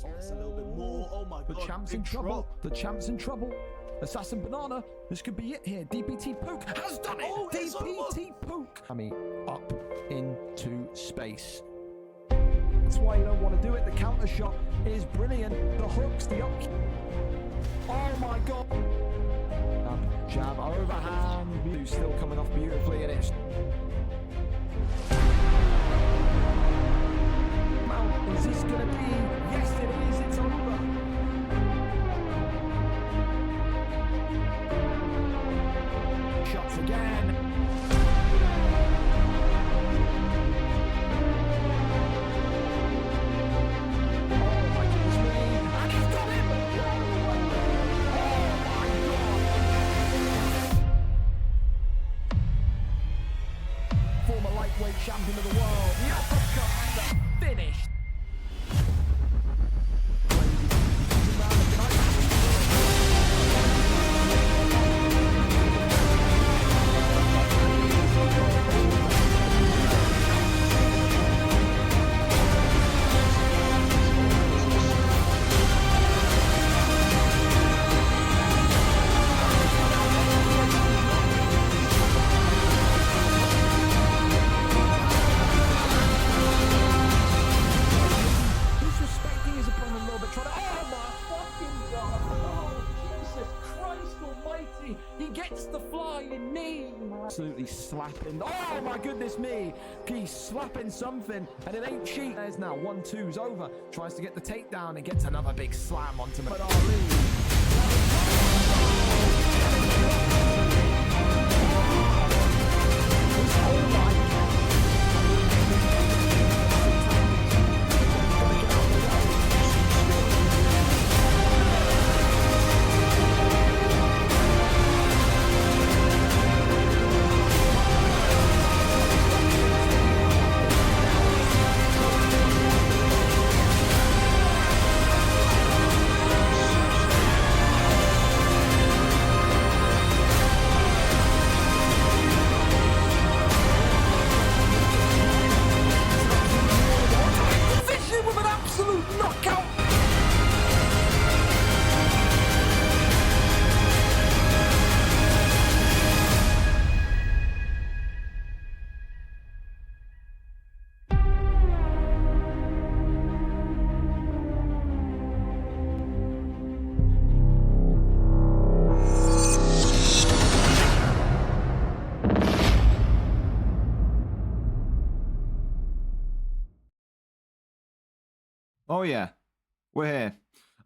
That's a little bit more. Oh my The god. champ's in trouble. The champ's in trouble. Assassin Banana. This could be it here. DPT Pook has done it. Oh, it's DPT Pook. I mean, up into space. That's why you don't want to do it. The counter shot is brilliant. The hooks, the up. Oh my god. Jab, overhand. Who's still coming off beautifully, and it's. Now, is this going to be? Yes, it is. It's over. Shots again. Lightweight champion of the world, the uppercut, the finish. He gets the flying knee. Absolutely slapping. Oh my goodness me. He's slapping something and it ain't cheap. There's now 1-2's over. Tries to get the takedown and gets another big slam onto Muhammad Oh yeah, we're here.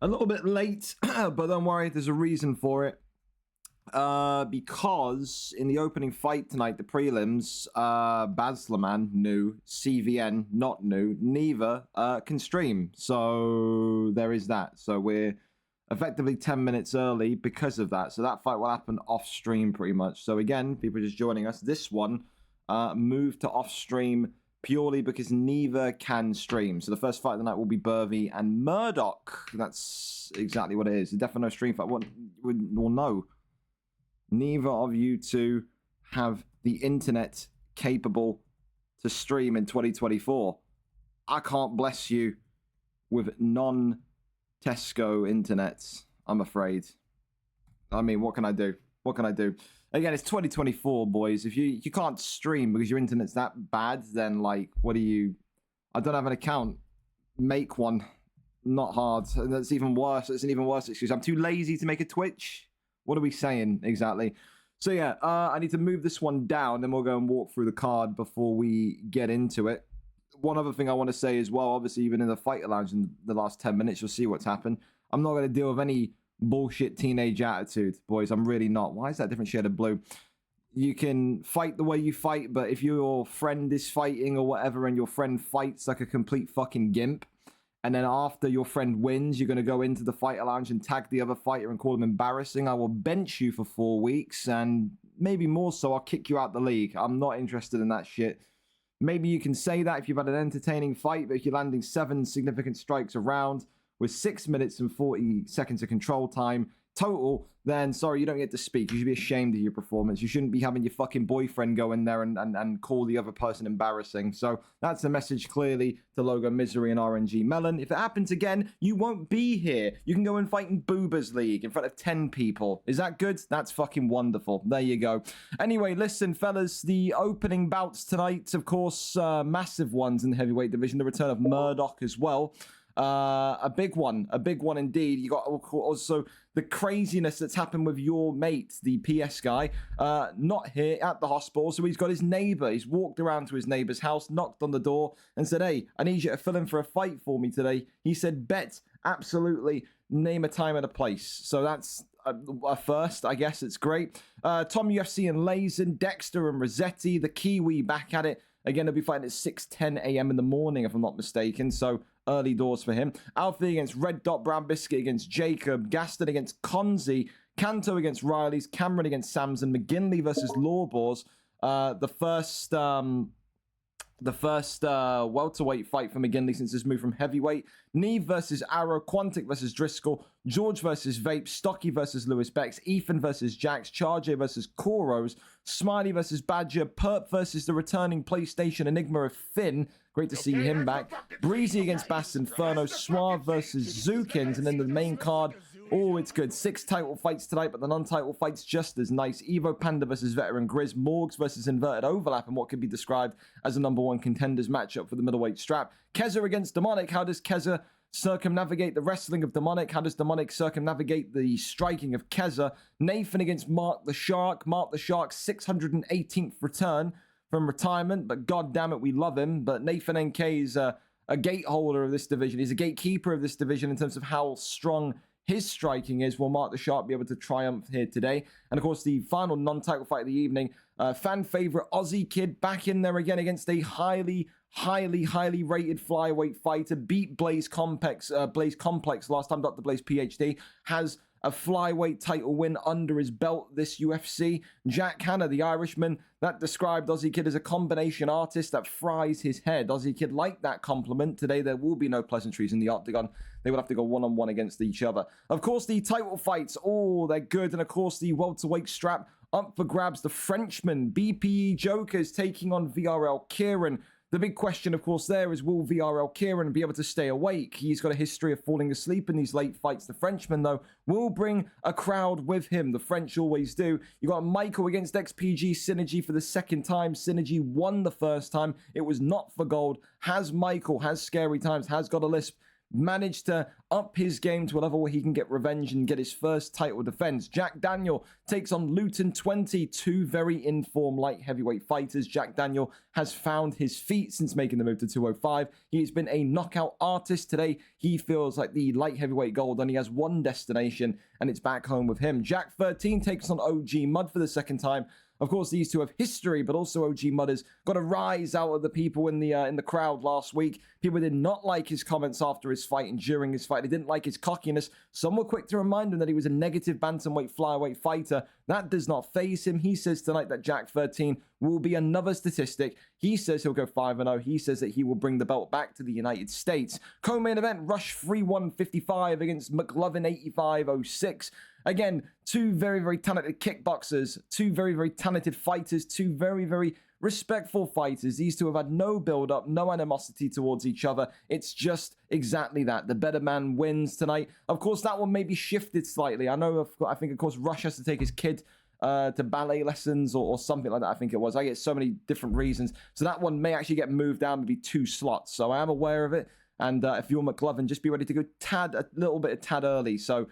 A little bit late, but don't worry, there's a reason for it. Because in the opening fight tonight, the prelims, Baslaman, new, CVN, not new, neither can stream. So there is that. So we're effectively 10 minutes early because of that. So that fight will happen off stream pretty much. So again, people just joining us, this one moved to off stream purely because neither can stream. So the first fight of the night will be Burvey and Murdoch. That's exactly what it is. Definitely no stream fight. Well, no. Neither of you two have the internet capable to stream in 2024. I can't bless you with non-Tesco internets, I'm afraid. I mean, what can I do? What can I do? Again, it's 2024, boys. If you can't stream because your internet's that bad, then, like, what do you... I don't have an account. Make one. Not hard. And that's even worse. It's an even worse excuse. I'm too lazy to make a Twitch. What are we saying, exactly? So, yeah, I need to move this one down, then we'll go and walk through the card before we get into it. One other thing I want to say as well, obviously, even in the fighter lounge in the last 10 minutes, you'll see what's happened. I'm not going to deal with any bullshit teenage attitude, boys. I'm really not. Why is that different shade of blue? You can fight the way you fight, but if your friend is fighting or whatever and your friend fights like a complete fucking gimp, and then after your friend wins, you're going to go into the fighter lounge and tag the other fighter and call them embarrassing, I will bench you for 4 weeks, and maybe more so, I'll kick you out the league. I'm not interested in that shit. Maybe you can say that if you've had an entertaining fight, but if you're landing 7 significant strikes a round with 6 minutes and 40 seconds of control time, total, then sorry, you don't get to speak. You should be ashamed of your performance. You shouldn't be having your fucking boyfriend go in there and call the other person embarrassing. So that's a message clearly to Logo Misery and RNG Melon. If it happens again, you won't be here. You can go and fight in Boobers League in front of 10 people. Is that good? That's fucking wonderful. There you go. Anyway, listen, fellas, the opening bouts tonight, of course, massive ones in the heavyweight division. The return of Murdoch as well. A big one indeed. You got also the craziness that's happened with your mate, the PS guy, not here at the hospital. So he's got his neighbor. He's walked around to his neighbor's house, knocked on the door and said, "Hey, I need you to fill in for a fight for me today." He said, "Bet, absolutely, name a time and a place." So that's a first, I guess. It's great. Tom UFC and Lazen, Dexter and Rossetti, the Kiwi back at it. Again, he'll be fighting at 6:10 a.m. in the morning, if I'm not mistaken. So early doors for him. Alfie against Red Dot, Brown Biscuit against Jacob, Gaston against Konzi, Kanto against Riley's, Cameron against Samson, McGinley versus Lawbors. The first welterweight fight for McGinley since his move from heavyweight. Neve versus Arrow, Quantic versus Driscoll, George versus Vape, Stocky versus Lewis Bex, Ethan versus Jax, Charge versus Koros, Smiley versus Badger, Perp versus the returning PlayStation Enigma of Finn. Great to see him back. Breezy against Bass Inferno, Suave versus Zookins, and then the main card. Oh, it's good. 6 title fights tonight, but the non-title fights just as nice. Evo Panda versus Veteran Grizz, Morgs versus Inverted Overlap, and what could be described as a #1 contenders matchup for the middleweight strap. Keza against Demonic. How does Keza circumnavigate the wrestling of Demonic? How does Demonic circumnavigate the striking of Keza? Nathan against Mark the Shark. Mark the Shark's 618th return from retirement, but god damn it, we love him. But Nathan NK is a gateholder of this division. He's a gatekeeper of this division in terms of how strong his striking is. Will Mark the Shark be able to triumph here today? And of course, the final non-title fight of the evening, fan favorite Aussie Kid back in there again against a highly rated flyweight fighter. Beat Blaze Complex last time. Dr. Blaze PhD has a flyweight title win under his belt this UFC. Jack Hanna, the Irishman, that described Aussie Kid as a combination artist that fries his head. Aussie Kid liked that compliment. Today there will be no pleasantries in the octagon. They will have to go one-on-one against each other. Of course, the title fights, oh, they're good. And of course, the welterweight strap up for grabs. The Frenchman, BPE Jokers, taking on VRL Kieran. The big question, of course, there is, will VRL Kieran be able to stay awake? He's got a history of falling asleep in these late fights. The Frenchman, though, will bring a crowd with him. The French always do. You got Michael against XPG Synergy for the second time. Synergy won the first time. It was not for gold. Has Michael, has Scary Times, has got a lisp, managed to up his game to a level where he can get revenge and get his first title defense. Jack Daniel takes on Luton 20, 2 very in-form light heavyweight fighters. Jack Daniel has found his feet since making the move to 205. He has been a knockout artist. Today, he feels like the light heavyweight gold, and he has one destination, and it's back home with him. Jack 13 takes on OG Mud for the second time. Of course, these two have history, but also OG Mudder's got a rise out of the people in the crowd last week. People did not like his comments after his fight and during his fight. They didn't like his cockiness. Some were quick to remind him that he was a negative bantamweight flyweight fighter. That does not faze him. He says tonight that Jack 13 will be another statistic. He says he'll go 5-0. He says that he will bring the belt back to the United States. Co-main event, Rush 3155 against McLovin 8506. Again, two very, very talented kickboxers, two very, very talented fighters, two very, very respectful fighters. These two have had no build-up, no animosity towards each other. It's just exactly that. The better man wins tonight. Of course, that one may be shifted slightly. I think, of course, Rush has to take his kid to ballet lessons or something like that, I think it was. I get so many different reasons. So that one may actually get moved down to be 2 slots. So I am aware of it. And if you're McLovin, just be ready to go a little bit early. So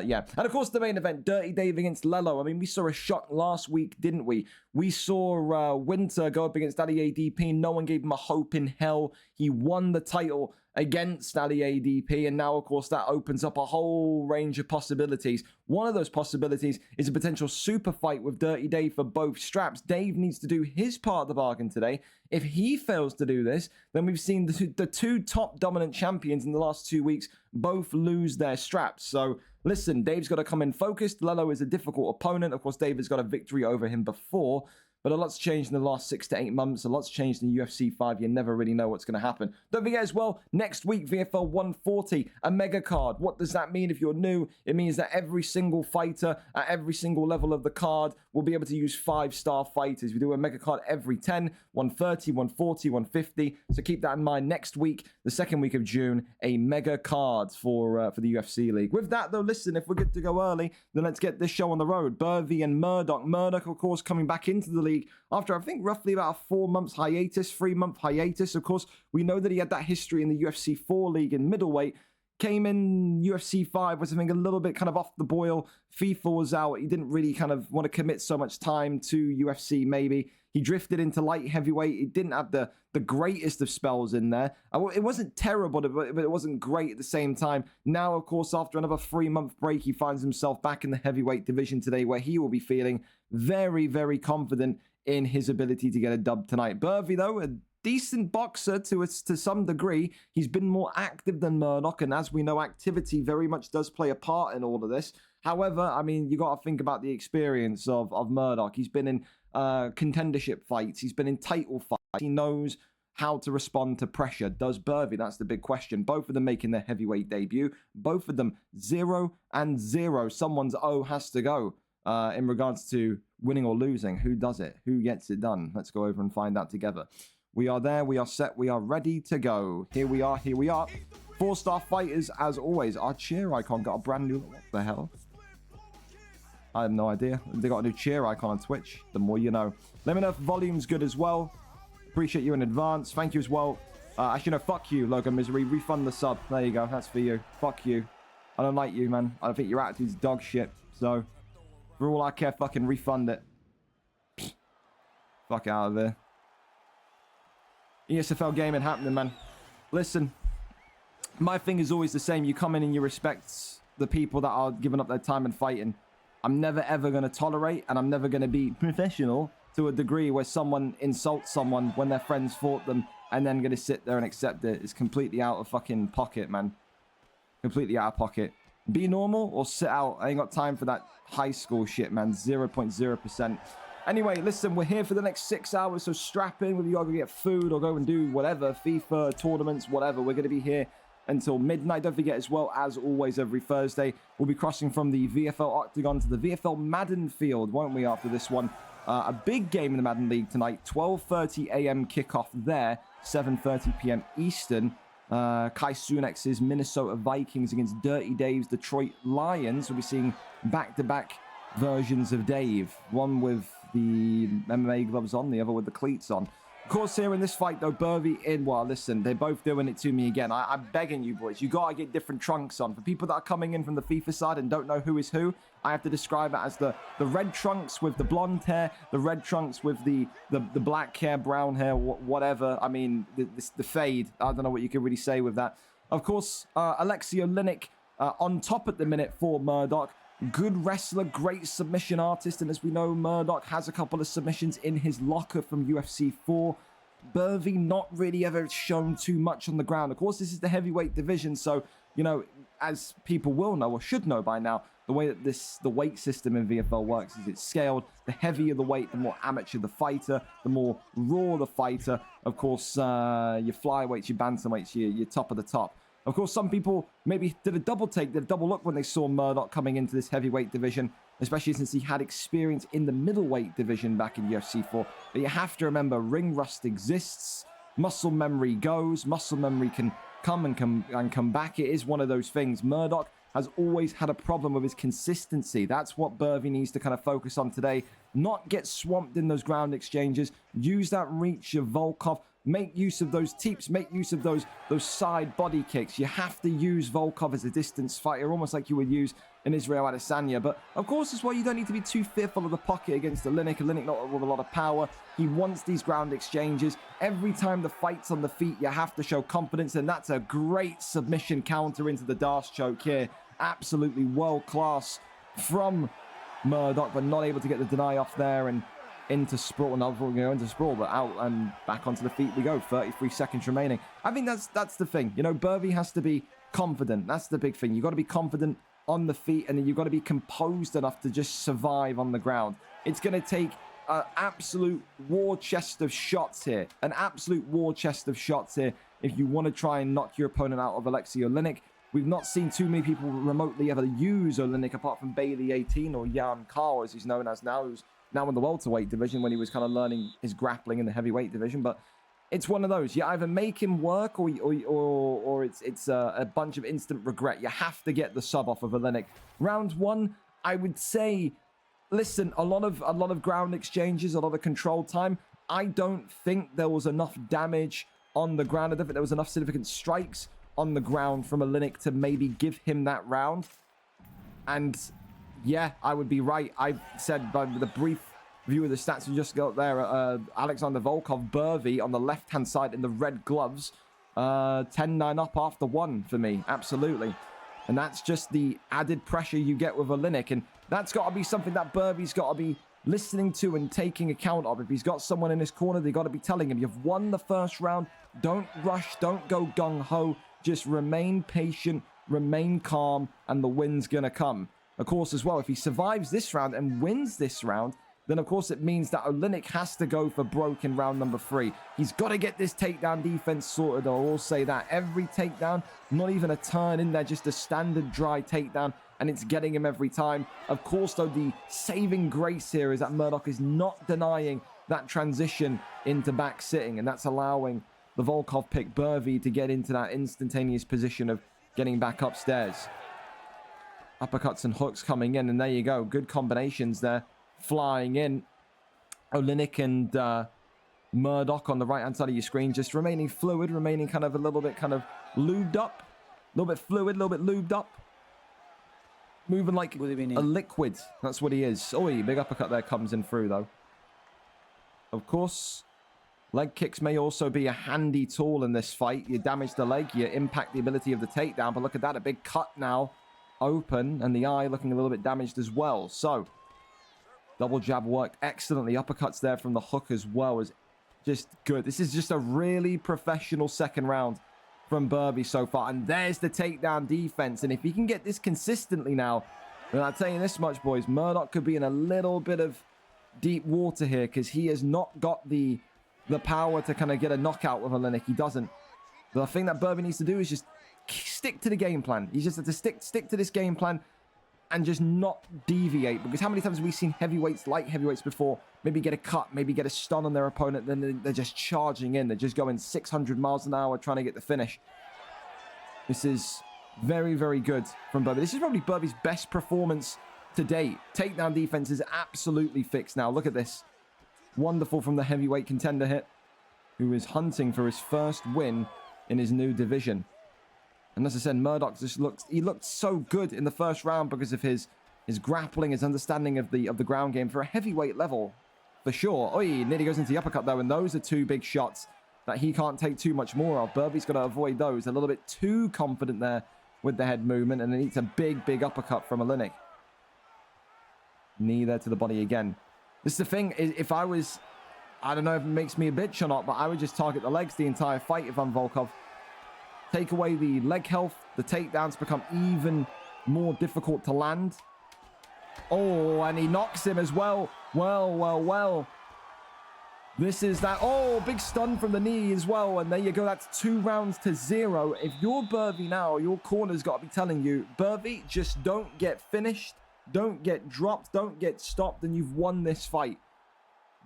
yeah. And of course, the main event, Dirty Dave against Leloh. I mean, we saw a shock last week, didn't we? We saw Winter go up against Ali ADP. No one gave him a hope in hell. He won the title against Ali ADP, and now, of course, that opens up a whole range of possibilities. One of those possibilities is a potential super fight with Dirty Dave for both straps. Dave needs to do his part of the bargain today. If he fails to do this, then we've seen the two top dominant champions in the last 2 weeks both lose their straps. So listen, Dave's got to come in focused. Leloh is a difficult opponent. Of course, Dave has got a victory over him before. But a lot's changed in the last 6 to 8 months. A lot's changed in UFC 5. You never really know what's going to happen. Don't forget as well, next week, VFL 140, a mega card. What does that mean if you're new? It means that every single fighter at every single level of the card will be able to use 5-star fighters. We do a mega card every 10, 130, 140, 150. So keep that in mind. Next week, the second week of June, a mega card for the UFC League. With that, though, listen, if we're good to go early, then let's get this show on the road. Burvey and Murdoch. Murdoch, of course, coming back into the league after, I think, roughly about a 4-month hiatus, 3-month hiatus. Of course, we know that he had that history in the UFC 4 league in middleweight. Came in UFC 5 was something a little bit kind of off the boil. FIFA was out. He didn't really kind of want to commit so much time to UFC, maybe. He drifted into light heavyweight. He didn't have the greatest of spells in there. It wasn't terrible, but it wasn't great at the same time. Now, of course, after another 3-month break, he finds himself back in the heavyweight division today, where he will be feeling very, very confident in his ability to get a dub tonight. Burvey, though, a decent boxer to some degree. He's been more active than Murdoch, and as we know, activity very much does play a part in all of this. However, I mean, you got to think about the experience of Murdoch. He's been in contendership fights. He's been in title fights. He knows how to respond to pressure. Does Burvey? That's the big question. Both of them making their heavyweight debut. Both of them 0-0. Someone's O has to go in regards to winning or losing. Who does it? Who gets it done? Let's go over and find out together. We are there. We are set. We are ready to go. Here we are. Here we are. 4-star fighters, as always. Our cheer icon got a brand new... What the hell? I have no idea. They got a new cheer icon on Twitch. The more you know. Let me know if volume's good as well. Appreciate you in advance. Thank you as well. Actually, no, fuck you, Logan Misery. Refund the sub. There you go. That's for you. Fuck you. I don't like you, man. I think your attitude's dog shit. So, for all I care, fucking refund it. Fuck out of there. ESFL gaming happening, man. Listen, my thing is always the same. You come in and you respect the people that are giving up their time and fighting. I'm never, ever going to tolerate, and I'm never going to be professional to a degree where someone insults someone when their friends fought them and then going to sit there and accept it. It's completely out of fucking pocket, man. Completely out of pocket. Be normal or sit out. I ain't got time for that high school shit, man. 0.0%. Anyway, listen, we're here for the next 6 hours, so strap in. Whether you gotta go get food or go and do whatever, FIFA, tournaments, whatever. We're going to be here until midnight. Don't forget as well, as always, every Thursday, we'll be crossing from the VFL Octagon to the VFL Madden field, won't we, after this one? A big game in the Madden League tonight. 12:30 a.m. kickoff there, 7:30 p.m. Eastern. Kai Sunex's Minnesota Vikings against Dirty Dave's Detroit Lions. We'll be seeing back-to-back versions of Dave. One with the MMA gloves on, the other with the cleats on. Of course, here in this fight, though, Burvey in. Well, listen, they're both doing it to me again. I'm begging you, boys. You got to get different trunks on. For people that are coming in from the FIFA side and don't know who is who, I have to describe it as the red trunks with the blonde hair, the red trunks with the black hair, brown hair, whatever. I mean, the fade. I don't know what you can really say with that. Of course, Alexei Oleinik on top at the minute for Murdoch. Good wrestler, great submission artist, and as we know, Murdoch has a couple of submissions in his locker from UFC 4. Burvey not really ever shown too much on the ground. Of course, this is the heavyweight division, so, you know, as people will know or should know by now, the way that the weight system in VFL works is it's scaled. The heavier the weight, the more amateur the fighter, the more raw the fighter. Of course, your flyweights, your bantamweights, your top of the top. Of course, some people maybe did a double take, did a double look when they saw Murdoch coming into this heavyweight division, especially since he had experience in the middleweight division back in UFC 4. But you have to remember, ring rust exists, muscle memory goes, muscle memory can come and come back. It is one of those things. Murdoch has always had a problem with his consistency. That's what Burvey needs to kind of focus on today. Not get swamped in those ground exchanges. Use that reach of Volkov. Make use of those teeps. Make use of those side body kicks. You have to use Volkov as a distance fighter, almost like you would use in Israel Adesanya. But, of course, as well, you don't need to be too fearful of the pocket against Oleinik. Oleinik not with a lot of power. He wants these ground exchanges. Every time the fight's on the feet, you have to show confidence, and that's a great submission counter into the Darce choke here. Absolutely world-class from Murdoch, but not able to get the deny off there and into sprawl. Not into sprawl, but out and back onto the feet we go. 33 seconds remaining. I think that's the thing. You know, Burvey has to be confident. That's the big thing. You've got to be confident on the feet, and then you've got to be composed enough to just survive on the ground. It's going to take an absolute war chest of shots here. An absolute war chest of shots here if you want to try and knock your opponent out of Alexei Oleinik. We've not seen too many people remotely ever use Oleinik apart from Bailey18 or Jan Carl, as he's known as now, who's now in the welterweight division when he was kind of learning his grappling in the heavyweight division. But it's one of those. You either make him work or it's a bunch of instant regret. You have to get the sub off of Oleinik. Round one, I would say, listen, a lot of ground exchanges, a lot of control time. I don't think there was enough damage on the ground. I don't think there was enough significant strikes on the ground from Oleinik to maybe give him that round. And yeah, I wowould be right. I said by the brief view of the stats we just got there, Alexander Volkov, Burvey on the left-hand side in the red gloves, 10-9 up after one for me, absolutely. And that's just the added pressure you get with Oleinik, and that's got to be something that Burvey's got to be listening to and taking account of. If he's got someone in his corner, they got to be telling him, you've won the first round, don't rush, don't go gung-ho, just remain patient, remain calm, and the win's gonna come. Of course, as well, if he survives this round and wins this round, then of course it means that Oleinik has to go for broke in round number 3. He's got to get this takedown defense sorted. I will say that every takedown, not even a turn in there, just a standard dry takedown, and it's getting him every time. Of course, though, the saving grace here is that Murdoch is not denying that transition into back sitting, and that's allowing the Volkov pick Burvey to get into that instantaneous position of getting back upstairs. Uppercuts and hooks coming in, and there you go. Good combinations there. Flying in. Oleinik and Murdoch on the right-hand side of your screen, just remaining fluid, remaining kind of a little bit kind of lubed up. A little bit fluid, a little bit lubed up. Moving like a liquid. That's what he is. Oh, big uppercut there comes in through, though. Of course, leg kicks may also be a handy tool in this fight. You damage the leg, you impact the ability of the takedown, but look at that, a big cut now. Open, and the eye looking a little bit damaged as well. So, double jab worked excellently. Uppercuts there from the hook as well is just good. This is just a really professional second round from Burvey so far. And there's the takedown defense. And if he can get this consistently now, then I'll tell you this much, boys. Murdoch could be in a little bit of deep water here because he has not got the power to kind of get a knockout with Oleinik. He doesn't. The thing that Burvey needs to do is just stick to the game plan. He just has to stick to this game plan and just not deviate. Because how many times have we seen heavyweights, light heavyweights before, maybe get a cut, maybe get a stun on their opponent, then they're just charging in. They're just going 600 miles an hour trying to get the finish. This is very, very good from Burvey. This is probably Burvey's best performance to date. Takedown defense is absolutely fixed now. Look at this. Wonderful from the heavyweight contender hit, who is hunting for his first win in his new division. And as I said, Murdoch just looked so good in the first round because of his grappling, his understanding of the ground game for a heavyweight level, for sure. Oh, he nearly goes into the uppercut though, and those are two big shots that he can't take too much more of. Burvey's got to avoid those. A little bit too confident there with the head movement, and it needs a big, big uppercut from Oleinik. Knee there to the body again. This is the thing, if I was, I don't know if it makes me a bitch or not, but I would just target the legs the entire fight if I'm Volkov. Take away the leg health, the takedowns become even more difficult to land. Oh, and he knocks him as well. Well. This is that. Oh, big stun from the knee as well. And there you go. That's 2 rounds to 0. If you're Burvey now, your corner's got to be telling you, Burvey, just don't get finished. Don't get dropped. Don't get stopped. And you've won this fight.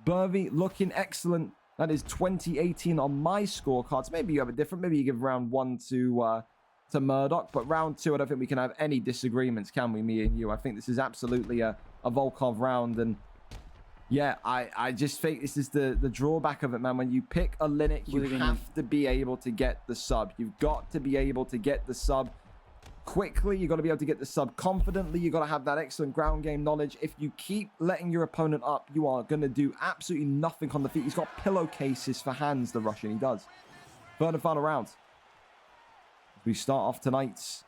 Burvey looking excellent. That is 2018 on my scorecards. Maybe you have a different. Maybe you give round 1 to Murdoch. But round 2, I don't think we can have any disagreements, can we, me and you? I think this is absolutely a Volkov round. And yeah, I just think this is the drawback of it, man. When you pick Oleinik, you have to be able to get the sub. You've got to be able to get the sub quickly. You've got to be able to get the sub confidently. You've got to have that excellent ground game knowledge. If you keep letting your opponent up, you are going to do absolutely nothing on the feet. He's got pillowcases for hands, the Russian. He does. Third and final round. We start off tonight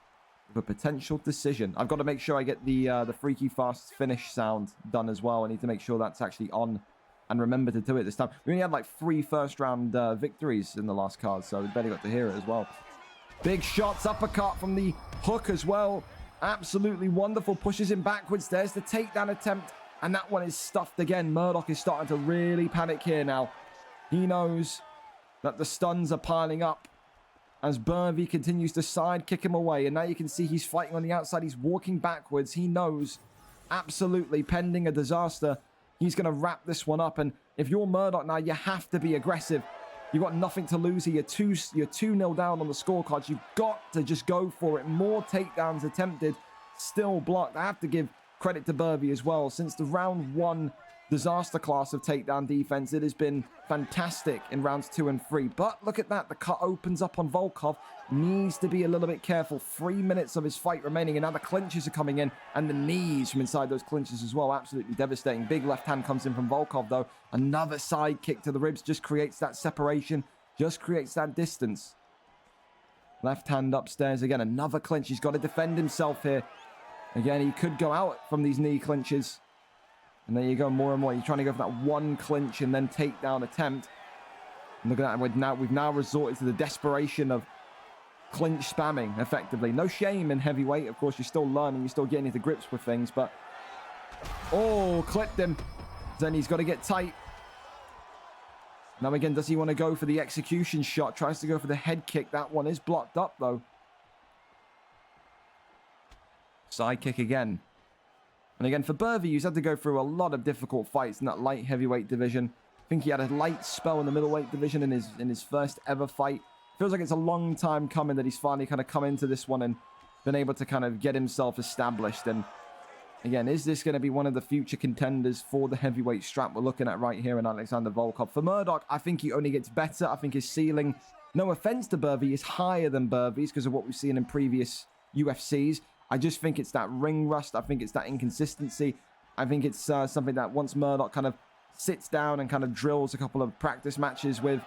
with a potential decision. I've got to make sure I get the freaky fast finish sound done as well. I need to make sure that's actually on and remember to do it this time. We only had like 3 first round victories in the last card, so we barely got to hear it as well. Big shots, uppercut from the hook as well. Absolutely wonderful. Pushes him backwards. There's the takedown attempt And that one is stuffed again. Murdoch is starting to really panic here now. He knows that the stuns are piling up as Burvey continues to side kick him away. And now you can see he's fighting on the outside. He's walking backwards. He knows absolutely pending a disaster, he's going to wrap this one up. And if you're Murdoch now, you have to be aggressive. You've got nothing to lose here. You're 2-0 down on the scorecards. You've got to just go for it. More takedowns attempted, still blocked. I have to give credit to Burvey as well. Since the round 1 disaster class of takedown defense, it has been fantastic in rounds 2 and 3. But look at that. The cut opens up on Volkov. Needs to be a little bit careful. 3 minutes of his fight remaining, and now the clinches are coming in, and the knees from inside those clinches as well. Absolutely devastating. Big left hand comes in from Volkov, though. Another side kick to the ribs just creates that separation, just creates that distance. Left hand upstairs again. Another clinch. He's got to defend himself here. Again, he could go out from these knee clinches. And there you go, more and more. You're trying to go for that one clinch and then takedown attempt. And look at that. We've now resorted to the desperation of clinch spamming, effectively. No shame in heavyweight. Of course, you're still learning. You're still getting into grips with things. But, oh, clipped him. Then he's got to get tight. Now, again, does he want to go for the execution shot? Tries to go for the head kick. That one is blocked up, though. Side kick again. And again, for Burvey, he's had to go through a lot of difficult fights in that light heavyweight division. I think he had a light spell in the middleweight division in his first ever fight. Feels like it's a long time coming that he's finally kind of come into this one and been able to kind of get himself established. And again, is this going to be one of the future contenders for the heavyweight strap we're looking at right here in Alexander Volkov? For Murdoch, I think he only gets better. I think his ceiling, no offense to Burvey, is higher than Burvey's because of what we've seen in previous UFCs. I just think it's that ring rust. I think it's that inconsistency. I think it's something that once Murdoch kind of sits down and kind of drills a couple of practice matches with,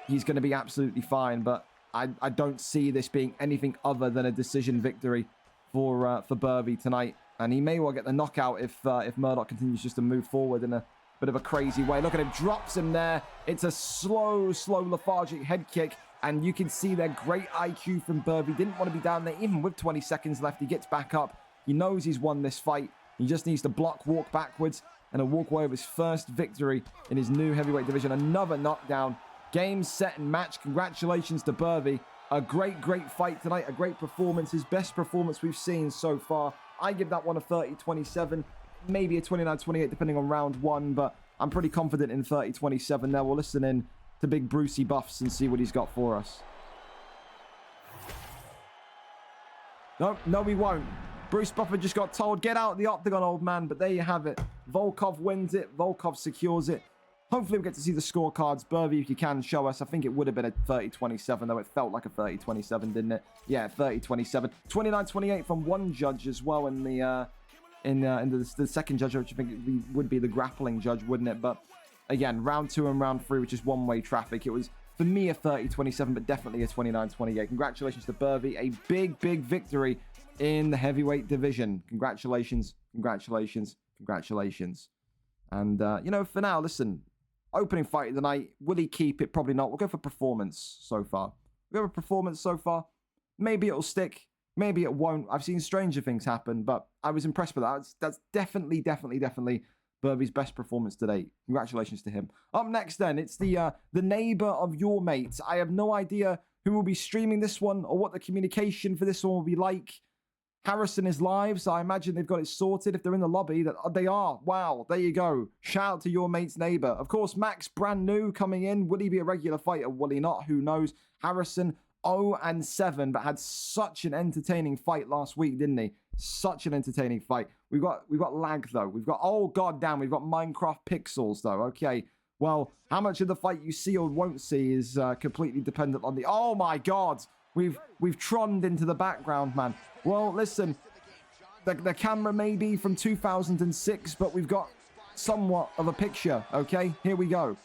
he's going to be absolutely fine. But I don't see this being anything other than a decision victory for Burvey tonight. And he may well get the knockout if Murdoch continues just to move forward in a bit of a crazy way. Look at him, drops him there. It's a slow, lethargic head kick. And you can see their great IQ from Burvey. Didn't want to be down there even with 20 seconds left. He gets back up. He knows he's won this fight. He just needs to block, walk backwards, and a walk away with his first victory in his new heavyweight division. Another knockdown. Game, set, and match. Congratulations to Burvey. A great fight tonight. A great performance. His best performance we've seen so far. I give that one a 30-27. Maybe a 29-28 depending on round 1. But I'm pretty confident in 30-27 there. We'll listen in to Big Brucey Buffs and see what he's got for us. No, we won't. Bruce Buffer just got told, get out of the octagon, old man. But there you have it. Volkov wins it. Volkov secures it. Hopefully we get to see the scorecards. Burvey, if you can, show us. I think it would have been a 30-27, though it felt like a 30-27, didn't it? Yeah, 30-27. 29-28 from one judge as well in the second judge, which I think would be the grappling judge, wouldn't it? But again, round 2 and round 3, which is one-way traffic. It was, for me, a 30-27, but definitely a 29-28. Congratulations to Burvey. A big victory in the heavyweight division. Congratulations. And, for now, listen, opening fight of the night. Will he keep it? Probably not. We'll go for performance so far. Maybe it'll stick. Maybe it won't. I've seen stranger things happen, but I was impressed with that. That's definitely Burvey's best performance to date. Congratulations to him. Up next then, it's the neighbor of your mates. I have no idea who will be streaming this one or what the communication for this one will be like. Harrison is live, so I imagine they've got it sorted. If they're in the lobby, that they are. Wow, there you go. Shout out to your mate's neighbor. Of course, Max, brand new, coming in. Will he be a regular fighter? Will he not? Who knows? Harrison, 0-7, but had such an entertaining fight last week, didn't he? Such an entertaining fight. We've got lag, though. We've got we've got Minecraft pixels, though. Okay, well, how much of the fight you see or won't see is completely dependent on the... Oh, my God. We've tronned into the background, man. Well, listen, the camera may be from 2006, but we've got somewhat of a picture, okay? Here we go.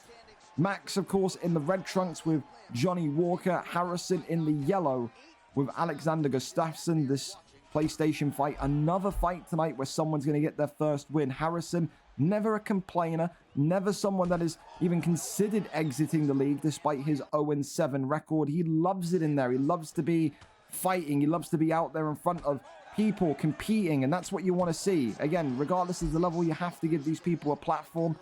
Max, of course, in the red trunks with Johnny Walker. Harrison in the yellow with Alexander Gustafsson. This PlayStation fight. Another fight tonight where someone's going to get their first win. Harrison, never a complainer. Never someone that has even considered exiting the league despite his 0-7 record. He loves it in there. He loves to be fighting. He loves to be out there in front of people competing, and that's what you want to see. Again, regardless of the level, you have to give these people a platform.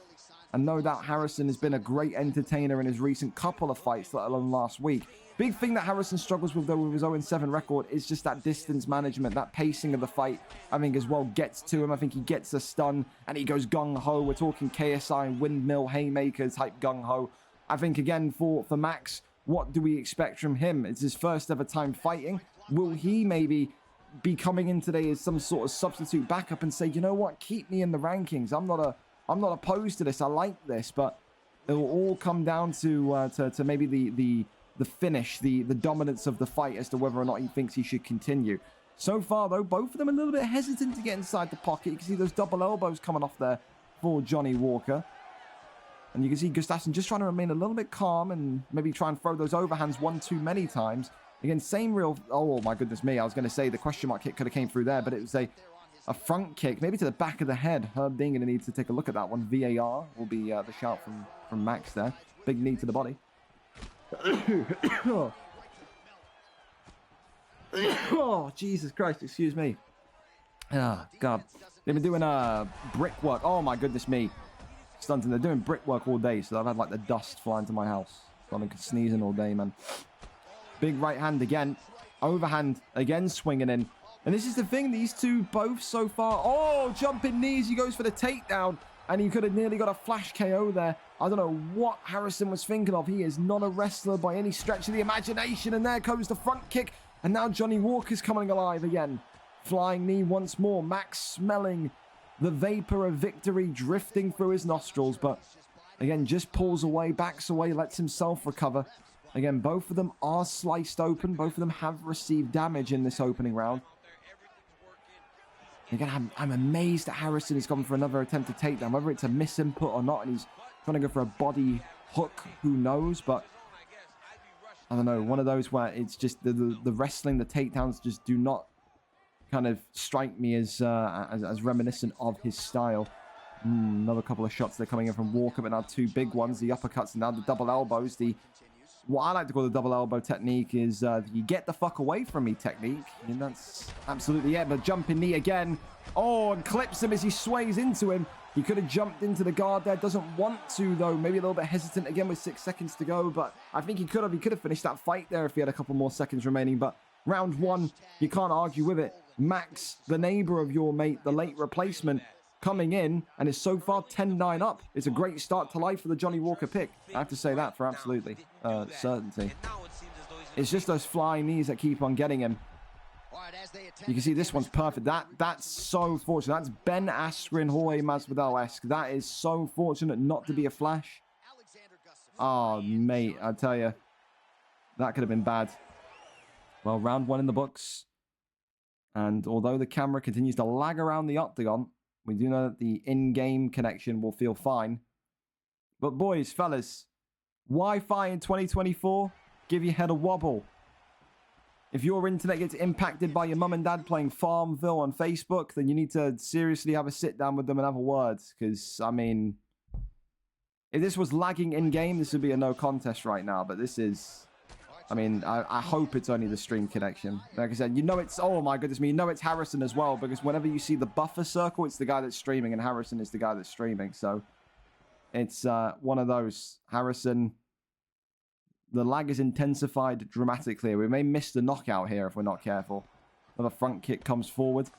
And no doubt Harrison has been a great entertainer in his recent couple of fights, let alone last week. Big thing that Harrison struggles with, though, with his 0-7 record is just that distance management, that pacing of the fight, I think, as well gets to him. I think he gets a stun, and he goes gung-ho. We're talking KSI, windmill, haymaker type gung-ho. I think, again, for Max, what do we expect from him? It's his first ever time fighting. Will he maybe be coming in today as some sort of substitute backup and say, you know what, keep me in the rankings. I'm not opposed to this. I like this, but it will all come down to maybe the finish, the dominance of the fight as to whether or not he thinks he should continue. So far, though, both of them a little bit hesitant to get inside the pocket. You can see those double elbows coming off there for Johnny Walker. And you can see Gustafsson just trying to remain a little bit calm and maybe try and throw those overhands one too many times. Again, same real... Oh, my goodness me. I was going to say the question mark kick could have came through there, but it was a front kick, maybe to the back of the head. Herb Dean going to need to take a look at that one. VAR will be the shout from Max there. Big knee to the body. Oh, Jesus Christ, excuse me. Oh, God. They've been doing brickwork. Oh, my goodness me. Stunting. They're doing brickwork all day, so I've had, like, the dust flying to my house. So I've been sneezing all day, man. Big right hand again. Overhand again, swinging in. And this is the thing. These two both so far. Oh, jumping knees. He goes for the takedown. And he could have nearly got a flash KO there. I don't know what Harrison was thinking of. He is not a wrestler by any stretch of the imagination. And there goes the front kick. And now Johnny Walker's coming alive again. Flying knee once more. Max smelling the vapor of victory drifting through his nostrils. But again, just pulls away, backs away, lets himself recover. Again, both of them are sliced open. Both of them have received damage in this opening round. Again, I'm amazed that Harrison has gone for another attempted takedown. Whether it's a misinput or not, and he's trying to go for a body hook, who knows? But I don't know, one of those where it's just the wrestling, the takedowns just do not kind of strike me as reminiscent of his style. Another couple of shots they're coming in from Walker, but now two big ones, the uppercuts and now the double elbows. What I like to call the double elbow technique is you get the fuck away from me technique. And that's absolutely it. But jumping knee again. Oh, and clips him as he sways into him. He could have jumped into the guard there. Doesn't want to, though. Maybe a little bit hesitant again with 6 seconds to go. But I think he could have. He could have finished that fight there if he had a couple more seconds remaining. But round one, you can't argue with it. Max, the neighbor of your mate, the late replacement, coming in and is so far 10-9 up. It's a great start to life for the Johnny Walker pick. I have to say that for absolutely certainty. It's just those flying knees that keep on getting him. You can see this one's perfect. That's so fortunate. That's Ben Askren, Jorge Masvidal-esque. That is so fortunate not to be a flash. Oh, mate, I tell you, that could have been bad. Well, round one in the books. And although the camera continues to lag around the octagon, we do know that the in-game connection will feel fine. But boys, fellas, Wi-Fi in 2024, give your head a wobble. If your internet gets impacted by your mum and dad playing Farmville on Facebook, then you need to seriously have a sit down with them and have a word. Because, I mean, if this was lagging in-game, this would be a no contest right now. But this is... I mean, I hope it's only the stream connection. Like I said, you know it's... Oh, my goodness me. You know it's Harrison as well. Because whenever you see the buffer circle, it's the guy that's streaming. And Harrison is the guy that's streaming. So, it's one of those. Harrison... The lag is intensified dramatically. We may miss the knockout here if we're not careful. Another front kick comes forward.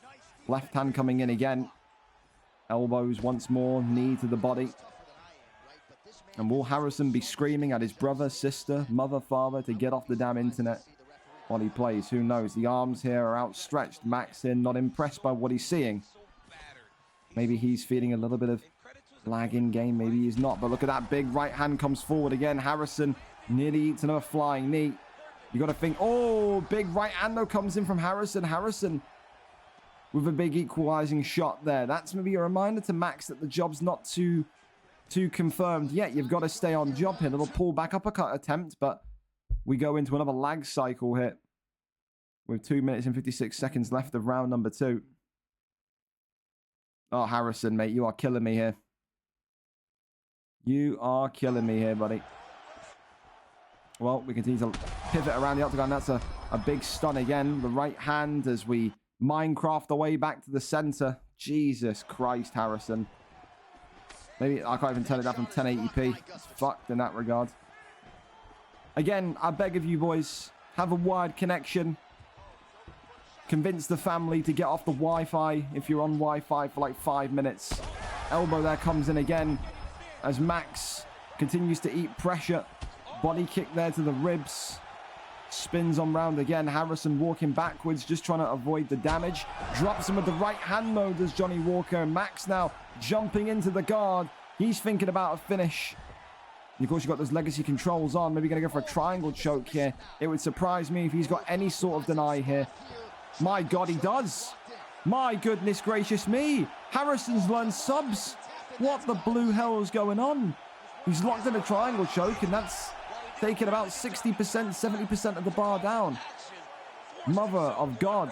Left hand coming in again. Elbows once more. Knee to the body. And will Harrison be screaming at his brother, sister, mother, father to get off the damn internet while he plays? Who knows? The arms here are outstretched. Max here not impressed by what he's seeing. Maybe he's feeling a little bit of lag in game. Maybe he's not. But look at that big right hand comes forward again. Harrison nearly eats another flying knee. You got to think, oh, big right hand though comes in from Harrison. Harrison with a big equalizing shot there. That's maybe a reminder to Max that the job's not too confirmed yet. You've got to stay on job here. Little pull back uppercut attempt, but we go into another lag cycle here with 2 minutes and 56 seconds left of round number 2. Oh, Harrison, mate, you are killing me here. You are killing me here, buddy. Well, we continue to pivot around the octagon. That's a big stun again. The right hand as we Minecraft away back to the center. Jesus Christ, Harrison. Maybe I can't even turn it down from 1080p. It's fucked in that regard. Again, I beg of you boys, have a wired connection. Convince the family to get off the Wi-Fi if you're on Wi-Fi for like 5 minutes. Elbow there comes in again as Max continues to eat pressure. Body kick there to the ribs. Spins on round again. Harrison walking backwards, just trying to avoid the damage. Drops him with the right hand mode as Johnny Walker. Max now jumping into the guard. He's thinking about a finish. And of course, you've got those legacy controls on. Maybe going to go for a triangle choke here. It would surprise me if he's got any sort of deny here. My God, he does. My goodness gracious me. Harrison's learned subs. What the blue hell is going on? He's locked in a triangle choke, and that's taking about 60%, 70% of the bar down. Mother of God.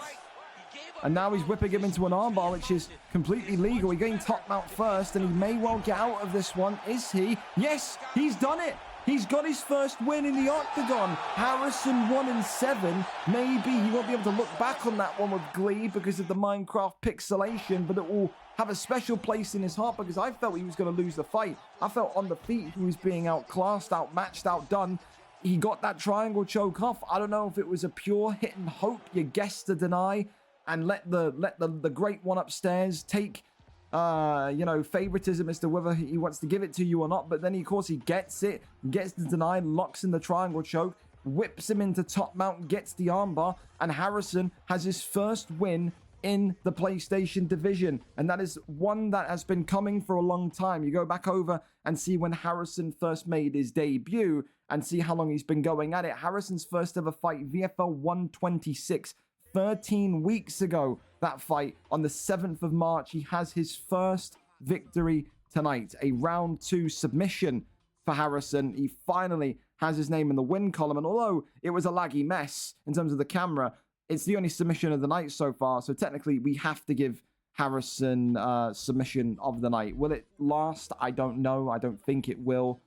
And now he's whipping him into an armbar, which is completely legal. He's getting top mount first, and he may well get out of this one. Is he? Yes, he's done it. He's got his first win in the octagon. Harrison 1-7. Maybe he won't be able to look back on that one with glee because of the Minecraft pixelation, but it will have a special place in his heart because I felt he was going to lose the fight. I felt on the feet he was being outclassed, outmatched, outdone. He got that triangle choke off. I don't know if it was a pure hit and hope. You guess to deny and let the great one upstairs take favoritism as to whether he wants to give it to you or not. But then, of course, he gets it, gets the deny, locks in the triangle choke, whips him into top mount, gets the armbar, and Harrison has his first win in the PlayStation division. And that is one that has been coming for a long time. You go back over and see when Harrison first made his debut and see how long he's been going at it. Harrison's first ever fight, VFL 126, 13 weeks ago. That fight on the 7th of March. He has his first victory tonight. A round 2 submission for Harrison. He finally has his name in the win column. And although it was a laggy mess in terms of the camera, it's the only submission of the night so far. So technically, we have to give Harrison submission of the night. Will it last? I don't know. I don't think it will.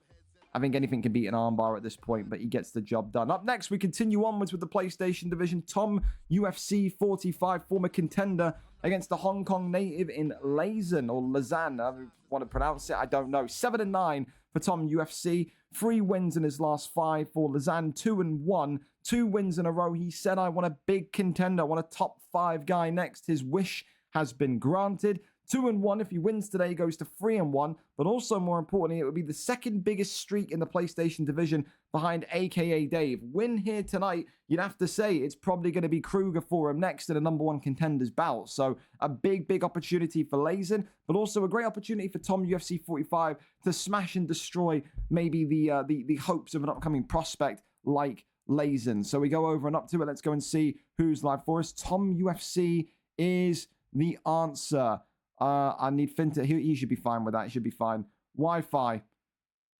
I think anything can beat an armbar at this point, but he gets the job done. Up next, we continue onwards with the PlayStation division. Tom, UFC 45, former contender against the Hong Kong native in Lausanne, or Lausanne. I want to pronounce it. I don't know. 7-9 for Tom UFC. 3 wins in his last 5 for Lausanne. 2-1. 2 wins in a row. He said, I want a big contender. I want a top 5 guy next. His wish has been granted. 2-1. If he wins today, he goes to 3-1. But also, more importantly, it would be the second biggest streak in the PlayStation division behind AKA Dave. Win here tonight, you'd have to say it's probably going to be Kruger for him next in a #1 contenders bout. So a big, big opportunity for Lausanne, but also a great opportunity for Tom UFC 45 to smash and destroy maybe the hopes of an upcoming prospect like Lausanne. So we go over and up to it. Let's go and see who's live for us. Tom UFC is the answer. I need Finta. He should be fine with that. He should be fine. Wi-Fi.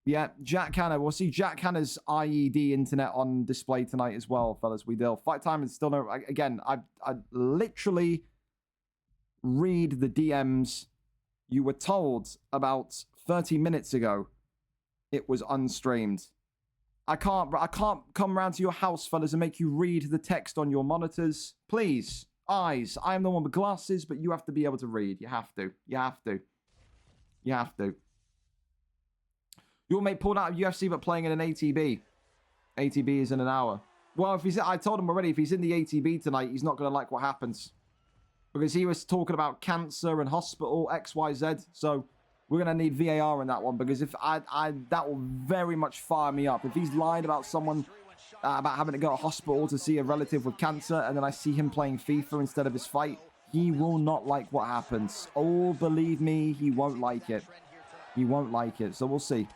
Yeah, Jack Hanna. We'll see Jack Hanna's IED internet on display tonight as well, fellas. We deal. Fight time is still no... Again, I literally read the DMs. You were told about 30 minutes ago it was unstreamed. I can't come round to your house, fellas, and make you read the text on your monitors. Please. Eyes. I am the one with glasses, but you have to be able to read. You have to. You have to. You have to. Your mate pulled out of UFC, but playing in an ATB. ATB is in an hour. Well, if he's... I told him already, if he's in the ATB tonight, he's not going to like what happens. Because he was talking about cancer and hospital, XYZ. So we're going to need VAR in that one. Because if that will very much fire me up. If he's lied about someone... about having to go to hospital to see a relative with cancer, and then I see him playing FIFA instead of his fight, he will not like what happens. Oh, believe me, he won't like it. He won't like it. So we'll see.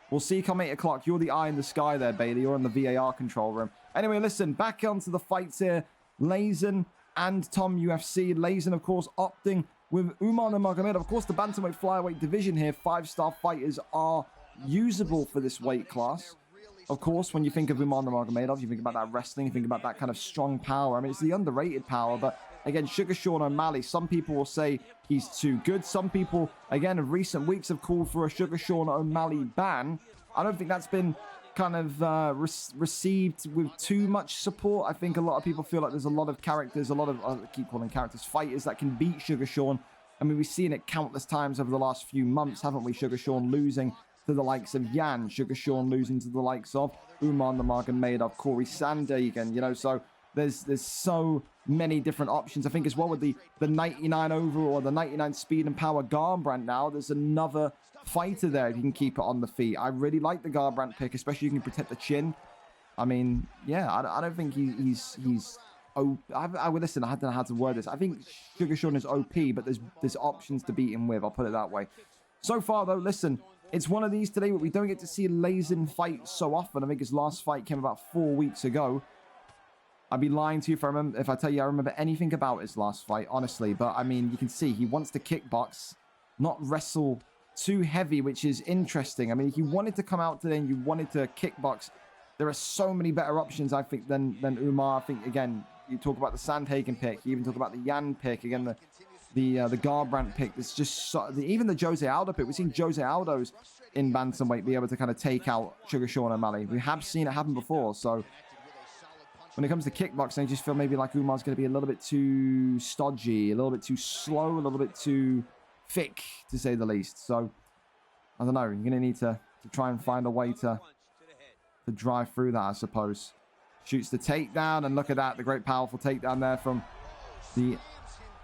We'll see come 8 o'clock. You're the eye in the sky there, Bailey. You're in the VAR control room. Anyway, listen, back onto the fights here. Lausanne and Tom UFC. Lausanne, of course, opting with Umar Nurmagomedov. Of course, the bantamweight flyweight division here. 5-star fighters are usable for this weight class. Of course, when you think of Umar Nurmagomedov, you think about that wrestling, you think about that kind of strong power. I mean, it's the underrated power, but again, Sugar Sean O'Malley, some people will say he's too good. Some people, again, in recent weeks have called for a Sugar Sean O'Malley ban. I don't think that's been kind of received with too much support. I think a lot of people feel like there's a lot of characters, a lot of, I keep calling characters, fighters that can beat Sugar Sean. I mean, we've seen it countless times over the last few months, haven't we? Sugar Sean losing to the likes of Yan, Sugar Sean losing to the likes of Umar Nurmagomedov, Corey Sandhagen, you know, so there's so many different options. I think as well with the 99 overall or the 99 speed and power Garbrandt now, there's another fighter there if you can keep it on the feet. I really like the Garbrandt pick, especially if you can protect the chin. I mean, yeah, I don't think he's I would listen, I don't know how to word this. I think Sugar Sean is OP, but there's options to beat him with. I'll put it that way. So far, though, listen, it's one of these today where we don't get to see Leloh fight so often. I think his last fight came about 4 weeks ago. I'd be lying to you if I tell you I remember anything about his last fight, honestly. But, I mean, you can see he wants to kickbox, not wrestle too heavy, which is interesting. I mean, if you wanted to come out today and you wanted to kickbox, there are so many better options, I think, than Umar. I think, again, you talk about the Sandhagen pick. You even talk about the Yan pick. Again, the Garbrandt pick. It's just so, even the Jose Aldo pick. We've seen Jose Aldo's in bantamweight be able to kind of take out Sugar Sean O'Malley. We have seen it happen before. So when it comes to kickboxing, I just feel maybe like Umar's going to be a little bit too stodgy, a little bit too slow, a little bit too thick, to say the least. So I don't know. You're going to need to try and find a way to drive through that, I suppose. Shoots the takedown, and look at that, the great powerful takedown there from the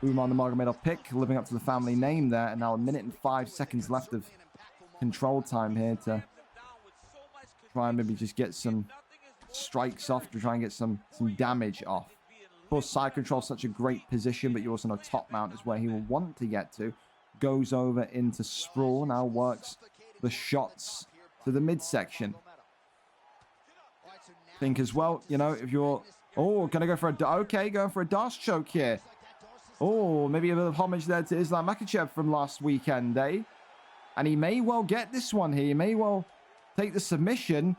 Umar Nurmagomedov pick, living up to the family name there. And now 1 minute and 5 seconds left of control time here to try and maybe just get some strikes off, to try and get some damage off. Of course, side control is such a great position, but you also know top mount is where he will want to get to. Goes over into sprawl, now works the shots to the midsection. Think as well, you know, if you're, gonna go for going for a DOS choke here. Maybe a bit of homage there to Islam Makhachev from last weekend, eh? And he may well get this one here. He may well take the submission.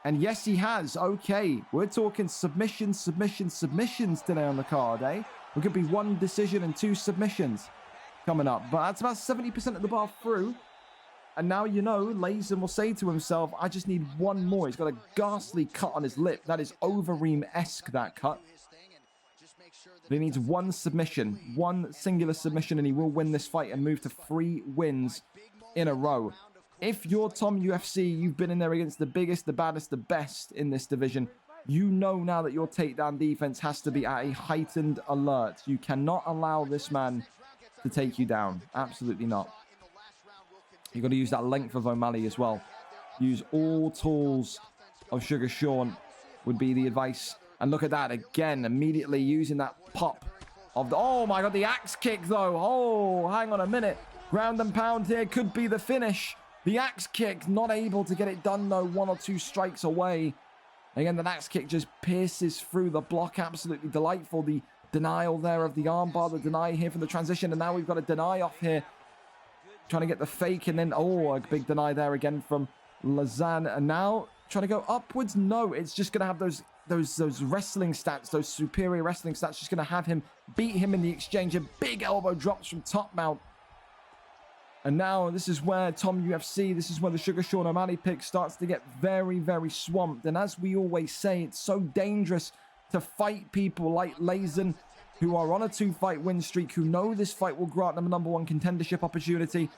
And yes, he has. Okay, we're talking submissions today on the card, eh? We could be 1 decision and 2 submissions coming up. But that's about 70% of the bar through. And now, you know, Leloh will say to himself, I just need 1 more. He's got a ghastly cut on his lip. That is Overeem-esque, that cut. But he needs 1 submission, 1 singular submission, and he will win this fight and move to 3 wins in a row. If you're Tom UFC, you've been in there against the biggest, the baddest, the best in this division. You know now that your takedown defense has to be at a heightened alert. You cannot allow this man to take you down. Absolutely not. You've got to use that length of O'Malley as well. Use all tools of Sugar Sean would be the advice. And look at that again, immediately using that pop of the... Oh my God, the axe kick though. Oh, hang on a minute. Ground and pound here could be the finish. The axe kick, not able to get it done though. 1 or 2 strikes away. Again, the axe kick just pierces through the block. Absolutely delightful. The denial there of the armbar, the deny here from the transition. And now we've got a deny off here. Trying to get the fake, and then, a big deny there again from Lazan. And now trying to go upwards. No, it's just going to have those wrestling stats, those superior wrestling stats, just going to have him beat him in the exchange. A big elbow drops from top mount. And now this is where Tom UFC, this is where the Sugar Sean O'Malley pick starts to get very, very swamped. And as we always say, it's so dangerous to fight people like Leloh, who are on a 2-fight win streak, who know this fight will grant them a #1 contendership opportunity.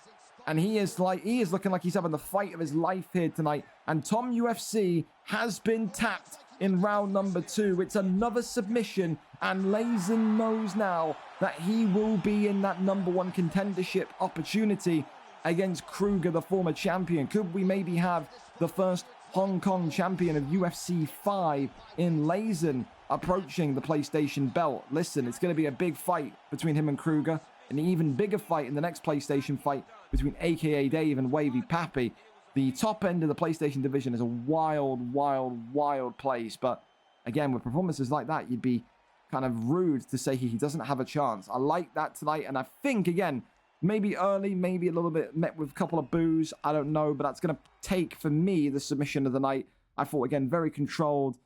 And he is looking like he's having the fight of his life here tonight. And Tom UFC has been tapped in round number 2. It's another submission, and Leloh knows now that he will be in that #1 contendership opportunity against Kruger, the former champion. Could we maybe have the first Hong Kong champion of UFC 5 in Leloh approaching the PlayStation belt? Listen, it's going to be a big fight between him and Kruger. An even bigger fight in the next PlayStation fight between AKA Dave and Wavy Pappy. The top end of the PlayStation division is a wild, wild, wild place. But again, with performances like that, you'd be kind of rude to say he doesn't have a chance. I like that tonight. And I think, again, maybe early, maybe a little bit met with a couple of boos. I don't know. But that's going to take, for me, the submission of the night. I thought, again, very controlled.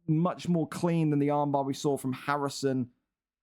Much more clean than the armbar we saw from Harrison.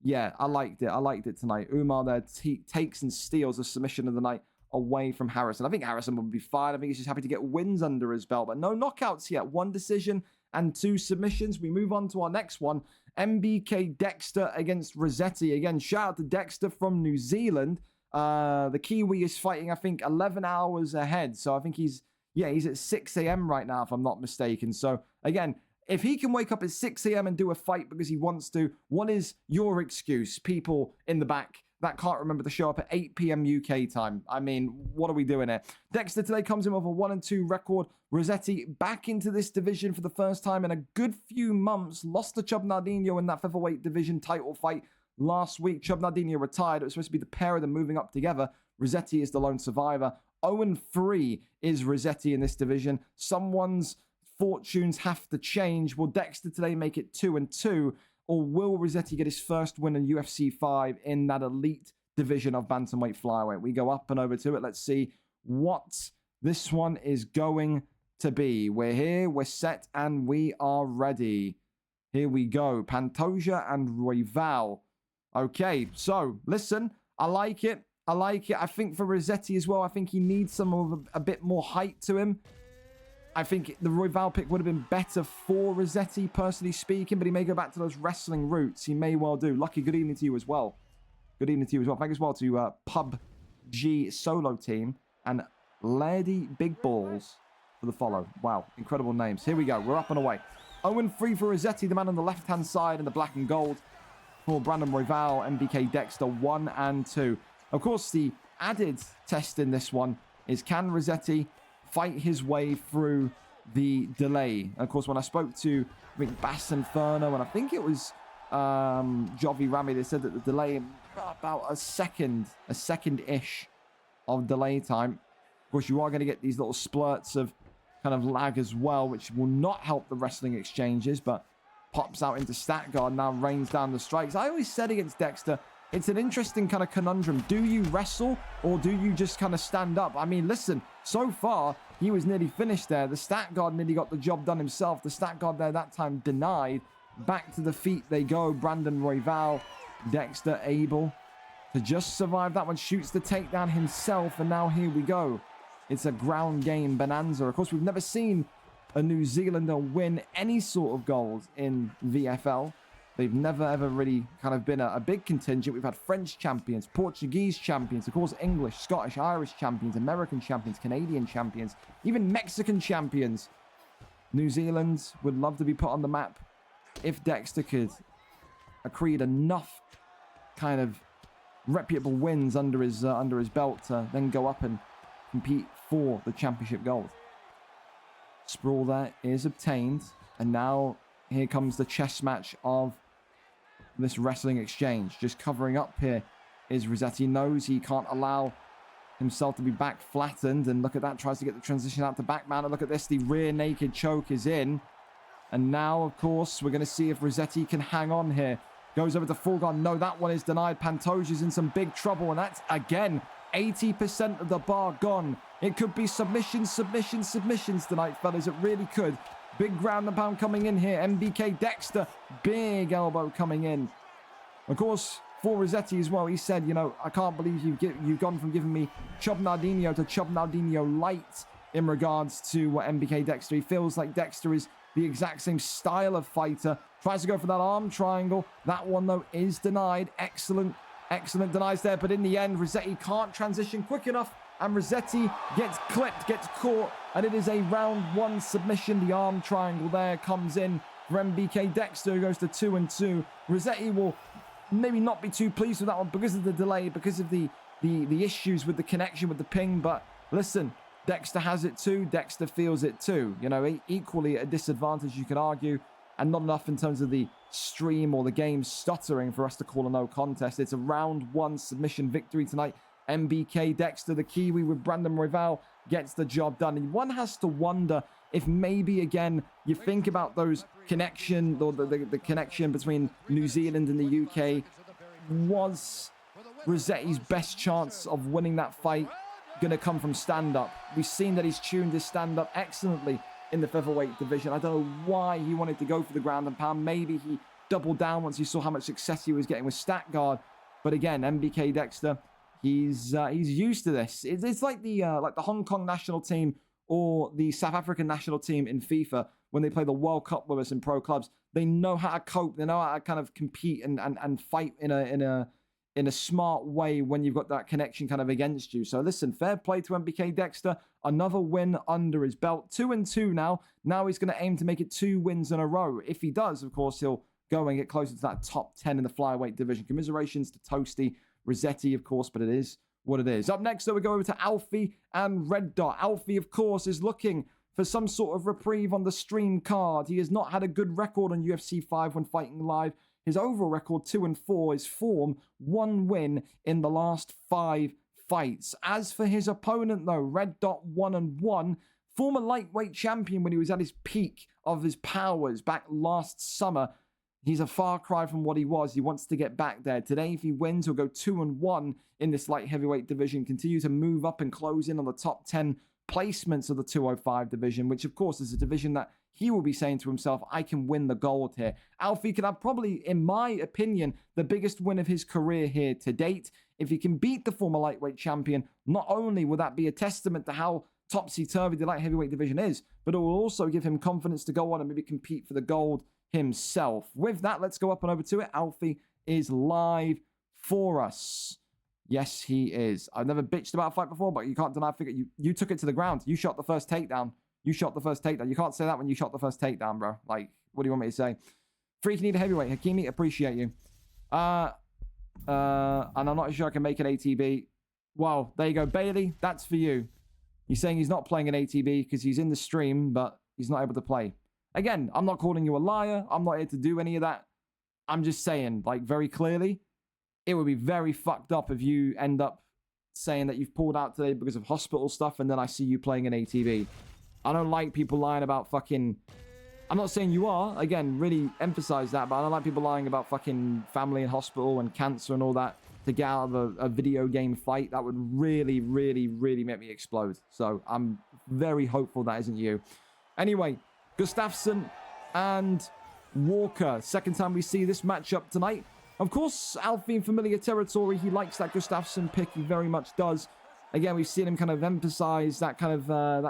Yeah, I liked it. I liked it tonight. Umar there takes and steals the submission of the night away from Harrison. I think Harrison would be fine. I think he's just happy to get wins under his belt, but no knockouts yet. 1 decision and 2 submissions. We move on to our next one. MBK Dexter against Rossetti. Again, shout out to Dexter from New Zealand. The Kiwi is fighting, I think, 11 hours ahead. So I think he's at 6 a.m. right now, if I'm not mistaken. So again, if he can wake up at 6 a.m. and do a fight because he wants to, what is your excuse, people in the back that can't remember to show up at 8 p.m. UK time? I mean, what are we doing here? Dexter today comes in with a 1-2 record. Rossetti back into this division for the first time in a good few months. Lost to Chub Nardino in that featherweight division title fight last week. Chub Nardino retired. It was supposed to be the pair of them moving up together. Rossetti is the lone survivor. 0-3 is Rossetti in this division. Someone's fortunes have to change. Will Dexter today make it 2-2? Or will Rossetti get his first win in UFC 5 in that elite division of bantamweight flyweight? We go up and over to it. Let's see what this one is going to be. We're here, we're set, and we are ready. Here we go. Pantoja and Royval. Okay, so listen, I like it. I like it. I think for Rossetti as well, I think he needs some of a bit more height to him. I think the Royval pick would have been better for Rossetti, personally speaking, but he may go back to those wrestling roots. He may well do. Lucky, good evening to you as well. Good evening to you as well. Thank you as well to PUBG Solo Team and Lady Big Balls for the follow. Wow, incredible names. Here we go. We're up and away. 0-3 for Rossetti, the man on the left-hand side in the black and gold. For Brandon Royval, MBK Dexter, 1-2. Of course, the added test in this one is, can Rossetti fight his way through the delay? Of course, when I spoke to, I think, Bass Inferno, and I think it was Jovi Rami, they said that the delay, about a second-ish of delay time. Of course, you are going to get these little splurts of kind of lag as well, which will not help the wrestling exchanges, but pops out into stat guard, now rains down the strikes. I always said against Dexter, it's an interesting kind of conundrum. Do you wrestle or do you just kind of stand up? I mean, listen, so far, he was nearly finished there. The stat guard nearly got the job done himself. The stat guard there that time denied. Back to the feet they go. Brandon Royval, Dexter able to just survive that one. Shoots the takedown himself, and now here we go. It's a ground game bonanza. Of course, we've never seen a New Zealander win any sort of gold in VFL. They've never, ever really kind of been a big contingent. We've had French champions, Portuguese champions, of course, English, Scottish, Irish champions, American champions, Canadian champions, even Mexican champions. New Zealand would love to be put on the map if Dexter could accrete enough kind of reputable wins under his belt to then go up and compete for the championship gold. Sprawl there is obtained, and now here comes the chess match of this wrestling exchange. Just covering up here is Rossetti. Knows he can't allow himself to be back flattened, and look at that, tries to get the transition out to back mount. And look at this, the rear naked choke is in, and now of course we're going to see if Rossetti can hang on here. Goes over to full guard. No, that one is denied. Pantoja's in some big trouble, and that's again 80% of the bar gone. It could be submissions tonight, fellas. It really could. Big ground and pound coming in here. MBK Dexter, big elbow coming in. Of course, for Rossetti as well, he said, you know, I can't believe you've gone from giving me Chub Nardino to Chub Nardino light in regards to MBK Dexter. He feels like Dexter is the exact same style of fighter. Tries to go for that arm triangle. That one, though, is denied. Excellent denies there. But in the end, Rossetti can't transition quick enough. And Rossetti gets clipped, gets caught. And it is a round 1 submission. The arm triangle there comes in for MBK Dexter, who goes to 2-2. Rossetti will maybe not be too pleased with that one because of the delay, because of the issues with the connection with the ping. But listen, Dexter has it too. Dexter feels it too. You know, equally at a disadvantage, you could argue. And not enough in terms of the stream or the game stuttering for us to call a no contest. It's a round 1 submission victory tonight. MBK Dexter, the Kiwi with Brandon Royval, gets the job done. And one has to wonder if maybe, again, you think about those connection, or the connection between New Zealand and the UK. Was Rossetti's best chance of winning that fight going to come from stand-up? We've seen that he's tuned his stand-up excellently in the featherweight division. I don't know why he wanted to go for the ground and pound. Maybe he doubled down once he saw how much success he was getting with stat guard. But again, MBK Dexter, He's used to this. It's like the Hong Kong national team or the South African national team in FIFA when they play the World Cup with us in pro clubs. They know how to cope. They know how to kind of compete and fight in a smart way when you've got that connection kind of against you. So listen, fair play to MBK Dexter. Another win under his belt. 2-2 now. Now he's going to aim to make it 2 wins in a row. If he does, of course, he'll go and get closer to that top 10 in the flyweight division. Commiserations to Toasty, Rossetti, of course, but it is what it is. Up next, though, we go over to Alfie and Red Dot. Alfie, of course, is looking for some sort of reprieve on the stream card. He has not had a good record on UFC 5 when fighting live. His overall record, 2-4, his form, 1 win in the last 5 fights. As for his opponent, though, Red Dot 1-1, former lightweight champion when he was at his peak of his powers back last summer. He's a far cry from what he was. He wants to get back there. Today, if he wins, he'll go 2-1 in this light heavyweight division, continue to move up and close in on the top 10 placements of the 205 division, which, of course, is a division that he will be saying to himself, I can win the gold here. Alfie can have probably, in my opinion, the biggest win of his career here to date. If he can beat the former lightweight champion, not only will that be a testament to how topsy-turvy the light heavyweight division is, but it will also give him confidence to go on and maybe compete for the gold himself. With that, let's go up and over to it. Alfie is live for us. Yes, he is. I've never bitched about a fight before, but you can't deny, you took it to the ground. You shot the first takedown. You shot the first takedown. You can't say that when you shot the first takedown, bro. Like, what do you want me to say? Freaking need a heavyweight. Hakimi, appreciate you. And I'm not sure I can make an ATB. Wow, there you go. Bailey, that's for you. He's saying he's not playing an ATB because he's in the stream, but he's not able to play. Again, I'm not calling you a liar. I'm not here to do any of that. I'm just saying, like, very clearly, it would be very fucked up if you end up saying that you've pulled out today because of hospital stuff and then I see you playing an ATV. I don't like people lying about fucking... I'm not saying you are. Again, really emphasize that, but I don't like people lying about fucking family and hospital and cancer and all that to get out of a video game fight. That would really, really, really make me explode. So I'm very hopeful that isn't you. Anyway, Gustafsson and Walker. Second time we see this matchup tonight. Of course, Alfie in familiar territory. He likes that Gustafsson pick. He very much does. Again, we've seen him kind of emphasize that kind of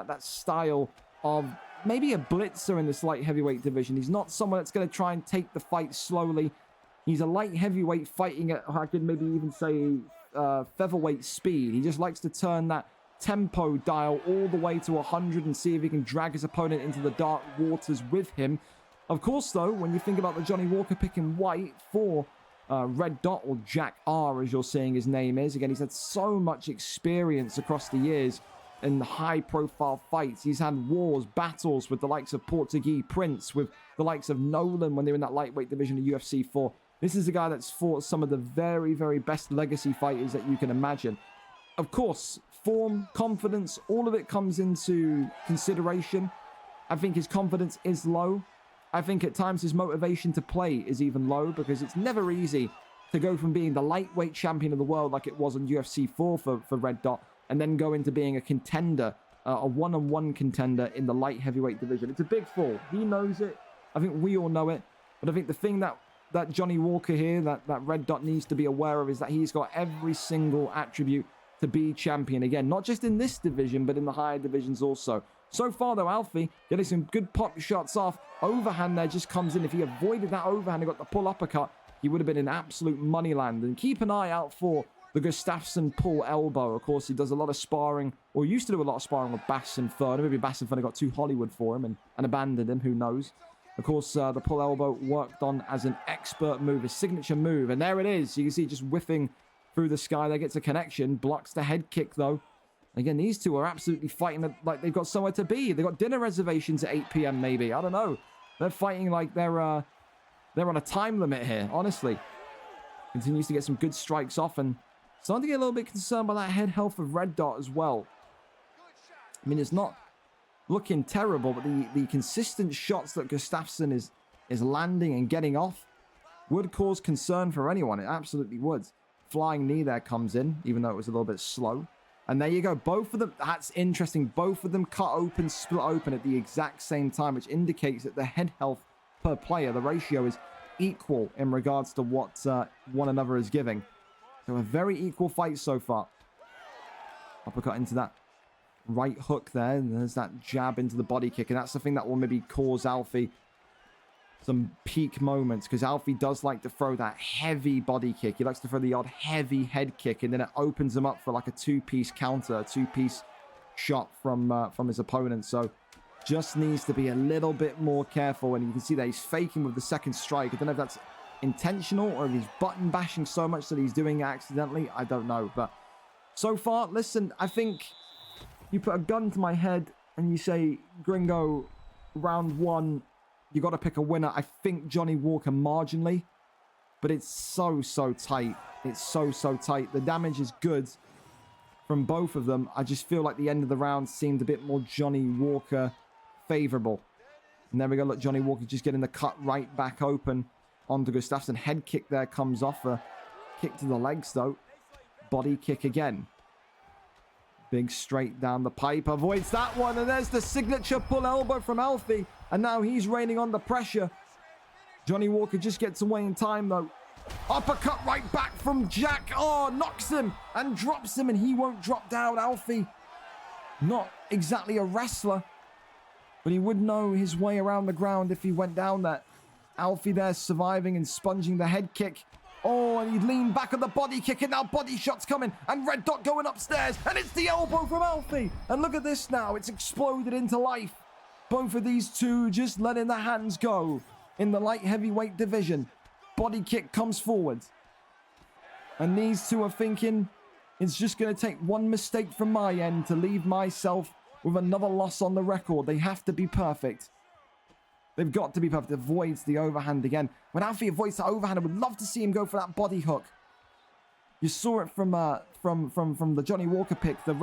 that style of maybe a blitzer in this light heavyweight division. He's not someone that's going to try and take the fight slowly. He's a light heavyweight fighting at, I could maybe even say, featherweight speed. He just likes to turn that tempo dial all the way to 100 and see if he can drag his opponent into the dark waters with him. Of course, though, when you think about the Johnny Walker pick in white for Red Dot, or Jack R, as you're saying his name is. Again, he's had so much experience across the years in high-profile fights. He's had wars, battles with the likes of Portuguese Prince, with the likes of Nolan when they were in that lightweight division of UFC 4. This is a guy that's fought some of the very, very best legacy fighters that you can imagine. Of course, form, confidence, all of it comes into consideration. I think his confidence is low. I think at times his motivation to play is even low because it's never easy to go from being the lightweight champion of the world like it was on UFC 4 for Red Dot and then go into being a contender, a one-on-one contender in the light heavyweight division. It's a big fall. He knows it. I think we all know it. But I think the thing that Johnny Walker here, that Red Dot needs to be aware of is that he's got every single attribute to be champion again. Not just in this division, but in the higher divisions also. So far, though, Alfie getting some good pop shots off. Overhand there just comes in. If he avoided that overhand and got the pull uppercut, he would have been in absolute money land. And keep an eye out for the Gustafsson pull elbow. Of course, he does a lot of sparring, or used to do a lot of sparring with Bass and Furner. Maybe Bass and Furner got too Hollywood for him and abandoned him. Who knows? Of course, the pull elbow worked on as an expert move, a signature move. And there it is. You can see just whiffing through the sky. There gets a connection. Blocks the head kick, though. Again, these two are absolutely fighting like they've got somewhere to be. They've got dinner reservations at 8 p.m. maybe. I don't know. They're fighting like they're on a time limit here, honestly. Continues to get some good strikes off and starting to get a little bit concerned by that head health of Red Dot as well. I mean, it's not looking terrible, but the consistent shots that Gustafsson is landing and getting off would cause concern for anyone. It absolutely would. Flying knee there comes in, even though it was a little bit slow. And there you go. Both of them, that's interesting. Both of them cut open, split open at the exact same time, which indicates that the head health per player, the ratio is equal in regards to what one another is giving. So a very equal fight so far. Uppercut into that right hook there. And there's that jab into the body kick. And that's the thing that will maybe cause Alfie some peak moments. Because Alfie does like to throw that heavy body kick. He likes to throw the odd heavy head kick. And then it opens him up for like a two-piece counter. A two-piece shot from his opponent. So just needs to be a little bit more careful. And you can see that he's faking with the second strike. I don't know if that's intentional or if he's button bashing so much that he's doing it accidentally. I don't know. But so far, listen, I think you put a gun to my head and you say, Gringo, round one, you got to pick a winner. I think Johnny Walker marginally, but it's so tight. It's so tight. The damage is good from both of them. I just feel like the end of the round seemed a bit more Johnny Walker favorable. And there we go. Look, Johnny Walker just getting the cut right back open onto Gustafsson. Head kick there comes off. A kick to the legs, though. Body kick again. Big straight down the pipe. Avoids that one. And there's the signature pull elbow from Alfie. And now he's raining on the pressure. Johnny Walker just gets away in time, though. Uppercut right back from Jack. Oh, knocks him and drops him. And he won't drop down. Alfie, not exactly a wrestler, but he would know his way around the ground if he went down there. Alfie there surviving and sponging the head kick. Oh, and he leaned back on the body kick, and now body shots coming. And Red Dot going upstairs, and it's the elbow from Alfie. And look at this now. It's exploded into life. Both of these two just letting the hands go in the light heavyweight division. Body kick comes forward. And these two are thinking, it's just going to take one mistake from my end to leave myself with another loss on the record. They have to be perfect. They've got to be perfect. Avoids the overhand again. When Alfie avoids the overhand, I would love to see him go for that body hook. You saw it from the Johnny Walker pick, from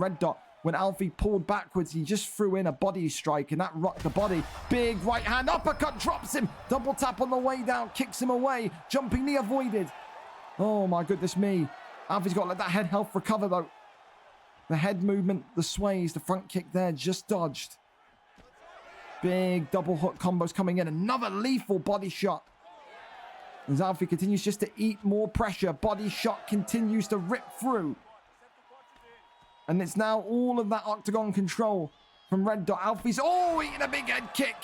Red Dot. When Alfie pulled backwards, he just threw in a body strike, and that rocked the body. Big right hand uppercut drops him. Double tap on the way down, kicks him away. Jumping knee avoided. Oh my goodness me. Alfie's got to let that head health recover though. The head movement, the sways, the front kick there just dodged. Big double hook combos coming in. Another lethal body shot. As Alfie continues just to eat more pressure. Body shot continues to rip through. And it's now all of that octagon control from Red Dot. Alfie's, eating a big head kick.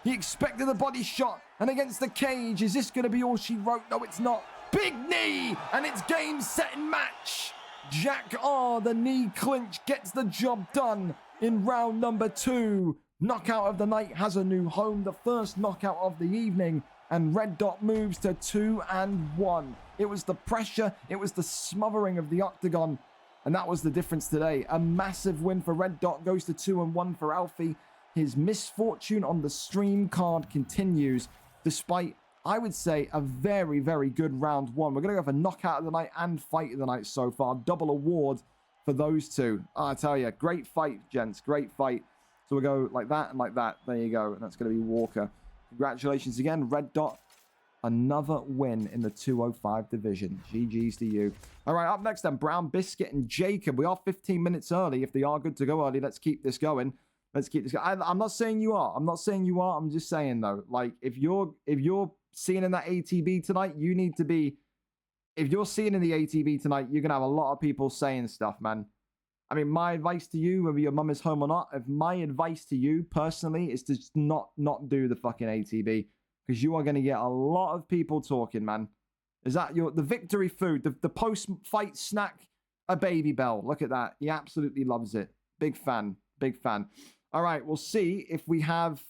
He expected a body shot. And against the cage, is this going to be all she wrote? No, it's not. Big knee. And it's game, set, and match. Jack the knee clinch gets the job done in round number 2. Knockout of the night has a new home. The first knockout of the evening. And Red Dot moves to 2-1. It was the pressure. It was the smothering of the octagon. And that was the difference today. A massive win for Red Dot. Goes to 2-1 for Alfie. His misfortune on the stream card continues. Despite, I would say, a very, very good round 1. We're going to go for knockout of the night and fight of the night so far. Double award for those two. I tell you, great fight, gents. Great fight. So we'll go like that and like that. There you go. And that's going to be Walker. Congratulations again, Red Dot. Another win in the 205 division. GG's to you. All right, up next then, Brown Biscuit and Jacob. We are 15 minutes early. If they are good to go early, let's keep this going. Let's keep this going. I'm not saying you are. I'm not saying you are. I'm just saying, though, like, if you're seeing in that ATB tonight, you need to be... If you're seeing in the ATB tonight, you're going to have a lot of people saying stuff, man. I mean, my advice to you, whether your mum is home or not, if my advice to you personally is to just not do the fucking ATB, because you are going to get a lot of people talking, man. Is that the victory food, the post-fight snack, a Baby Bell? Look at that. He absolutely loves it. Big fan. Big fan. All right, we'll see if we have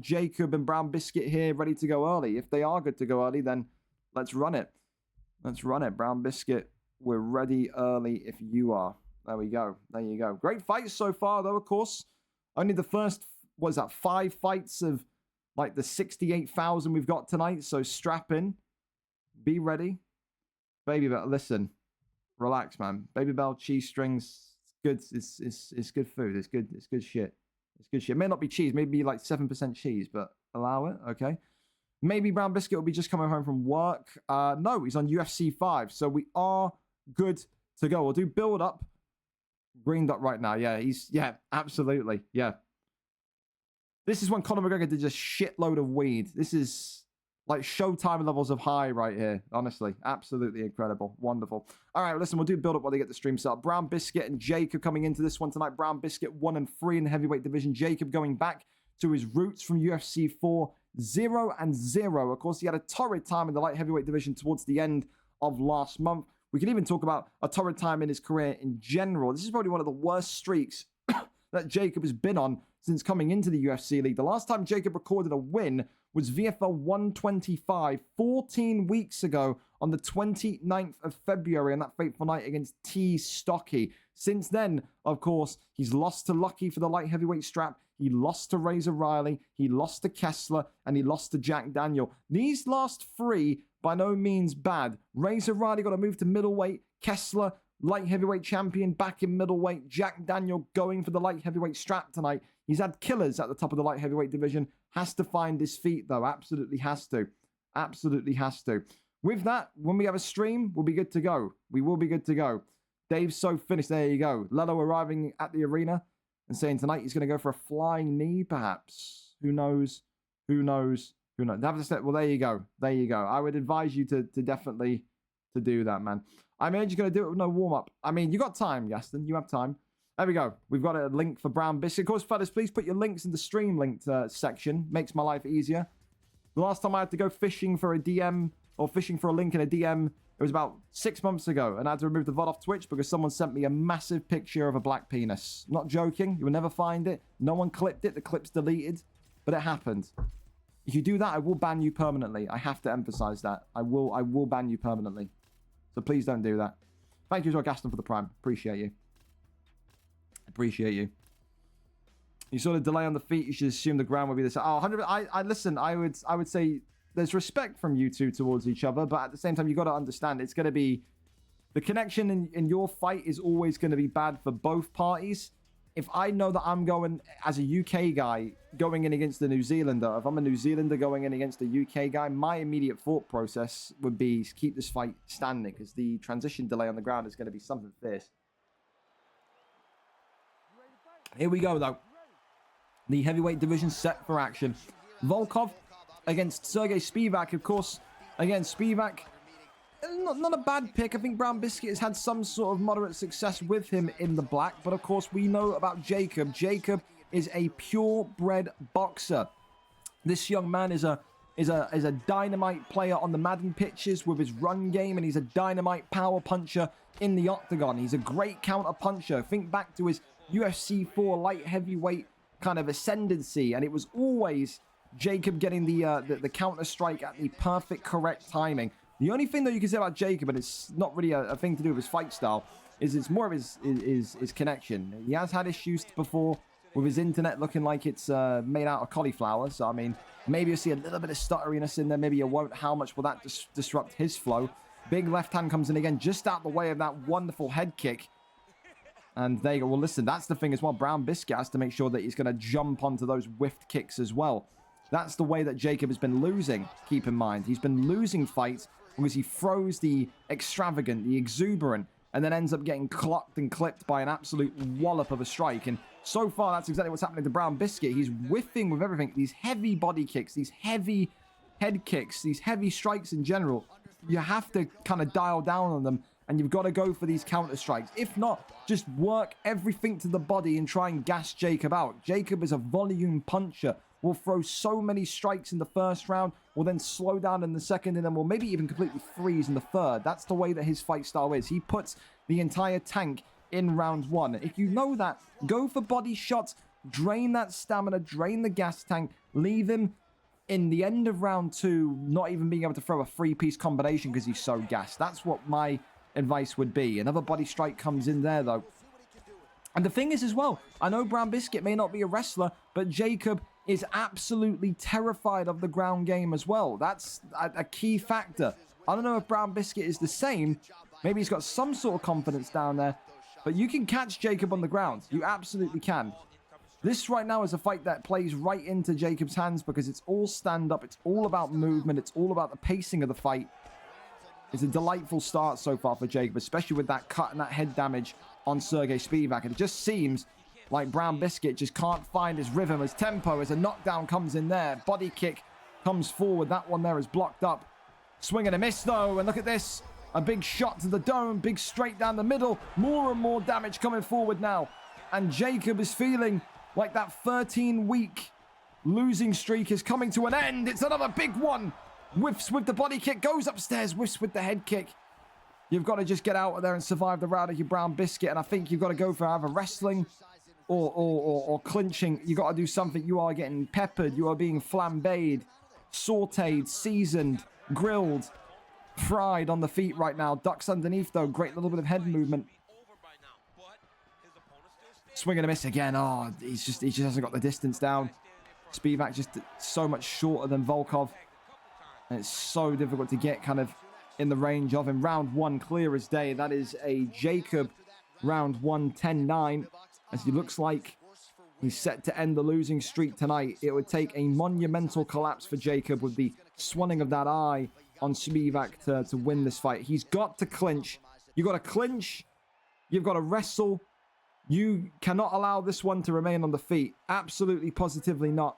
Jacob and Brown Biscuit here ready to go early. If they are good to go early, then let's run it. Let's run it. Brown Biscuit, we're ready early if you are. There we go. There you go. Great fights so far, though, of course. Only the first, 5 fights of, like, the 68,000 we've got tonight. So strap in. Be ready. Baby Bell, listen. Relax, man. Baby Bell, cheese strings. It's good. It's good food. It's good shit. It's good shit. It may not be cheese. Maybe, like, 7% cheese, but allow it, okay? Maybe Brown Biscuit will be just coming home from work. No, he's on UFC 5. So we are good to go. We'll do build up. Green Dot right now. Yeah, absolutely. Yeah. This is when Conor McGregor did just shitload of weed. This is like Showtime levels of high right here. Honestly, absolutely incredible. Wonderful. All right, listen, we'll do build up while they get the stream set up. Brown Biscuit and Jacob coming into this one tonight. Brown Biscuit 1 and 3 in the heavyweight division. Jacob going back to his roots from UFC 4, 0 and 0. Of course, he had a torrid time in the light heavyweight division towards the end of last month. We can even talk about a torrid time in his career in general. This is probably one of the worst streaks that Jacob has been on since coming into the UFC league. The last time Jacob recorded a win was VFL 125 14 weeks ago on the 29th of February on that fateful night against T. Stocky. Since then, of course, he's lost to Lucky for the light heavyweight strap. He lost to Razor Riley. He lost to Kessler. And he lost to Jack Daniel. These last three, by no means bad. Razor Riley got to move to middleweight. Kessler, light heavyweight champion, back in middleweight. Jack Daniel going for the light heavyweight strap tonight. He's had killers at the top of the light heavyweight division. Has to find his feet, though. Absolutely has to. Absolutely has to. With that, when we have a stream, we'll be good to go. We will be good to go. Dave's so finished. There you go. Leloh arriving at the arena and saying tonight he's going to go for a flying knee, perhaps. Who knows? Who knows? Who knows? Well, there you go. There you go. I would advise you to definitely to do that, man. I mean, you're going to do it with no warm-up. I mean, you got time, Gaston. You have time. There we go. We've got a link for Brown Biscuit. Of course, fellas, please put your links in the stream linked section. Makes my life easier. The last time I had to go fishing for a DM or fishing for a link in a DM, it was about 6 months ago. And I had to remove the VOD off Twitch because someone sent me a massive picture of a black penis. Not joking. You will never find it. No one clipped it. The clip's deleted. But it happened. If you do that, I will ban you permanently. I have to emphasize that. I will ban you permanently. So please don't do that. Thank you as well, Gaston, for the prime. Appreciate you. Appreciate you. You saw the delay on the feet. You should assume the ground would be this. Oh, 100. I listen. I would say there's respect from you two towards each other, but at the same time, you got to understand it's going to be the connection in your fight is always going to be bad for both parties. If I know that I'm going as a UK guy going in against the New Zealander, if I'm a New Zealander going in against a UK guy, my immediate thought process would be keep this fight standing because the transition delay on the ground is going to be something fierce. Here we go, though. The heavyweight division set for action. Volkov against Sergey Spivak. Of course, again, Spivak, not a bad pick. I think Brown Biscuit has had some sort of moderate success with him in the black. But, of course, we know about Jacob. Jacob is a purebred boxer. This young man is a dynamite player on the Madden pitches with his run game. And he's a dynamite power puncher in the octagon. He's a great counter puncher. Think back to his UFC 4 light heavyweight kind of ascendancy, and it was always Jacob getting the counter strike at the perfect, correct timing. The only thing that you can say about Jacob, and it's not really a thing to do with his fight style, is it's more of his connection. He has had issues before with his internet looking like it's made out of cauliflower. So I mean, maybe you'll see a little bit of stutteriness in there. Maybe you won't. How much will that disrupt his flow? Big left hand comes in again, just out the way of that wonderful head kick. And there you go. Well, listen, that's the thing as well. Brown Biscuit has to make sure that he's going to jump onto those whiffed kicks as well. That's the way that Jacob has been losing, keep in mind. He's been losing fights because he throws the extravagant, the exuberant, and then ends up getting clocked and clipped by an absolute wallop of a strike. And so far, that's exactly what's happening to Brown Biscuit. He's whiffing with everything. These heavy body kicks, these heavy head kicks, these heavy strikes in general. You have to kind of dial down on them. And you've got to go for these counter strikes. If not, just work everything to the body and try and gas Jacob out. Jacob is a volume puncher. Will throw so many strikes in the first round. Will then slow down in the second. And then will maybe even completely freeze in the third. That's the way that his fight style is. He puts the entire tank in round one. If you know that, go for body shots. Drain that stamina. Drain the gas tank. Leave him in the end of round two not even being able to throw a three-piece combination because he's so gassed. That's what my advice would be. Another body strike comes in there, though. And the thing is as well, I know Brown Biscuit may not be a wrestler, but Jacob is absolutely terrified of the ground game as well. That's a key factor. I don't know if Brown Biscuit is the same. Maybe he's got some sort of confidence down there, but you can catch Jacob on the ground. You absolutely can. This right now is a fight that plays right into Jacob's hands because it's all stand-up. It's all about movement. It's all about the pacing of the fight. It's a delightful start so far for Jacob, especially with that cut and that head damage on Sergey Spivak. And it just seems like Brown Biscuit just can't find his rhythm, his tempo, as a knockdown comes in there. Body kick comes forward. That one there is blocked up. Swing and a miss, though. And look at this. A big shot to the dome. Big straight down the middle. More and more damage coming forward now. And Jacob is feeling like that 13-week losing streak is coming to an end. It's another big one. Whiffs with the body kick. Goes upstairs. Whiffs with the head kick. You've got to just get out of there and survive the round of your brown biscuit. And I think you've got to go for either wrestling or clinching. You've got to do something. You are getting peppered. You are being flambéed, sauteed, seasoned, grilled, fried on the feet right now. Ducks underneath, though. Great little bit of head movement. Swing and a miss again. Oh, he just hasn't got the distance down. Spivak just so much shorter than Volkov. And it's so difficult to get kind of in the range of him. Round one, clear as day. That is a Jacob round 1, 10-9. As he looks like he's set to end the losing streak tonight. It would take a monumental collapse for Jacob with the swelling of that eye on Spivak to win this fight. He's got to clinch. You've got to clinch. You've got to wrestle. You cannot allow this one to remain on the feet. Absolutely, positively not.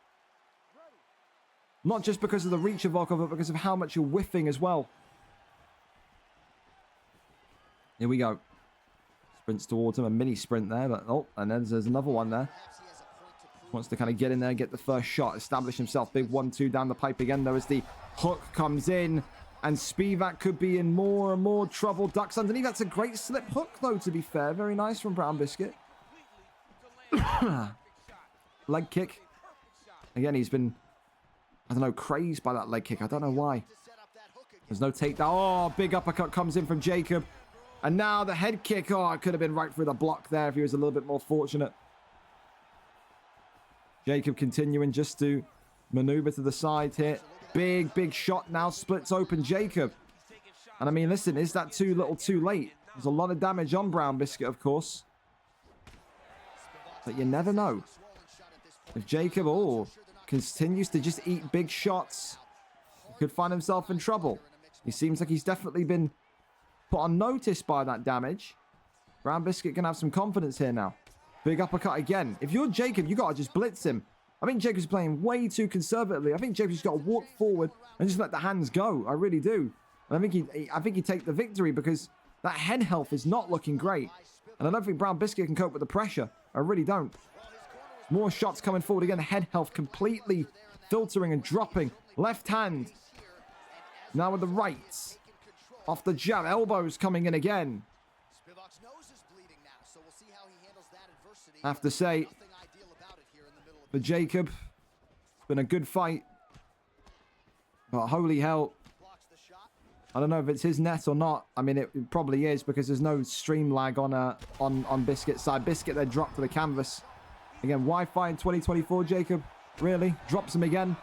Not just because of the reach of Volkov, but because of how much you're whiffing as well. Here we go. Sprints towards him. A mini sprint there. But, oh, and then there's another one there. Wants to kind of get in there, get the first shot, establish himself. Big 1-2 down the pipe again, though, as the hook comes in. And Spivak could be in more and more trouble. Ducks underneath. That's a great slip hook, though, to be fair. Very nice from Brown Biscuit. Leg kick. Again, he's been, I don't know, crazed by that leg kick. I don't know why. There's no takedown. Oh, big uppercut comes in from Jacob. And now the head kick. Oh, it could have been right through the block there if he was a little bit more fortunate. Jacob continuing just to maneuver to the side here. Big shot now. Splits open Jacob. And I mean, listen, is that too little too late? There's a lot of damage on Brown Biscuit, of course. But you never know. If Jacob continues to just eat big shots, he could find himself in trouble. He seems like he's definitely been put on notice by that damage. Brown Biscuit can have some confidence here now. Big uppercut again. If you're Jacob, you got to just blitz him. I think Jacob's playing way too conservatively. I think Jacob's just got to walk forward and just let the hands go. I really do. And I think he'd take the victory because that head health is not looking great. And I don't think Brown Biscuit can cope with the pressure. I really don't. More shots coming forward again. Head health completely filtering and dropping. Left hand. Now with the right. Off the jab. Elbows coming in again. I have to say, for Jacob, it's been a good fight. But holy hell. I don't know if it's his net or not. I mean, it probably is because there's no stream lag on Biscuit's side. Biscuit, they're dropped to the canvas. Again, Wi-Fi in 2024, Jacob. Really? Drops him again.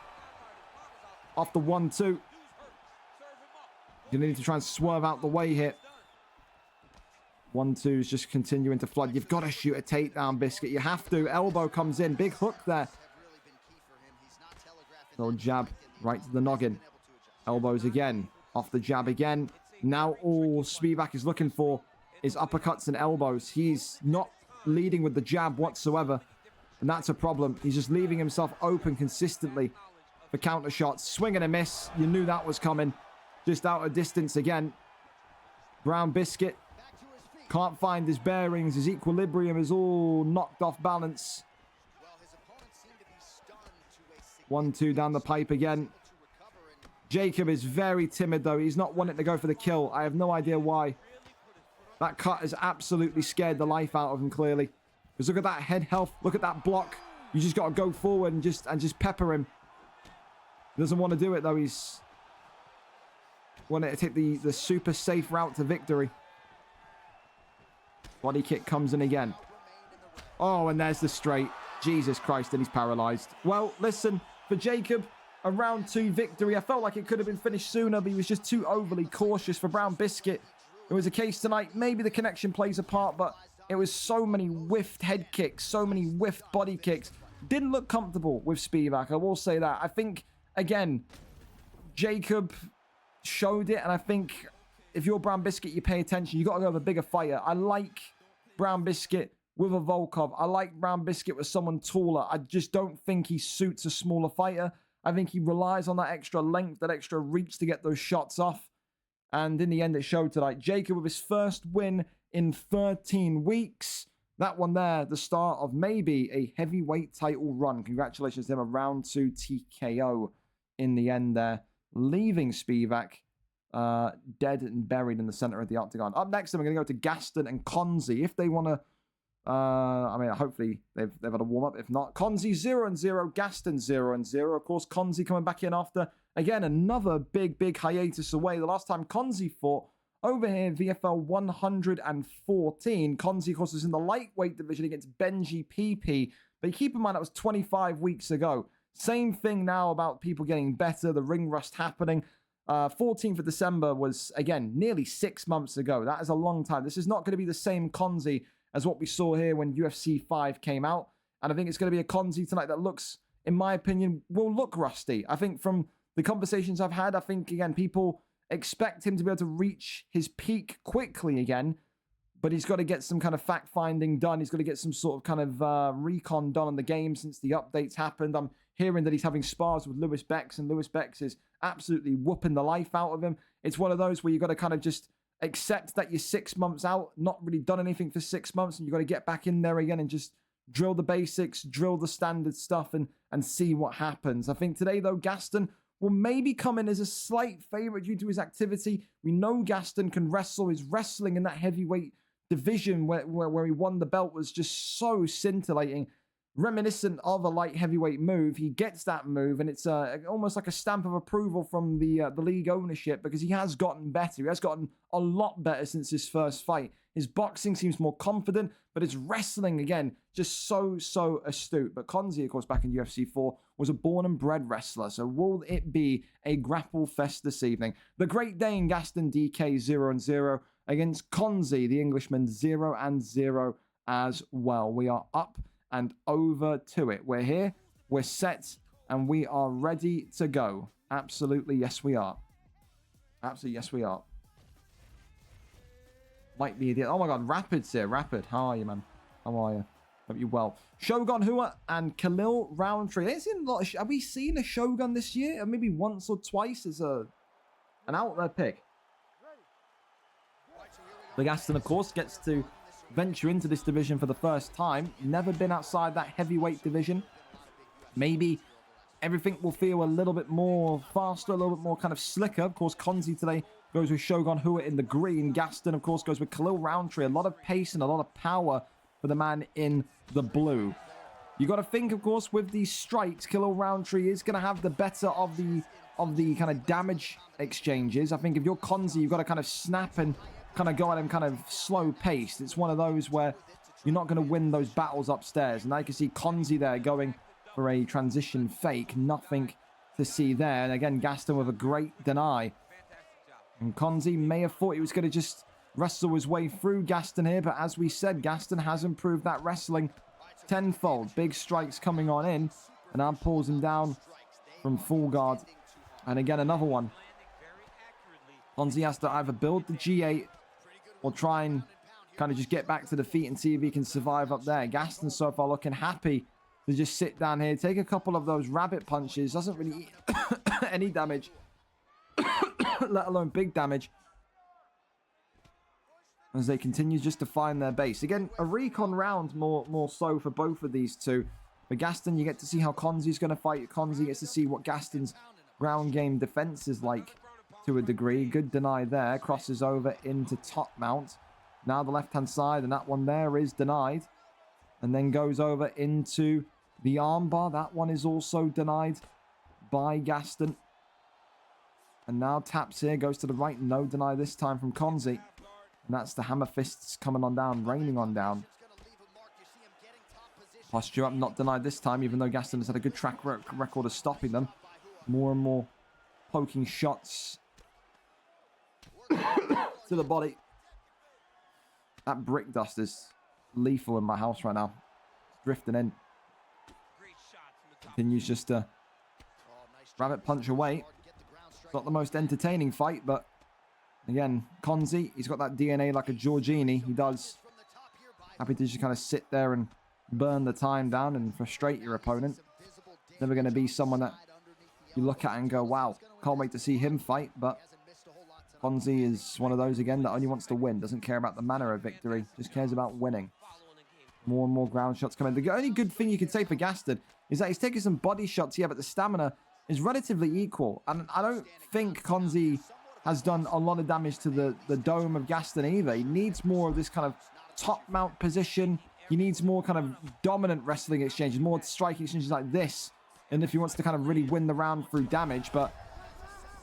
Off the 1-2. You need to try and swerve out the way here. 1-2 is just continuing to flood. You've got to shoot a takedown, Biscuit. You have to. Elbow comes in. Big hook there. Little jab right to the noggin. Elbows again. Off the jab again. Now all Spivak is looking for is uppercuts and elbows. He's not leading with the jab whatsoever. And that's a problem. He's just leaving himself open consistently for counter shots. Swing and a miss. You knew that was coming. Just out of distance again. Brown Biscuit can't find his bearings. His equilibrium is all knocked off balance. 1-2 down the pipe again. Jacob is very timid, though. He's not wanting to go for the kill. I have no idea why. That cut has absolutely scared the life out of him, clearly. Because look at that head health. Look at that block. You just got to go forward and just pepper him. He doesn't want to do it, though. He's wanting to take the super safe route to victory. Body kick comes in again. Oh, and there's the straight. Jesus Christ, and he's paralyzed. Well, listen, for Jacob, a round 2 victory. I felt like it could have been finished sooner, but he was just too overly cautious for Brown Biscuit. It was a case tonight. Maybe the connection plays a part, but it was so many whiffed head kicks, so many whiffed body kicks. Didn't look comfortable with Spivak, I will say that. I think, again, Jacob showed it, and I think if you're Brown Biscuit, you pay attention. You got to go with a bigger fighter. I like Brown Biscuit with a Volkov. I like Brown Biscuit with someone taller. I just don't think he suits a smaller fighter. I think he relies on that extra length, that extra reach to get those shots off. And in the end, it showed tonight. Jacob with his first win in 13 weeks. That one there, the start of maybe a heavyweight title run. Congratulations to him, a round 2 TKO in the end there, leaving Spivak dead and buried in the center of the octagon. Up next, I'm going to go to Gaston and Konzi. If they want to, I mean, hopefully they've had a warm-up. If not, Konzi 0-0, Gaston 0-0. Of course, Konzi coming back in after, again, another big hiatus away. The last time Konzi fought over here, VFL 114. Konzi, of course, was in the lightweight division against Benji PP. But keep in mind, that was 25 weeks ago. Same thing now about people getting better, the ring rust happening. 14th of December was, again, nearly 6 months ago. That is a long time. This is not going to be the same Konzi as what we saw here when UFC 5 came out. And I think it's going to be a Konzi tonight that looks, in my opinion, will look rusty. I think from the conversations I've had, I think, again, people expect him to be able to reach his peak quickly again, but he's got to get some kind of fact-finding done. He's got to get some sort of kind of recon done on the game since the updates happened. I'm hearing that he's having spars with Lewis Bex, and Lewis Bex is absolutely whooping the life out of him. It's one of those where you got to kind of just accept that you're 6 months out, not really done anything for 6 months, and you got to get back in there again and just drill the basics, drill the standard stuff, and see what happens. I think today, though, Gaston will maybe come in as a slight favorite due to his activity. We know Gaston can wrestle. His wrestling in that heavyweight division where he won the belt was just so scintillating, reminiscent of a light heavyweight move. He gets that move, and it's almost like a stamp of approval from the league ownership, because he has gotten better. He has gotten a lot better since his first fight. His boxing seems more confident, but his wrestling, again, just so astute. But Konzi, of course, back in UFC 4, was a born and bred wrestler. So will it be a grapple fest this evening? The Great Dane, Gaston DK 0-0 against Konzi, the Englishman 0-0 as well. We are up and over to it. We're here, we're set, and we are ready to go. Absolutely, yes, we are. Absolutely, yes, we are. Might be the... Oh my god, Rapid's here. Rapid, how are you, man? How are you? Hope you're well. Shogun Hua and Khalil Roundtree. Have we seen a Shogun this year? Or maybe once or twice as an out there pick. The Gaston, of course, gets to venture into this division for the first time. Never been outside that heavyweight division. Maybe everything will feel a little bit more faster, a little bit more kind of slicker. Of course, Konzi today goes with Shogun Hua in the green. Gaston, of course, goes with Khalil Roundtree. A lot of pace and a lot of power for the man in the blue. You got to think, of course, with these strikes, Khalil Roundtree is going to have the better of the kind of damage exchanges. I think if you're Konzi, you've got to kind of snap and kind of go at him kind of slow paced. It's one of those where you're not going to win those battles upstairs. And I can see Konzi there going for a transition fake. Nothing to see there. And again, Gaston with a great deny. And Konzi may have thought he was going to just wrestle his way through Gaston here. But as we said, Gaston has improved that wrestling tenfold. Big strikes coming on in. And now pulls him down from full guard. And again, another one. Konzi has to either build the G8 or try and kind of just get back to the feet and see if he can survive up there. Gaston so far looking happy to just sit down here, take a couple of those rabbit punches. Doesn't really eat any damage. Let alone big damage, as they continue just to find their base. Again, a recon round more so for both of these two. For Gaston, you get to see how Konzi's going to fight. Konzi gets to see what Gaston's ground game defense is like to a degree. Good deny there. Crosses over into top mount. Now the left-hand side, and that one there is denied. And then goes over into the armbar. That one is also denied by Gaston. And now taps here, goes to the right. No deny this time from Konzi. And that's the hammer fists coming on down, raining on down. Posture up, not denied this time, even though Gaston has had a good track record of stopping them. More and more poking shots to the body. That brick dust is lethal in my house right now. Drifting in. Continues just to rabbit punch away. It's not the most entertaining fight, but again, Konzi, he's got that DNA like a Giorgini. He does. Happy to just kind of sit there and burn the time down and frustrate your opponent. Never going to be someone that you look at and go, wow, can't wait to see him fight. But Konzi is one of those, again, that only wants to win. Doesn't care about the manner of victory. Just cares about winning. More and more ground shots coming. The only good thing you can say for Gaston is that he's taking some body shots, yeah, but the stamina is relatively equal. And I don't think Konzi has done a lot of damage to the dome of Gaston either. He needs more of this kind of top mount position. He needs more kind of dominant wrestling exchanges, more striking exchanges like this. And if he wants to kind of really win the round through damage. But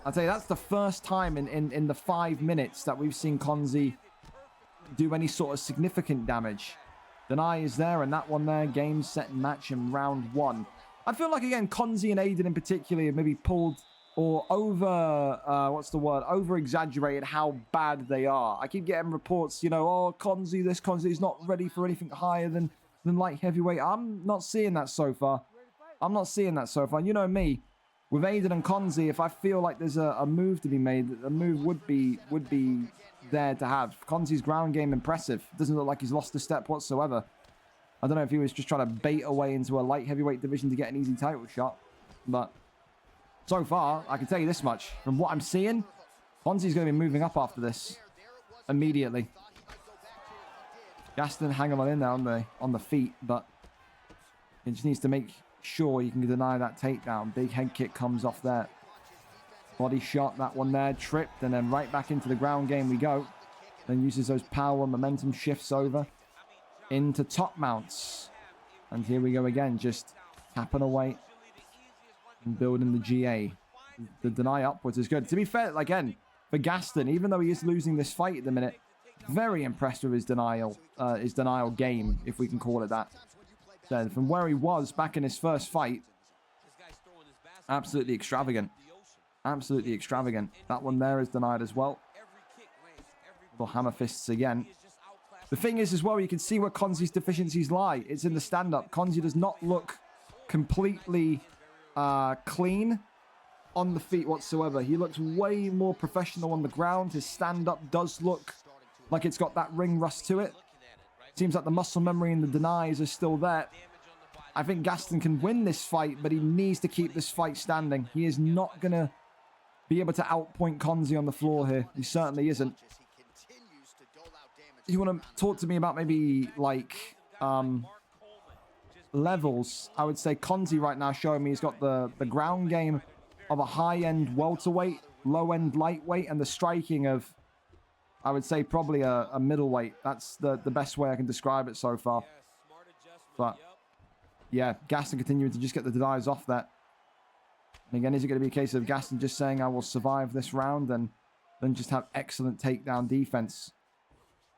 I'll tell you, that's the first time in the 5 minutes that we've seen Konzi do any sort of significant damage. Deny is there, and that one there, game, set, and match in round 1. I feel like, again, Konzi and Aiden in particular have maybe pulled or over-exaggerated how bad they are. I keep getting reports, you know, oh, Konzi, this Konzi is not ready for anything higher than light heavyweight. I'm not seeing that so far. I'm not seeing that so far. You know me, with Aiden and Konzi, if I feel like there's a move to be made, a move would be there to have. Konzi's ground game impressive. Doesn't look like he's lost a step whatsoever. I don't know if he was just trying to bait away into a light heavyweight division to get an easy title shot, but so far, I can tell you this much. From what I'm seeing, Konzi's going to be moving up after this immediately. Gaston hanging on in there on the feet, but he just needs to make sure he can deny that takedown. Big head kick comes off there. Body shot, that one there, tripped, and then right back into the ground game we go. Then uses those power and momentum shifts over into top mounts. And here we go again, just tapping away and building the GA. The deny upwards is good. To be fair, again, for Gaston, even though he is losing this fight at the minute, very impressed with his denial game, if we can call it that. So from where he was back in his first fight, absolutely extravagant. Absolutely extravagant. That one there is denied as well. Little hammer fists again. The thing is as well, you can see where Konzi's deficiencies lie. It's in the stand-up. Konzi does not look completely clean on the feet whatsoever. He looks way more professional on the ground. His stand-up does look like it's got that ring rust to it. Seems like the muscle memory and the denies are still there. I think Gaston can win this fight, but he needs to keep this fight standing. He is not going to be able to outpoint Konzi on the floor here. He certainly isn't. You want to talk to me about maybe, like, levels? I would say Konzi right now showing me he's got the ground game of a high-end welterweight, low-end lightweight, and the striking of, I would say, probably a middleweight. That's the best way I can describe it so far. But, yeah, Gaston continuing to just get the denies off that. And again, is it going to be a case of Gaston just saying, I will survive this round and then just have excellent takedown defense?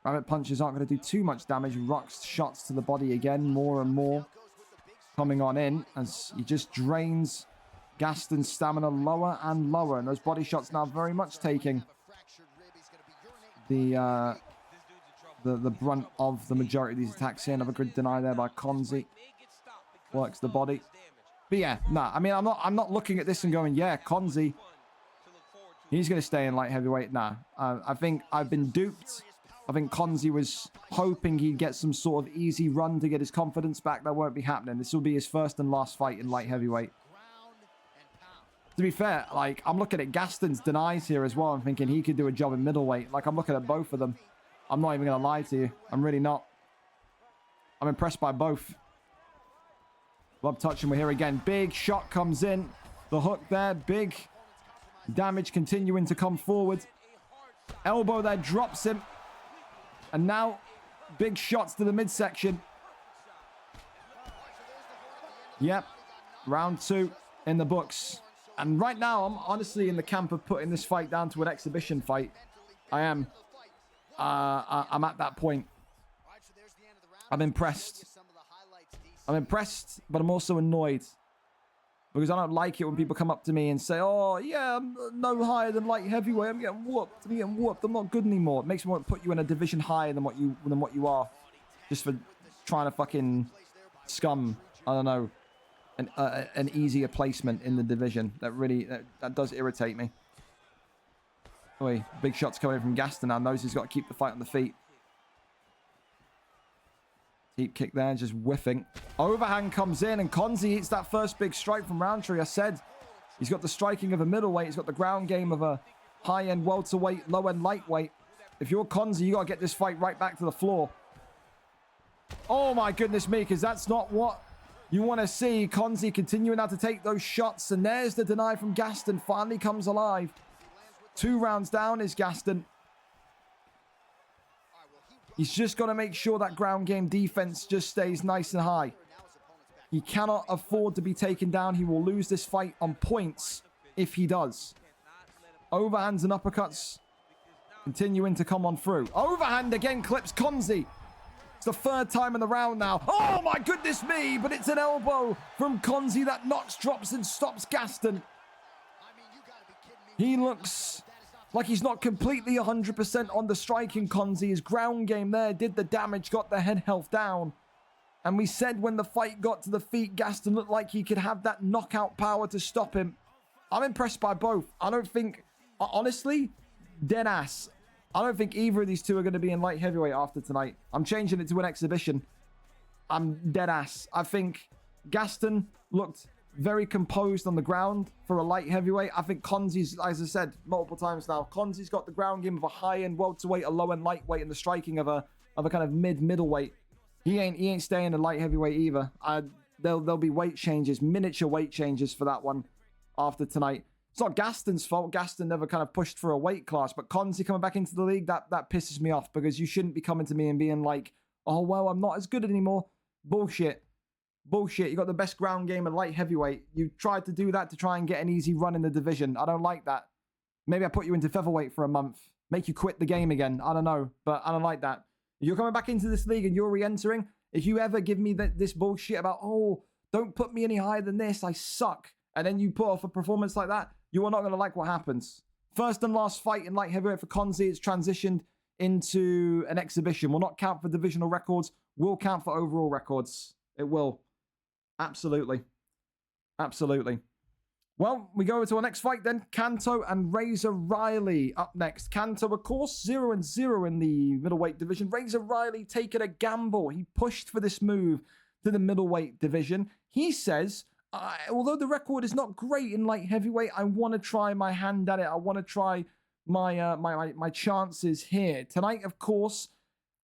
Rabbit punches aren't going to do too much damage. Rocks shots to the body again, more and more coming on in as he just drains Gaston's stamina lower and lower. And those body shots now very much taking the brunt of the majority of these attacks here. Another good deny there by Konzi. Works the body. But yeah, nah, I mean, I'm not looking at this and going, yeah, Konzi, he's going to stay in light heavyweight. Nah, I think I've been duped. I think Konzi was hoping he'd get some sort of easy run to get his confidence back. That won't be happening. This will be his first and last fight in light heavyweight. To be fair, like, I'm looking at Gaston's denies here as well. I'm thinking he could do a job in middleweight. Like, I'm looking at both of them. I'm not even going to lie to you. I'm really not. I'm impressed by both. Love touching. We're here again. Big shot comes in. The hook there. Big damage continuing to come forward. Elbow there drops him. And now, big shots to the midsection. Yep. Round 2 in the books. And right now, I'm honestly in the camp of putting this fight down to an exhibition fight. I am. I'm at that point. I'm impressed. I'm impressed, but I'm also annoyed. Because I don't like it when people come up to me and say, oh, yeah, I'm no higher than light heavyweight. I'm getting whooped. I'm not good anymore. It makes me want to put you in a division higher than what you are. Just for trying to fucking scum, I don't know, an easier placement in the division. That does irritate me. Oi, big shots coming from Gaston now. Knows he's got to keep the fight on the feet. Deep kick there, just whiffing. Overhand comes in, and Konzi eats that first big strike from Roundtree. I said He's got the striking of a middleweight. He's got the ground game of a high-end welterweight, low-end lightweight. If you're Konzi, you got to get this fight right back to the floor. Oh, my goodness me, because that's not what you want to see. Konzi continuing now to take those shots. And there's the deny from Gaston. Finally comes alive. 2 rounds down is Gaston. He's just got to make sure that ground game defense just stays nice and high. He cannot afford to be taken down. He will lose this fight on points if he does. Overhands and uppercuts continuing to come on through. Overhand again clips Konzi. It's the 3rd time in the round now. Oh my goodness me, but it's an elbow from Konzi that knocks, drops, and stops Gaston. He looks like he's not completely 100% on the striking. Konzi, his ground game there did the damage, got the head health down. And we said when the fight got to the feet, Gaston looked like he could have that knockout power to stop him. I'm impressed by both. I don't think, honestly, dead ass, I don't think either of these two are going to be in light heavyweight after tonight. I'm changing it to an exhibition. I'm dead ass. I think Gaston looked very composed on the ground for a light heavyweight. I think Konzi's, as I said multiple times now, Konzi's got the ground game of a high-end welterweight, a low-end lightweight, and the striking of a kind of middleweight. He ain't staying in light heavyweight either. There'll be weight changes, miniature weight changes for that one after tonight. It's not Gaston's fault. Gaston never kind of pushed for a weight class, but Konzi coming back into the league, that pisses me off, because you shouldn't be coming to me and being like, oh, well, I'm not as good anymore. Bullshit. Bullshit. You got the best ground game in light heavyweight. You tried to do that to try and get an easy run in the division. I don't like that. Maybe I put you into featherweight for a month. Make you quit the game again. I don't know, but I don't like that. You're coming back into this league and you're re-entering. If you ever give me this bullshit about, oh, don't put me any higher than this, I suck, and then you put off a performance like that, you are not going to like what happens. First and last fight in light heavyweight for Konzi. It's transitioned into an exhibition. Will not count for divisional records. Will count for overall records. It will. Absolutely. Absolutely. Well, we go to our next fight then. Kanto and Razor Riley up next. Kanto, of course, 0-0 in the middleweight division. Razor Riley taking a gamble. He pushed for this move to the middleweight division. He says, although the record is not great in light heavyweight, I want to try my hand at it. I want to try my chances here. Tonight, of course,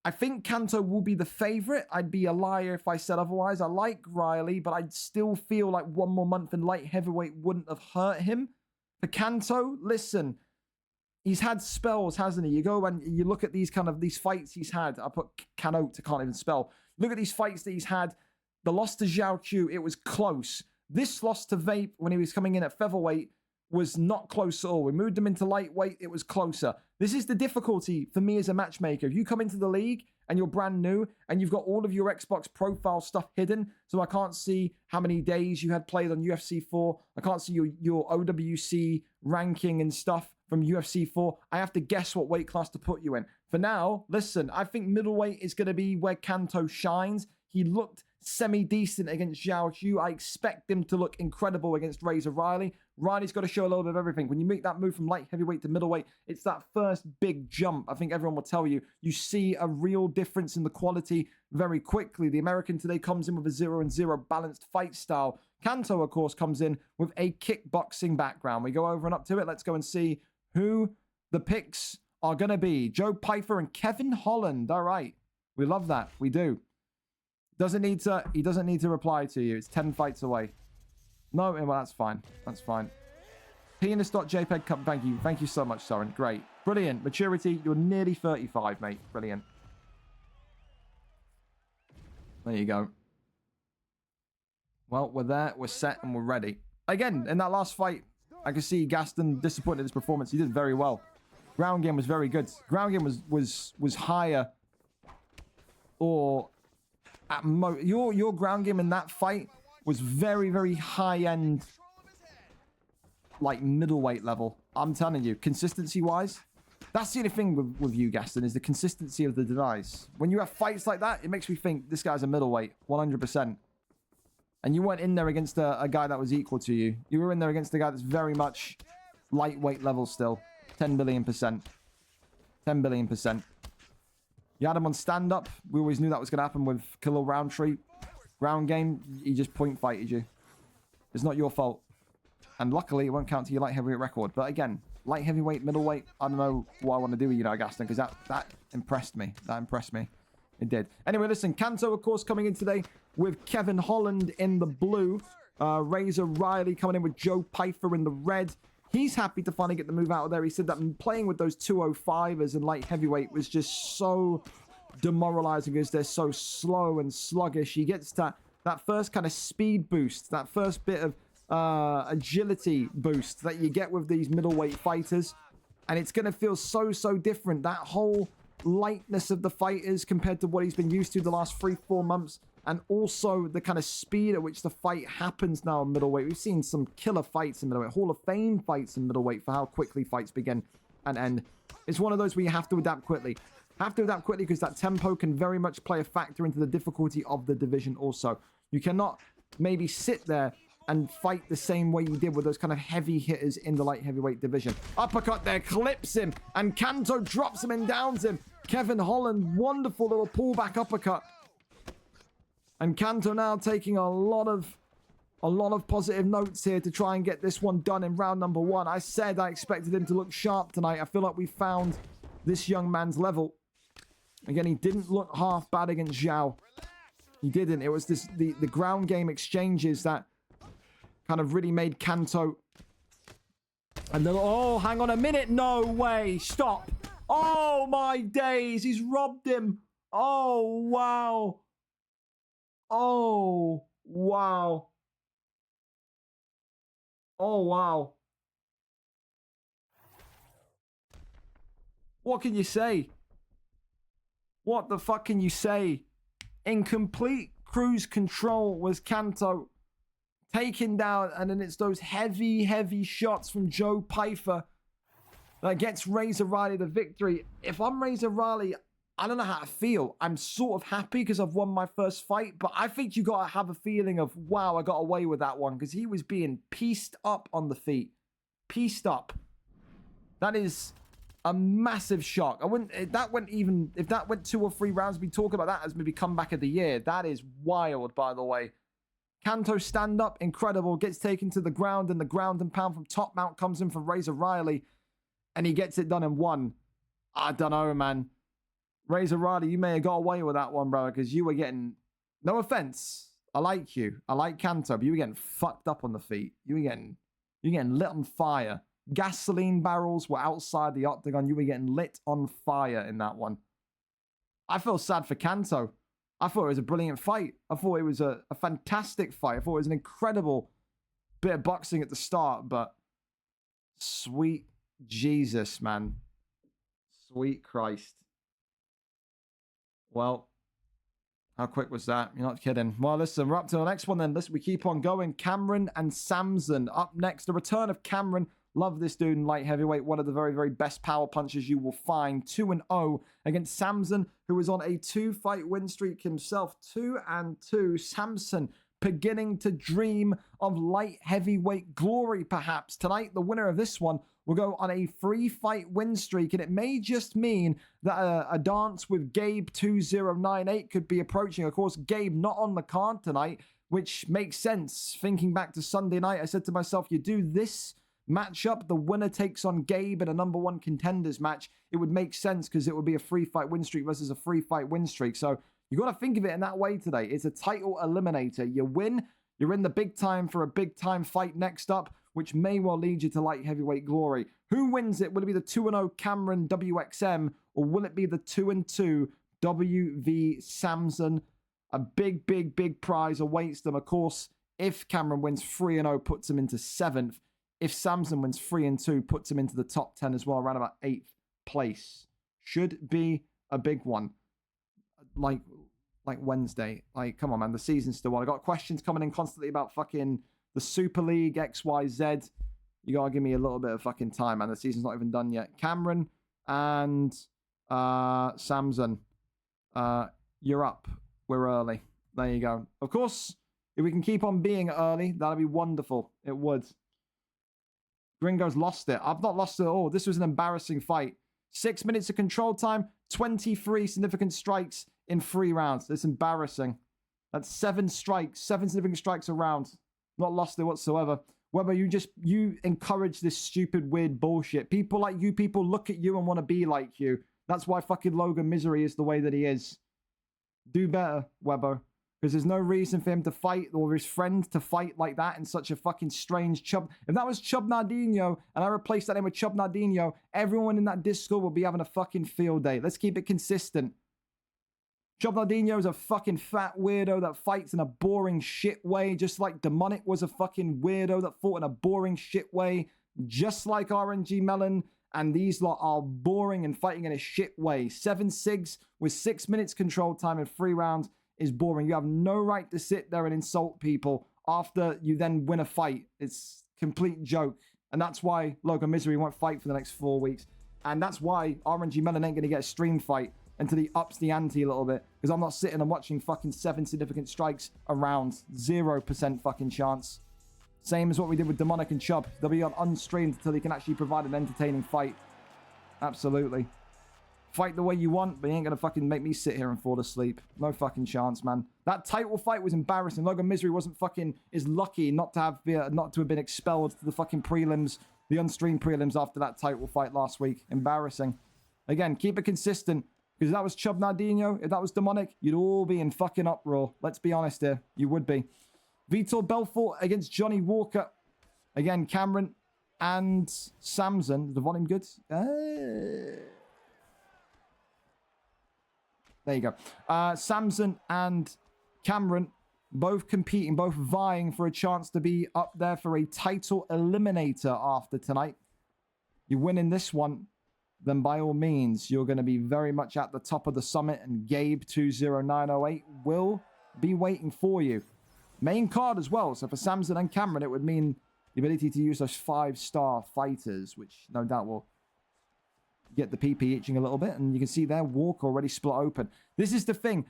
I think Kanto will be the favorite. I'd be a liar if I said otherwise. I like Riley, but I'd still feel like one more month in light heavyweight wouldn't have hurt him. For Kanto, listen, he's had spells, hasn't he? You go and you look at these fights he's had. I put Kanto, can't even spell. Look at these fights that he's had. The loss to Zhao Qiu, it was close. This loss to Vape when he was coming in at featherweight was not close at all. We moved him into lightweight, it was closer. This is the difficulty for me as a matchmaker. If you come into the league and you're brand new and you've got all of your Xbox profile stuff hidden, so I can't see how many days you had played on UFC 4, I can't see your OWC ranking and stuff from UFC 4, I have to guess what weight class to put you in. For now, listen, I think middleweight is going to be where Kanto shines. He looked semi-decent against Zhao Qiu. I expect him to look incredible against Razor Riley. Riley's got to show a little bit of everything. When you make that move from light heavyweight to middleweight, it's that first big jump. I think everyone will tell you. You see a real difference in the quality very quickly. The American today comes in with a 0-0 balanced fight style. Kanto, of course, comes in with a kickboxing background. We go over and up to it. Let's go and see who the picks are going to be. Joe Pyfer and Kevin Holland. All right. We love that. We do. He doesn't need to reply to you. It's 10 fights away. No, well, that's fine. That's fine. Penis.jpg Cup. Thank you so much, Soren. Great. Brilliant. Maturity. You're nearly 35, mate. Brilliant. There you go. Well, we're there. We're set and we're ready. Again, in that last fight, I could see Gaston disappointed in his performance. He did very well. Ground game was very good. Ground game was higher. Or at your ground game in that fight was very, very high-end, like middleweight level. I'm telling you, consistency-wise, that's the only thing with you, Gaston, is the consistency of the denies. When you have fights like that, it makes me think this guy's a middleweight, 100%. And you weren't in there against a guy that was equal to you. You were in there against a guy that's very much lightweight level still. 10 billion%. 10 billion%. You had him on stand-up. We always knew that was going to happen with Khalil Roundtree. Ground game, he just point fighted you. It's not your fault. And luckily, it won't count to your light heavyweight record. But again, light heavyweight, middleweight, I don't know what I want to do with you now, Gaston, because that impressed me. That impressed me. It did. Anyway, listen, Kanto, of course, coming in today with Kevin Holland in the blue. Razor Riley coming in with Joe Pyfer in the red. He's happy to finally get the move out of there. He said that playing with those 205ers in light heavyweight was just so demoralizing because they're so slow and sluggish. He gets that first kind of speed boost, that first bit of agility boost that you get with these middleweight fighters. And it's going to feel so different. That whole lightness of the fighters compared to what he's been used to the last 3-4 months. And also the kind of speed at which the fight happens now in middleweight. We've seen some killer fights in middleweight, Hall of Fame fights in middleweight for how quickly fights begin and end. It's one of those where you have to adapt quickly. Have to adapt quickly because that tempo can very much play a factor into the difficulty of the division also. You cannot maybe sit there and fight the same way you did with those kind of heavy hitters in the light heavyweight division. Uppercut there, clips him, and Kanto drops him and downs him. Kevin Holland, wonderful little pullback uppercut. And Kanto now taking a lot of positive notes here to try and get this one done in round number 1. I said I expected him to look sharp tonight. I feel like we found this young man's level. Again, he didn't look half bad against Zhao. He didn't. It was the ground game exchanges that kind of really made Kanto. And then, oh, hang on a minute. No way. Stop. Oh, my days. He's robbed him. Oh, wow. Oh, wow. Oh, wow. What can you say? What the fuck can you say? In complete cruise control was Kanto. Taken down, and then it's those heavy shots from Joe Pyfer that gets Razor Riley the victory. If I'm Razor Riley, I don't know how to feel. I'm sort of happy because I've won my first fight, but I think you got to have a feeling of, wow, I got away with that one because he was being pieced up on the feet. Pieced up. That is a massive shock. If that went 2 or 3 rounds, we'd talk about that as maybe comeback of the year. That is wild, by the way. Kanto stand up, incredible, gets taken to the ground, and the ground and pound from top mount comes in from Razor Riley, and he gets it done in 1. I don't know, man. Razor Riley, you may have got away with that one, brother, because you were getting, no offense, I like you, I like Kanto, but you were getting fucked up on the feet. You were getting lit on fire. Gasoline barrels were outside the octagon. You were getting lit on fire in that one. I feel sad for Kanto. I thought it was a brilliant fight. I thought it was a fantastic fight. I thought it was an incredible bit of boxing at the start, but sweet Jesus, man. Sweet Christ. Well, how quick was that? You're not kidding. Well, listen, we're up to the next one then. Listen, we keep on going. Cameron and Samson up next. The return of Cameron. Love this dude in light heavyweight. One of the very best power punchers you will find. 2-0 against Samson, who is on a 2-fight win streak himself. 2-2. Samson beginning to dream of light heavyweight glory, perhaps. Tonight, the winner of this one will go on a 3-fight win streak, and it may just mean that a dance with Gabe 2098 could be approaching. Of course, Gabe not on the card tonight, which makes sense. Thinking back to Sunday night, I said to myself, you do this matchup, the winner takes on Gabe in a number 1 contenders match, it would make sense because it would be a 3-fight win streak versus a 3-fight win streak. So you got to think of it in that way today. It's a title eliminator. You win, you're in the big time for a big time fight next up, which may well lead you to light heavyweight glory. Who wins it? Will it be the 2-0 Cameron WXM, or will it be the 2-2 WV Samson? A big prize awaits them. Of course, if Cameron wins 3-0, puts him into 7th. If Samson wins 3-2, puts him into the top 10 as well, around about 8th place. Should be a big one. Like Wednesday. Like, come on, man. The season's still on. I got questions coming in constantly about fucking the Super League, XYZ. You gotta give me a little bit of fucking time, man. The season's not even done yet. Cameron and Samson, you're up. We're early. There you go. Of course, if we can keep on being early, that'd be wonderful. It would. Gringo's lost it. I've not lost it at all. This was an embarrassing fight. 6 minutes of control time, 23 significant strikes in 3 rounds. It's embarrassing. That's 7 strikes, 7 significant strikes a round. Not lost it whatsoever. Weber, you encourage this stupid, weird bullshit. People like you, people look at you and want to be like you. That's why fucking Logan Misery is the way that he is. Do better, Weber. Because there's no reason for him to fight or his friend to fight like that in such a fucking strange Chub. If that was Chub Nardino and I replaced that name with Chub Nardino, everyone in that Discord would be having a fucking field day. Let's keep it consistent. Chub Nardino is a fucking fat weirdo that fights in a boring shit way, just like Demonic was a fucking weirdo that fought in a boring shit way, just like RNG Melon. And these lot are boring and fighting in a shit way. 7 SIGs with 6 minutes control time and 3 rounds is boring. You have no right to sit there and insult people after you then win a fight. It's a complete joke. And that's why Logan Misery won't fight for the next 4 weeks. And that's why RNG Melon ain't going to get a stream fight until he ups the ante a little bit. Because I'm not sitting and watching fucking 7 significant strikes around. 0% fucking chance. Same as what we did with Demonic and Chubb. They'll be on unstreamed until he can actually provide an entertaining fight. Absolutely. Fight the way you want, but you ain't gonna fucking make me sit here and fall asleep. No fucking chance, man. That title fight was embarrassing. Logan Misery is lucky not to have been expelled to the fucking prelims, the unstreamed prelims after that title fight last week. Embarrassing. Again, keep it consistent. Because if that was Chub Nardino, if that was Demonic, you'd all be in fucking uproar. Let's be honest here. You would be. Vitor Belfort against Johnny Walker. Again, Cameron and Samson. The volume good? There you go. Samson and Cameron both competing, both vying for a chance to be up there for a title eliminator after tonight. You win in this one, then by all means, you're going to be very much at the top of the summit, and Gabe20908 will be waiting for you. Main card as well. So for Samson and Cameron, it would mean the ability to use those 5-star fighters, which no doubt will get the PP itching a little bit. And you can see there, Walker already split open. This is the thing.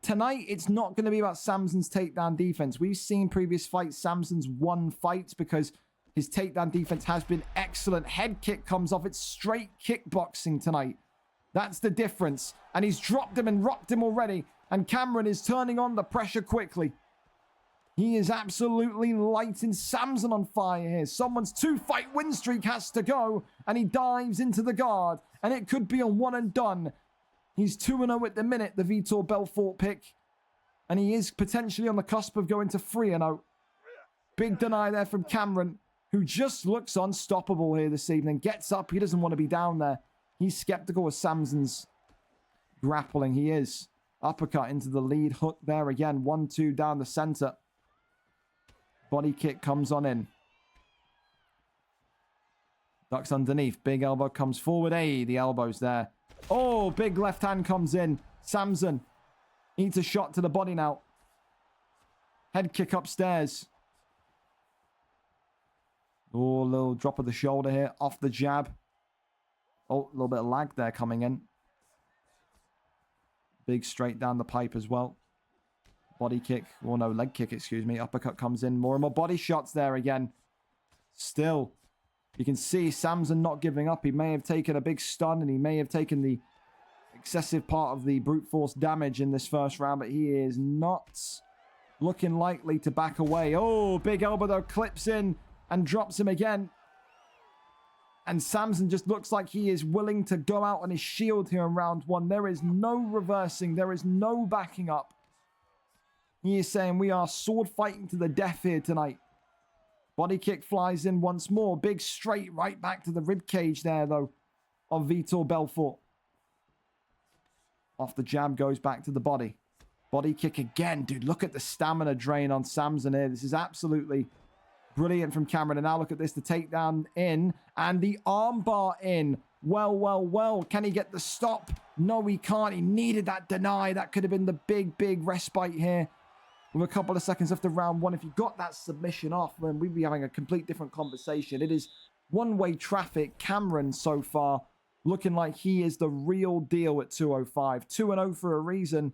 Tonight, it's not going to be about Samson's takedown defense. We've seen previous fights, Samson's won fights because his takedown defense has been excellent. Head kick comes off. It's straight kickboxing tonight. That's the difference. And he's dropped him and rocked him already. And Cameron is turning on the pressure quickly. He is absolutely lighting Samson on fire here. Someone's 2-fight win streak has to go. And he dives into the guard. And it could be a one and done. He's 2-0 at the minute, the Vitor Belfort pick. And he is potentially on the cusp of going to 3-0. Big deny there from Cameron, who just looks unstoppable here this evening. Gets up. He doesn't want to be down there. He's skeptical of Samson's grappling. He is. Uppercut into the lead hook there again. 1-2 down the center. Body kick comes on in. Ducks underneath. Big elbow comes forward. Hey, the elbow's there. Oh, big left hand comes in. Samson eats a shot to the body now. Head kick upstairs. Oh, a little drop of the shoulder here. Off the jab. Oh, a little bit of lag there coming in. Big straight down the pipe as well. Body kick. Oh, no, leg kick, excuse me. Uppercut comes in. More and more body shots there again. Still, you can see Samson not giving up. He may have taken a big stun and he may have taken the excessive part of the brute force damage in this first round, but he is not looking likely to back away. Oh, big elbow though, clips in and drops him again. And Samson just looks like he is willing to go out on his shield here in round one. There is no reversing. There is no backing up. He is saying we are sword fighting to the death here tonight. Body kick flies in once more. Big straight right back to the rib cage there, though, of Vitor Belfort. Off the jab goes back to the body. Body kick again. Dude, look at the stamina drain on Samson here. This is absolutely brilliant from Cameron. And now look at this. The takedown in and the armbar in. Well, well, well. Can he get the stop? No, he can't. He needed that deny. That could have been the big, big respite here. With a couple of seconds left of round one, if you got that submission off, then we'd be having a complete different conversation. It is one-way traffic. Cameron so far looking like he is the real deal at 205. 2-0 for a reason.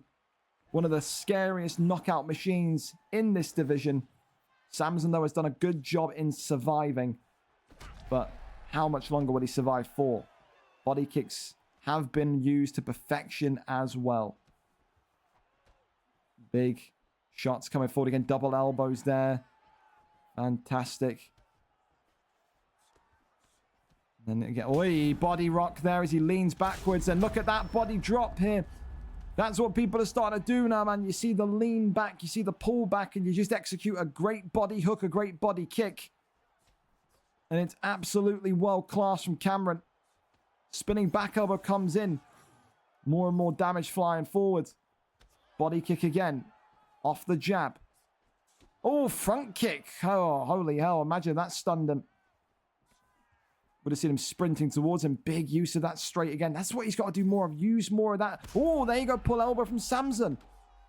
One of the scariest knockout machines in this division. Samson, though, has done a good job in surviving. But how much longer will he survive for? Body kicks have been used to perfection as well. Big shots coming forward again. Double elbows there Fantastic. And then again, oi, body rock there as he leans backwards. And look at that body drop here. That's what people are starting to do now, man. You see the lean back, you see the pull back, and you just execute a great body hook, a great body kick. And it's absolutely world-class from Cameron. Spinning back elbow comes in. More and more damage flying forward. Body kick again. Off the jab. Oh, front kick. Oh, holy hell. Imagine that stunned him. Would have seen him sprinting towards him. Big use of that straight again. That's what he's got to do more of. Use more of that. Oh, there you go. Pull elbow from Samson.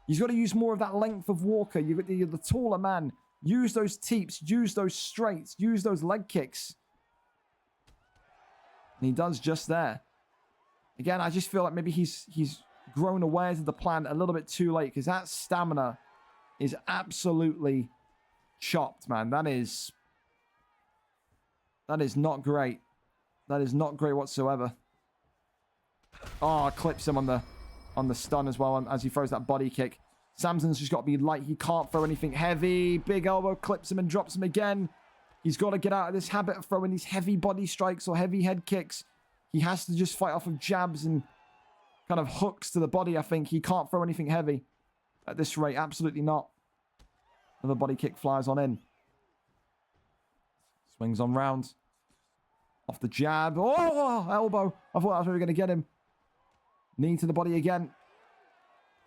He's got to use more of that length of Walker. You're the taller man. Use those teeps. Use those straights. Use those leg kicks. And he does just there. Again, I just feel like maybe he's grown aware to the plan a little bit too late, because that stamina is absolutely chopped, man. That is not great. That is not great whatsoever. Oh, clips him on the stun as well as he throws that body kick. Samson's just got to be light. He can't throw anything heavy. Big elbow clips him and drops him again. He's got to get out of this habit of throwing these heavy body strikes or heavy head kicks. He has to just fight off of jabs and kind of hooks to the body, I think. He can't throw anything heavy at this rate. Absolutely not. Another body kick flies on in. Swings on round. Off the jab. Oh, elbow. I thought I was really going to get him. Knee to the body again.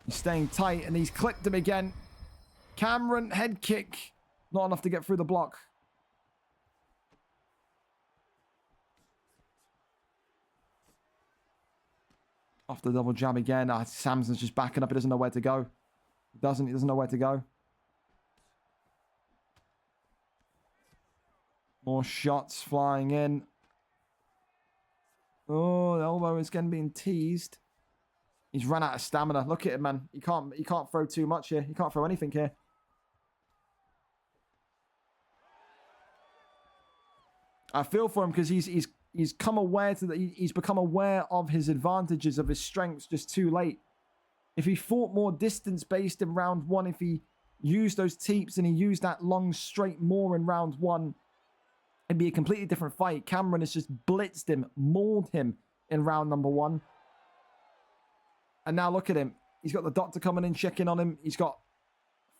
He's staying tight and he's clipped him again. Cameron, head kick. Not enough to get through the block. Off the double jab again. Samson's just backing up. He doesn't know where to go. He doesn't know where to go. More shots flying in. Oh, the elbow is again being teased. He's run out of stamina. Look at him, man. He can't throw too much here. He can't throw anything here. I feel for him because he's come aware to that. He's become aware of his advantages, of his strengths, just too late. If he fought more distance based in round one, if he used those teeps and he used that long straight more in round one, it'd be a completely different fight. Cameron has just blitzed him, mauled him in round number one. And now look at him. He's got the doctor coming in, checking on him. He's got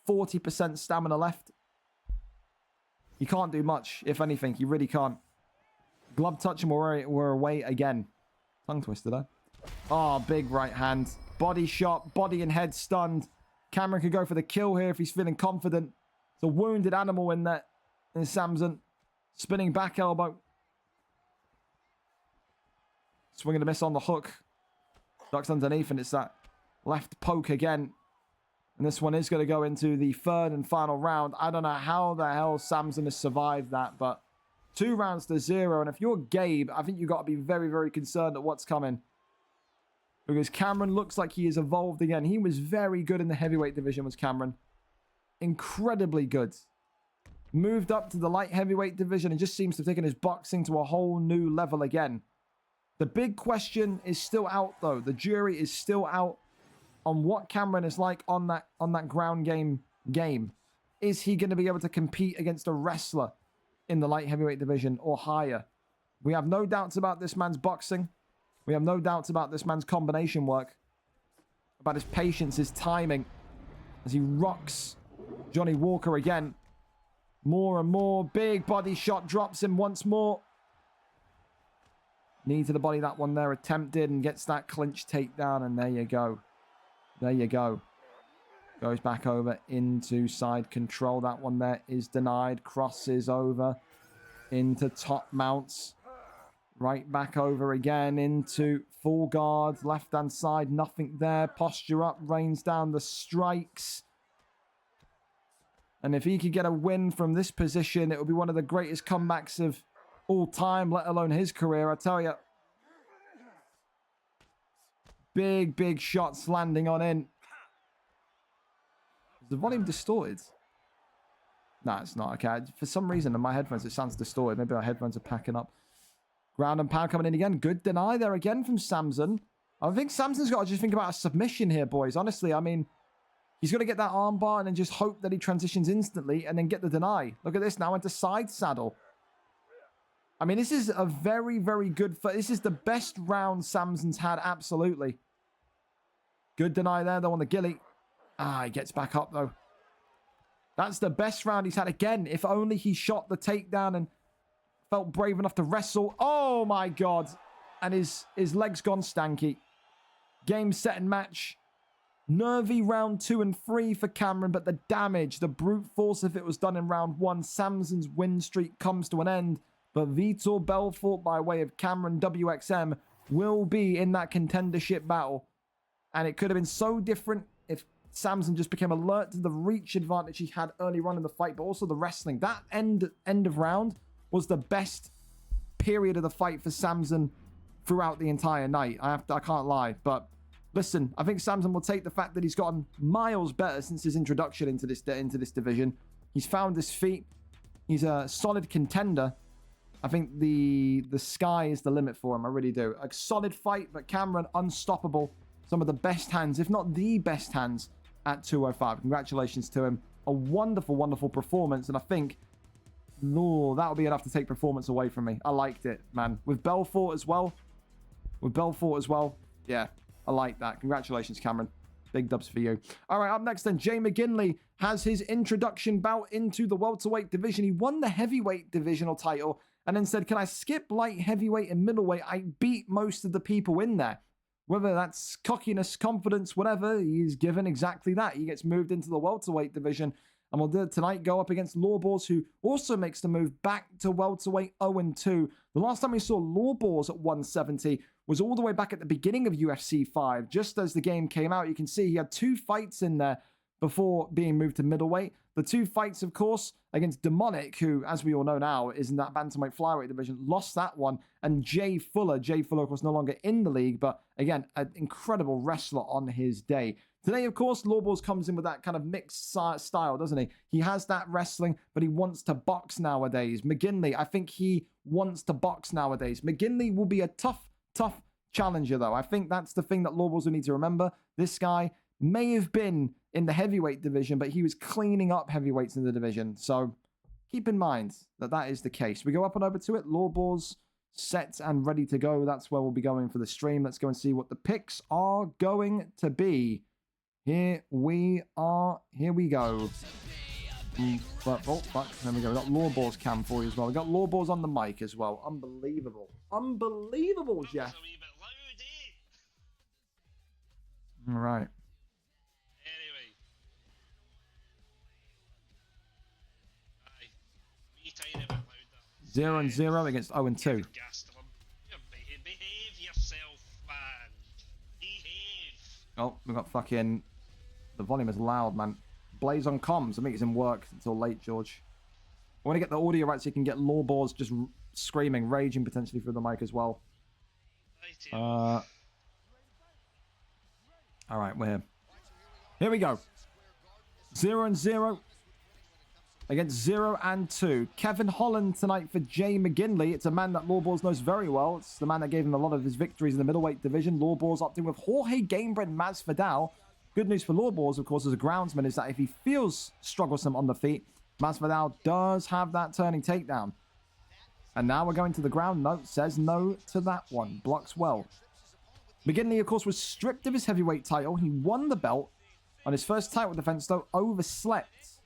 40% stamina left. He can't do much, if anything. He really can't. Glove touch and we're away again. Tongue twister there. Oh, big right hand. Body shot, body and head stunned. Cameron could go for the kill here if he's feeling confident. It's a wounded animal in there. In Samson. Spinning back elbow. Swinging a miss on the hook. Ducks underneath, and it's that left poke again. And this one is going to go into the third and final round. I don't know how the hell Samson has survived that, but 2 rounds to 0. And if you're Gabe, I think you've got to be very, very concerned at what's coming. Because Cameron looks like he has evolved again. He was very good in the heavyweight division, was Cameron. Incredibly good. Moved up to the light heavyweight division and just seems to have taken his boxing to a whole new level again. The big question is still out, though. The jury is still out on what Cameron is like on that ground game. Is he going to be able to compete against a wrestler in the light heavyweight division or higher? We have no doubts about this man's boxing. We have no doubts about this man's combination work. About his patience, his timing. As he rocks Johnny Walker again. More and more. Big body shot drops him once more. Knee to the body, that one there attempted, and gets that clinch takedown, and there you go. There you go. Goes back over into side control. That one there is denied. Crosses over into top mounts. Right back over again into full guard. Left-hand side, nothing there. Posture up, rains down the strikes. And if he could get a win from this position, it would be one of the greatest comebacks of all time, let alone his career, I tell you. Big, big shots landing on in. Is the volume distorted? No, it's not. Okay, for some reason in my headphones it sounds distorted. Maybe our headphones are packing up. Ground and pound coming in again. Good deny there again from Samson. I think Samson's got to just think about a submission here, boys. Honestly, I mean, He's got to get that armbar and then just hope that he transitions instantly and then get the deny. Look at this now into side saddle. I mean, this is a very, very good... This is the best round Samson's had, absolutely. Good deny there, though, on the ghillie. Ah, he gets back up, though. That's the best round he's had. Again, if only he shot the takedown and felt brave enough to wrestle. Oh, my God. And his leg's gone stanky. Game, set, and match. Nervy round 2 and 3 for Cameron, but the damage, the brute force, if it was done in round 1, Samson's win streak comes to an end. But Vitor Belfort, by way of Cameron WXM, will be in that contendership battle. And it could have been so different if Samson just became alert to the reach advantage he had earlier on in the fight, but also the wrestling. That end of round was the best period of the fight for Samson throughout the entire night. I can't lie, but listen, I think Samson will take the fact that he's gotten miles better since his introduction into this division. He's found his feet. He's a solid contender. I think the sky is the limit for him. I really do. A solid fight, but Cameron unstoppable. Some of the best hands, if not the best hands, at 205. Congratulations to him. A wonderful, wonderful performance, and I think, no, that'll be enough to take performance away from me. I liked it, man. With Belfort as well. Yeah, I like that. Congratulations, Cameron. Big dubs for you. All right, up next then, Jay McGinley has his introduction bout into the welterweight division. He won the heavyweight divisional title and then said, can I skip light heavyweight and middleweight? I beat most of the people in there. Whether that's cockiness, confidence, whatever, he's given exactly that. He gets moved into the welterweight division. And we'll do it tonight, go up against Lawbors, who also makes the move back to welterweight 0-2. The last time we saw Lawbors at 170 was all the way back at the beginning of UFC 5. Just as the game came out, you can see he had 2 fights in there before being moved to middleweight. The 2 fights, of course, against Demonic, who, as we all know now, is in that bantamweight flyweight division, lost that one. And Jay Fuller, of course, no longer in the league, but again, an incredible wrestler on his day. Today, of course, Lawbors comes in with that kind of mixed style, doesn't he? He has that wrestling, but he wants to box nowadays. McGinley, I think he wants to box nowadays. McGinley will be a tough challenger, though. I think that's the thing that Lawbors will need to remember. This guy may have been in the heavyweight division, but he was cleaning up heavyweights in the division. So keep in mind that that is the case. We go up and over to it. Lawbors set and ready to go. That's where we'll be going for the stream. Let's go and see what the picks are going to be. Here we are. Here we go. Oh, fuck. There we go. We got Lawbors cam for you as well. We got Lawbors on the mic as well. Unbelievable. Unbelievable, Jeff. All right. 0-0 against 0-2. Behave yourself, man. Behave. Oh, we got fucking... The volume is loud, man. Blaze on comms. I think it's in work until late, George. I want to get the audio right so you can get Lawbors just screaming, raging potentially through the mic as well. All right, we're here. Here we go. 0-0 against 0-2. Kevin Holland tonight for Jay McGinley. It's a man that Lawbors knows very well. It's the man that gave him a lot of his victories in the middleweight division. Lawbors opting with Jorge Gamebred and Masvidal. Good news for Lawbors, of course, as a groundsman, is that if he feels strugglesome on the feet, Masvidal does have that turning takedown. And now we're going to the ground. No, says no to that one. Blocks well. McGinley, of course, was stripped of his heavyweight title. He won the belt on his first title defense, though overslept.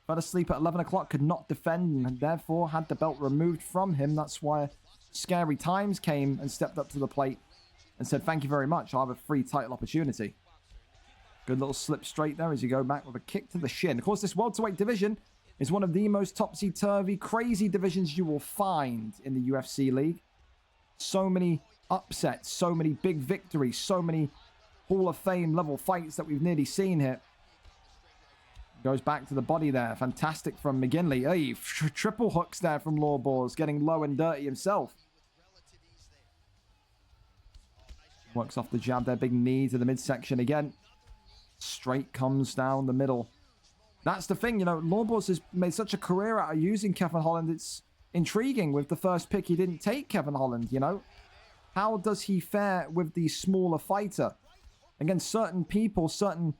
Fell asleep at 11 o'clock, could not defend, and therefore had the belt removed from him. That's why Scary Times came and stepped up to the plate and said, thank you very much. I'll have a free title opportunity. Good little slip straight there as you go back with a kick to the shin. Of course, this welterweight division is one of the most topsy-turvy, crazy divisions you will find in the UFC league. So many upsets, so many big victories, so many Hall of Fame level fights that we've nearly seen here. Goes back to the body there. Fantastic from McGinley. Hey, triple hooks there from Lawbors, getting low and dirty himself. Works off the jab there. Big knee to the midsection again. Straight comes down the middle. That's the thing, you know, Lawbors has made such a career out of using Kevin Holland. It's intriguing with the first pick. He didn't take Kevin Holland, you know. How does he fare with the smaller fighter? Against certain people, certain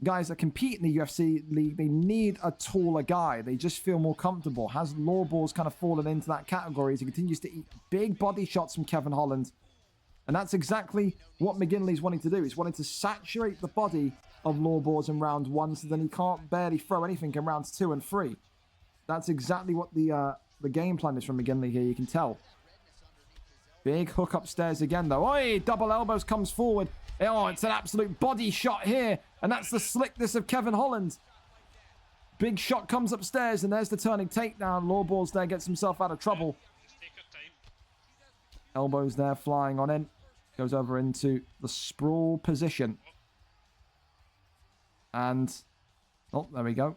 guys that compete in the UFC league, they need a taller guy. They just feel more comfortable. Has Lawballs kind of fallen into that category as he continues to eat big body shots from Kevin Holland? And that's exactly what McGinley's wanting to do. He's wanting to saturate the body of Lawballs in round 1 so then he can't barely throw anything in rounds 2 and 3. That's exactly what the game plan is from McGinley here, you can tell. Big hook upstairs again, though. Oi, double elbows comes forward. Oh, it's an absolute body shot here. And that's the slickness of Kevin Holland. Big shot comes upstairs, and there's the turning takedown. Lawballs there gets himself out of trouble. Elbows there flying on in. Goes over into the sprawl position. And, oh, there we go.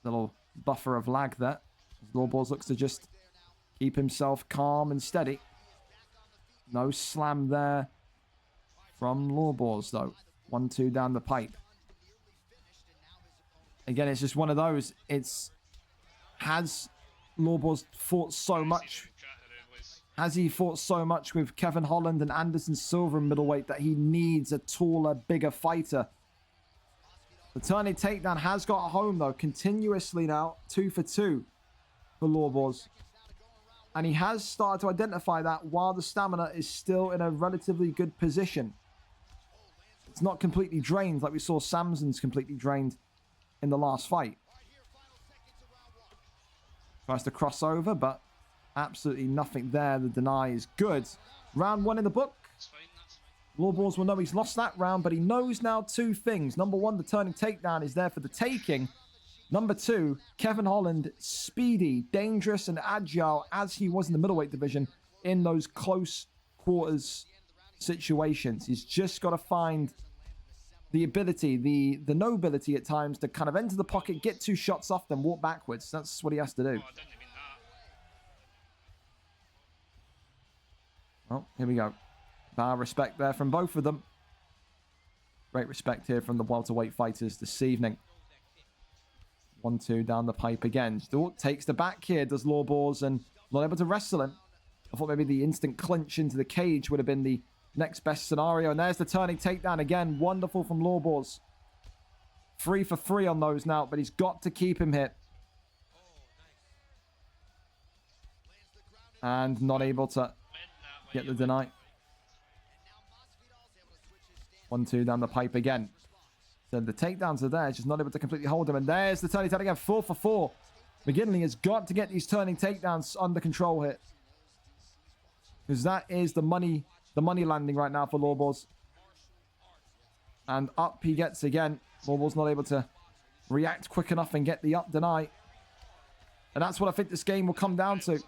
Little buffer of lag there. Lawballs looks to just keep himself calm and steady. No slam there from Lawballs, though. 1-2 down the pipe. Again, it's just one of those. Has Lawballs fought so much? Has he fought so much with Kevin Holland and Anderson Silva in middleweight that he needs a taller, bigger fighter? The turning takedown has got home, though, continuously now. 2 for 2 for Lawballs. And he has started to identify that while the stamina is still in a relatively good position. It's not completely drained like we saw Samson's completely drained in the last fight. Tries to cross over, but absolutely nothing there. The deny is good. Round 1 in the book. Lawballs will know he's lost that round, but he knows now 2 things. Number 1, the turning takedown is there for the taking. Number 2, Kevin Holland, speedy, dangerous, and agile as he was in the middleweight division in those close quarters situations. He's just got to find the ability, the nobility at times to kind of enter the pocket, get 2 shots off, then walk backwards. That's what he has to do. Oh, here we go. Respect there from both of them. Great respect here from the welterweight fighters this evening. 1-2 down the pipe again. Still takes the back here, does Lawballs, and not able to wrestle him. I thought maybe the instant clinch into the cage would have been the next best scenario. And there's the turning takedown again. Wonderful from Lawballs. 3 for 3 on those now, but he's got to keep him hit. And not able to get the deny. 1-2 down the pipe again. So the takedowns are there, just not able to completely hold him. And there's the turning takedown again, 4 for 4. McGinley has got to get these turning takedowns under control here. Because that is the money landing right now for Lawballs. And up he gets again. Lawballs not able to react quick enough and get the up deny. And that's what I think this game will come down to.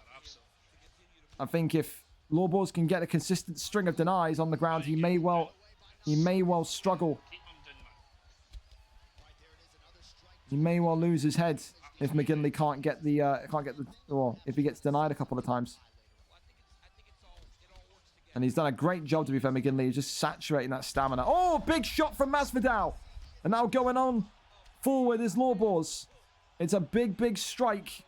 I think if Lawballs can get a consistent string of denies on the ground, he may well struggle. He may well lose his head if McGinley can't get the or if he gets denied a couple of times. And he's done a great job, to be fair, McGinley. He's just saturating that stamina. Oh, big shot from Masvidal. And now going on forward is Lawballs. It's a big, big strike.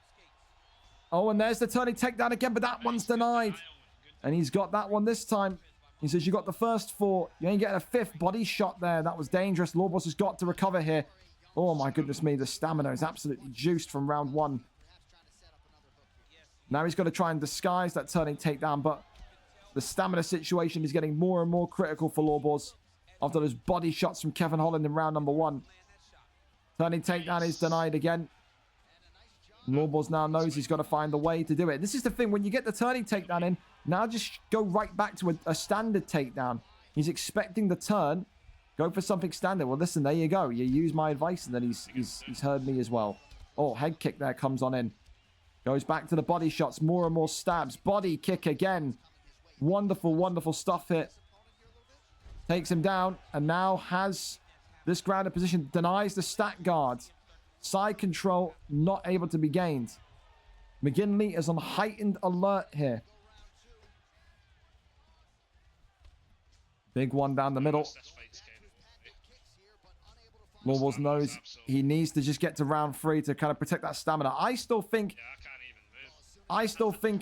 Oh, and there's the turning takedown again, but that one's denied. And he's got that one this time. He says, you got the first 4. You ain't getting a 5th body shot there. That was dangerous. Lawballs has got to recover here. Oh, my goodness me. The stamina is absolutely juiced from round 1. Now he's got to try and disguise that turning takedown, but the stamina situation is getting more and more critical for Lawballs after those body shots from Kevin Holland in round number 1. Turning takedown is denied again. Lawballs now knows he's got to find a way to do it. This is the thing. When you get the turning takedown in, now just go right back to a standard takedown. He's expecting the turn. Go for something standard. Well, listen, there you go. You use my advice, and then he's heard me as well. Oh, head kick there comes on in. Goes back to the body shots. More and more stabs. Body kick again. Wonderful, wonderful stuff here. Takes him down, and now has this grounded position. Denies the stack guard. Side control not able to be gained. McGinley is on heightened alert here. Big one down the middle. Lawballs knows he needs to just get to round 3 to kind of protect that stamina. I still think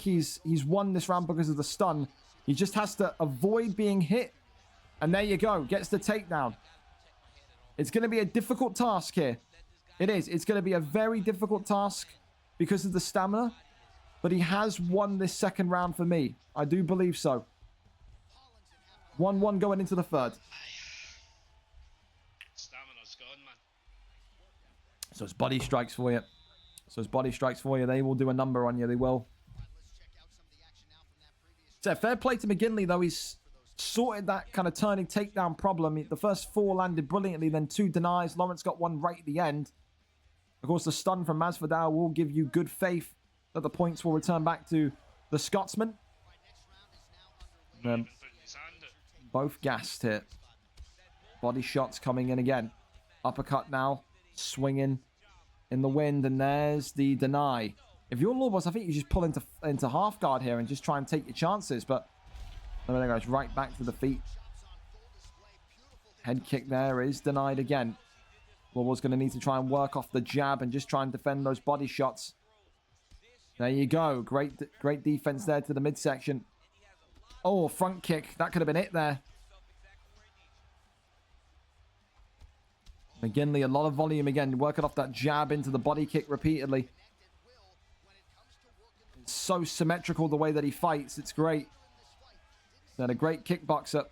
he's won this round because of the stun. He just has to avoid being hit. And there you go. Gets the takedown. It's going to be a difficult task here. It is. It's going to be a very difficult task because of the stamina. But he has won this second round for me. I do believe so. 1-1 going into the third. Stamina's gone, man. So it's body strikes for you. They will do a number on you. They will. So fair play to McGinley, though. He's sorted that kind of turning takedown problem. The first 4 landed brilliantly, then 2 denies. Lawrence got 1 right at the end. Of course, the stun from Masvidal will give you good faith that the points will return back to the Scotsman. Both gassed here. Body shots coming in again. Uppercut now. Swinging in the wind. And there's the deny. If you're Lawboss, I think you just pull into half guard here and just try and take your chances. But there goes right back to the feet. Head kick there is denied again. Lawboss going to need to try and work off the jab and just try and defend those body shots. There you go. Great defense there to the midsection. Oh, front kick. That could have been it there. McGinley, a lot of volume again. Working off that jab into the body kick repeatedly. It's so symmetrical the way that he fights. It's great. Then a great kickboxer.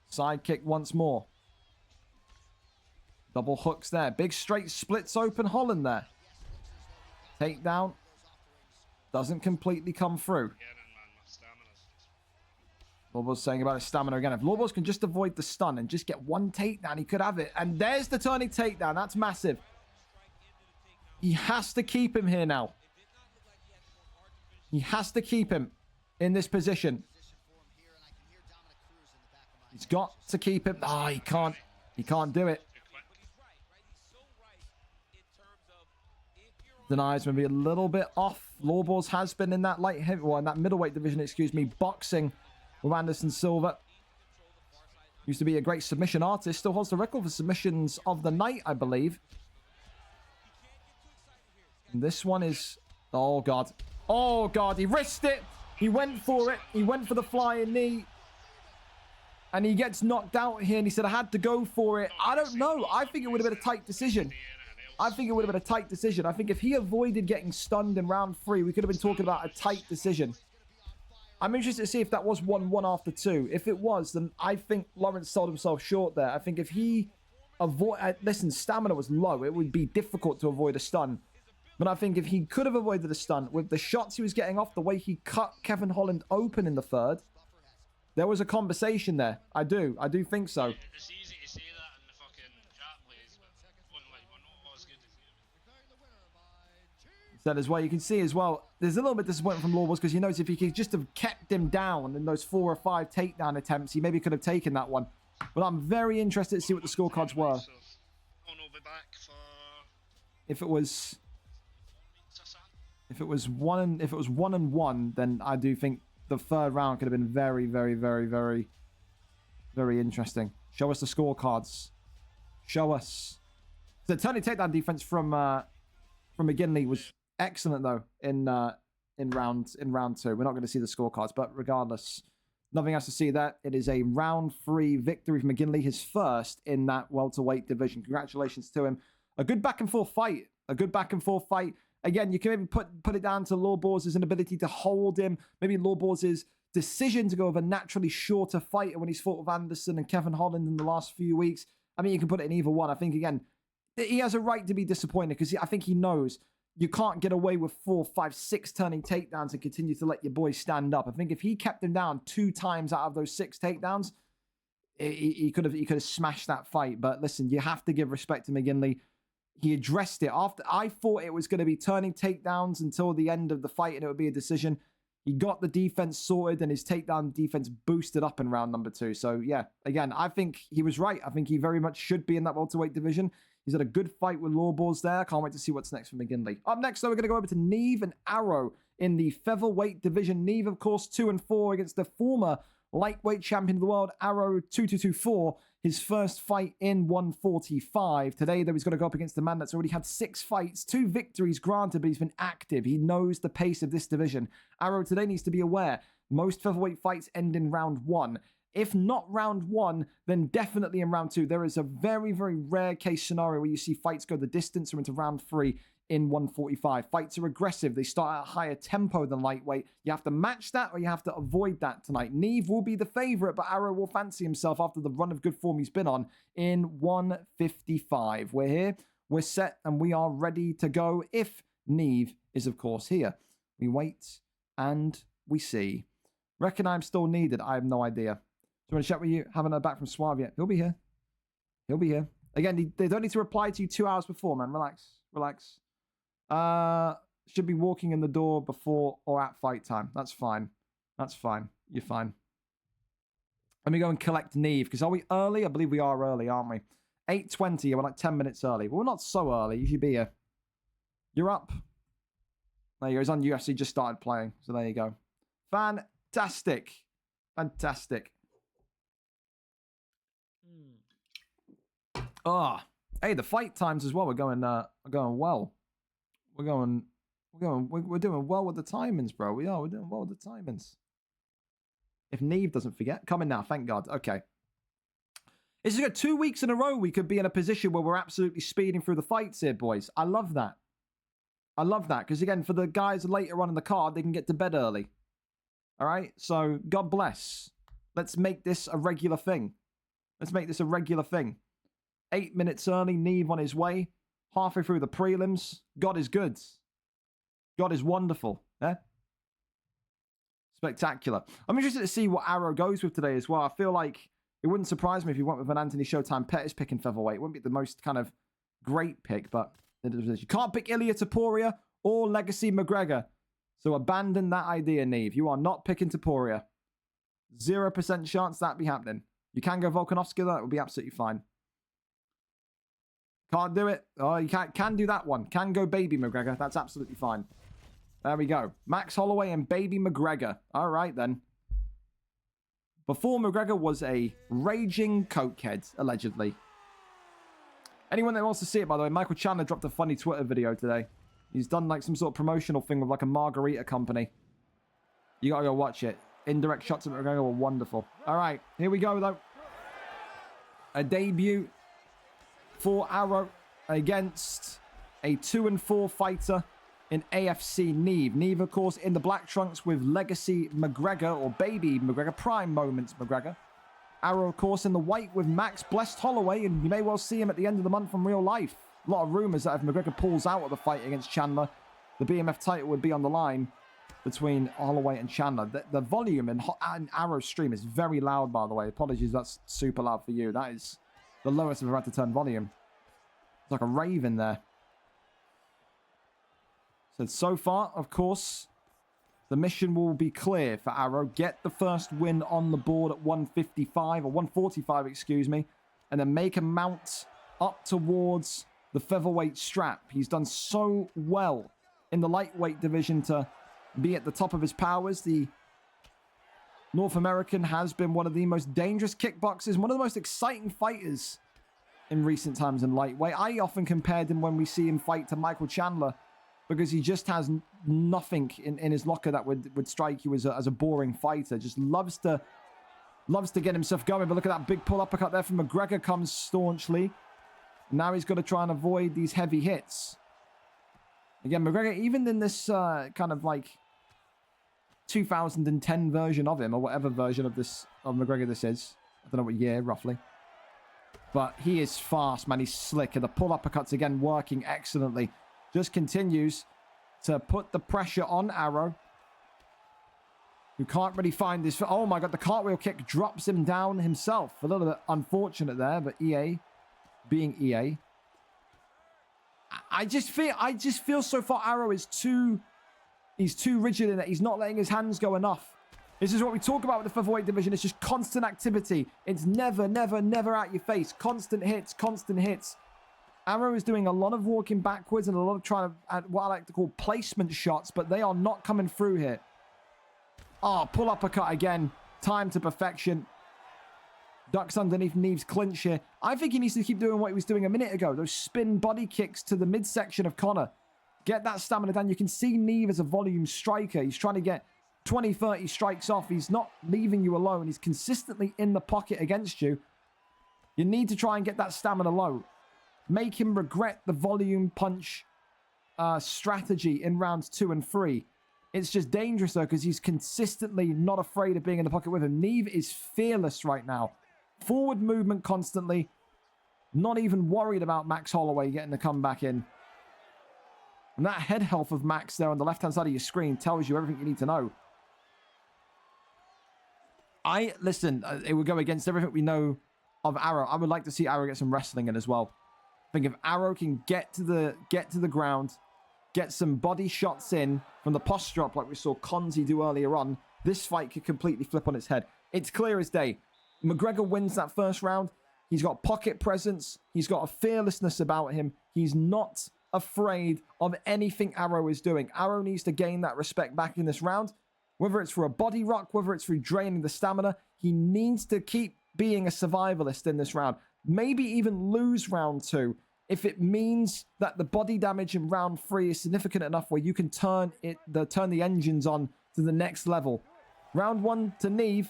Side kick once more. Double hooks there. Big straight splits open Holland there. Takedown. Doesn't completely come through. Lawboss saying about his stamina again. If Lawboss can just avoid the stun and just get 1 takedown, he could have it. And there's the turning takedown. That's massive. He has to keep him here now. He has to keep him in this position. He's got to keep him. Oh, he can't. He can't do it. Denies maybe a little bit off. Lawboss has been in that light heavy, well, in that middleweight division, excuse me, boxing with Anderson Silva. Used to be a great submission artist. Still holds the record for submissions of the night, I believe. And this one is... Oh, God. Oh, God. He risked it. He went for it. He went for the flying knee. And he gets knocked out here. And he said, I had to go for it. I don't know. I think it would have been a tight decision. I think if he avoided getting stunned in round 3, we could have been talking about a tight decision. I'm interested to see if that was 1-1 after 2. If it was, then I think Lawrence sold himself short there. I think if he listen, stamina was low. It would be difficult to avoid a stun. But I think if he could have avoided a stun with the shots he was getting off, the way he cut Kevin Holland open in the third, there was a conversation there. I do think so. It's easy to say that in the fucking chat plays, but we're not as good as you. That as well. You can see as well, there's a little bit disappointing from Lawboss because you notice if he could just have kept him down in those 4 or 5 takedown attempts, he maybe could have taken that one. But I'm very interested to see what the scorecards were. If it was 1-1, then I do think the third round could have been very, very, very, very, very interesting. Show us the scorecards. Show us. The turning takedown defense from McGinley was excellent though in round 2. We're not going to see the scorecards, but regardless, nothing else to see there. It is a round 3 victory for McGinley, his first in that welterweight division. Congratulations to him. A good back and forth fight. Again, you can maybe put it down to Lawboss's inability to hold him. Maybe Lawboss's decision to go with a naturally shorter fighter when he's fought with Anderson and Kevin Holland in the last few weeks. I mean, you can put it in either one. I think, again, he has a right to be disappointed because I think he knows you can't get away with 4, 5, 6 turning takedowns and continue to let your boys stand up. I think if he kept him down 2 times out of those 6 takedowns, he could have smashed that fight. But listen, you have to give respect to McGinley. He addressed it. After I thought it was going to be turning takedowns until the end of the fight and it would be a decision. He got the defense sorted and his takedown defense boosted up in round number 2. So yeah, again, I think he was right. I think he very much should be in that welterweight division. He's had a good fight with Lawboss there. Can't wait to see what's next for McGinley. Up next, though, we're going to go over to Neve and Arrow in the featherweight division. Neve, of course, 2-4 against the former lightweight champion of the world, Arrow 2-2-2-4. His first fight in 145. Today, though, he's got to go up against a man that's already had 6 fights, 2 victories granted, but he's been active. He knows the pace of this division. Arrow today needs to be aware. Most featherweight fights end in round 1. If not round 1, then definitely in round 2. There is a very, very rare case scenario where you see fights go the distance or into round 3 in 145. Fights are aggressive. They start at a higher tempo than lightweight. You have to match that or you have to avoid that tonight. Neve will be the favorite, but Arrow will fancy himself after the run of good form he's been on in 155. We're here, we're set, and we are ready to go if Neve is, of course, here. We wait and we see. Reckon I'm still needed? I have no idea. Do you want to chat with you? Haven't heard back from Suave yet. He'll be here. He'll be here. Again, they don't need to reply to you 2 hours before, man. Relax. Relax. Should be walking in the door before or at fight time. That's fine. That's fine. You're fine. Let me go and collect Neve, because are we early? I believe we are early, aren't we? 8:20. We're like 10 minutes early. But we're not so early. You should be here. You're up. There you go. He's on UFC. Just started playing. So there you go. Fantastic. Fantastic. Ah. Hey, the fight times as well. We're going well. We're doing well with the timings, bro. We are. We're doing well with the timings. If Neve doesn't forget. Coming now, thank God. Okay. This is good. 2 weeks in a row we could be in a position where we're absolutely speeding through the fights here, boys. I love that. I love that. Because, again, for the guys later on in the card, they can get to bed early. All right? So, God bless. Let's make this a regular thing. Let's make this a regular thing. 8 minutes early, Neve on his way. Halfway through the prelims. God is good. God is wonderful. Yeah? Spectacular. I'm interested to see what Arrow goes with today as well. I feel like it wouldn't surprise me if he went with an Anthony Showtime Pettis pick in featherweight. It wouldn't be the most kind of great pick, but you can't pick Ilia Topuria or Legacy McGregor. So abandon that idea, Neve. You are not picking Topuria. 0% chance that be happening. You can go Volkanovski, that would be absolutely fine. Can't do it. Oh, you can do that one. Can go Baby McGregor. That's absolutely fine. There we go. Max Holloway and Baby McGregor. All right, then. Before McGregor was a raging cokehead, allegedly. Anyone that wants to see it, by the way, Michael Chandler dropped a funny Twitter video today. He's done like some sort of promotional thing with like a margarita company. You gotta go watch it. Indirect shots of McGregor were wonderful. All right, here we go, though. A debut for Arrow against a 2-4 fighter in AFC Neve. Neve, of course, in the black trunks with Legacy McGregor, or Baby McGregor, Prime Moments McGregor. Arrow, of course, in the white with Max Blessed Holloway, and you may well see him at the end of the month from real life. A lot of rumours that if McGregor pulls out of the fight against Chandler, the BMF title would be on the line between Holloway and Chandler. The volume in Arrow's stream is very loud, by the way. Apologies, that's super loud for you. That is the lowest I've ever had to turn volume. It's like a rave in there. So far, of course, the mission will be clear for Arrow. Get the first win on the board at 155, or 145, excuse me, and then make a mount up towards the featherweight strap. He's done so well in the lightweight division to be at the top of his powers. The North American has been one of the most dangerous kickboxers, one of the most exciting fighters in recent times in lightweight. I often compared him when we see him fight to Michael Chandler, because he just has nothing in his locker that would strike you as a boring fighter. Just loves to get himself going. But look at that big pull uppercut there from McGregor, comes staunchly. Now he's got to try and avoid these heavy hits. Again, McGregor, even in this kind of like 2010 version of him, or whatever version of McGregor this is. I don't know what year, roughly. But he is fast, man. He's slick. And the pull uppercuts, again, working excellently. Just continues to put the pressure on Arrow, who can't really find this. Oh my God, the cartwheel kick drops him down himself. A little bit unfortunate there, but EA being EA. I just feel so far Arrow is he's too rigid in that. He's not letting his hands go enough. This is what we talk about with the featherweight division. It's just constant activity. It's never, never, never out your face. Constant hits, constant hits. Arrow is doing a lot of walking backwards and a lot of trying to, what I like to call placement shots, but they are not coming through here. Oh, pull uppercut again. Time to perfection. Ducks underneath Neve's clinch here. I think he needs to keep doing what he was doing a minute ago. Those spin body kicks to the midsection of Connor. Get that stamina down. You can see Neve as a volume striker. He's trying to get 20, 30 strikes off. He's not leaving you alone. He's consistently in the pocket against you. You need to try and get that stamina low. Make him regret the volume punch strategy in rounds 2 and 3. It's just dangerous, though, because he's consistently not afraid of being in the pocket with him. Neve is fearless right now. Forward movement constantly. Not even worried about Max Holloway getting the comeback in. And that head health of Max there on the left-hand side of your screen tells you everything you need to know. Listen, it would go against everything we know of Arrow. I would like to see Arrow get some wrestling in as well. I think if Arrow can get to the ground, get some body shots in from the posture up like we saw Konzi do earlier on, this fight could completely flip on its head. It's clear as day. McGregor wins that first round. He's got pocket presence. He's got a fearlessness about him. He's not afraid of anything Arrow is doing. Arrow needs to gain that respect back in this round. Whether it's for a body rock, whether it's through draining the stamina, he needs to keep being a survivalist in this round. Maybe even lose round 2 if it means that the body damage in round 3 is significant enough where you can turn the engines on to the next level. Round 1 to Neve.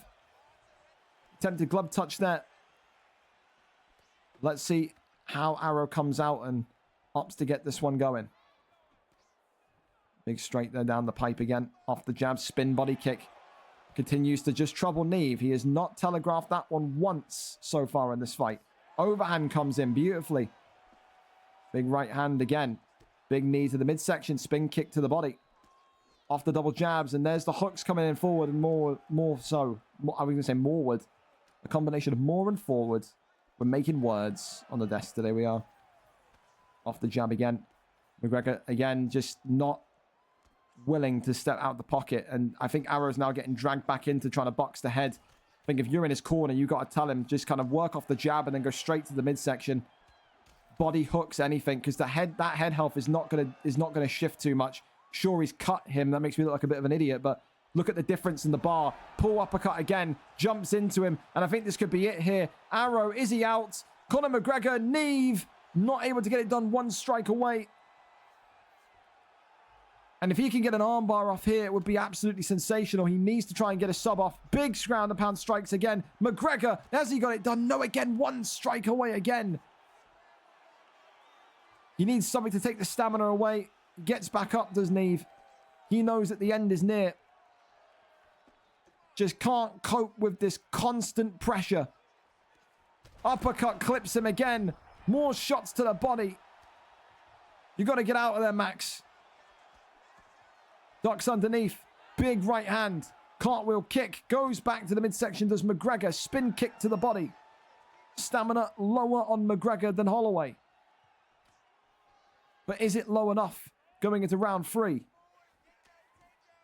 Attempted glove touch there. Let's see how Arrow comes out and opts to get this one going. Big straight there down the pipe again. Off the jab, spin body kick. Continues to just trouble Neve. He has not telegraphed that one once so far in this fight. Overhand comes in beautifully. Big right hand again. Big knee to the midsection. Spin kick to the body. Off the double jabs. And there's the hooks coming in forward and more so. I was going to say moreward. A combination of more and forward. We're making words on the desk today. We are. Off the jab again. McGregor again just not willing to step out the pocket. And I think Arrow's now getting dragged back into trying to box the head. I think if you're in his corner, you got to tell him just kind of work off the jab and then go straight to the midsection. Body hooks, anything, because that head health is not gonna shift too much. Sure, he's cut him. That makes me look like a bit of an idiot, but look at the difference in the bar. Pull uppercut again, jumps into him, and I think this could be it here. Arrow, is he out? Conor McGregor, Neve, not able to get it done, one strike away. And if he can get an armbar off here, it would be absolutely sensational. He needs to try and get a sub off. Big ground and pound strikes again. McGregor, has he got it done? No, again, one strike away again. He needs something to take the stamina away. Gets back up, does Neve. He knows that the end is near. Just can't cope with this constant pressure. Uppercut clips him again. More shots to the body. You got to get out of there, Max. Ducks underneath. Big right hand. Cartwheel kick. Goes back to the midsection. Does McGregor. Spin kick to the body. Stamina lower on McGregor than Holloway. But is it low enough going into round 3?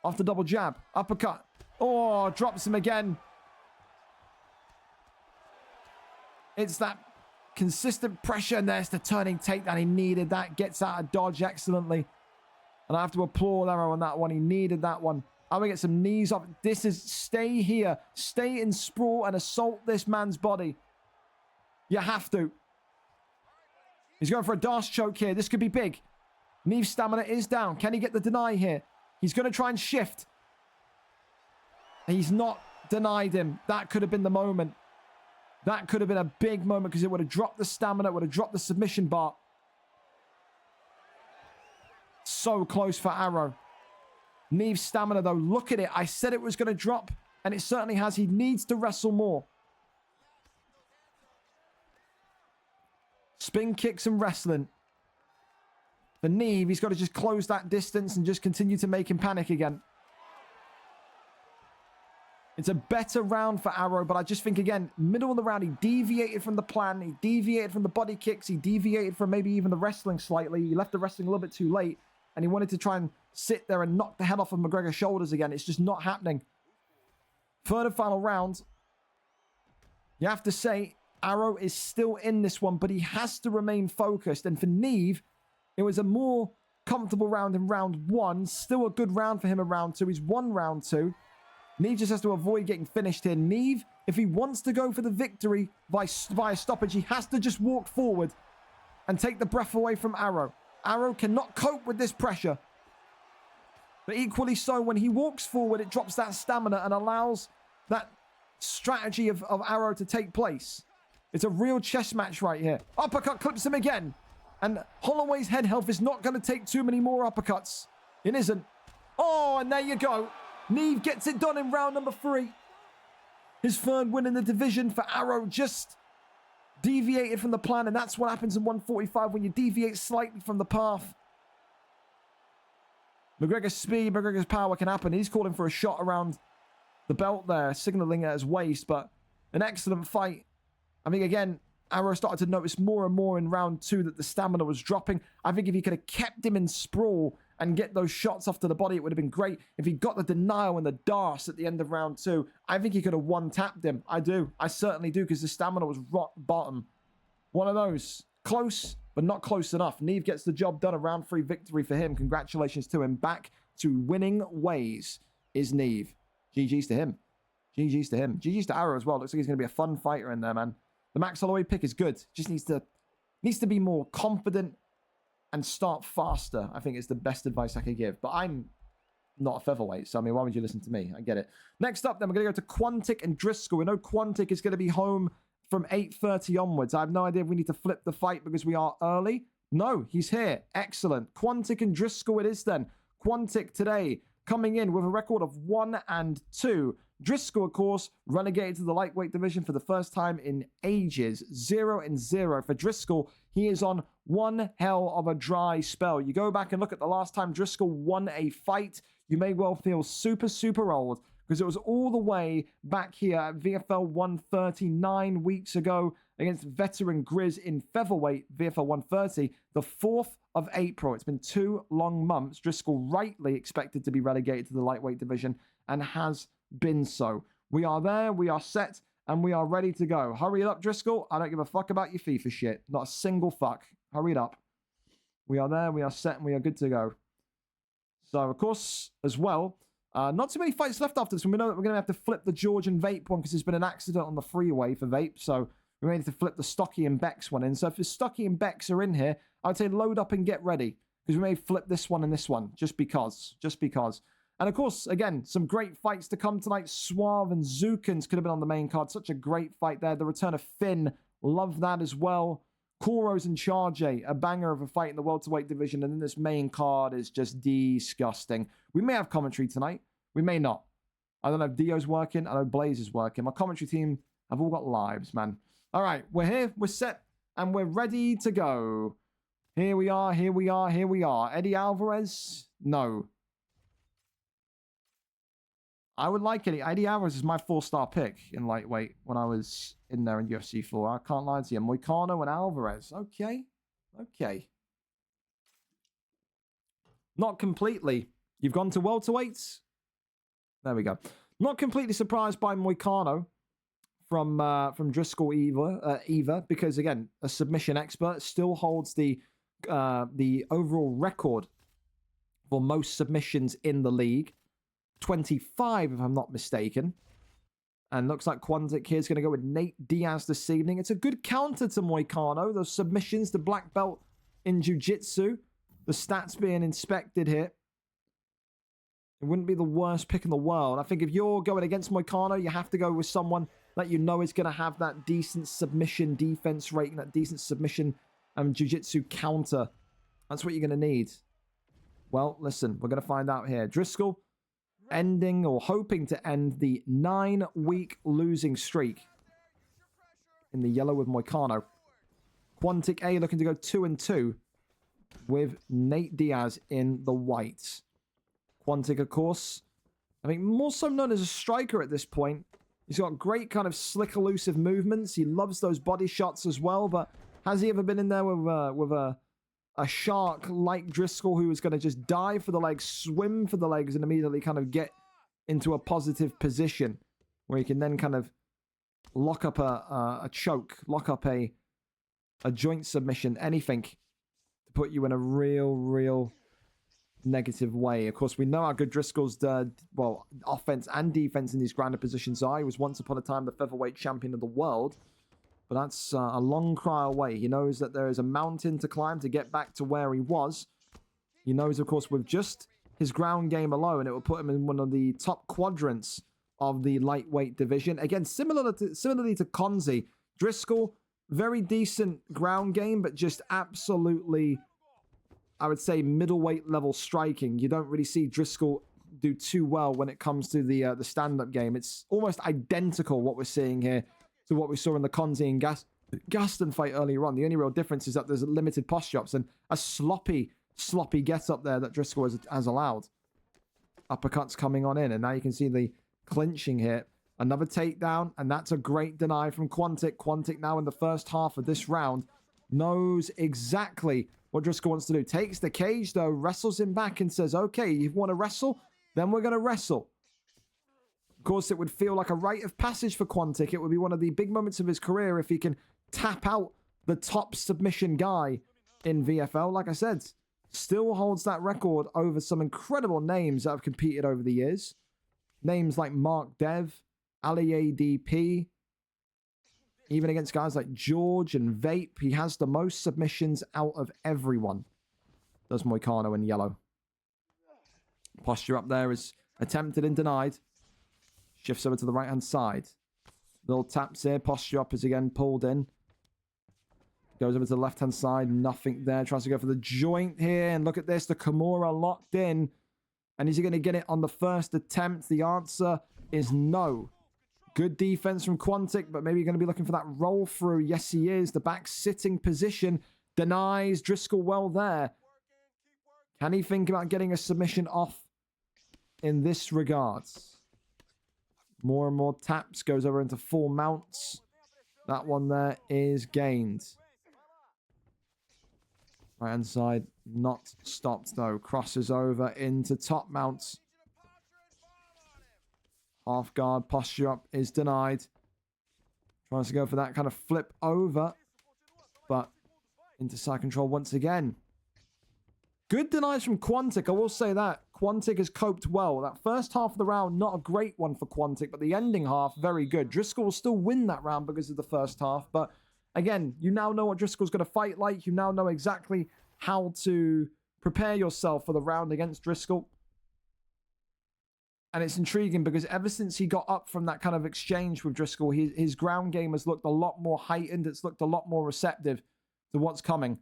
Off the double jab. Uppercut. Oh, drops him again. It's that consistent pressure, and there's the turning takedown. He needed that. Gets out of dodge excellently. And I have to applaud Arrow on that one. He needed that one. I'm going to get some knees off. This is stay here. Stay in sprawl and assault this man's body. You have to. He's going for a Darce choke here. This could be big. Neve's stamina is down. Can he get the deny here? He's going to try and shift. He's not denied him. That could have been the moment. That could have been a big moment because it would have dropped the stamina. It would have dropped the submission bar. So close for Arrow. Neve's stamina, though. Look at it. I said it was going to drop, and it certainly has. He needs to wrestle more. Spin kicks and wrestling. For Neve, he's got to just close that distance and just continue to make him panic again. It's a better round for Arrow, but I just think, again, middle of the round, he deviated from the plan. He deviated from the body kicks. He deviated from maybe even the wrestling slightly. He left the wrestling a little bit too late, and he wanted to try and sit there and knock the head off of McGregor's shoulders again. It's just not happening. Third and final round. You have to say, Arrow is still in this one, but he has to remain focused. And for Neve, it was a more comfortable round in round 1. Still a good round for him in round 2. He's won round 2. Neve just has to avoid getting finished here. Neve, if he wants to go for the victory via stoppage, he has to just walk forward and take the breath away from Arrow. Arrow cannot cope with this pressure. But equally so, when he walks forward, it drops that stamina and allows that strategy of Arrow to take place. It's a real chess match right here. Uppercut clips him again. And Holloway's head health is not going to take too many more uppercuts. It isn't. Oh, and there you go. Neve gets it done in round number 3. His third win in the division for Arrow, just deviated from the plan. And that's what happens in 145 when you deviate slightly from the path. McGregor's speed, McGregor's power can happen. He's calling for a shot around the belt there, signaling at his waist, but an excellent fight. I think, again, Arrow started to notice more and more in round 2 that the stamina was dropping. I think if he could have kept him in sprawl and get those shots off to the body, it would have been great. If he got the denial and the darce at the end of round 2, I think he could have one-tapped him. I do. I certainly do, because the stamina was rock bottom. One of those. Close, but not close enough. Neve gets the job done. A round 3 victory for him. Congratulations to him. Back to winning ways is Neve. GG's to him. GG's to him. GG's to Arrow as well. Looks like he's going to be a fun fighter in there, man. The Max Holloway pick is good. Just needs to be more confident and start faster. I think it's the best advice I could give. But I'm not a featherweight, so I mean, why would you listen to me? I get it. Next up, then, we're going to go to Quantic and Driscoll. We know Quantic is going to be home from 8:30 onwards. I have no idea if we need to flip the fight because we are early. No, he's here. Excellent. Quantic and Driscoll it is then. Quantic today coming in with a record of 1-2. Driscoll, of course, relegated to the lightweight division for the first time in ages. 0-0 for Driscoll. He is on one hell of a dry spell. You go back and look at the last time Driscoll won a fight, you may well feel super, super old, because it was all the way back here at VFL 139 weeks ago against veteran Grizz in featherweight, VFL 130, the 4th of April. It's been 2 long months. Driscoll rightly expected to be relegated to the lightweight division and has been so. We are there, we are set, and we are ready to go. Hurry it up, Driscoll. I don't give a fuck about your FIFA shit. Not a single fuck. Hurry it up. We are there, we are set, and we are good to go. So, of course, as well, not too many fights left after this one. We know that we're going to have to flip the George and Vape one because there's been an accident on the freeway for Vape. So we may need to flip the Stocky and Bex one in. So if the Stocky and Bex are in here, I would say load up and get ready, because we may flip this one and this one just because. Just because. And of course, again, some great fights to come tonight. Suave and Zukins could have been on the main card. Such a great fight there. The return of Finn. Love that as well. Koros and Charge, a banger of a fight in the welterweight division. And then this main card is just disgusting. We may have commentary tonight. We may not. I don't know if Dio's working. I know Blaze is working. My commentary team have all got lives, man. All right, we're here. We're set. And we're ready to go. Here we are. Here we are. Here we are. Eddie Alvarez? No. I would like it. Eddie Alvarez is my 4-star pick in lightweight when I was in there in UFC 4. I can't lie to you. Moicano and Alvarez. Okay. Okay. Not completely. You've gone to welterweights? There we go. Not completely surprised by Moicano from Driscoll Eva, because, again, a submission expert still holds the overall record for most submissions in the league. 25, if I'm not mistaken. And looks like Quantic here is going to go with Nate Diaz this evening. It's a good counter to Moicano. Those submissions, the black belt in jiu-jitsu. The stats being inspected here. It wouldn't be the worst pick in the world. I think if you're going against Moicano, you have to go with someone that you know is going to have that decent submission defense rating, that decent submission jiu-jitsu counter. That's what you're going to need. Well, listen, we're going to find out here. Driscoll ending or hoping to end the 9-week losing streak in the yellow with Moicano. Quantic A looking to go 2-2 with Nate Diaz in the white. Quantic, of course, I think more so known as a striker at this point. He's got great kind of slick, elusive movements. He loves those body shots as well, but has he ever been in there with a shark like Driscoll who is going to just dive for the legs, swim for the legs, and immediately kind of get into a positive position where he can then kind of lock up a choke, lock up a joint submission, anything to put you in a real negative way. Of course, we know how good Driscoll's offense and defense in these grounded positions are. He was once upon a time the featherweight champion of the world. But that's a long cry away. He knows that there is a mountain to climb to get back to where he was. He knows, of course, with just his ground game alone, it would put him in one of the top quadrants of the lightweight division. Again, similarly to Konzi, Driscoll, very decent ground game, but just absolutely, I would say, middleweight level striking. You don't really see Driscoll do too well when it comes to the stand-up game. It's almost identical what we're seeing here to what we saw in the Konzi and Gaston fight earlier on. The only real difference is that there's limited posture ups and a sloppy get-up there that Driscoll has allowed. Uppercuts coming on in, and now you can see the clinching here. Another takedown, and that's a great deny from Quantic. Quantic now in the first half of this round knows exactly what Driscoll wants to do. Takes the cage, though, wrestles him back and says, okay, you want to wrestle? Then we're going to wrestle. Of course, it would feel like a rite of passage for Quantic. It would be one of the big moments of his career if he can tap out the top submission guy in VFL. Like I said, still holds that record over some incredible names that have competed over the years. Names like Mark Dev, Ali ADP, even against guys like George and Vape. He has the most submissions out of everyone. Does Moicano in yellow. Posture up there is attempted and denied. Shifts over to the right-hand side. Little taps here. Posture up is again pulled in. Goes over to the left-hand side. Nothing there. Tries to go for the joint here. And look at this. The Kimura locked in. And is he going to get it on the first attempt? The answer is no. Good defense from Quantic, but maybe you're going to be looking for that roll through. Yes, he is. The back sitting position denies Driscoll well there. Can he think about getting a submission off in this regards? More and more taps. Goes over into full mounts. That one there is gained. Right hand side, not stopped though. Crosses over into top mounts. Half guard, posture up is denied. Tries to go for that kind of flip over. But into side control once again. Good denies from Quantic, I will say that. Quantic has coped well. That first half of the round, not a great one for Quantic, but the ending half, very good. Driscoll will still win that round because of the first half, but again, you now know what Driscoll's going to fight like. You now know exactly how to prepare yourself for the round against Driscoll. And it's intriguing because ever since he got up from that kind of exchange with Driscoll, his ground game has looked a lot more heightened. It's looked a lot more receptive to what's coming.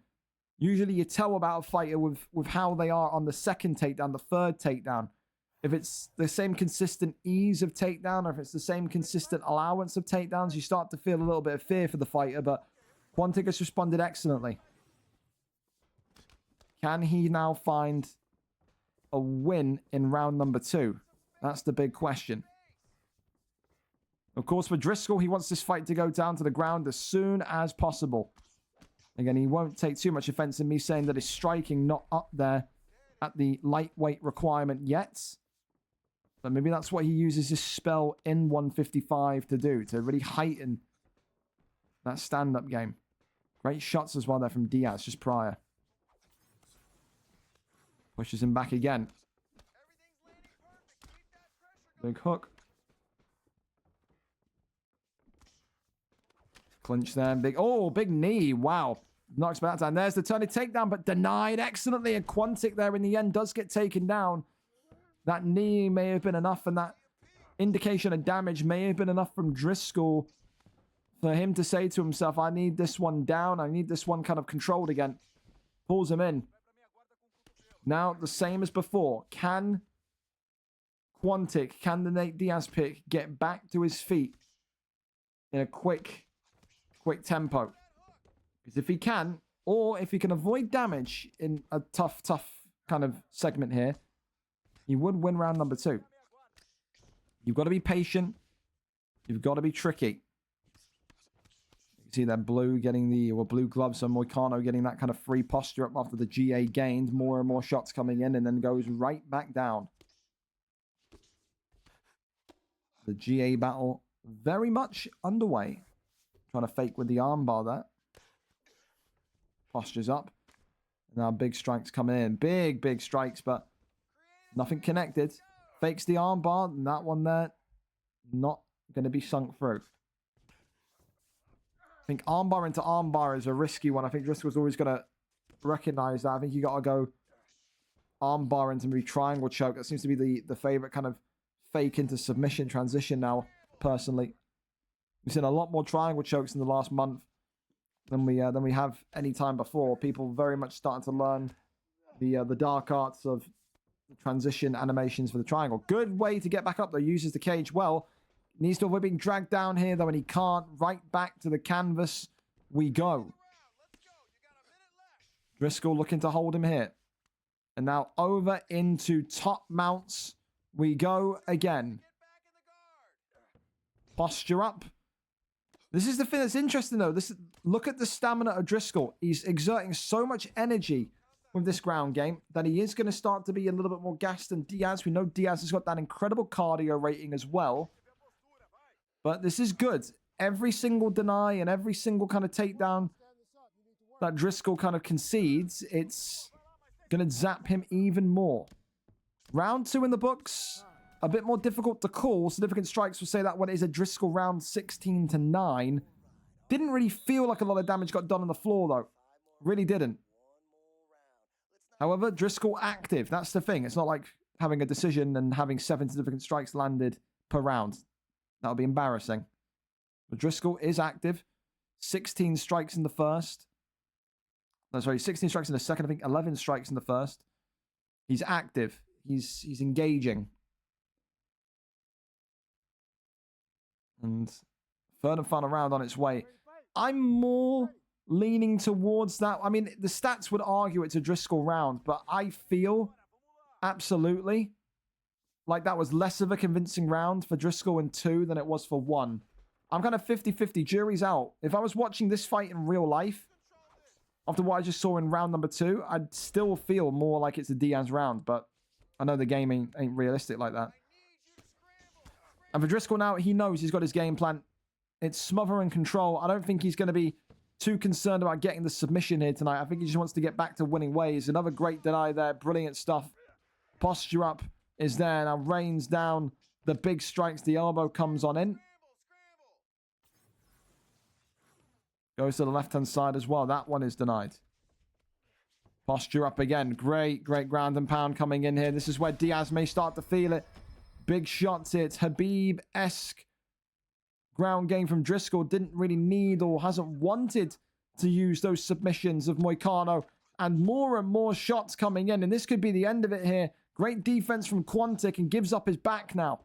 Usually you tell about a fighter with how they are on the second takedown, the third takedown. If it's the same consistent ease of takedown, or if it's the same consistent allowance of takedowns, you start to feel a little bit of fear for the fighter, but Quantic has responded excellently. Can he now find a win in round number 2? That's the big question. Of course, for Driscoll, he wants this fight to go down to the ground as soon as possible. Again, he won't take too much offense in me saying that his striking not up there at the lightweight requirement yet. But maybe that's what he uses his spell in 155 to do, to really heighten that stand-up game. Great shots as well there from Diaz just prior. Pushes him back again. Big hook. Clinch there. Big knee. Wow. Knocks back down. There's the turning takedown, but denied excellently. And Quantic there in the end does get taken down. That knee may have been enough, and that indication of damage may have been enough from Driscoll for him to say to himself, I need this one down. I need this one kind of controlled again. Pulls him in. Now, the same as before. Can Quantic, can the Nate Diaz pick get back to his feet in a quick tempo? Because if he can, or if he can avoid damage in a tough kind of segment here, he would win round number 2. You've got to be patient. You've got to be tricky. You see that blue getting blue gloves, so Moicano getting that kind of free posture up after the GA gained. More and more shots coming in and then goes right back down. The GA battle very much underway. Trying to fake with the armbar there. Postures up. Now big strikes coming in. Big strikes, but nothing connected. Fakes the armbar, and that one there, not going to be sunk through. I think armbar into armbar is a risky one. I think Driscoll's always going to recognize that. I think you got to go arm bar into maybe triangle choke. That seems to be the favorite kind of fake into submission transition now, personally. We've seen a lot more triangle chokes in the last month than we have any time before. People very much starting to learn the dark arts of transition animations for the triangle. Good way to get back up though. Uses the cage well. Needs to avoid being dragged down here though, and he can't. Right back to the canvas we go. Driscoll looking to hold him here. And now over into top mounts we go again. Posture up. This is the thing that's interesting though. Look at the stamina of Driscoll. He's exerting so much energy with this ground game that he is going to start to be a little bit more gassed than Diaz. We know Diaz has got that incredible cardio rating as well. But this is good. Every single deny and every single kind of takedown that Driscoll kind of concedes, it's going to zap him even more. Round 2 in the books. A bit more difficult to call. Significant Strikes will say that one is a Driscoll round 16-9. Didn't really feel like a lot of damage got done on the floor though. Really didn't. However, Driscoll active. That's the thing. It's not like having a decision and having 7 significant strikes landed per round. That would be embarrassing. But Driscoll is active. 16 strikes in the first. No, sorry, 16 strikes in the second. I think 11 strikes in the first. He's active. He's engaging. And third and final round on its way. I'm more leaning towards that. I mean, the stats would argue it's a Driscoll round, but I feel absolutely like that was less of a convincing round for Driscoll in 2 than it was for 1. I'm kind of 50-50. Jury's out. If I was watching this fight in real life, after what I just saw in round number 2, I'd still feel more like it's a Diaz round, but I know the game ain't realistic like that. And for Driscoll now, he knows he's got his game plan. It's smother and control. I don't think he's going to be too concerned about getting the submission here tonight. I think he just wants to get back to winning ways. Another great deny there. Brilliant stuff. Posture up is there. Now rains down the big strikes. The elbow comes on in. Goes to the left-hand side as well. That one is denied. Posture up again. Great ground and pound coming in here. This is where Diaz may start to feel it. Big shots. It's Habib-esque ground game from Driscoll. Didn't really need or hasn't wanted to use those submissions of Moicano. And more shots coming in. And this could be the end of it here. Great defense from Quantic and gives up his back now.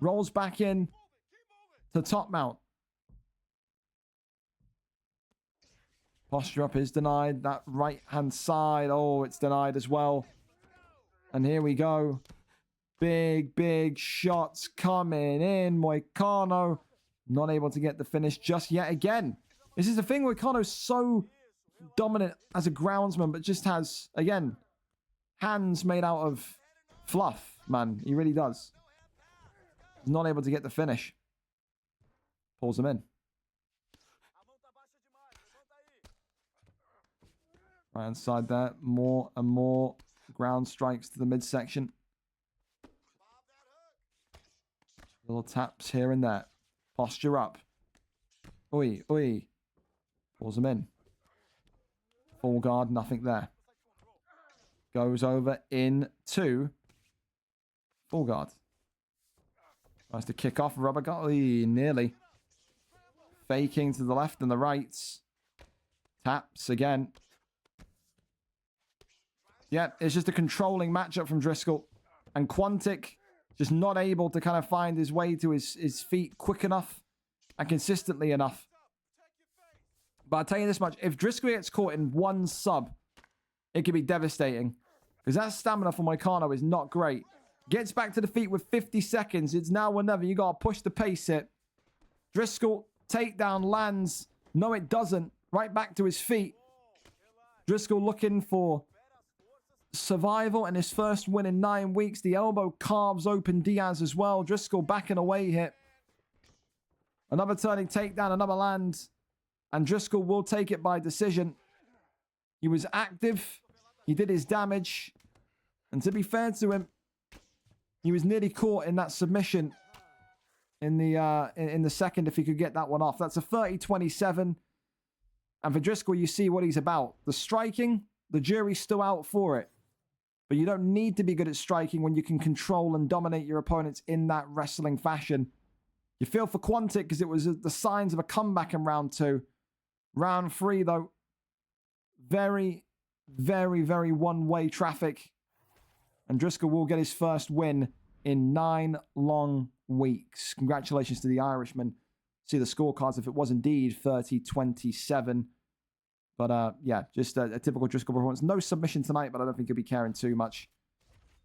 Rolls back in to top mount. Posture up is denied. That right-hand side. Oh, it's denied as well. And here we go. Big shots coming in. Moicano not able to get the finish just yet again. This is the thing. Moicano's so dominant as a groundsman, but just has, again, hands made out of fluff, man. He really does. Not able to get the finish. Pulls him in. Right hand side there. More and more ground strikes to the midsection. Little taps here and there. Posture up. Oi. Pulls him in. Full guard, nothing there. Goes over into full guard. Tries to kick off. Rubber guard. Nearly. Faking to the left and the right. Taps again. Yeah, it's just a controlling matchup from Driscoll. And Quantic just not able to kind of find his way to his feet quick enough and consistently enough. But I'll tell you this much. If Driscoll gets caught in one sub, it could be devastating. Because that stamina for Moicano is not great. Gets back to the feet with 50 seconds. It's now or never. You got to push the pace hit. Driscoll, takedown, lands. No, it doesn't. Right back to his feet. Driscoll looking for survival and his first win in 9 weeks. The elbow carves open Diaz as well. Driscoll backing away hit. Another turning takedown, another land. And Driscoll will take it by decision. He was active. He did his damage. And to be fair to him, he was nearly caught in that submission in the second if he could get that one off. That's a 30-27. And for Driscoll, you see what he's about. The striking, the jury's still out for it. But you don't need to be good at striking when you can control and dominate your opponents in that wrestling fashion. You feel for Quantic because it was the signs of a comeback in round 2. Round 3, though, very, very, very one-way traffic. And Driscoll will get his first win in 9 long weeks. Congratulations to the Irishman. See the scorecards if it was indeed 30-27. But yeah, just a typical Driscoll performance. No submission tonight, but I don't think he'll be caring too much.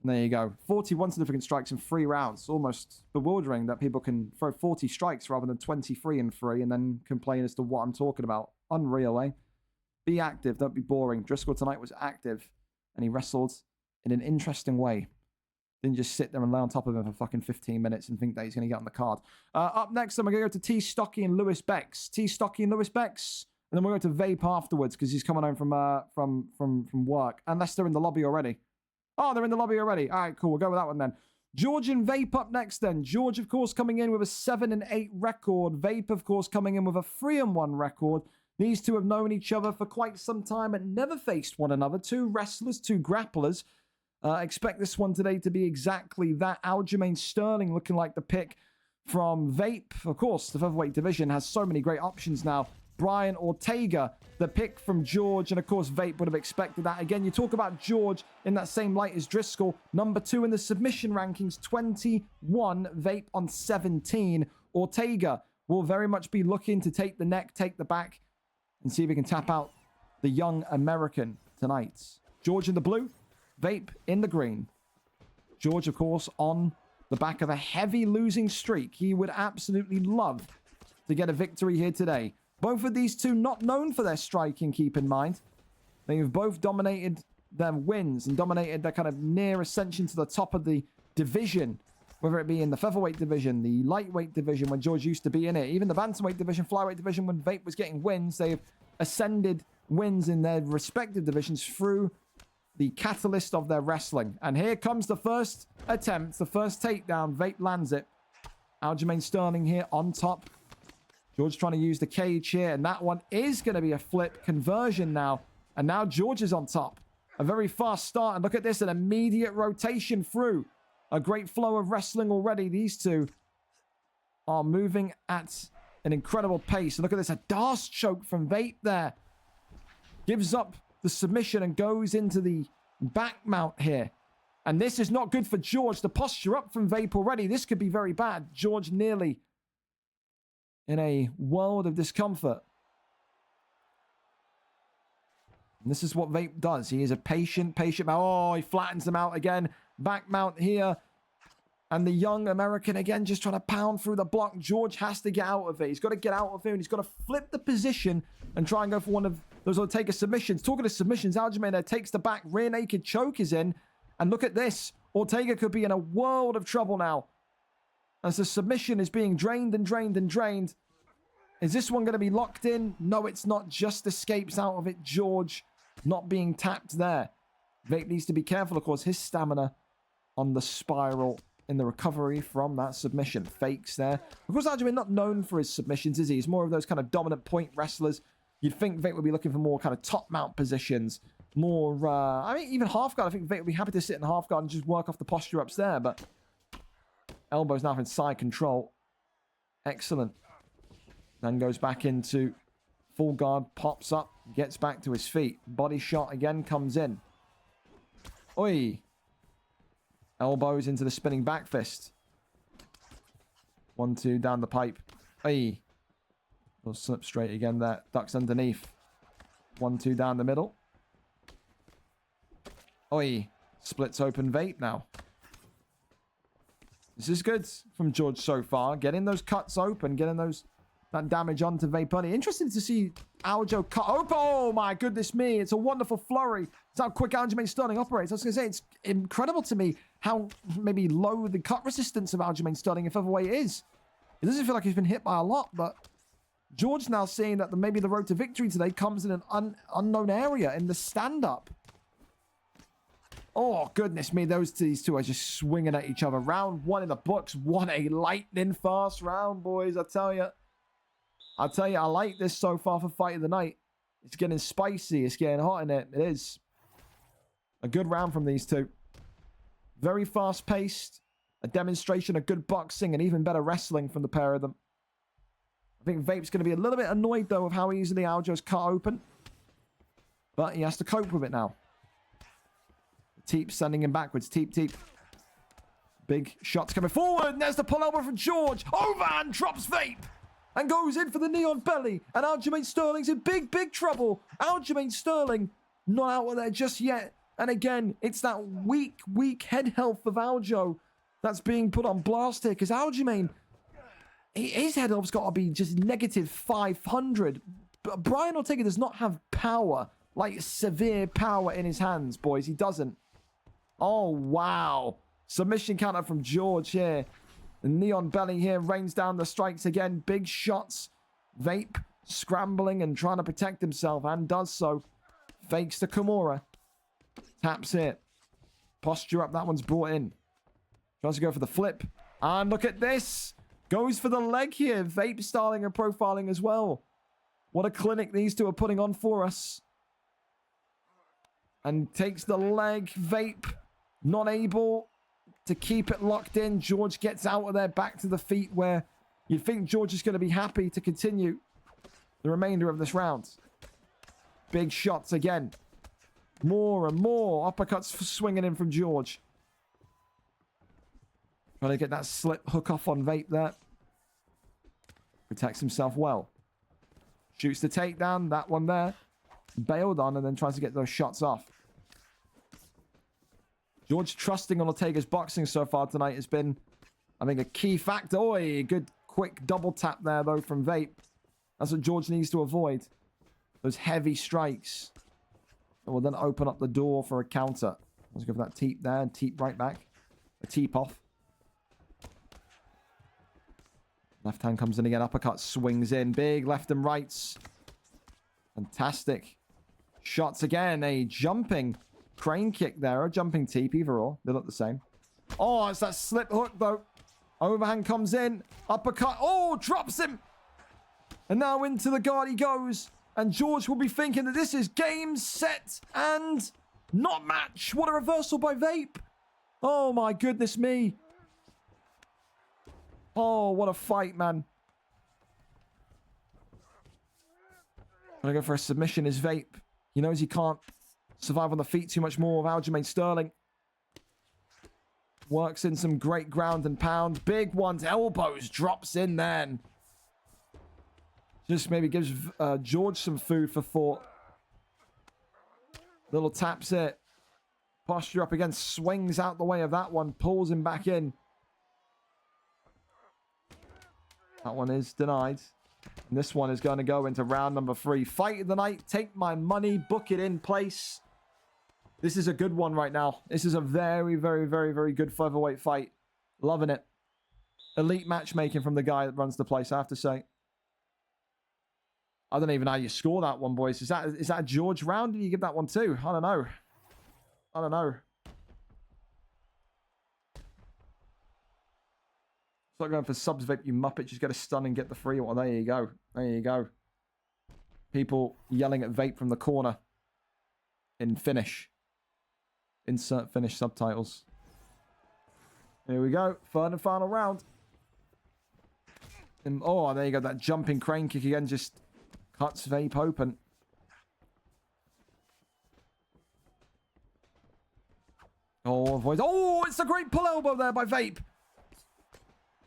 And there you go. 41 significant strikes in 3 rounds. Almost bewildering that people can throw 40 strikes rather than 23 in 3 and then complain as to what I'm talking about. Unreal, eh? Be active. Don't be boring. Driscoll tonight was active, and he wrestled in an interesting way. Didn't just sit there and lay on top of him for fucking 15 minutes and think that he's going to get on the card. Up next, I'm going to go to T. Stocky and Lewis Bex. T. Stocky and Lewis Bex. And then we'll go to Vape afterwards because he's coming home from work. Unless they're in the lobby already. Oh, they're in the lobby already. All right, cool. We'll go with that one then. George and Vape up next then. George, of course, coming in with a 7-8 record. Vape, of course, coming in with a 3-1 record. These two have known each other for quite some time and never faced one another. 2 wrestlers, 2 grapplers. Expect this one today to be exactly that. Aljamain Sterling looking like the pick from Vape. Of course, the featherweight division has so many great options now. Brian Ortega, the pick from George. And of course, Vape would have expected that. Again, you talk about George in that same light as Driscoll. Number 2 in the submission rankings, 21. Vape on 17. Ortega will very much be looking to take the neck, take the back, and see if he can tap out the young American tonight. George in the blue. Vape in the green. George, of course, on the back of a heavy losing streak. He would absolutely love to get a victory here today. Both of these two not known for their striking, keep in mind. They have both dominated their wins and dominated their kind of near ascension to the top of the division, whether it be in the featherweight division, the lightweight division when George used to be in it, even the bantamweight division, flyweight division when Vape was getting wins. They have ascended wins in their respective divisions through the catalyst of their wrestling. And here comes the first attempt, the first takedown. Vape lands it. Aljamain Sterling here on top. George trying to use the cage here, and that one is going to be a flip conversion now. And now George is on top. A very fast start, and look at this, an immediate rotation through. A great flow of wrestling already. These two are moving at an incredible pace. And look at this, a Darce choke from Vape there. Gives up the submission and goes into the back mount here. And this is not good for George. The posture up from Vape already. This could be very bad. George nearly in a world of discomfort. And this is what Vape does. He is a patient. Oh, he flattens them out again. Back mount here. And the young American again just trying to pound through the block. George has to get out of it. He's got to get out of it. And he's got to flip the position and try and go for one of those Ortega submissions. Talking of submissions, Aljamain there takes the back. Rear naked choke is in. And look at this. Ortega could be in a world of trouble now. As the submission is being drained and drained and drained. Is this one going to be locked in? No, it's not. Just escapes out of it. George not being tapped there. Vape needs to be careful, of course. His stamina on the spiral in the recovery from that submission. Fakes there. Of course, Aljamain not known for his submissions, is he? He's more of those kind of dominant point wrestlers. You'd think Vape would be looking for more kind of top mount positions. More, I mean, even half guard. I think Vape would be happy to sit in half guard and just work off the posture ups there. But elbows now in side control. Excellent. Then goes back into full guard, pops up, gets back to his feet. Body shot again comes in. Oi. Elbows into the spinning back fist. 1-2 down the pipe. Oi. Will slip straight again there. Ducks underneath. 1-2 down the middle. Oi. Splits open Vape now. This is good from George so far. Getting those cuts open, getting that damage onto Vape early. Interesting to see Aljo cut open. Oh my goodness me. It's a wonderful flurry. It's how quick Aljamain Sterling operates. I was going to say, it's incredible to me how maybe low the cut resistance of Aljamain Sterling in featherweight is. It doesn't feel like he's been hit by a lot, but George now seeing that maybe the road to victory today comes in an unknown area in the stand-up. Oh, goodness me. These two are just swinging at each other. Round 1 in the books. What a lightning fast round, boys. I tell you, I like this so far for Fight of the Night. It's getting spicy. It's getting hot in it. It is. A good round from these two. Very fast-paced. A demonstration of good boxing and even better wrestling from the pair of them. I think Vape's going to be a little bit annoyed, though, of how easily Aljo's cut open. But he has to cope with it now. Teep sending him backwards. Teep. Big shots coming forward. And there's the pull elbow from George. Overhand drops Vape. And goes in for the knee on belly. And Aljamain Sterling's in big trouble. Aljamain Sterling not out of there just yet. And again, it's that weak head health of Aljo that's being put on blast here. Because Aljamain, his head health's got to be just negative 500. But Brian Ortega does not have power. Like severe power in his hands, boys. He doesn't. Oh, wow. Submission counter from George here. The Neon Belly here rains down the strikes again. Big shots. Vape scrambling and trying to protect himself, and does so. Fakes the Kimura. Taps it. Posture up. That one's brought in. Tries to go for the flip. And look at this. Goes for the leg here. Vape styling and profiling as well. What a clinic these two are putting on for us. And takes the leg. Vape not able to keep it locked in. George gets out of there, back to the feet, where you think George is going to be happy to continue the remainder of this round. Big shots again. More and more uppercuts swinging in from George. Trying to get that slip hook off on Vape there. Protects himself well. Shoots the takedown. That one there. Bailed on and then tries to get those shots off. George trusting on Ortega's boxing so far tonight has been, I think, a key factor. Oi, good quick double tap there, though, from Vape. That's what George needs to avoid. Those heavy strikes. That will then open up the door for a counter. Let's go for that teep there and teep right back. A teep off. Left hand comes in again. Uppercut swings in. Big left and rights. Fantastic. Shots again. A jumping crane kick there. A jumping teep, either or. They look the same. Oh, it's that slip hook, though. Overhand comes in. Uppercut. Oh, drops him. And now into the guard he goes. And George will be thinking that this is game, set, and not match. What a reversal by Vape. Oh, my goodness me. Oh, what a fight, man. Gonna go for a submission is Vape. He knows he can't survive on the feet too much more of Aljamain Sterling. Works in some great ground and pound. Big ones. Elbows. Drops in then. Just maybe gives George some food for thought. Little taps it. Posture up again. Swings out the way of that one. Pulls him back in. That one is denied. And this one is going to go into round number 3. Fight of the night. Take my money. Book it in place. This is a good one right now. This is a very, very, very, very good featherweight fight. Loving it. Elite matchmaking from the guy that runs the place, I have to say. I don't even know how you score that one, boys. Is that a George round? Did you give that one too? I don't know. I don't know. Start going for subs, Vape, you muppet. Just get a stun and get the free one. There you go. There you go. People yelling at Vape from the corner. In finish. Insert finish subtitles. Here we go. Third and final round. And, oh, there you go. That jumping crane kick again just cuts Vape open. Oh, avoids. Oh, it's a great pull elbow there by Vape.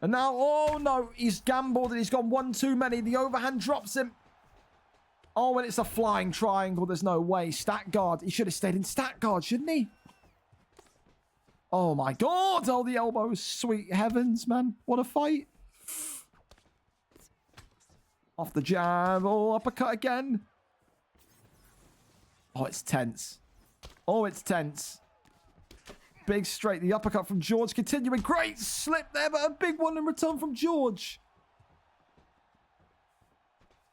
And now, oh no, he's gambled and he's gone one too many. The overhand drops him. Oh, and it's a flying triangle. There's no way. Stack guard. He should have stayed in stack guard, shouldn't he? Oh my God. Oh, the elbows. Sweet heavens, man. What a fight. Off the jab. Oh, uppercut again. Oh, it's tense. Oh, it's tense. Big straight. The uppercut from George continuing. Great slip there, but a big one in return from George.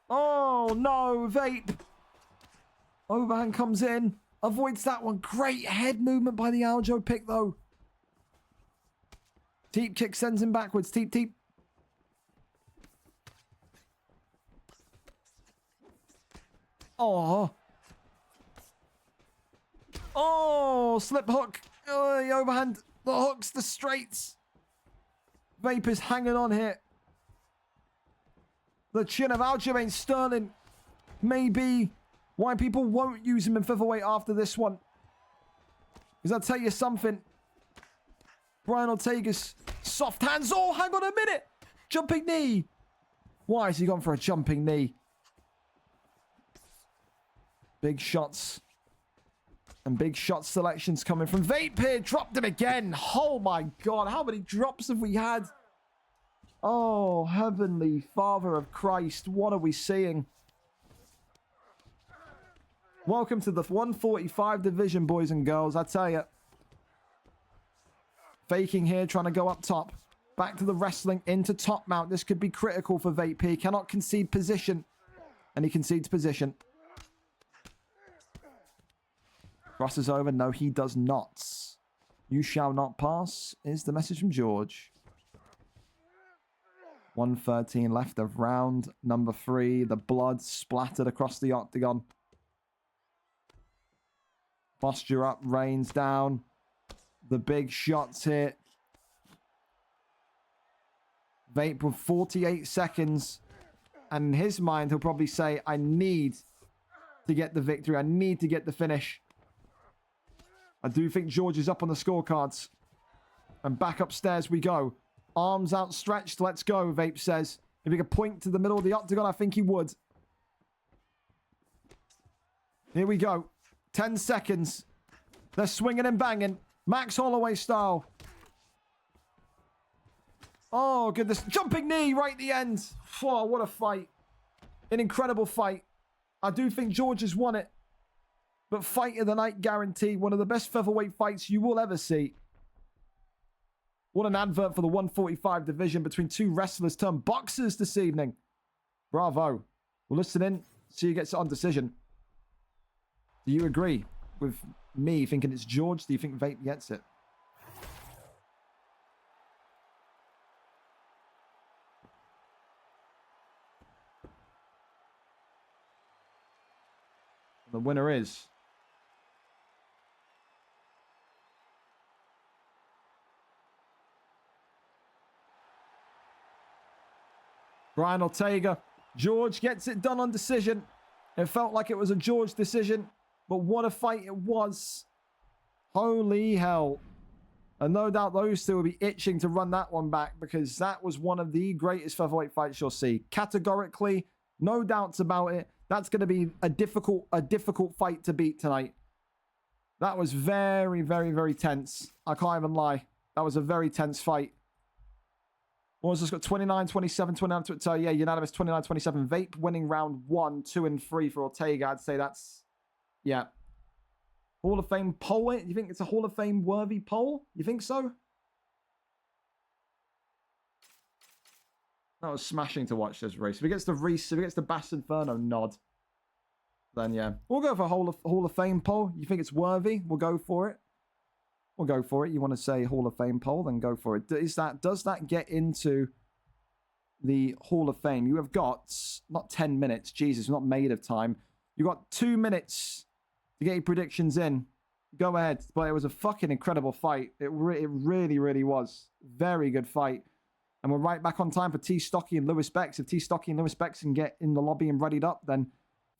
Oh, no. Vape. Overhand comes in. Avoids that one. Great head movement by the Aljo pick, though. Teep kick sends him backwards. Teep, teep. Oh, slip hook. Oh, the overhand. The hooks, the straights. Vape is hanging on here. The chin of Aljamain Sterling may be why people won't use him in featherweight after this one. Because I'll tell you something. Brian Ortega's soft hands. Oh, hang on a minute. Jumping knee. Why has he gone for a jumping knee? Big shots. And big shot selections coming from Vape here. Dropped him again. Oh my God. How many drops have we had? Oh, Heavenly Father of Christ. What are we seeing? Welcome to the 145 division, boys and girls. I tell you. Faking here, trying to go up top. Back to the wrestling, into top mount. This could be critical for Vape. He cannot concede position. And he concedes position. Crosses over. No, he does not. You shall not pass is the message from George. 1:13 left of round number 3. The blood splattered across the octagon. Posture up, reins down. The big shots here. Vape with 48 seconds. And in his mind, he'll probably say, I need to get the victory. I need to get the finish. I do think George is up on the scorecards. And back upstairs we go. Arms outstretched. Let's go, Vape says. If he could point to the middle of the octagon, I think he would. Here we go. 10 seconds. They're swinging and banging. Max Holloway style. Oh, goodness. Jumping knee right at the end. Oh, what a fight. An incredible fight. I do think George has won it. But fight of the night guarantee. One of the best featherweight fights you will ever see. What an advert for the 145 division between two wrestlers turned boxers this evening. Bravo. Well, listen in. See who gets it on decision. Do you agree with me thinking it's George? Do you think Vape gets it? The winner is... Brian Ortega. George gets it done on decision. It felt like it was a George decision, but what a fight it was. Holy hell. And no doubt those two will be itching to run that one back because that was one of the greatest featherweight fights you'll see. Categorically, no doubts about it. That's going to be a difficult fight to beat tonight. That was very, very, very tense. I can't even lie. That was a very tense fight. What was this? Got 29, 27, 29. So yeah, unanimous 29, 27. Vape winning round 1, 2, and 3 for Ortega. I'd say that's, yeah. Hall of Fame poll. You think it's a Hall of Fame worthy poll? You think so? That was smashing to watch this race. If he gets the Reese, if he gets the Bass Inferno nod, then yeah. We'll go for a Hall of Fame poll. You think it's worthy? We'll go for it. We'll go for it. You want to say Hall of Fame poll? Then go for it. Does that get into the Hall of Fame? You have got, not 10 minutes. Jesus, not made of time. You got 2 minutes to get your predictions in. Go ahead. But it was a fucking incredible fight. It really, really was. Very good fight. And we're right back on time for T. Stocky and Lewis Bex. If T. Stocky and Lewis Bex can get in the lobby and readied up, then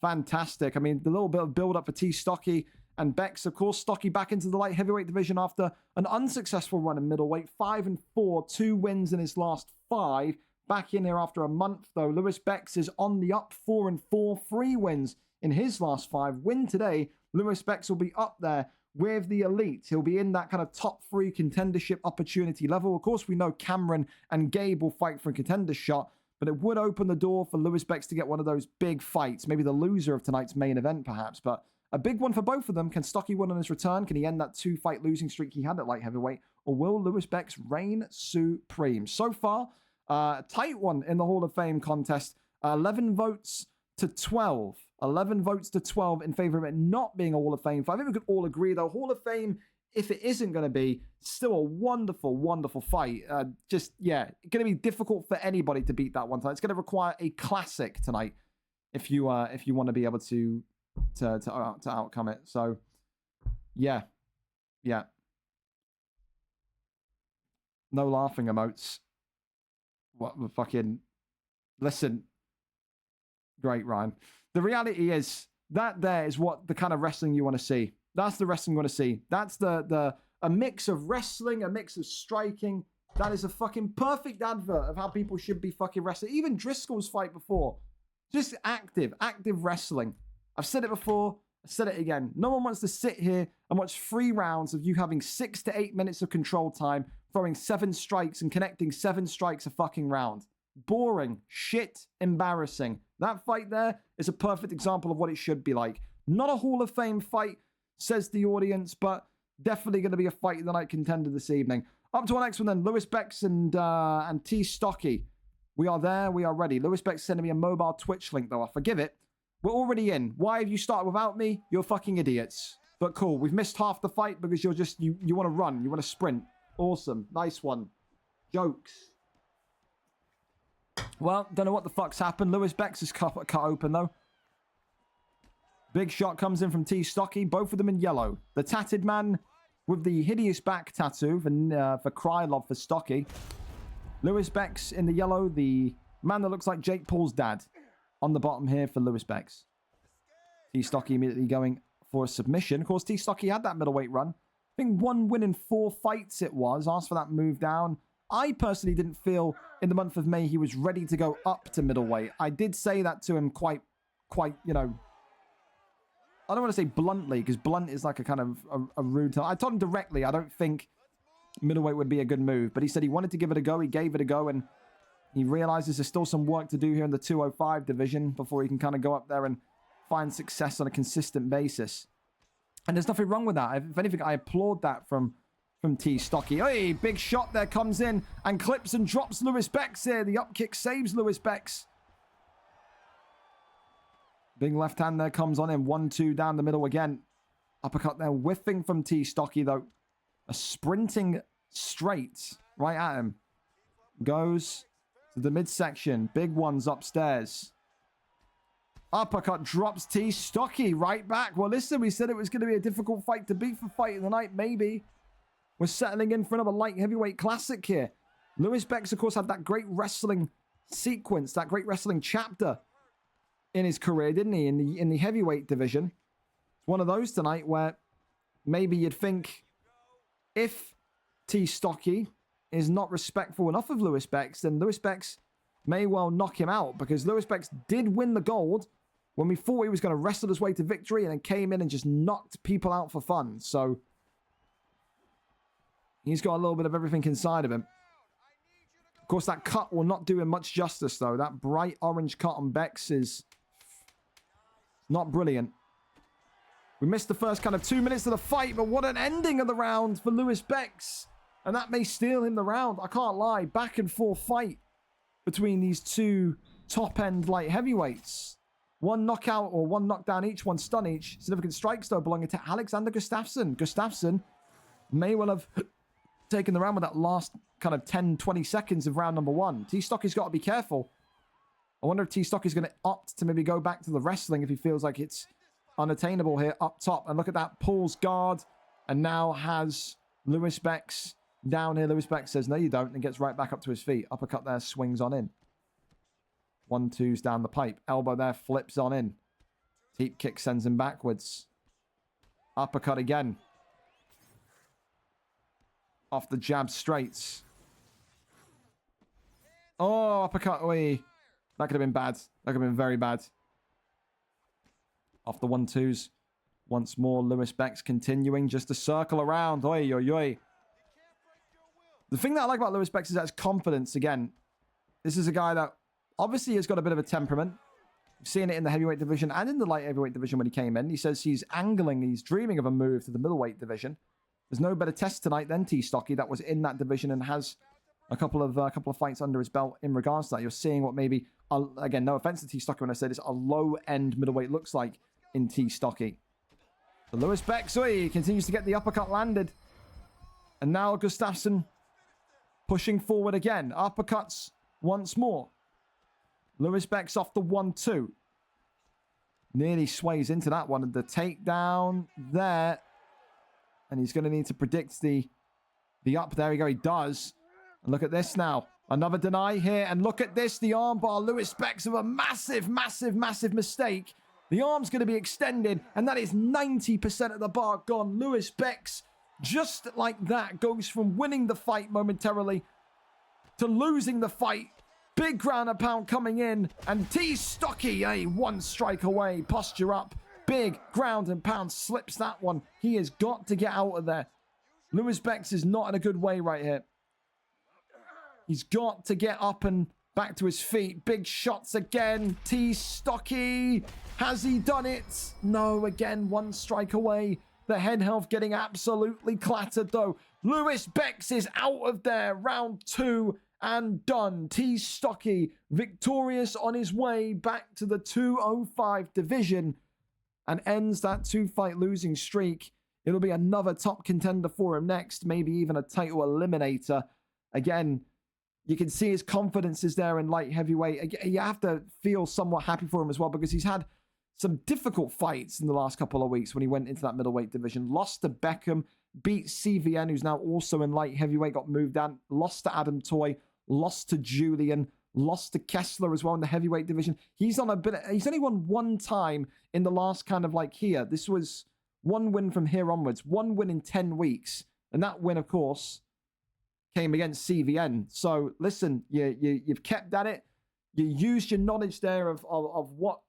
fantastic. I mean, the little bit of build-up for T. Stocky and Bex, of course. Stocky back into the light heavyweight division after an unsuccessful run in middleweight. 5-4, 2 wins in his last 5. Back in here after a month, though. Lewis Bex is on the up, 4-4, 3 wins in his last 5. Win today, Lewis Bex will be up there with the elite. He'll be in that kind of top 3 contendership opportunity level. Of course, we know Cameron and Gabe will fight for a contender shot, but it would open the door for Lewis Bex to get one of those big fights. Maybe the loser of tonight's main event, perhaps, but a big one for both of them. Can Stocky win on his return? Can he end that 2-fight losing streak he had at light heavyweight? Or will Lewis Bex reign supreme? So far, tight one in the Hall of Fame contest. 11 votes to 12. 11 votes to 12 in favor of it not being a Hall of Fame fight. I think we could all agree, though, Hall of Fame, if it isn't going to be, still a wonderful, wonderful fight. Just, yeah, going to be difficult for anybody to beat that one tonight. It's going to require a classic tonight if you want to be able to outcome it. So Yeah. Yeah. No laughing emotes. What the fucking... Listen. Great, Ryan. The reality is, that there is what the kind of wrestling you want to see. That's the wrestling you want to see. That's a mix of wrestling, a mix of striking. That is a fucking perfect advert of how people should be fucking wrestling. Even Driscoll's fight before. Just active wrestling. I've said it before. I said it again. No one wants to sit here and watch 3 rounds of you having 6 to 8 minutes of control time, throwing 7 strikes and connecting 7 strikes a fucking round. Boring. Shit. Embarrassing. That fight there is a perfect example of what it should be like. Not a Hall of Fame fight, says the audience, but definitely going to be a fight of the night contender this evening. Up to our next one then. Lewis Bex and T. Stocky. We are there. We are ready. Lewis Bex sending me a mobile Twitch link, though. I forgive it. We're already in. Why have you started without me? You're fucking idiots. But cool. We've missed half the fight because you're just... You want to run. You want to sprint. Awesome. Nice one. Jokes. Well, don't know what the fuck's happened. Lewis Bex is cut open, though. Big shot comes in from T. Stocky. Both of them in yellow. The tatted man with the hideous back tattoo for Krylov for Stocky. Lewis Bex in the yellow. The man that looks like Jake Paul's dad. On the bottom here for Lewis Bex. T. Stocky immediately going for a submission. Of course, T. Stocky had that middleweight run. I think 1 win in 4 fights it was. Asked for that move down. I personally didn't feel in the month of May he was ready to go up to middleweight. I did say that to him quite, you know... I don't want to say bluntly, because blunt is like a kind of a rude... I told him directly, I don't think middleweight would be a good move. But he said he wanted to give it a go. He gave it a go, and he realizes there's still some work to do here in the 205 division before he can kind of go up there and find success on a consistent basis. And there's nothing wrong with that. If anything, I applaud that from T. Stocky. Hey, big shot there comes in and clips and drops Lewis Bex here. The up kick saves Lewis Bex. Big left hand there comes on in. 1-2 down the middle again. Uppercut there whiffing from T. Stocky though. A sprinting straight right at him. Goes to the midsection. Big ones upstairs. Uppercut drops T. Stocky right back. Well, listen, we said it was going to be a difficult fight to beat for fight of the night. Maybe. We're settling in for another light heavyweight classic here. Lewis Bex, of course, had that great wrestling sequence, that great wrestling chapter in his career, didn't he? In the heavyweight division. It's one of those tonight where maybe you'd think if T. Stocky is not respectful enough of Lewis Bex, then Lewis Bex may well knock him out, because Lewis Bex did win the gold when we thought he was going to wrestle his way to victory, and then came in and just knocked people out for fun. So he's got a little bit of everything inside of him. Of course, that cut will not do him much justice, though. That bright orange cut on Bex is not brilliant. We missed the first kind of 2 minutes of the fight, but what an ending of the round for Lewis Bex. And that may steal him the round. I can't lie. Back and forth fight between these two top-end light heavyweights. 1 knockout or 1 knockdown each, 1 stun each. Significant strikes, though, belonging to Alexander Gustafsson. Gustafsson may well have taken the round with that last kind of 10, 20 seconds of round number 1. T. Stocky's got to be careful. I wonder if T. Stocky's going to opt to maybe go back to the wrestling if he feels like it's unattainable here up top. And look at that. Pulls guard and now has Lewis Bex down here. Lewis Bex says, no, you don't, and gets right back up to his feet. Uppercut there, swings on in. 1-2's down the pipe. Elbow there, flips on in. Deep kick sends him backwards. Uppercut again. Off the jab straights. Oh, uppercut. Oy. That could have been bad. That could have been very bad. Off the 1-2s. Once more, Lewis Bex continuing just to circle around. Oy, oy, oy. The thing that I like about Lewis Bex is that his confidence. Again, this is a guy that obviously has got a bit of a temperament. We've seen it in the heavyweight division and in the light heavyweight division when he came in. He says he's angling, he's dreaming of a move to the middleweight division. There's no better test tonight than T. Stocky that was in that division and has a couple of fights under his belt in regards to that. You're seeing what maybe, again, no offense to T. Stocky when I say this, a low-end middleweight looks like in T. Stocky. So Lewis Bex, he continues to get the uppercut landed. And now Gustafsson pushing forward again. Uppercuts once more. Lewis Bex off the 1-2. Nearly sways into that one. And the takedown there. And he's going to need to predict the up. There we go. He does. And look at this now. Another deny here. And look at this. The armbar. Lewis Bex with a massive, massive, massive mistake. The arm's going to be extended. And that is 90% of the bar gone. Lewis Bex, just like that, goes from winning the fight momentarily to losing the fight. Big ground and pound coming in. And T. Stocky, one strike away. Posture up. Big ground and pound, slips that one. He has got to get out of there. Lewis Bex is not in a good way right here. He's got to get up and back to his feet. Big shots again. T. Stocky. Has he done it? No, again, one strike away. The head health getting absolutely clattered though. Lewis Bex is out of there. Round 2 and done. T. Stocky victorious on his way back to the 205 division. And ends that 2-fight losing streak. It'll be another top contender for him next. Maybe even a title eliminator. Again, you can see his confidence is there in light heavyweight. Again, you have to feel somewhat happy for him as well because he's had some difficult fights in the last couple of weeks when he went into that middleweight division. Lost to Beckham, beat CVN, who's now also in light heavyweight, got moved down. Lost to Adam Toy, lost to Julian. Lost to Kessler as well in the heavyweight division. He's only won one time in the last kind of like here. This was one win from here onwards. One win in 10 weeks. And that win, of course, came against CVN. So listen, you've kept at it. You used your knowledge there of what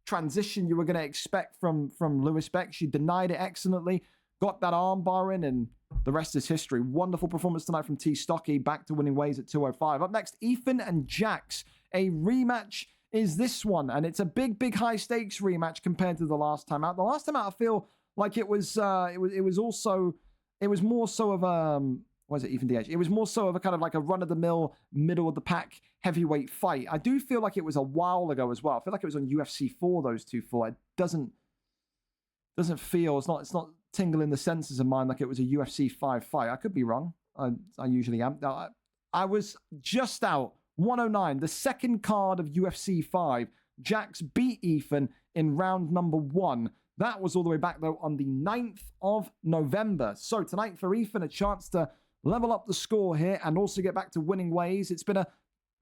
transition you were going to expect from Lewis Bex. You denied it excellently. Got that armbar in, and the rest is history. Wonderful performance tonight from T. Stocky. Back to winning ways at 205. Up next, Ethan and Jax. A rematch is this one, and it's a big, big high stakes rematch compared to the last time out. The last time out, I feel like it was more so of was it even the edge? It was more so of a kind of like a run-of-the-mill, middle-of-the-pack heavyweight fight. I do feel like it was a while ago as well. I feel like it was on UFC 4, those two fought. It doesn't feel, it's not tingling the senses of mine like it was a UFC 5 fight. I could be wrong. I usually am. I was just out 109, the second card of UFC 5. Jax beat Ethan in round number 1. That was all the way back, though, on the 9th of November. So tonight for Ethan, a chance to level up the score here and also get back to winning ways. It's been a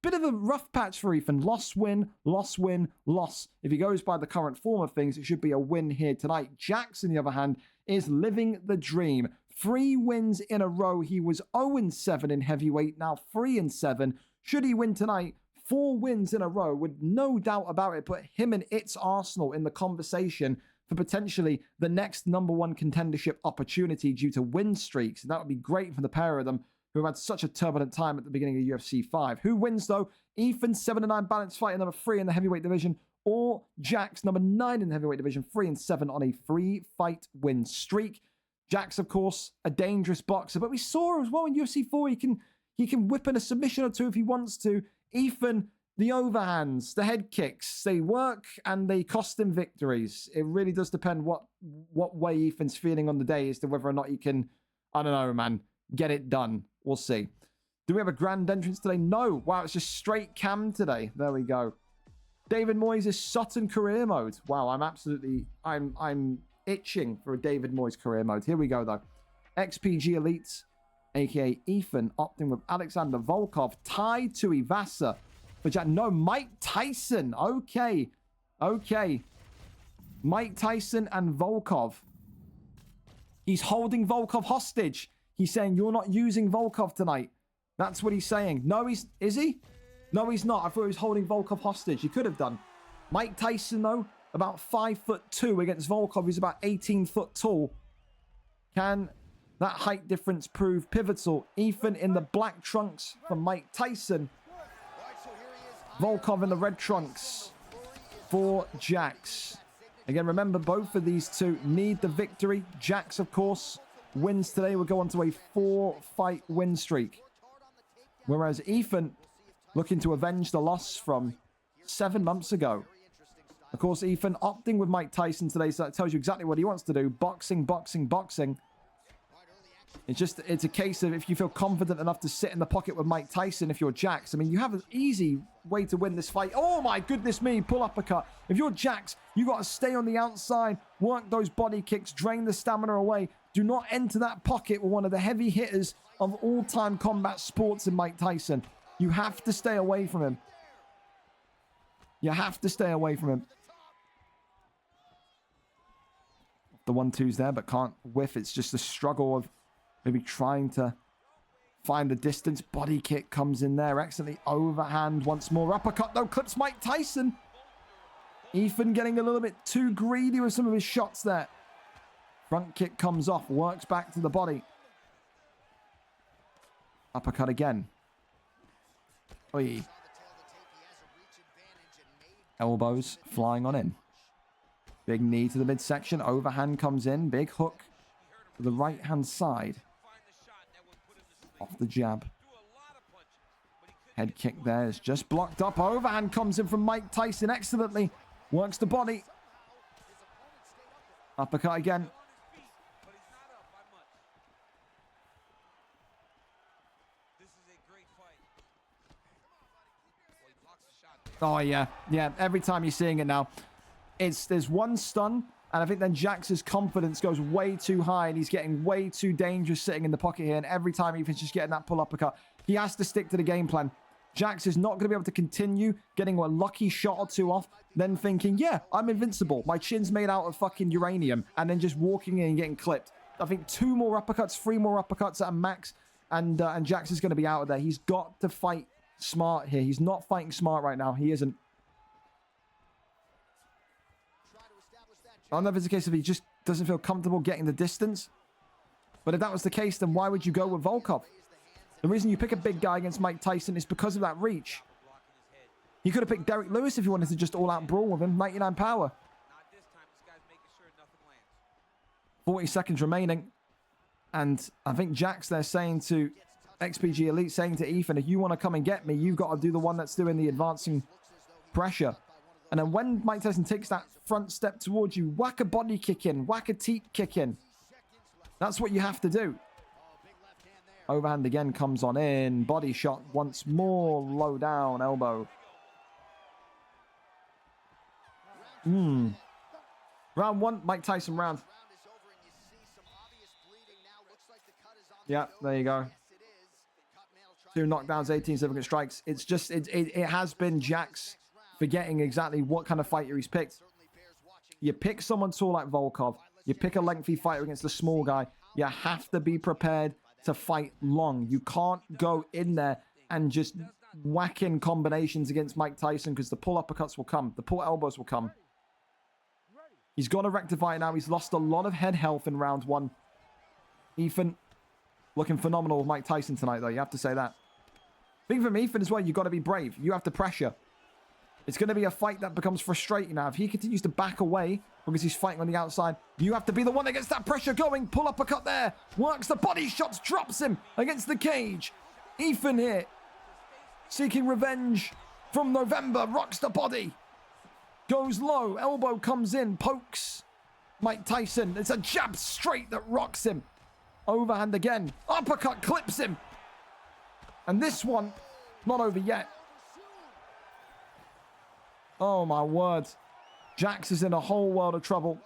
bit of a rough patch for Ethan. Loss, win, loss, win, loss. If he goes by the current form of things, it should be a win here tonight. Jax, on the other hand, is living the dream. 3 wins in a row. He was 0-7 in heavyweight, now 3-7. Should he win tonight, 4 wins in a row would no doubt about it put him and its Arsenal in the conversation for potentially the next number 1 contendership opportunity due to win streaks. And that would be great for the pair of them who have had such a turbulent time at the beginning of UFC 5. Who wins though? Ethan, 7-9 balanced fighter, number 3 in the heavyweight division, or Jax, number 9 in the heavyweight division, 3-7 on a 3-fight win streak. Jax, of course, a dangerous boxer, but we saw as well in UFC 4 he can whip in a submission or two if he wants to. Ethan, the overhands, the head kicks, they work and they cost him victories. It really does depend what way Ethan's feeling on the day as to whether or not he can, I don't know, man, get it done. We'll see. Do we have a grand entrance today? No. Wow, it's just straight cam today. There we go. David Moyes' Sutton career mode. Wow, I'm itching for a David Moyes career mode. Here we go, though. XPG Elites, a.k.a. Ethan, opting with Alexander Volkov, tied to Ivasa. For Jack. No, Mike Tyson. Okay. Mike Tyson and Volkov. He's holding Volkov hostage. He's saying, you're not using Volkov tonight. That's what he's saying. No, is he? No, he's not. I thought he was holding Volkov hostage. He could have done. Mike Tyson, though, about 5'2" against Volkov, who's about 18 foot tall. Can that height difference prove pivotal? Ethan in the black trunks for Mike Tyson. Volkov in the red trunks for Jax. Again, remember, both of these two need the victory. Jax, of course, wins today. We'll go on to a 4-fight win streak. Whereas Ethan looking to avenge the loss from 7 months ago. Of course, Ethan opting with Mike Tyson today, so that tells you exactly what he wants to do. Boxing, boxing, boxing. It's a case of if you feel confident enough to sit in the pocket with Mike Tyson, if you're Jax. I mean, you have an easy way to win this fight. Oh my goodness me, pull uppercut. If you're Jax, you got to stay on the outside, work those body kicks, drain the stamina away. Do not enter that pocket with one of the heavy hitters of all-time combat sports in Mike Tyson. You have to stay away from him. You have to stay away from him. The 1-2's there, but can't whiff. It's just a struggle of maybe trying to find the distance. Body kick comes in there. Excellently overhand once more. Uppercut, though, clips Mike Tyson. Ethan getting a little bit too greedy with some of his shots there. Front kick comes off. Works back to the body. Uppercut again. Oy. Elbows flying on in. Big knee to the midsection. Overhand comes in. Big hook to the right-hand side. Off the jab. Head kick there is just blocked up. Overhand comes in from Mike Tyson excellently. Works the body. Uppercut again. Oh, yeah. Yeah, every time you're seeing it now. There's one stun, and I think then Jax's confidence goes way too high, and he's getting way too dangerous sitting in the pocket here, and every time Ethan's just getting that pull uppercut, he has to stick to the game plan. Jax is not going to be able to continue getting a lucky shot or two off, then thinking, yeah, I'm invincible. My chin's made out of fucking uranium, and then just walking in and getting clipped. I think 2 more uppercuts, 3 more uppercuts at a max, and Jax is going to be out of there. He's got to fight smart here. He's not fighting smart right now. He isn't. I don't know if it's a case of he just doesn't feel comfortable getting the distance. But if that was the case, then why would you go with Volkov? The reason you pick a big guy against Mike Tyson is because of that reach. You could have picked Derek Lewis if you wanted to just all-out brawl with him. 99 power. 40 seconds remaining. And I think Jax there saying to XPG Elite, saying to Ethan, if you want to come and get me, you've got to do the one that's doing the advancing pressure. And then when Mike Tyson takes that front step towards you, whack a body kick in, whack a teep kick in. That's what you have to do. Overhand again comes on in. Body shot once more. Low down elbow. Round 1, Mike Tyson round. Yeah, there you go. 2 knockdowns, 18 significant strikes. It's just, it has been Jax forgetting exactly what kind of fighter he's picked. You pick someone tall like Volkov. You pick a lengthy fighter against a small guy. You have to be prepared to fight long. You can't go in there and just whack in combinations against Mike Tyson because the pull uppercuts will come. The pull elbows will come. He's got to rectify it now. He's lost a lot of head health in round 1. Ethan looking phenomenal with Mike Tyson tonight, though. You have to say that. Big from Ethan as well, you've got to be brave. You have to pressure. It's going to be a fight that becomes frustrating now. If he continues to back away because he's fighting on the outside, you have to be the one that gets that pressure going. Pull uppercut there. Works the body shots, drops him against the cage. Ethan here, seeking revenge from November, rocks the body. Goes low, elbow comes in, pokes Mike Tyson. It's a jab straight that rocks him. Overhand again. Uppercut clips him. And this one, not over yet. Oh, my word. Jax is in a whole world of trouble.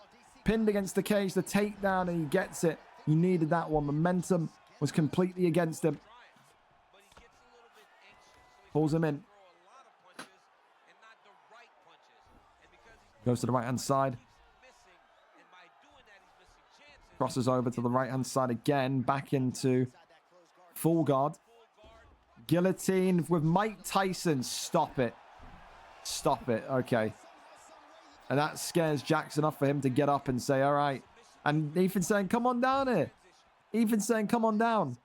Pinned against the cage, the takedown, and he gets it. He needed that one. Momentum was completely against him. Pulls him in. Goes to the right-hand side. Crosses over to the right-hand side again. Back into full guard. Guillotine with Mike Tyson. Stop it. Stop it. Okay. And that scares Jax enough for him to get up and say, all right. And Ethan saying, come on down here. Ethan saying, come on down.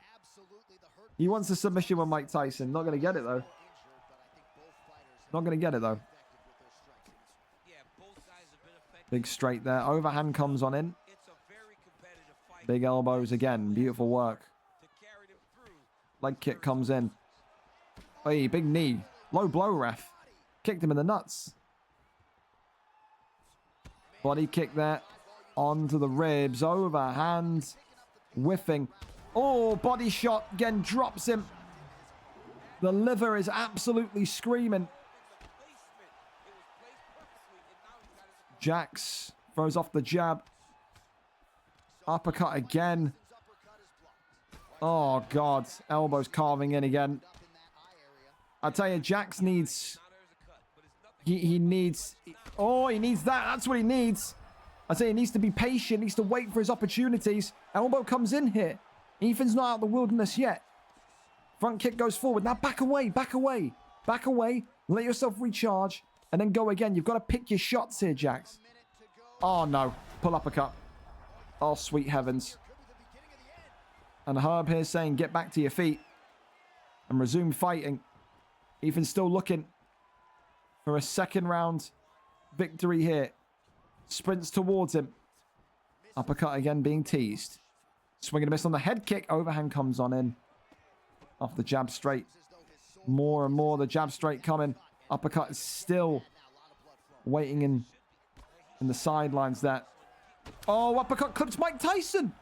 He wants a submission with Mike Tyson. Not going to get it, though. Not going to get it, though. Big straight there. Overhand comes on in. Big elbows again. Beautiful work. Leg kick comes in. Hey, big knee. Low blow, ref. Kicked him in the nuts. Body kick there. Onto the ribs. Overhand. Whiffing. Oh, body shot. Again, drops him. The liver is absolutely screaming. Jax throws off the jab. Uppercut again. Oh, God. Elbows carving in again. I tell you, Jax needs... He needs... Oh, he needs that. That's what he needs. I say he needs to be patient. Needs to wait for his opportunities. Elbow comes in here. Ethan's not out of the wilderness yet. Front kick goes forward. Now back away. Back away. Back away. Let yourself recharge. And then go again. You've got to pick your shots here, Jax. Oh, no. Pull uppercut. Oh, sweet heavens. And Herb here saying, get back to your feet. And resume fighting. Ethan's still looking for a second round victory here. Sprints towards him. Uppercut again being teased. Swing and a miss on the head kick. Overhand comes on in. Off the jab straight. More and more the jab straight coming. Uppercut is still waiting in the sidelines there. Oh, uppercut clips Mike Tyson.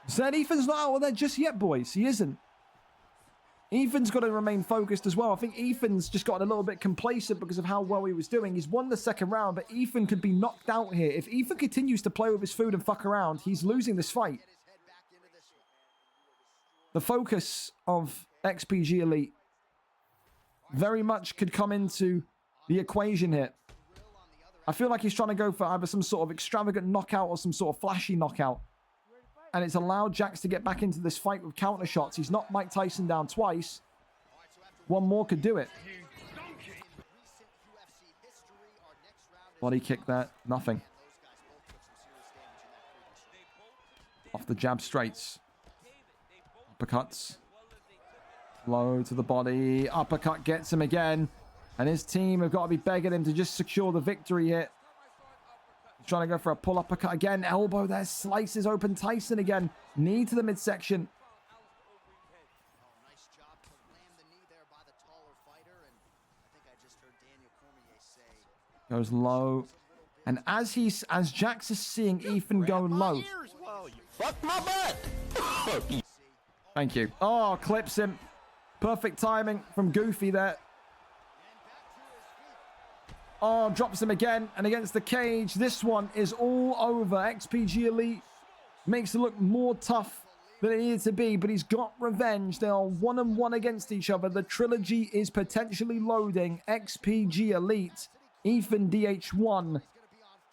Said Ethan's not out of there just yet, boys. He isn't. Ethan's got to remain focused as well. I think Ethan's just gotten a little bit complacent because of how well he was doing. He's won the second round, but Ethan could be knocked out here. If Ethan continues to play with his food and fuck around, he's losing this fight. The focus of XPG Elite very much could come into the equation here. I feel like he's trying to go for either some sort of extravagant knockout or some sort of flashy knockout. And it's allowed Jax to get back into this fight with counter shots. He's knocked Mike Tyson down twice. One more could do it. Body kick there. Nothing. Off the jab straights. Uppercuts. Low to the body. Uppercut gets him again. And his team have got to be begging him to just secure the victory here. Trying to go for a pull uppercut again. Elbow there. Slices open Tyson again. Knee to the midsection. Nice job to land the knee there by the taller fighter. And I think I just heard Daniel Cormier say... Goes low. And as Jax is seeing Ethan go low. Fuck my butt! Thank you. Oh, clips him. Perfect timing from Goofy there. Oh, drops him again. And against the cage, this one is all over. XPG Elite makes it look more tough than it needed to be, but he's got revenge. They are 1-1 against each other. The trilogy is potentially loading. XPG Elite, Ethan DH1,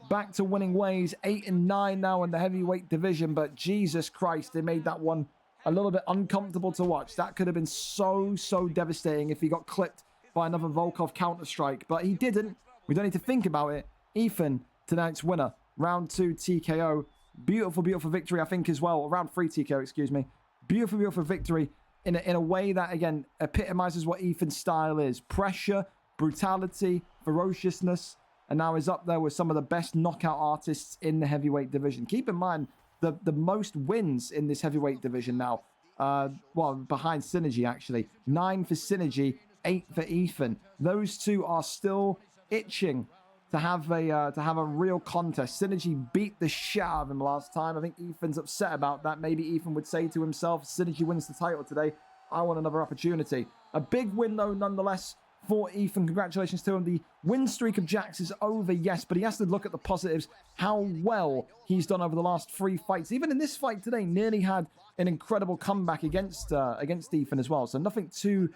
back to winning ways. 8-9 now in the heavyweight division, but Jesus Christ, they made that one a little bit uncomfortable to watch. That could have been so devastating if he got clipped by another Volkov counter-strike, but he didn't. We don't need to think about it. Ethan, tonight's winner. Round 2 TKO. Beautiful, beautiful victory, I think, as well. Round 3 TKO, excuse me. Beautiful, beautiful victory in a way that, again, epitomizes what Ethan's style is. Pressure, brutality, ferociousness, and now is up there with some of the best knockout artists in the heavyweight division. Keep in mind, the most wins in this heavyweight division now. Well, behind Synergy, actually. 9 for Synergy, 8 for Ethan. Those two are still itching to have a real contest. Synergy beat the shit out of him last time. I think Ethan's upset about that. Maybe Ethan would say to himself, Synergy wins the title today. I want another opportunity. A big win, though, nonetheless, for Ethan. Congratulations to him. The win streak of Jax is over, yes, but he has to look at the positives, how well he's done over the last 3 fights. Even in this fight today, nearly had an incredible comeback against Ethan as well. So nothing too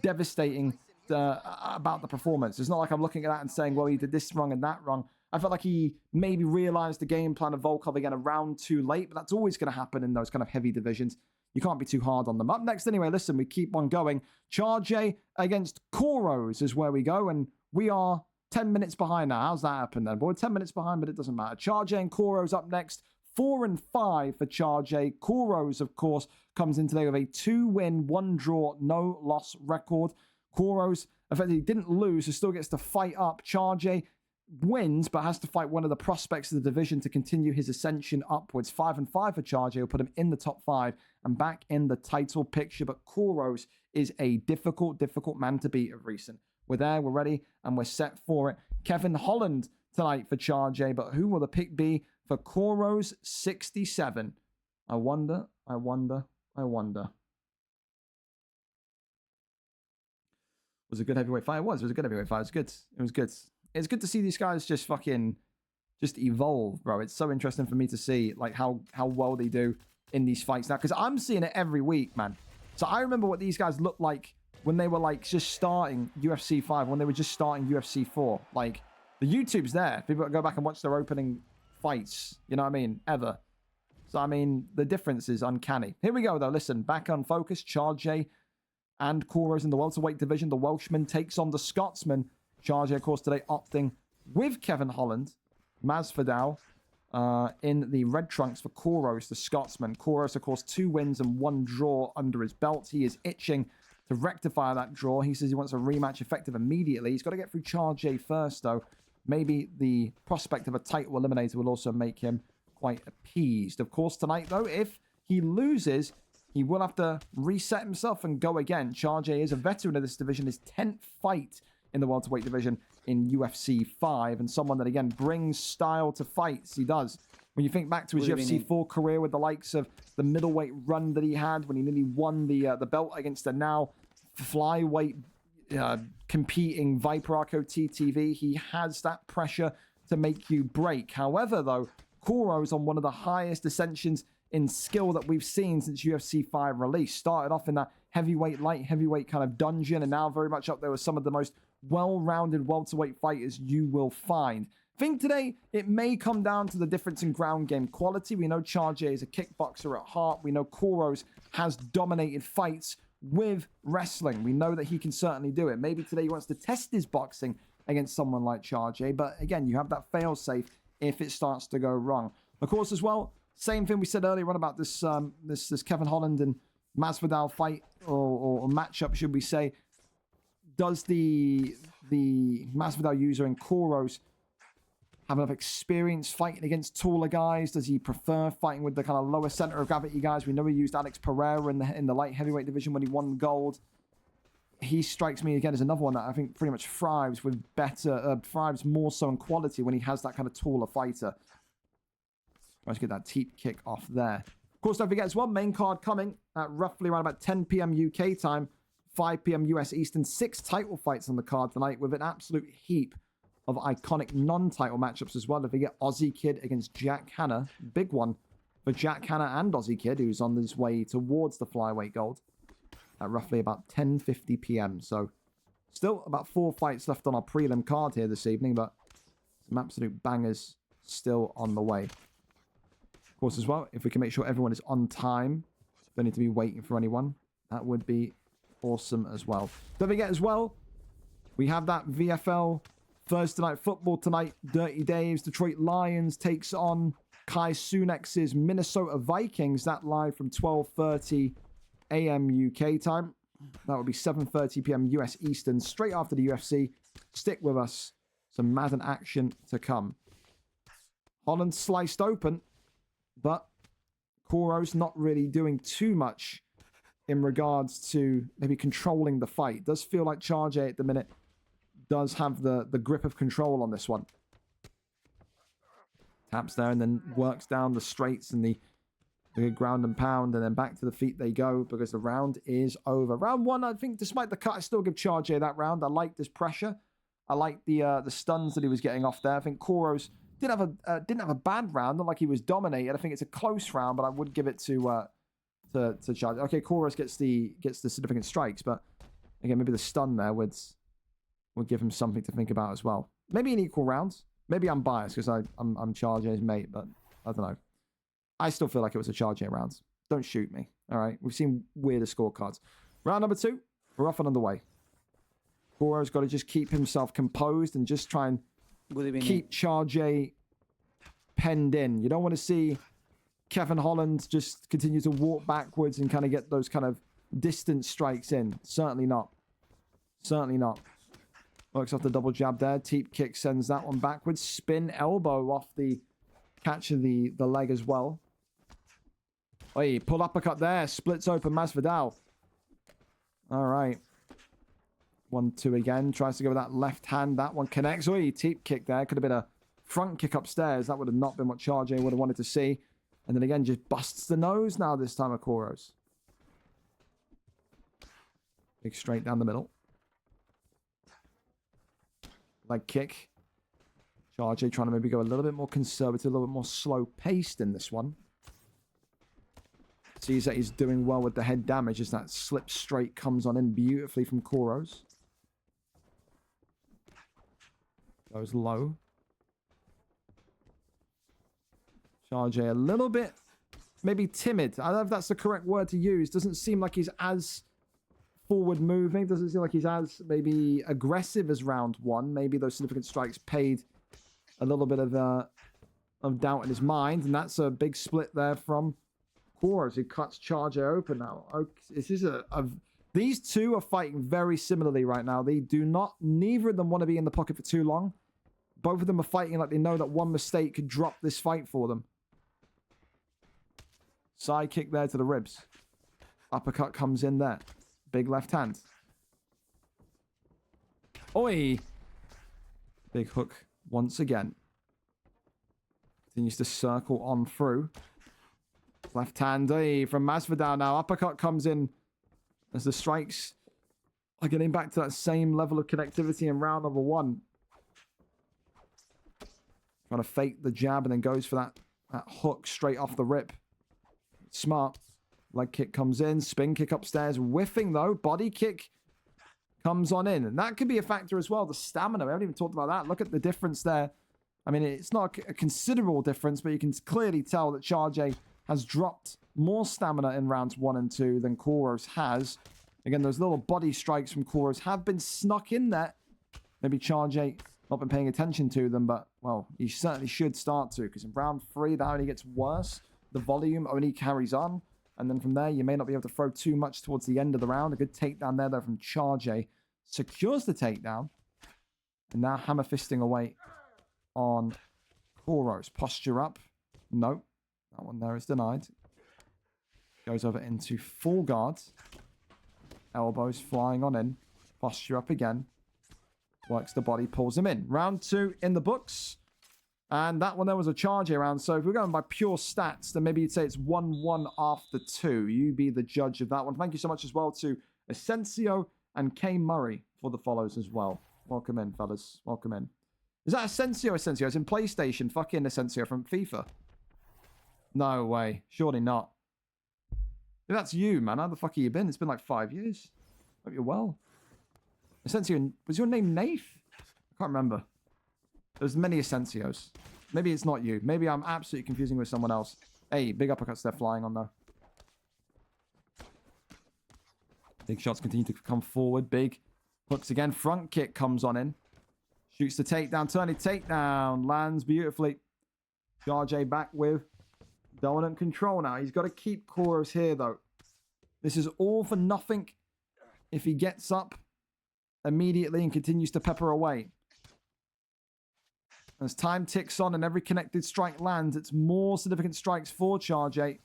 devastating about the performance. It's not like I'm looking at that and saying, well, he did this wrong and that wrong. I felt like he maybe realized the game plan of Volkov again a round too late, but that's always going to happen in those kind of heavy divisions. You can't be too hard on them. Up next, anyway, listen, we keep on going. Charge against Koros is where we go, and we are 10 minutes behind now. How's that happen then? Well, we're 10 minutes behind, but it doesn't matter. Charge and Koros up next. 4-5 for Charge. Koros, of course, comes in today with a 2-win, 1-draw, no-loss record. Koros effectively didn't lose, so still gets to fight up. Charge wins, but has to fight one of the prospects of the division to continue his ascension upwards. 5-5 for Charge will put him in the top 5 and back in the title picture. But Koros is a difficult man to beat of recent. We're there, we're ready, and we're set for it. Kevin Holland tonight for Charge, but who will the pick be for Koros 67? I wonder. Was a good heavyweight fight. It was a good heavyweight fight. It was good. It was good. It's good to see these guys just evolve, bro. It's so interesting for me to see like how well they do in these fights now, because I'm seeing it every week, man. So I remember what these guys looked like when they were like just starting UFC 5, when they were just starting UFC 4. Like the YouTube's there. People go back and watch their opening fights. You know what I mean? Ever. So I mean, the difference is uncanny. Here we go though. Listen, back on focus. Charge and Kuros in the welterweight division. The Welshman takes on the Scotsman. Charge, of course, today opting with Kevin Holland. Masvidal in the red trunks for Kuros, the Scotsman. Kuros, of course, 2 wins and 1 draw under his belt. He is itching to rectify that draw. He says he wants a rematch effective immediately. He's got to get through Charge first, though. Maybe the prospect of a title eliminator will also make him quite appeased. Of course, tonight, though, if he loses, he will have to reset himself and go again. Charge is a veteran of this division, his 10th fight in the welterweight division in UFC 5, and someone that, again, brings style to fights. He does. When you think back to his UFC 4 career with the likes of the middleweight run that he had, when he nearly won the belt against the now flyweight competing Viper Arco TTV, he has that pressure to make you break. However, though, Kuro's on one of the highest ascensions in skill that we've seen since UFC 5 release. Started off in that heavyweight, light heavyweight kind of dungeon, and now very much up there with some of the most well-rounded welterweight fighters you will find. I think today it may come down to the difference in ground game quality. We know Charge is a kickboxer at heart. We know Kuros has dominated fights with wrestling. We know that he can certainly do it. Maybe today he wants to test his boxing against someone like Charge, but again, you have that fail-safe if it starts to go wrong. Of course, as well, same thing we said earlier on about this this Kevin Holland and Masvidal fight, or matchup, should we say. Does the Masvidal user in Kuros have enough experience fighting against taller guys? Does he prefer fighting with the kind of lower center of gravity guys? We know he used Alex Pereira in the light heavyweight division when he won gold. He strikes me again as another one that I think pretty much thrives with thrives more so in quality when he has that kind of taller fighter. Let's get that teep kick off there. Of course, don't forget as well, main card coming at roughly around about 10 p.m. UK time, 5 p.m. US Eastern. 6 title fights on the card tonight with an absolute heap of iconic non-title matchups as well. Don't forget Aussie Kid against Jack Hanna. Big one for Jack Hanna and Aussie Kid, who's on his way towards the flyweight gold at roughly about 10:50 p.m. So still about 4 fights left on our prelim card here this evening, but some absolute bangers still on the way. Of course, as well, if we can make sure everyone is on time, don't need to be waiting for anyone, that would be awesome as well. Don't forget as well, we have that VFL Thursday Night Football tonight. Dirty Dave's Detroit Lions takes on Kai Sunex's Minnesota Vikings. That live from 12:30 a.m. UK time. That would be 7:30 p.m. US Eastern, straight after the UFC. Stick with us. Some Madden action to come. Holland sliced open, but Kuros not really doing too much in regards to maybe controlling the fight. It does feel like Charge at the minute does have the grip of control on this one. Taps there and then works down the straights and the ground and pound, and then back to the feet they go because the round is over. Round 1, I think, despite the cut, I still give Charge that round. I liked his pressure. I liked the stuns that he was getting off there. I think Kuros didn't have a bad round, not like he was dominated. I think it's a close round, but I would give it to Charge. Okay, Kuros gets the significant strikes, but again, maybe the stun there would give him something to think about as well. Maybe an equal round. Maybe I'm biased because I'm Charge's mate, but I don't know. I still feel like it was a Charge round. Don't shoot me. All right, we've seen weirder scorecards. Round number 2, we're off and underway. Kuro's got to just keep himself composed and just try and keep Charge penned in. You don't want to see Kevin Holland just continue to walk backwards and kind of get those kind of distance strikes in. Certainly not. Certainly not. Works off the double jab there. Teep kick sends that one backwards. Spin elbow off the catch of the leg as well. Oi, pull uppercut there. Splits open Masvidal. All right. 1-2 again. Tries to go with that left hand. That one connects. Oi, teep kick there. Could have been a front kick upstairs. That would have not been what Charge would have wanted to see. And then again, just busts the nose now this time of Koros. Big straight down the middle. Leg kick. Charge trying to maybe go a little bit more conservative, a little bit more slow-paced in this one. Sees that he's doing well with the head damage as that slip straight comes on in beautifully from Koros. Goes low. Charge a little bit, maybe timid. I don't know if that's the correct word to use. Doesn't seem like he's as forward moving. Doesn't seem like he's as maybe aggressive as round one. Maybe those significant strikes paid a little bit of doubt in his mind. And that's a big split there from Koros, who cuts Charge open now. Okay, this is these two are fighting very similarly right now. They do not, neither of them want to be in the pocket for too long. Both of them are fighting like they know that one mistake could drop this fight for them. Side kick there to the ribs. Uppercut comes in there. Big left hand. Oi! Big hook once again. Continues to circle on through. Left hand from Masvidal now. Uppercut comes in as the strikes are getting back to that same level of connectivity in round number one. Trying to fake the jab and then goes for that hook straight off the rip. Smart. Leg kick comes in. Spin kick upstairs. Whiffing though. Body kick comes on in. And that could be a factor as well. The stamina. We haven't even talked about that. Look at the difference there. I mean, it's not a considerable difference, but you can clearly tell that Charge has dropped more stamina in rounds 1 and 2 than Koros has. Again, those little body strikes from Koros have been snuck in there. Maybe Charge not been paying attention to them, but, well, he certainly should start to, because in round 3, that only gets worse. The volume only carries on. And then from there, you may not be able to throw too much towards the end of the round. A good takedown there, though, from Charge. Secures the takedown. And now hammer fisting away on Koros. Posture up. Nope. That one there is denied. Goes over into full guard. Elbows flying on in. Posture up again. Works the body, pulls him in. Round 2 in the books. And that one there was a Charge round. So if we're going by pure stats, then maybe you'd say it's 1-1 after 2. You be the judge of that one. Thank you so much as well to Asensio and K. Murray for the follows as well. Welcome in, fellas. Welcome in. Is that Asensio? Asensio? It's in PlayStation. Fucking Asensio from FIFA. No way. Surely not. If that's you, man. How the fuck have you been? It's been like 5 years. Hope you're well. Asensio, was your name Nath? I can't remember. There's many Asensios. Maybe it's not you. Maybe I'm absolutely confusing with someone else. Hey, big uppercuts they're flying on though. Big shots continue to come forward. Big hooks again. Front kick comes on in. Shoots the takedown. Turning takedown. Lands beautifully. Charge back with dominant control now. He's got to keep Koros here though. This is all for nothing if he gets up immediately and continues to pepper away. As time ticks on and every connected strike lands, it's more significant strikes for Charge and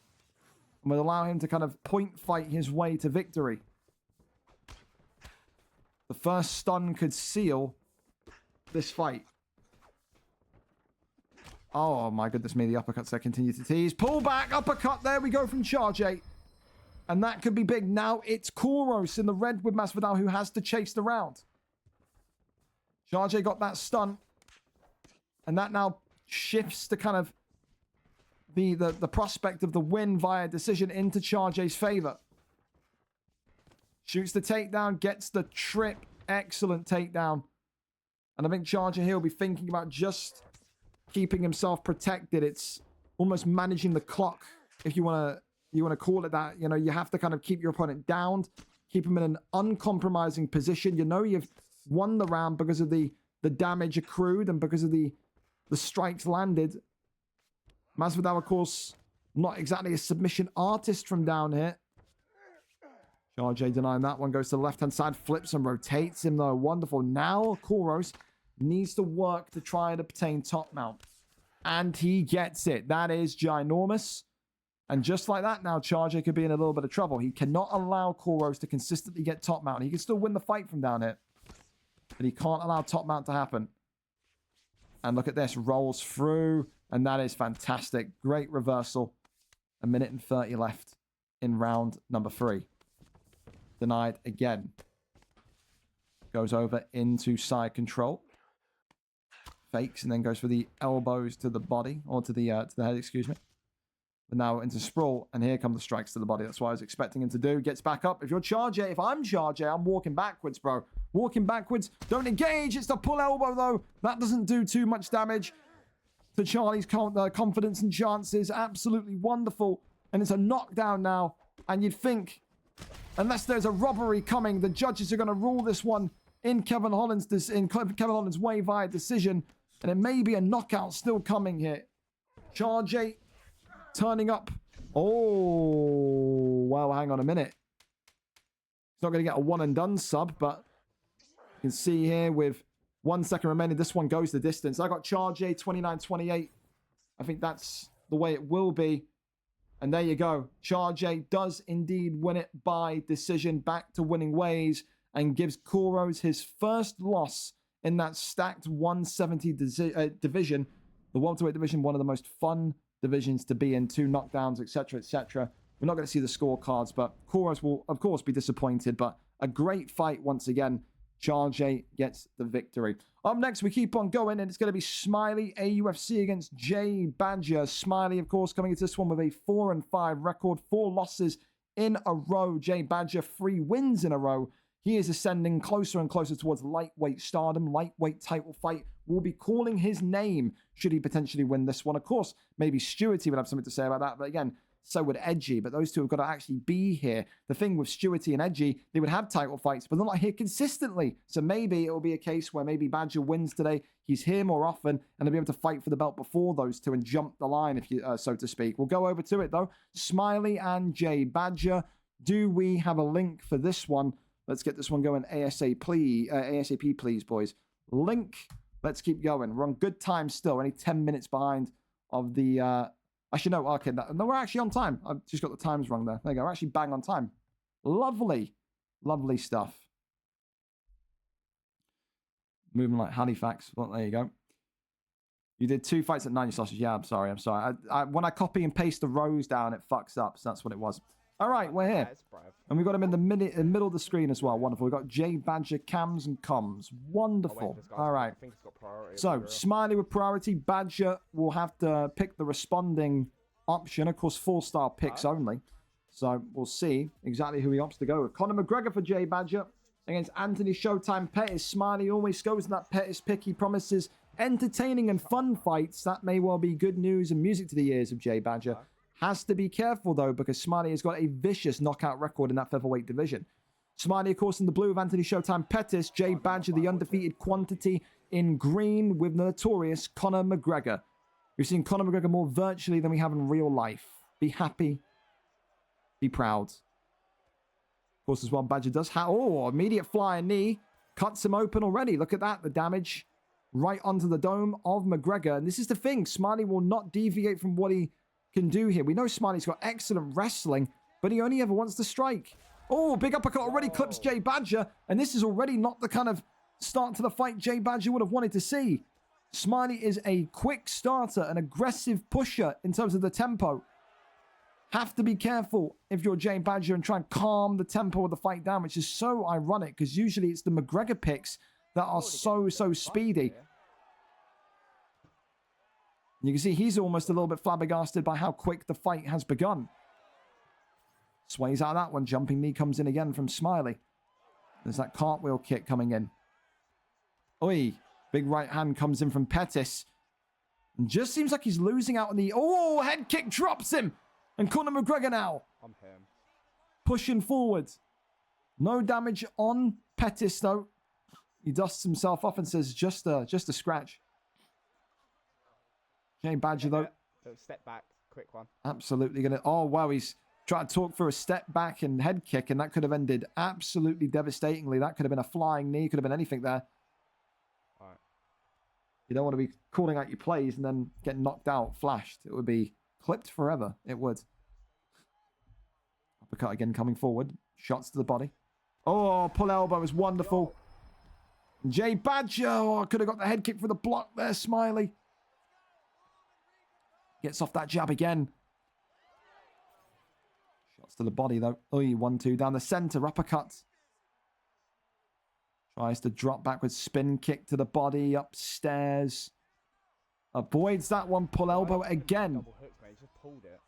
will allow him to kind of point fight his way to victory. The first stun could seal this fight. Oh my goodness me, the uppercuts there continue to tease. Pull back, uppercut, there we go from Charge. And that could be big. Now it's Koros in the red with Masvidal who has to chase the round. Charge got that stun. And that now shifts the kind of the prospect of the win via decision into Charge's favor. Shoots the takedown, gets the trip. Excellent takedown. And I think Charge here will be thinking about just keeping himself protected. It's almost managing the clock, if you want to call it that. You know, you have to kind of keep your opponent down, keep him in an uncompromising position. You know you've won the round because of the damage accrued and because of the strikes landed. Masvidal, of course, not exactly a submission artist from down here. Charge denying that one. Goes to the left-hand side, flips and rotates him, though. Wonderful. Now, Koros needs to work to try and obtain top mount. And he gets it. That is ginormous. And just like that, now Charge could be in a little bit of trouble. He cannot allow Koros to consistently get top mount. He can still win the fight from down here. But he can't allow top mount to happen. And look at this. Rolls through. And that is fantastic. Great reversal A minute and 30 left in round number 3. Denied again. Goes over into side control. Fakes and then goes for the elbows to the body, or to the head, excuse me. But now into sprawl, and here come the strikes to the body. That's what I was expecting him to do. Gets back up. If you're Charge, if I'm Charge, I'm walking backwards, bro. Walking backwards. Don't engage. It's the pull elbow, though. That doesn't do too much damage to Charlie's confidence and chances. Absolutely wonderful. And it's a knockdown now. And you'd think, unless there's a robbery coming, the judges are going to rule this one in Kevin Holland's way via decision. And it may be a knockout still coming here. Charge turning up. Oh, well, hang on a minute. He's not going to get a one and done sub, but you can see here with 1 second remaining, this one goes the distance. I got Charge 29-28. I think that's the way it will be. And there you go. Charge does indeed win it by decision, back to winning ways, and gives Kuros his first loss in that stacked 170 division. The welterweight division, one of the most fun divisions to be in. 2 knockdowns, etc., etc. We're not going to see the scorecards, but Kuros will, of course, be disappointed. But a great fight once again. Charge gets the victory. Up next, we keep on going, and it's going to be Smiley AUFC against Jay Badger. Smiley, of course, coming into this one with a 4-5 record, 4 losses in a row. Jay Badger, 3 wins in a row. He is ascending closer and closer towards lightweight stardom. Lightweight title fight will be calling his name should he potentially win this one. Of course, maybe Stewarty would have something to say about that, but again, so would Edgy, but those two have got to actually be here. The thing with Stewarty and Edgy, they would have title fights, but they're not here consistently. So maybe it will be a case where maybe Badger wins today. He's here more often, and they'll be able to fight for the belt before those two and jump the line, if you so to speak. We'll go over to it though. Smiley and Jay Badger. Do we have a link for this one? Let's get this one going ASAP, please, boys. Link. Let's keep going. We're on good time still. Only 10 minutes behind of the... Actually, no, okay, no, we're actually on time. I've just got the times wrong there. There you go. We're actually bang on time. Lovely. Lovely stuff. Moving like Halifax. Well, there you go. You did 2 fights at 9 sausages. Yeah, I'm sorry. When I copy and paste the rows down, it fucks up. So that's what it was. All right, we're here. And we've got him in the middle of the screen as well. Wonderful. We've got Jay Badger, cams and comms. Wonderful. All right. So, Smiley with priority. Badger will have to pick the responding option. Of course, 4-star picks only. So, we'll see exactly who he opts to go with. Conor McGregor for Jay Badger against Anthony Showtime Pettis. Smiley always goes in that Pettis pick. He promises entertaining and fun fights. That may well be good news and music to the ears of Jay Badger. Has to be careful, though, because Smiley has got a vicious knockout record in that featherweight division. Smiley, of course, in the blue with Anthony Showtime Pettis. Jay Badger, the undefeated quantity in green with the notorious Conor McGregor. We've seen Conor McGregor more virtually than we have in real life. Be happy. Be proud. Of course, as well, Badger does have... Oh, immediate flying knee. Cuts him open already. Look at that. The damage right onto the dome of McGregor. And this is the thing. Smiley will not deviate from what he can do here. We know Smiley's got excellent wrestling, but he only ever wants to strike. Oh, big uppercut already clips Jay Badger, and this is already not the kind of start to the fight Jay Badger would have wanted to see. Smiley is a quick starter, an aggressive pusher in terms of the tempo. Have to be careful if you're Jay Badger and try and calm the tempo of the fight down, which is so ironic because usually it's the McGregor picks that are so speedy. You can see he's almost a little bit flabbergasted by how quick the fight has begun. Sways out of that one. Jumping knee comes in again from Smiley. There's that cartwheel kick coming in. Oi. Big right hand comes in from Pettis. And just seems like he's losing out on the... Oh, head kick drops him. And Conor McGregor now. I'm him. Pushing forward. No damage on Pettis, though. He dusts himself off and says, just a scratch. Jay Badger, though. Step back. Quick one. Absolutely going to... Oh, wow. He's trying to talk for a step back and head kick, and that could have ended absolutely devastatingly. That could have been a flying knee. Could have been anything there. All right. You don't want to be calling out your plays and then get knocked out, flashed. It would be clipped forever. It would. Uppercut again coming forward. Shots to the body. Oh, pull elbow is wonderful. Jay Badger. Oh, could have got the head kick for the block there, Smiley. Gets off that jab again. Shots to the body, though. Oi, 1-2 down the center. Uppercut. Tries to drop backwards. Spin kick to the body. Upstairs. Avoids that one. Pull elbow again. Double hook, mate. He just pulled it.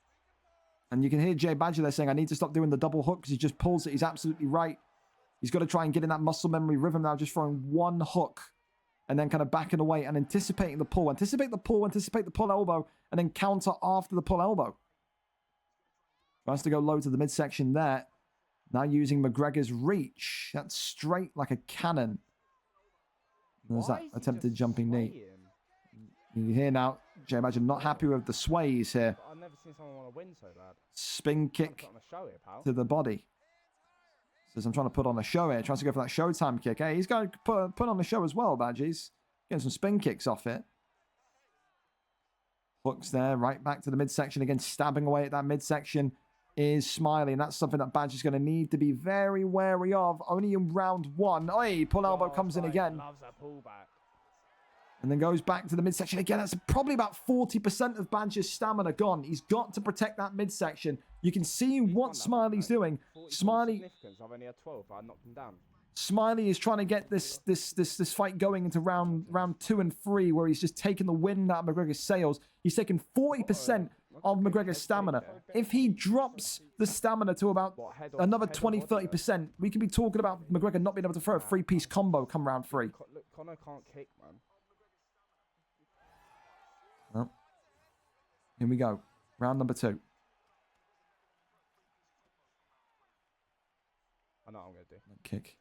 And you can hear Jay Badger there saying, I need to stop doing the double hook because he just pulls it. He's absolutely right. He's got to try and get in that muscle memory rhythm now, just throwing one hook and then kind of backing away and anticipating the pull. Anticipate the pull, anticipate the pull elbow, and then counter after the pull elbow. Tries to go low to the midsection there. Now using McGregor's reach. That's straight like a cannon. There's that attempted jumping knee. You hear now, Jay Badger not happy with the sways here. I've never seen someone want to win so bad. Spin kick Put on a show here, pal. to the body. Says, I'm trying to put on a show here. Tries to go for that Showtime kick. Hey, he's going to put on a show as well, Badges. Getting some spin kicks off it. Hooks there, right back to the midsection. Again, stabbing away at that midsection is Smiley. And that's something that Badger's going to need to be very wary of. Only in round one. Oi, pull elbow comes in again. Loves that pullback. And then goes back to the midsection again. That's probably about 40% of Badger's stamina gone. He's got to protect that midsection. You can see what Smiley's doing. Smiley, I've only had 12, but I knocked him down. Smiley is trying to get this fight going into round 2 and 3, where he's just taking the wind out of McGregor's sails. He's taking 40% of McGregor's stamina. If he drops the stamina to about another 20-30%, we could be talking about McGregor not being able to throw a 3-piece combo come round 3. Look, Conor can't kick, man. Well, here we go. Round number 2. I know what I'm going to do. Kick.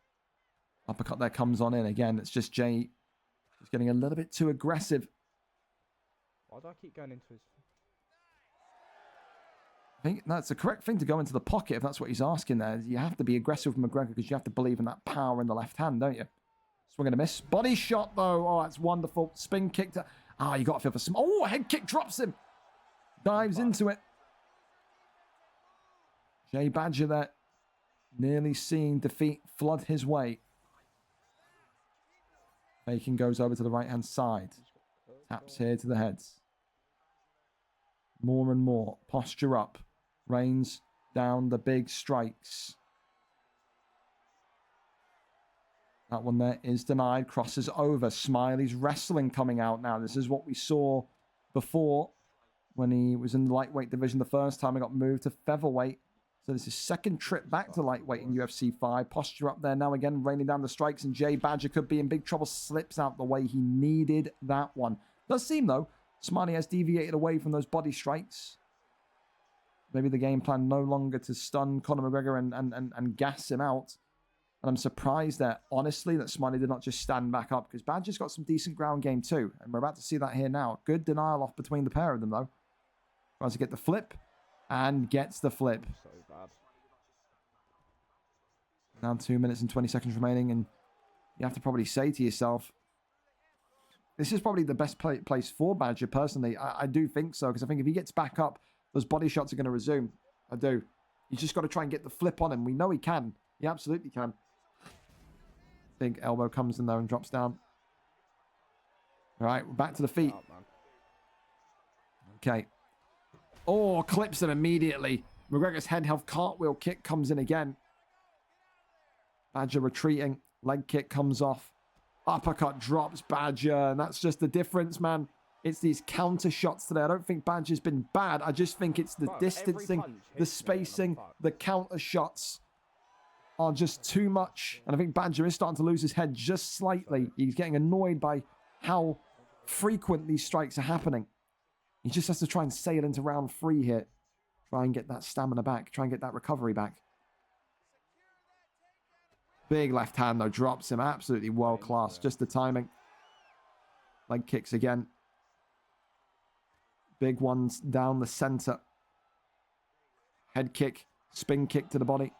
Uppercut there comes on in again. It's just Jay just getting a little bit too aggressive. Why do I keep going into his... I think that's the correct thing to go into the pocket if that's what he's asking there. You have to be aggressive with McGregor because you have to believe in that power in the left hand, don't you? Swing and a miss. Body shot, though. Oh, that's wonderful. Spin kick to... Ah, you got to feel for some... Oh, head kick drops him. Dives into it. Jay Badger there. Nearly seeing defeat flood his way. Faking goes over to the right-hand side. Taps here to the heads. More and more. Posture up. Rains down the big strikes. That one there is denied. Crosses over. Smiley's wrestling coming out now. This is what we saw before when he was in the lightweight division the first time. He got moved to featherweight. So this is second trip back to lightweight in UFC 5. Posture up there now again, raining down the strikes, and Jay Badger could be in big trouble. Slips out the way. He needed that one. Does seem, though, Smiley has deviated away from those body strikes. Maybe the game plan no longer to stun Conor McGregor and gas him out. And I'm surprised there, honestly, that Smiley did not just stand back up, because Badger's got some decent ground game too. And we're about to see that here now. Good denial off between the pair of them, though. Tries to get the flip, and gets the flip. So bad. Now 2 minutes and 20 seconds remaining, and you have to probably say to yourself, this is probably the best place for Badger, personally. I do think so, because I think if he gets back up, those body shots are going to resume. I do. He's just got to try and get the flip on him. We know he can. He absolutely can. Big elbow comes in there and drops down. All right, we're back to the feet. Okay. Oh, clips him immediately. McGregor's head held cartwheel kick comes in again. Badger retreating. Leg kick comes off. Uppercut drops Badger. And that's just the difference, man. It's these counter shots today. I don't think Badger's been bad. I just think it's the distancing, the spacing, the counter shots are just too much. And I think Badger is starting to lose his head just slightly. He's getting annoyed by how frequent these strikes are happening. He just has to try and sail into round 3 here. Try and get that stamina back. Try and get that recovery back. Big left hand, though, drops him. Absolutely world class. Just the timing. Leg kicks again. Big ones down the center. Head kick. Spin kick to the body.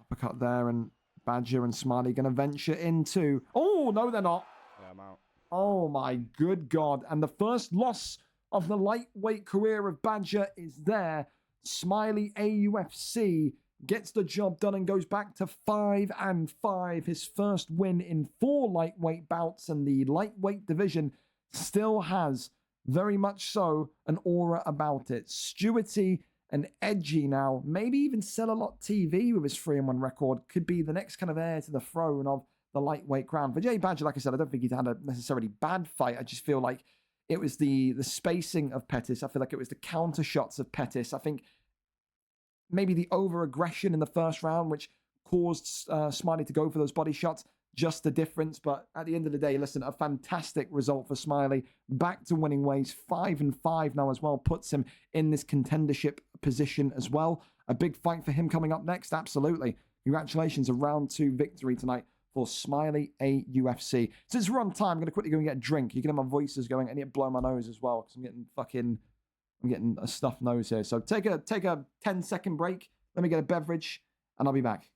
Uppercut there, and Badger and Smiley going to venture into... Oh, no, they're not. Yeah, I'm out. Oh, my good God. And the first loss of the lightweight career of Badger is there. Smiley AUFC gets the job done and goes back to 5-5. His first win in 4 lightweight bouts, and the lightweight division still has very much so an aura about it. Stewarty and edgy now. Maybe even sell a lot TV with his 3-1 record. Could be the next kind of heir to the throne of the lightweight crown. For Jay Badger, like I said, I don't think he'd had a necessarily bad fight. I just feel like it was the spacing of Pettis. I feel like it was the counter shots of Pettis. I think maybe the over-aggression in the first round, which caused Smiley to go for those body shots, just the difference. But at the end of the day, listen, a fantastic result for Smiley. Back to winning ways, 5-5 now as well, puts him in this contendership position as well. A big fight for him coming up next, absolutely. Congratulations, a round 2 victory tonight for Smiley AUFC. Since we're on time, I'm going to quickly go and get a drink. You can hear my voices going. I need to blow my nose as well, because I'm getting a stuffed nose here. So take a 10-second break. Let me get a beverage, and I'll be back.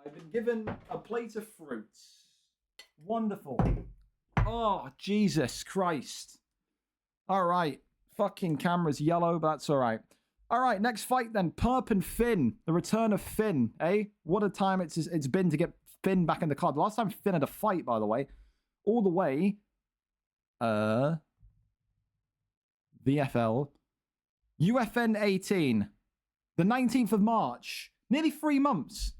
I've been given a plate of fruits. Wonderful. Oh, Jesus Christ. All right. Fucking camera's yellow, but that's all right. All right, next fight then. Perp and Finn. The return of Finn, eh? What a time it's been to get Finn back in the card. The last time Finn had a fight, by the way. All the way. VFL. UFN 18. The 19th of March. Nearly 3 months.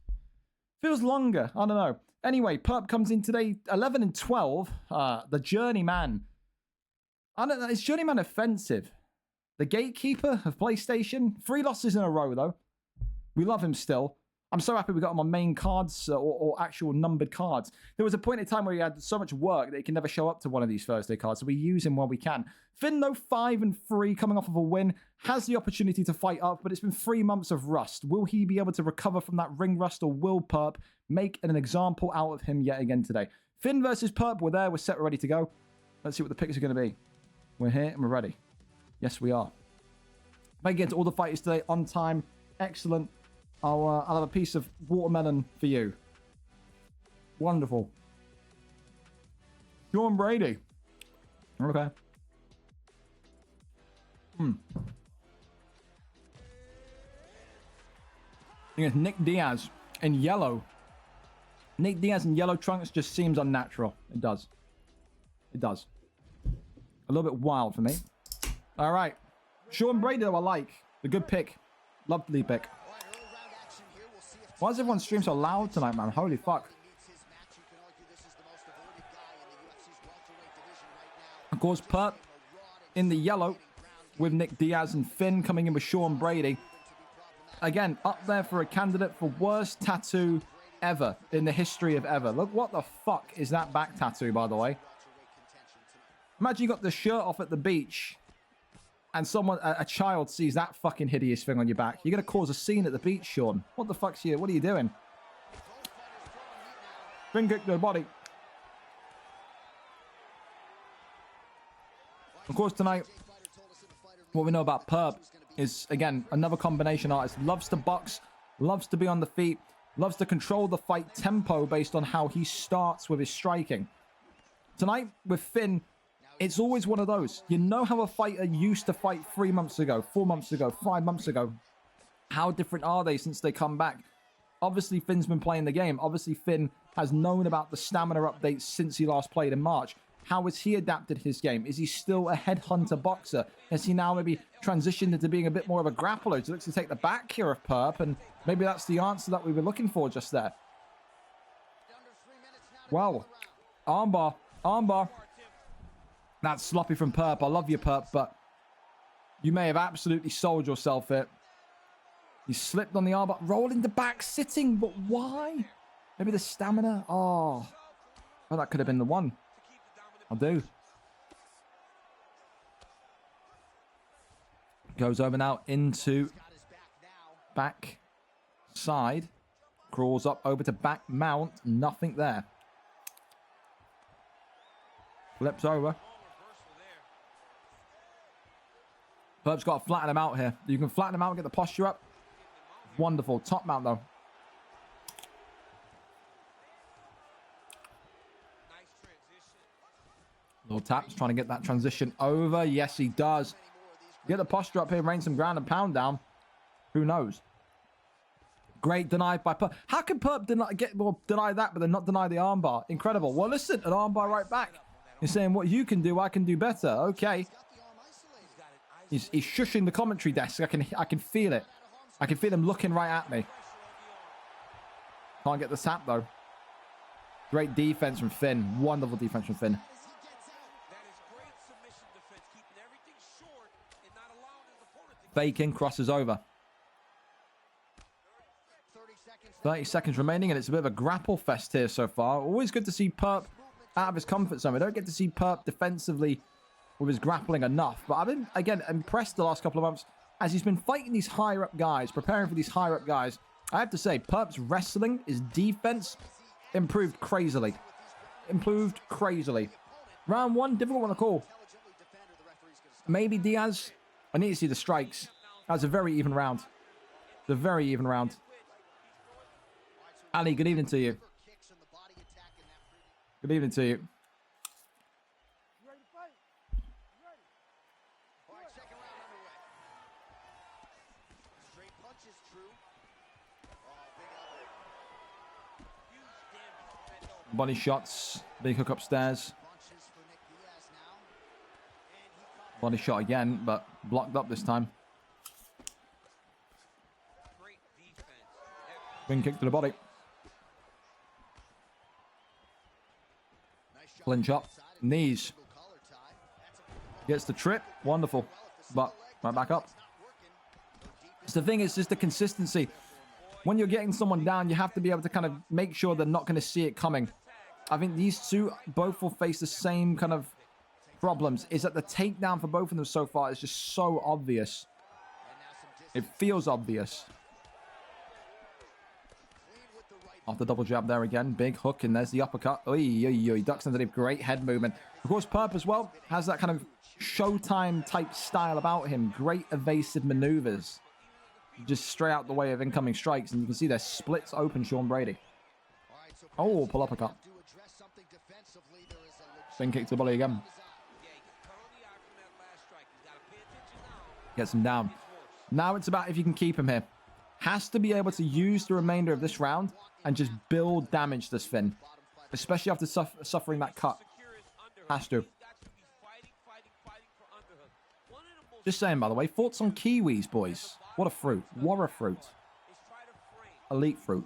Feels longer. I don't know. Anyway, Perp comes in today, 11-12. The Journeyman. I don't know. Is Journeyman offensive? The gatekeeper of PlayStation. 3 losses in a row, though. We love him still. I'm so happy we got him on main cards or actual numbered cards. There was a point in time where he had so much work that he can never show up to one of these Thursday cards, so we use him while we can. Finn, though, 5-3, coming off of a win, has the opportunity to fight up, but it's been 3 months of rust. Will he be able to recover from that ring rust, or will Perp make an example out of him yet again today? Finn versus Perp, we're there, we're set, we're ready to go. Let's see what the picks are going to be. We're here and we're ready. Yes, we are. If I get to all the fighters today on time, excellent. I'll have a piece of watermelon for you. Wonderful. Sean Brady. Okay. I think it's Nick Diaz in yellow. Nick Diaz in yellow trunks just seems unnatural. It does. It does. A little bit wild for me. All right. Sean Brady, though, I like. A good pick. Lovely pick. Why is everyone's stream so loud tonight, man? Holy fuck. Of course, Perp in the yellow with Nick Diaz and Finn coming in with Sean Brady. Again, up there for a candidate for worst tattoo ever in the history of ever. Look, what the fuck is that back tattoo, by the way? Imagine you got the shirt off at the beach and someone, a child, sees that fucking hideous thing on your back. You're going to cause a scene at the beach, Sean. What the fuck's you? What are you doing? Finger kick to the body. Of course, tonight, what we know about Perp is, again, another combination artist. Loves to box, loves to be on the feet, loves to control the fight tempo based on how he starts with his striking. Tonight, with Finn, it's always one of those. You know how a fighter used to fight 3 months ago, 4 months ago, 5 months ago. How different are they since they come back? Obviously, Finn's been playing the game. Obviously, Finn has known about the stamina updates since he last played in March. How has he adapted his game? Is he still a headhunter boxer? Has he now maybe transitioned into being a bit more of a grappler? He looks to take the back here of Perp, and maybe that's the answer that we were looking for just there. Wow. Armbar. Armbar. That's sloppy from Perp. I love you, Perp, but you may have absolutely sold yourself it. He slipped on the armbar. Rolling the back, sitting, but why? Maybe the stamina? Oh, well, that could have been the one. I'll do. Goes over now into back side. Crawls up over to back mount. Nothing there. Flips over. Perp's got to flatten him out here. You can flatten him out and get the posture up. Wonderful. Top mount, though. Little taps, trying to get that transition over. Yes, he does. Get the posture up here, rain some ground and pound down. Who knows? Great denied by Perp. How can Perp deny that, but then not deny the armbar? Incredible. Well, listen, an armbar right back. He's saying what you can do, I can do better. Okay. He's shushing the commentary desk. I can feel it. I can feel him looking right at me. Can't get the tap, though. Great defense from Finn. Wonderful defense from Finn. Faking, crosses over. 30 seconds remaining, and it's a bit of a grapple fest here so far. Always good to see Perp out of his comfort zone. We don't get to see Perp defensively with his grappling enough. But I've been, again, impressed the last couple of months as he's been fighting these higher-up guys, preparing for these higher-up guys. I have to say, Perp's wrestling, his defense, improved crazily. Improved crazily. Round one, difficult one to call. Maybe Diaz. I need to see the strikes. That's a very even round. It's a very even round. Ali, good evening to you. Good evening to you. Body shots. Big hook upstairs. Body shot again, but blocked up this time. Wing kick to the body. Clinch up. Knees. Gets the trip. Wonderful. But right back up. So the thing is just the consistency. When you're getting someone down, you have to be able to kind of make sure they're not going to see it coming. I think these two both will face the same kind of problems. Is that the takedown for both of them so far is just so obvious. It feels obvious. Off the double jab there again. Big hook, and there's the uppercut. He ducks underneath. Great head movement. Of course, Perp as well has that kind of Showtime type style about him. Great evasive maneuvers. Just straight out the way of incoming strikes, and you can see there splits open Sean Brady. Oh, pull uppercut. Spin kick to the body again. Gets him down. Now it's about if you can keep him here. Has to be able to use the remainder of this round and just build damage to Finn. Especially after suffering that cut. Has to. Just saying, by the way, thoughts on kiwis, boys? What a fruit. What a fruit. Elite fruit.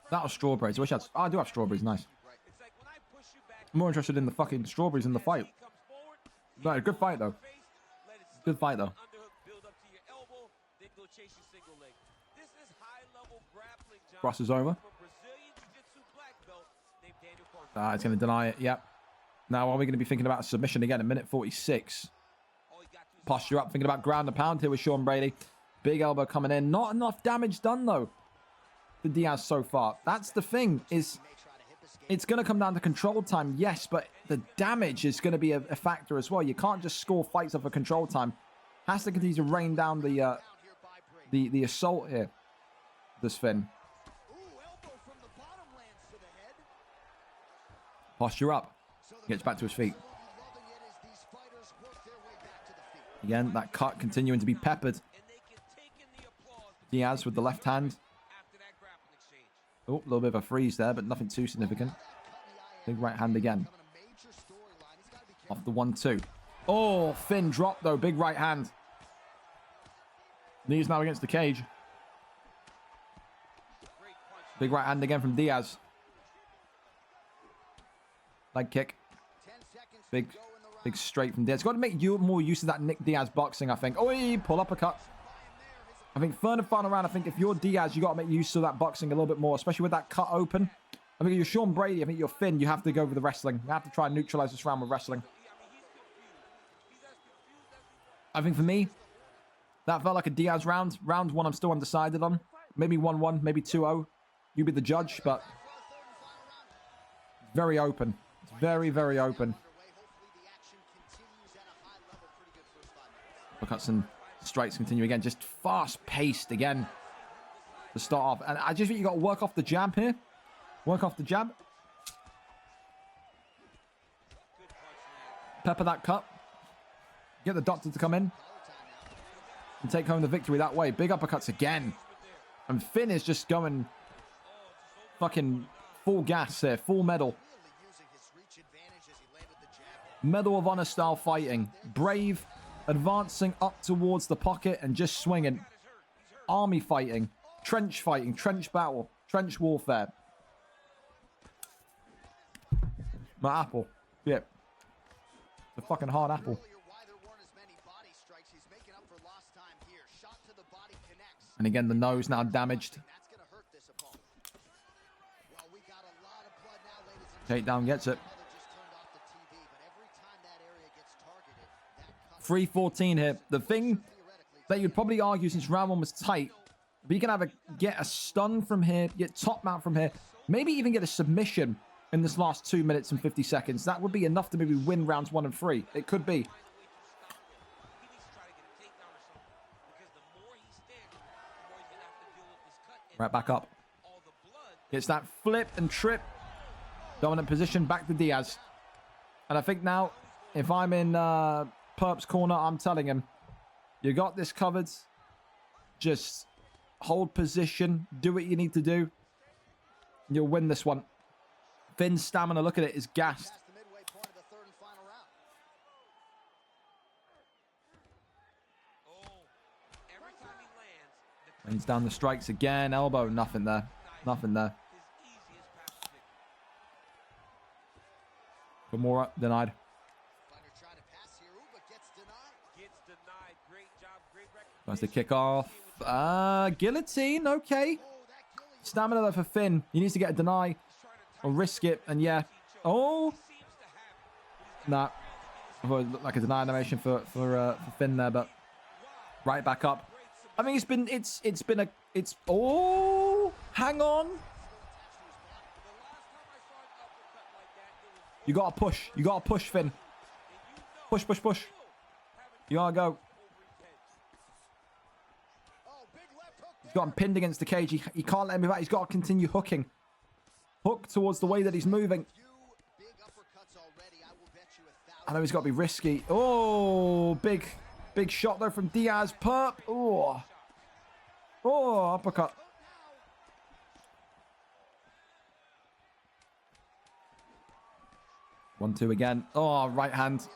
That was strawberries. I wish I had... Oh, I do have strawberries. Nice. I'm more interested in the fucking strawberries in the fight. No, good fight, though. Good fight, though. Crosses over. It's going to deny it. Yep. Now, are we going to be thinking about a submission again at minute 46? Posture up, thinking about ground and pound here with Sean Brady. Big elbow coming in. Not enough damage done, though, to Diaz so far. That's the thing, is it's going to come down to control time, yes, but the damage is going to be a factor as well. You can't just score fights off of control time. Has to continue to rain down the the assault here. This Finn. Posture up. Gets back to his feet. Again, that cut continuing to be peppered. Diaz with the left hand. Oh, a little bit of a freeze there, but nothing too significant. Big right hand again. Off the 1-2. Oh, Finn dropped though. Big right hand. Knees now against the cage. Big right hand again from Diaz. Leg kick. Big straight from Diaz. Got to make you more use of that Nick Diaz boxing, I think. Oh, pull uppercut. I think third and final round, I think if you're Diaz, you got to make use of that boxing a little bit more, especially with that cut open. I think if you're Sean Brady, I think you're Finn, you have to go with the wrestling. You have to try and neutralize this round with wrestling. I think for me, that felt like a Diaz round. Round 1, I'm still undecided on. Maybe 1-1, maybe 2-0. You be the judge, but it's very open. It's very, very open. Uppercuts and strikes continue again. Just fast-paced again to start off. And I just think you got to work off the jab here. Work off the jab. Pepper that cut. Get the doctor to come in. And take home the victory that way. Big uppercuts again. And Finn is just going fucking full gas here. Full medal. Medal of Honor style fighting. Brave. Advancing up towards the pocket and just swinging. Army fighting. Trench battle. Trench warfare. My apple. Yeah. The fucking hard apple. And again, the nose now damaged. Takedown gets it. 3-14 here. The thing that you'd probably argue since round 1 was tight, but you can get a stun from here, get top mount from here, maybe even get a submission in this last 2 minutes and 50 seconds. That would be enough to maybe win rounds 1 and 3. It could be. Right back up. Gets that flip and trip. Dominant position back to Diaz. And I think now, if I'm in Perp's corner, I'm telling him, you got this covered. Just hold position. Do what you need to do. You'll win this one. Finn's stamina, look at it, is gassed. Rains down the strikes again. Elbow, nothing there. Nothing there. For more denied. Tries to kick off. Guillotine, okay. Stamina there for Finn. He needs to get a deny or risk it. And yeah. Oh. Nah. I thought it looked like a deny animation for Finn there, but right back up. I mean, oh, hang on. You gotta push. You gotta push, Finn. Push. You gotta go. He's got him pinned against the cage. He can't let him move out. He's got to continue hooking. Hook towards the way that he's moving. I know he's got to be risky. Oh, big shot though from Diaz. Perp. Oh, uppercut. One, two again. Oh, right hand.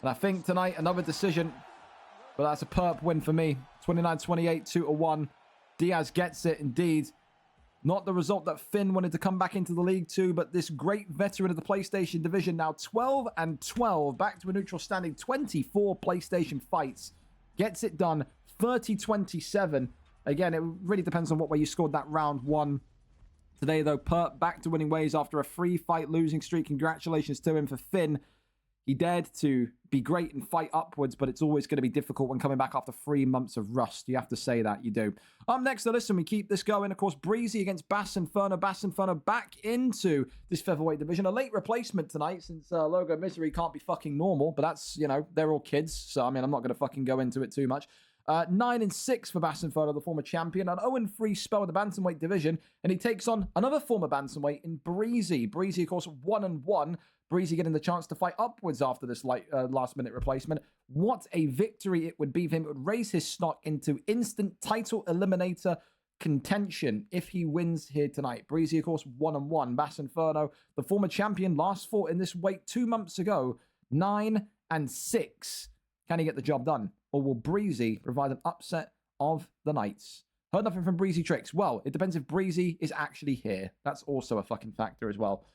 And I think tonight, another decision. But that's a Perp win for me. 29-28, 2-1. Diaz gets it indeed. Not the result that Finn wanted to come back into the league to, but this great veteran of the PlayStation division now 12-12, back to a neutral standing, 24 PlayStation fights. Gets it done, 30-27. Again, it really depends on what way you scored that round 1. Today, though, Perp back to winning ways after a 3-fight losing streak. Congratulations to him. For Finn, he dared to be great and fight upwards, but it's always going to be difficult when coming back after 3 months of rust. You have to say that, you do. Up next, listen, we keep this going. Of course, Breezy against Bass Inferno. Bass Inferno back into this featherweight division. A late replacement tonight since Logo Misery can't be fucking normal, but that's, you know, they're all kids. So, I mean, I'm not going to fucking go into it too much. 9-6 for Basenfurter, the former champion. An 0-3 spell in the bantamweight division. And he takes on another former bantamweight in Breezy. Breezy, of course, 1-1. Breezy getting the chance to fight upwards after this last-minute replacement. What a victory it would be for him. It would raise his stock into instant title eliminator contention if he wins here tonight. Breezy, of course, 1-1. Basenfurter, the former champion, last fought in this weight 2 months ago. 9-6. Can he get the job done? Or will Breezy provide an upset of the nights? Heard nothing from Breezy Tricks. Well, it depends if Breezy is actually here. That's also a fucking factor as well.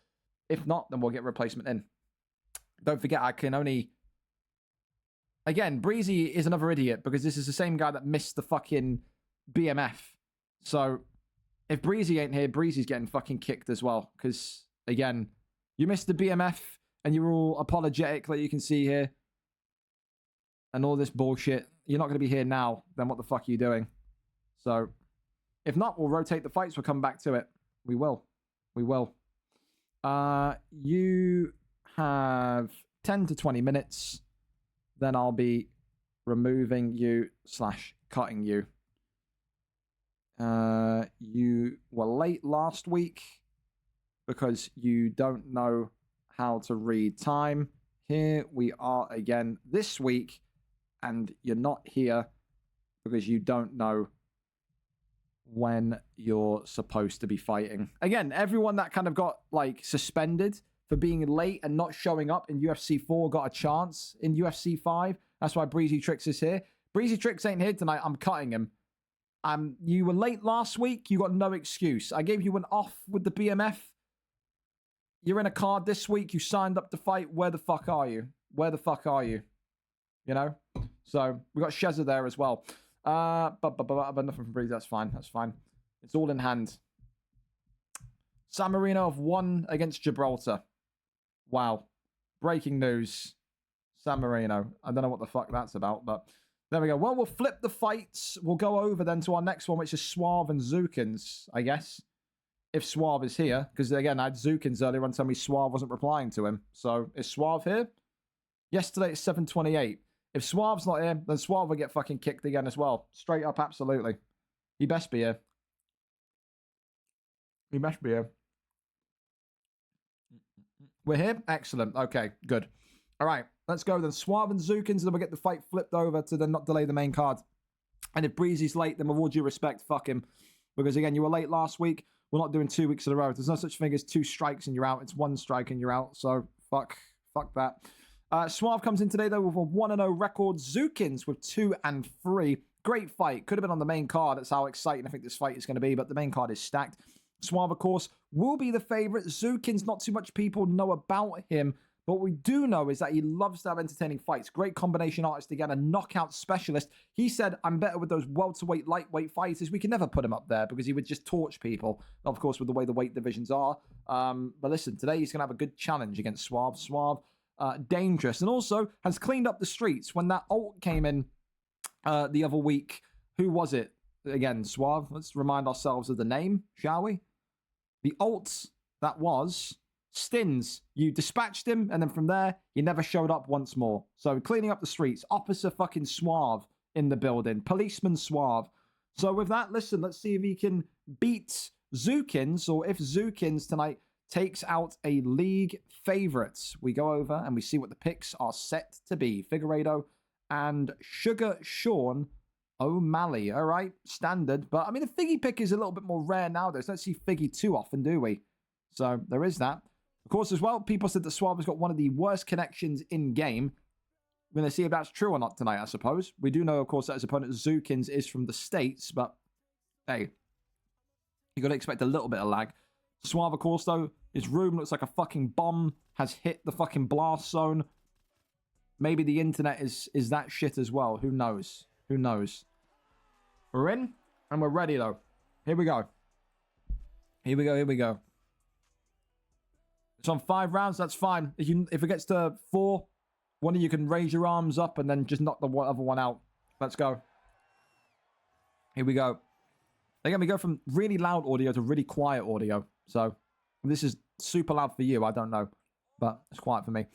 If not, then we'll get a replacement in. Don't forget, I can only... Again, Breezy is another idiot because this is the same guy that missed the fucking BMF. So, if Breezy ain't here, Breezy's getting fucking kicked as well. Because, again, you missed the BMF and you're all apologetic, like you can see here. And all this bullshit. You're not going to be here now. Then what the fuck are you doing? So, if not, we'll rotate the fights. We'll come back to it. We will. We will. You have 10 to 20 minutes. Then I'll be removing you / cutting you. You were late last week because you don't know how to read time. Here we are again this week. And you're not here because you don't know when you're supposed to be fighting. Again, everyone that kind of got, like, suspended for being late and not showing up in UFC 4 got a chance in UFC 5. That's why Breezy Tricks is here. Breezy Tricks ain't here tonight. I'm cutting him. You were late last week. You got no excuse. I gave you an off with the BMF. You're in a card this week. You signed up to fight. Where the fuck are you? Where the fuck are you? You know? So, we got Shezza there as well. But nothing from Breezy. That's fine. That's fine. It's all in hand. San Marino have won against Gibraltar. Wow. Breaking news. San Marino. I don't know what the fuck that's about, but there we go. Well, we'll flip the fights. We'll go over then to our next one, which is Suave and Zukins, I guess. If Suave is here. Because, again, I had Zukins earlier on telling me Suave wasn't replying to him. So, is Suave here? Yesterday, it's 7:28. If Suave's not here, then Suave will get fucking kicked again as well. Straight up, absolutely. He best be here. He best be here. We're here? Excellent. Okay, good. All right, let's go then. Suave and Zukins, then we'll get the fight flipped over to then not delay the main card. And if Breezy's late, then with all due respect, fuck him. Because, again, you were late last week. We're not doing 2 weeks in a row. There's no such thing as 2 strikes and you're out. It's 1 strike and you're out. So, fuck that. Suave comes in today, though, with a 1-0 record. Zukins with 2-3. Great fight. Could have been on the main card. That's how exciting I think this fight is going to be. But the main card is stacked. Suave, of course, will be the favorite. Zukins, not too much people know about him. But what we do know is that he loves to have entertaining fights. Great combination artist again, a knockout specialist. He said, I'm better with those welterweight, lightweight fighters. We can never put him up there because he would just torch people. Of course, with the way the weight divisions are. But listen, today he's going to have a good challenge against Suave. Suave. Dangerous, and also has cleaned up the streets. When that ult came in the other week, who was it? Again, Suave. Let's remind ourselves of the name, shall we? The ult that was Stins. You dispatched him, and then from there, he never showed up once more. So cleaning up the streets. Officer fucking Suave in the building. Policeman Suave. So with that, listen, let's see if he can beat Zukins, or if Zukins tonight takes out a league favorite. We go over and we see what the picks are set to be. Figueiredo and Sugar Sean O'Malley. All right, standard. But, I mean, the Figgy pick is a little bit more rare nowadays. Don't see Figgy too often, do we? So, there is that. Of course, as well, people said that Suave has got one of the worst connections in-game. We're going to see if that's true or not tonight, I suppose. We do know, of course, that his opponent Zukins is from the States, but, hey, you got to expect a little bit of lag. Suave, of course, though, his room looks like a fucking bomb has hit the fucking blast zone. Maybe the internet is that shit as well. Who knows? Who knows? We're in, and we're ready, though. Here we go. Here we go, here we go. It's on 5 rounds, that's fine. If it gets to 4, one of you can raise your arms up and then just knock the other one out. Let's go. Here we go. Again, we go from really loud audio to really quiet audio. So, this is super loud for you, I don't know. But it's quiet for me.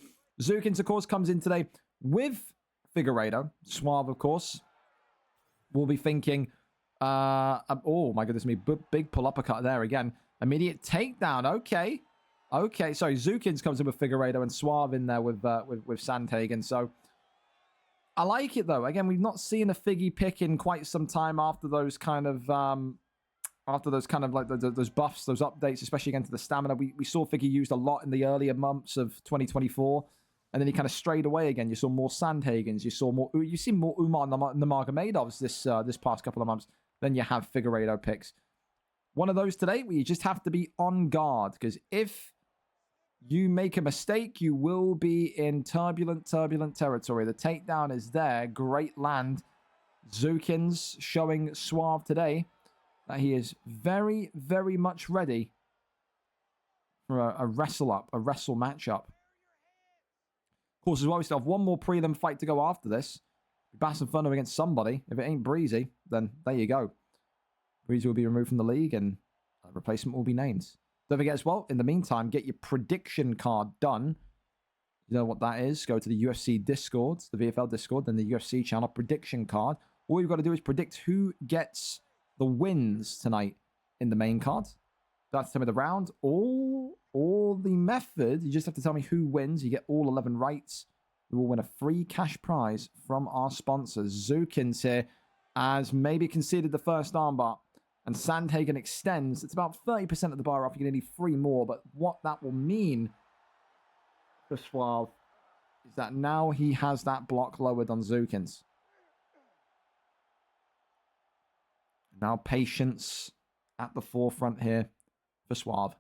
Zukins, of course, comes in today with Figueiredo. Suave, of course. will be thinking, oh my goodness me, big pull uppercut there again. Immediate takedown. Okay. Okay. Sorry, Zukins comes in with Figueiredo and Suave in there with Sandhagen. So I like it though. Again, we've not seen a Figgy pick in quite some time after those kind of like those buffs, those updates, especially against the stamina. We saw Figgy used a lot in the earlier months of 2024. And then he kind of strayed away again. You saw more Sandhagens. You see more Umar Nurmagomedovs this past couple of months. Then you have Figueiredo picks. One of those today where you just have to be on guard. Because if you make a mistake, you will be in turbulent territory. The takedown is there. Great land. Zukins showing Suave today that he is very, very much ready for a wrestle matchup. Of course, as well, we still have one more prelim fight to go after this. Bass and Thunder against somebody. If it ain't Breezy, then there you go. Breezy will be removed from the league and a replacement will be named. Don't forget as well, in the meantime, get your prediction card done. You know what that is? Go to the UFC Discord, the VFL Discord, then the UFC channel prediction card. All you've got to do is predict who gets the wins tonight in the main card. Don't have to tell me the round or the method. You just have to tell me who wins. You get all 11 rights. You will win a free cash prize from our sponsors. Zukins here has maybe conceded the first armbar. And Sandhagen extends. It's about 30% of the bar off. You're going to need 3 more. But what that will mean for Suave is that now he has that block lowered on Zukins. Now patience at the forefront here for Suave.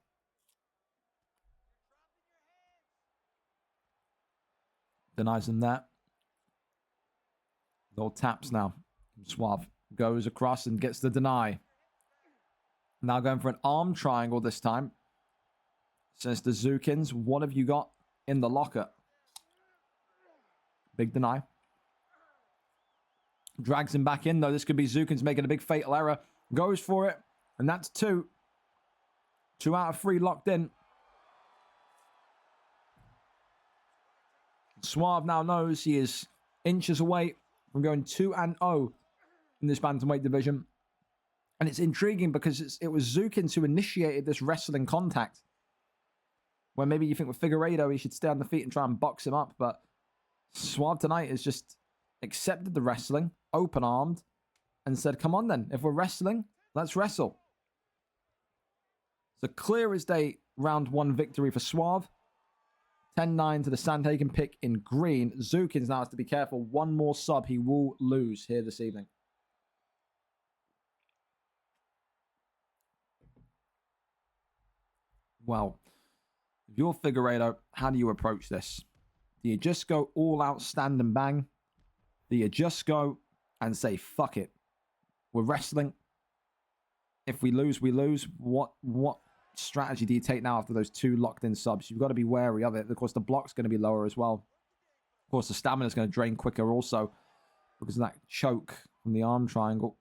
Denies him that. Little taps now. Suave goes across and gets the deny. Now going for an arm triangle this time. Says to Zukins, what have you got in the locker? Big deny. Drags him back in though. This could be Zukins making a big fatal error. Goes for it. And that's 2. 2 out of 3 locked in. Suave now knows he is inches away from going 2-0 in this bantamweight division. And it's intriguing because it was Zukins who initiated this wrestling contact. When maybe you think with Figueiredo, he should stay on the feet and try and box him up. But Suave tonight has just accepted the wrestling, open-armed, and said, come on then. If we're wrestling, let's wrestle. So clear as day, round 1 victory for Suave. 10-9 to the Sandhagen pick in green. Zukins now has to be careful. One more sub he will lose here this evening. Well, if you're Figueiredo, how do you approach this? Do you just go all out, stand and bang? Do you just go and say, fuck it? We're wrestling. If we lose, we lose. What strategy do you take now after those 2 locked-in subs? You've got to be wary of it. Of course, the block's going to be lower as well. Of course, the stamina's going to drain quicker also because of that choke from the arm triangle.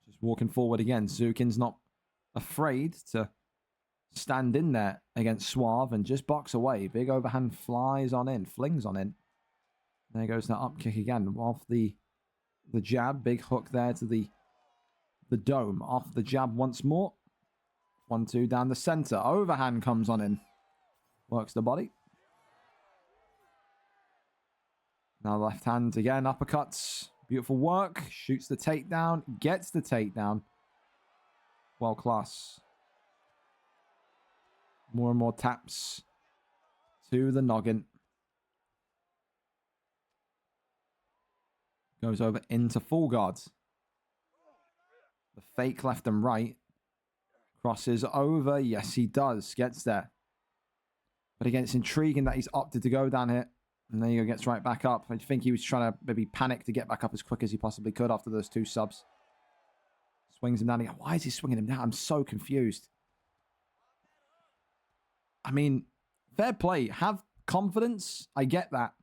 Just walking forward again. Zukins not afraid to stand in there against Suave and just box away. Big overhand flies on in, flings on in. There goes that up kick again. Off the jab. Big hook there to the dome. Off the jab once more. 1-2 down the center. Overhand comes on in. Works the body. Now left hand again. Uppercuts. Beautiful work. Shoots the takedown. Gets the takedown. World class. More and more taps to the noggin. Goes over into full guards. The fake left and right. Crosses over. Yes, he does. Gets there. But again, it's intriguing that he's opted to go down here. And there you go. Gets right back up. I think he was trying to maybe panic to get back up as quick as he possibly could after those 2 subs. Swings him down again. Why is he swinging him down? I'm so confused. I mean, fair play. Have confidence. I get that.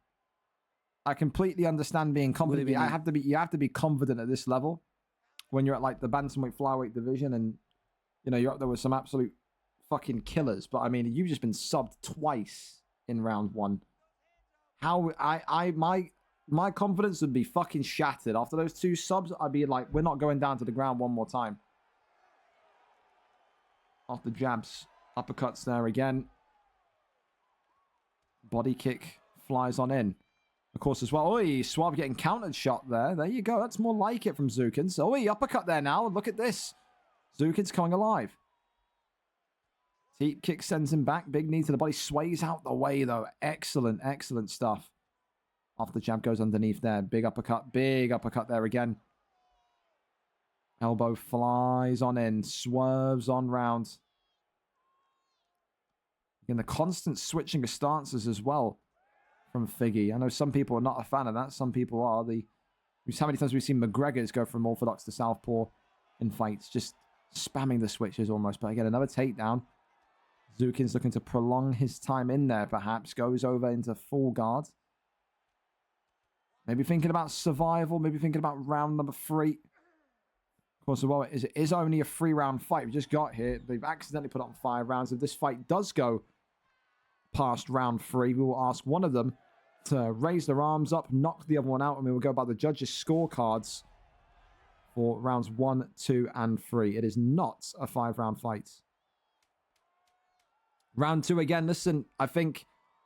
I completely understand being confident. You have to be confident at this level when you're at like the bantamweight flyweight division and you know you're up there with some absolute fucking killers. But I mean, you've just been subbed twice in round 1. How my confidence would be fucking shattered. After those 2 subs, I'd be like, we're not going down to the ground one more time. Off the jabs. Uppercuts there again. Body kick flies on in. Of course, as well. Oi, Suave getting countered shot there. There you go. That's more like it from Zukins. Oi, uppercut there now. Look at this. Zukins coming alive. Deep kick sends him back. Big knee to the body. Sways out the way, though. Excellent, excellent stuff. Off the jab goes underneath there. Big uppercut there again. Elbow flies on in. Swerves on round. Again, the constant switching of stances as well from Figgy. I know some people are not a fan of that. Some people are. How many times we've seen McGregor's go from orthodox to southpaw in fights. Just spamming the switches almost. But again, another takedown. Zukin's looking to prolong his time in there, perhaps. Goes over into full guard. Maybe thinking about survival. Maybe thinking about round number 3. Of course, well, it is only a 3-round fight. We just got here. They've accidentally put on 5 rounds. If this fight does go past round 3, we will ask one of them to raise their arms up, knock the other one out, and we will go by the judges' scorecards for rounds 1, 2, and 3. It is not a 5-round fight. Round 2 again. Listen, I think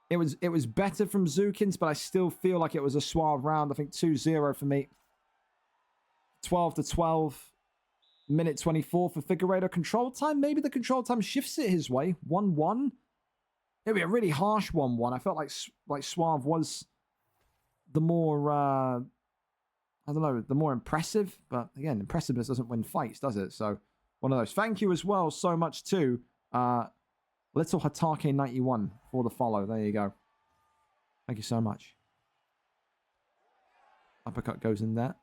it was better from Zukins, but I still feel like it was a suave round. I think 2-0 for me. 12-12. Minute 24 for Figueiredo. Control time. Maybe the control time shifts it his way. 1-1. It'd be a really harsh 1-1. I felt like Suave was the more, I don't know, the more impressive. But again, impressiveness doesn't win fights, does it? So, one of those. Thank you as well so much too. Little Hatake 91 for the follow. There you go. Thank you so much. Uppercut goes in there.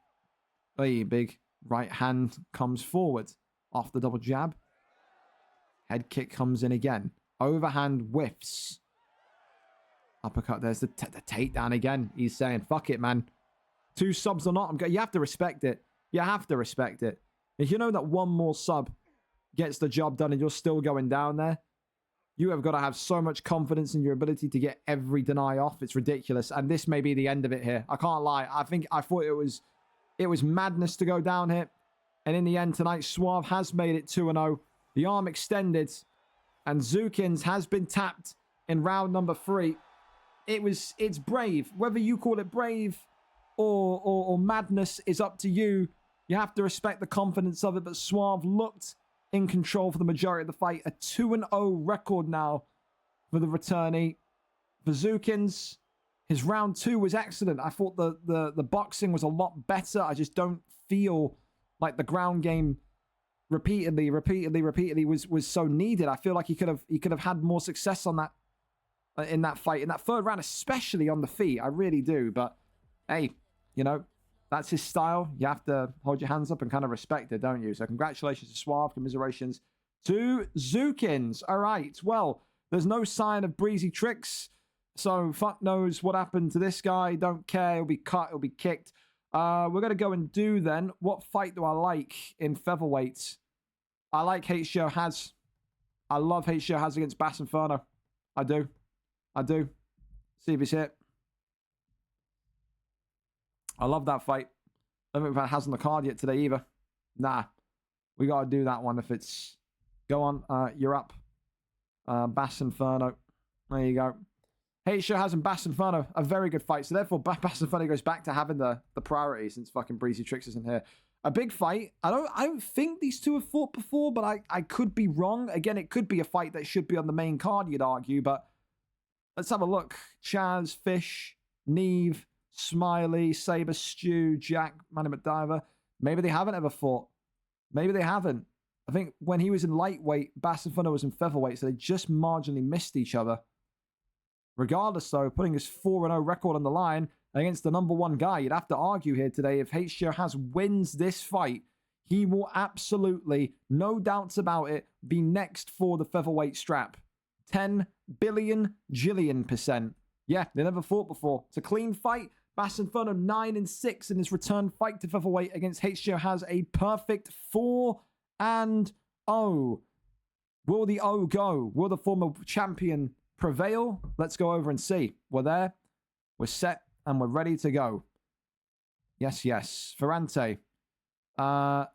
Hey, big right hand comes forward. Off the double jab. Head kick comes in again. Overhand whiffs. Uppercut. There's the takedown again. He's saying, fuck it, man. 2 subs or not. You have to respect it. You have to respect it. If you know that 1 more sub gets the job done and you're still going down there, you have got to have so much confidence in your ability to get every deny off. It's ridiculous. And this may be the end of it here. I can't lie. I thought it was madness to go down here. And in the end tonight, Suave has made it 2-0. The arm extended. And Zukins has been tapped in round number 3. It's brave. Whether you call it brave or madness is up to you. You have to respect the confidence of it. But Suave looked in control for the majority of the fight. A 2-0 record now for the returnee. For Zukins, his round 2 was excellent. I thought the boxing was a lot better. I just don't feel like the ground game repeatedly was so needed. I feel like he could have had more success on that in that fight, in that 3rd round, especially on the feet. I really do. But hey, you know, that's his style. You have to hold your hands up and kind of respect it, don't you? So congratulations to Suave. Commiserations to Zukins. All right. Well, there's no sign of breezy tricks. So fuck knows what happened to this guy. Don't care. He'll be cut. He'll be kicked. We're going to go and do then. What fight do I like in featherweight? I like HGO Has. I love HGO Has against Bass Inferno. I do. See if he's hit. I love that fight. I don't think we've had Has on the card yet today either. Nah. We got to do that one if it's... Go on. You're up. Bass Inferno. There you go. HGO Has and Bass Inferno, a very good fight. So therefore, Bass Inferno goes back to having the priority since fucking Breezy Tricks isn't here. A big fight. I don't think these two have fought before, but I could be wrong. Again, it could be a fight that should be on the main card, you'd argue. But let's have a look. Chaz, Fish, Neve, Smiley, Saber, Stew, Jack, Manny McDiver. Maybe they haven't ever fought. Maybe they haven't. I think when he was in lightweight, Bass Inferno was in featherweight, so they just marginally missed each other. Regardless, though, putting his 4-0 record on the line against the #1 guy, you'd have to argue here today, if HGO Has wins this fight, he will absolutely, no doubts about it, be next for the featherweight strap. 10 billion jillion %. Yeah, they never fought before. It's a clean fight. Bass Inferno 9-6 in his return fight to featherweight against HGO Has a perfect 4-0. Will the O go? Will the former champion prevail? Let's go over and see. We're there, we're set, and we're ready to go. Yes, yes. Ferrante. Beva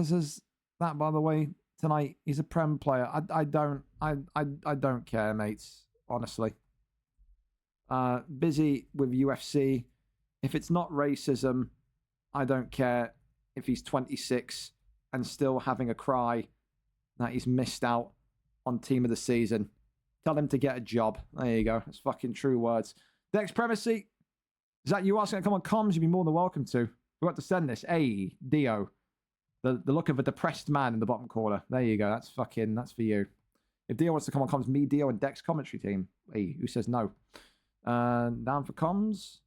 says that, by the way, tonight. He's a Prem player. I don't care, mates. Honestly. Busy with UFC. If it's not racism, I don't care if he's 26 and still having a cry that he's missed out on team of the season. Tell him to get a job. There you go. That's fucking true words. Dex Primacy. Is that you asking to come on comms? You'd be more than welcome to. We want to send this. Hey, Dio. The look of a depressed man in the bottom corner. There you go. That's for you. If Dio wants to come on comms, me, Dio, and Dex commentary team. Hey, who says no? Down for comms?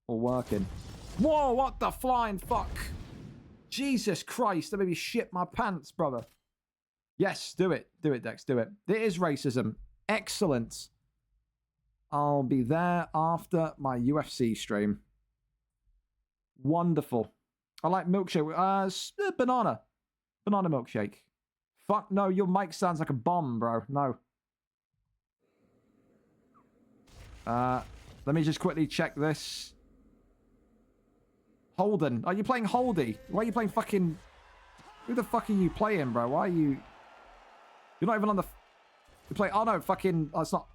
Or working? Whoa, what the flying fuck? Jesus Christ, that made me shit my pants, brother. Yes, do it. Do it, Dex, do it. It is racism. Excellent. I'll be there after my UFC stream. Wonderful. I like milkshake. Banana. Banana milkshake. Fuck no, your mic sounds like a bomb, bro. No. Let me just quickly check this. Holden. Are you playing Holdy? Why are you playing fucking... Who the fuck are you playing, bro? Why are you... You're not even on the... You play... Oh, no, fucking... Oh, it's not...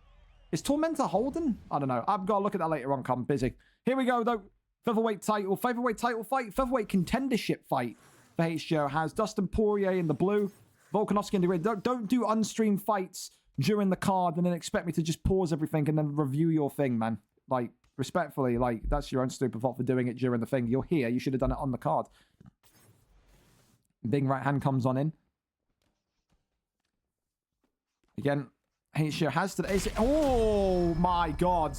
Is Tormentor Holden? I don't know. I've got to look at that later on, I'm busy. Here we go, though. Featherweight title. Featherweight title fight. Featherweight contendership fight. For HJO has Dustin Poirier in the blue. Volkanovski in the red. Don't do unstreamed fights during the card and then expect me to just pause everything and then review your thing, man. Like... Respectfully, like, that's your own stupid fault for doing it during the thing. You're here. You should have done it on the card. Big right hand comes on in. Again, HJO has to... Oh, my God.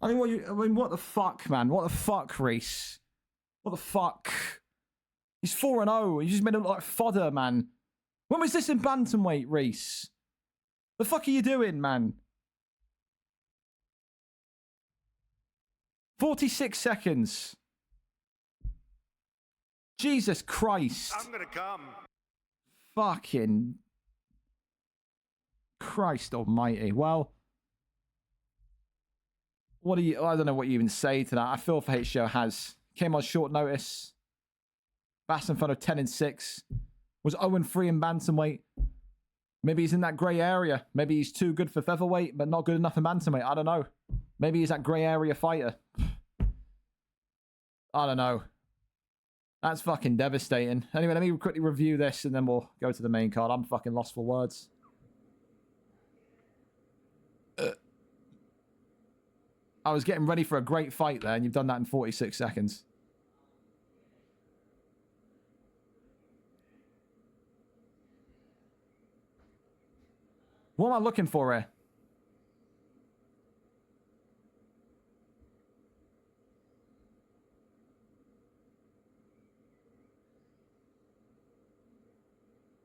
I mean, what the fuck, man? What the fuck, Reese? What the fuck? He's 4-0. You just made him look like fodder, man. When was this in bantamweight, Reese? The fuck are you doing, man? 46 seconds. Jesus Christ. I'm gonna come. Fucking Christ almighty. Well, what do you... I don't know what you even say to that. I feel for HJO has. Came on short notice. Fast in front of 10-6. Was 0-3 in bantamweight. Maybe he's in that grey area. Maybe he's too good for featherweight, but not good enough in bantamweight. I don't know. Maybe he's that grey area fighter. I don't know. That's fucking devastating. Anyway, let me quickly review this and then we'll go to the main card. I'm fucking lost for words. I was getting ready for a great fight there, and you've done that in 46 seconds. What am I looking for here?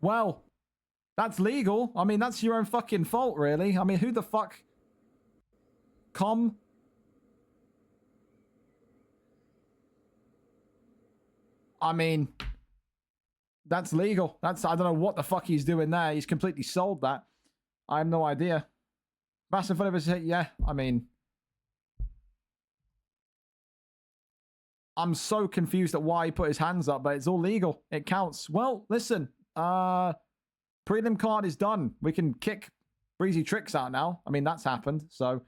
Well, that's legal. I mean, that's your own fucking fault, really. I mean, who the fuck... I mean, that's legal. I don't know what the fuck he's doing there. He's completely sold that. I have no idea. Massive front of his hit, yeah. I mean, I'm so confused at why he put his hands up, but it's all legal. It counts. Well, listen. Prelim card is done. We can kick Breezy Tricks out now. I mean, that's happened. So,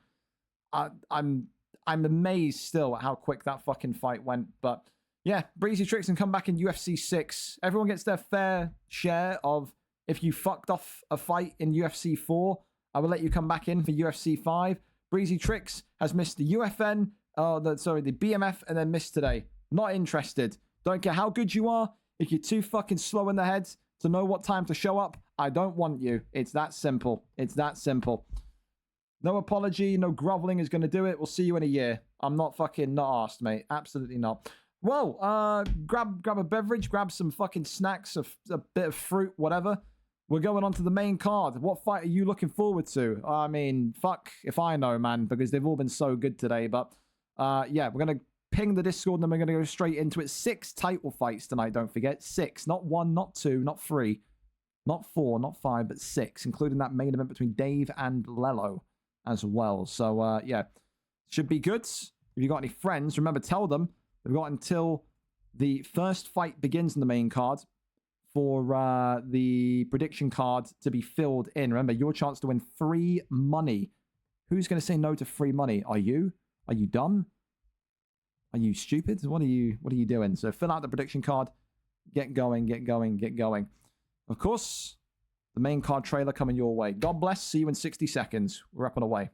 I'm I'm amazed still at how quick that fucking fight went. But yeah, Breezy Tricks can come back in UFC 6. Everyone gets their fair share of, if you fucked off a fight in UFC 4, I will let you come back in for UFC 5. Breezy Tricks has missed the UFN, the BMF, and then missed today. Not interested. Don't care how good you are. If you're too fucking slow in the head to know what time to show up, I don't want you. It's that simple. It's that simple. No apology, no groveling is going to do it. We'll see you in a year. I'm not arsed, mate. Absolutely not. Well, grab a beverage, grab some fucking snacks, a bit of fruit, whatever. We're going on to the main card. What fight are you looking forward to? I mean, fuck if I know, man, because they've all been so good today. But yeah, we're going to ping the Discord and then we're going to go straight into it. 6 title fights tonight, don't forget. 6, not 1, not 2, not 3, not 4, not 5, but 6, including that main event between Dave and Leloh as well. So, yeah, should be good. If you got any friends, remember, tell them we've got until the first fight begins in the main card for the prediction card to be filled in. Remember, your chance to win free money. Who's going to say no to free money? Are you? Are you dumb? Are you stupid? What are you doing? So fill out the prediction card. Get going, get going, get going. Of course, the main card trailer coming your way. God bless. See you in 60 seconds. We're up and away.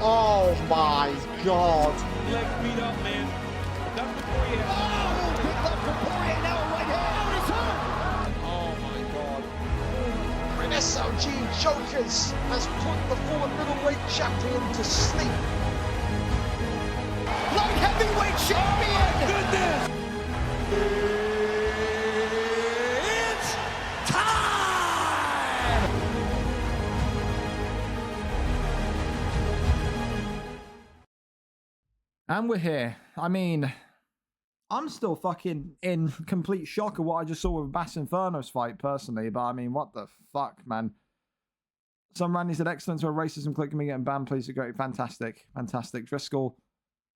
Oh my God. Leg beat up, man. That's the Poirier. Oh, good left for Poirier, now a right hand. Oh my God. An SLG Jokers has put the former middleweight champion to sleep. Light heavyweight champion. Goodness! It's time. And we're here. I mean, I'm still fucking in complete shock of what I just saw with Bass Inferno's fight, personally. But I mean, what the fuck, man? Some Randy said, excellent to a racism click me getting banned, please. Great. Fantastic. Fantastic. Driscoll,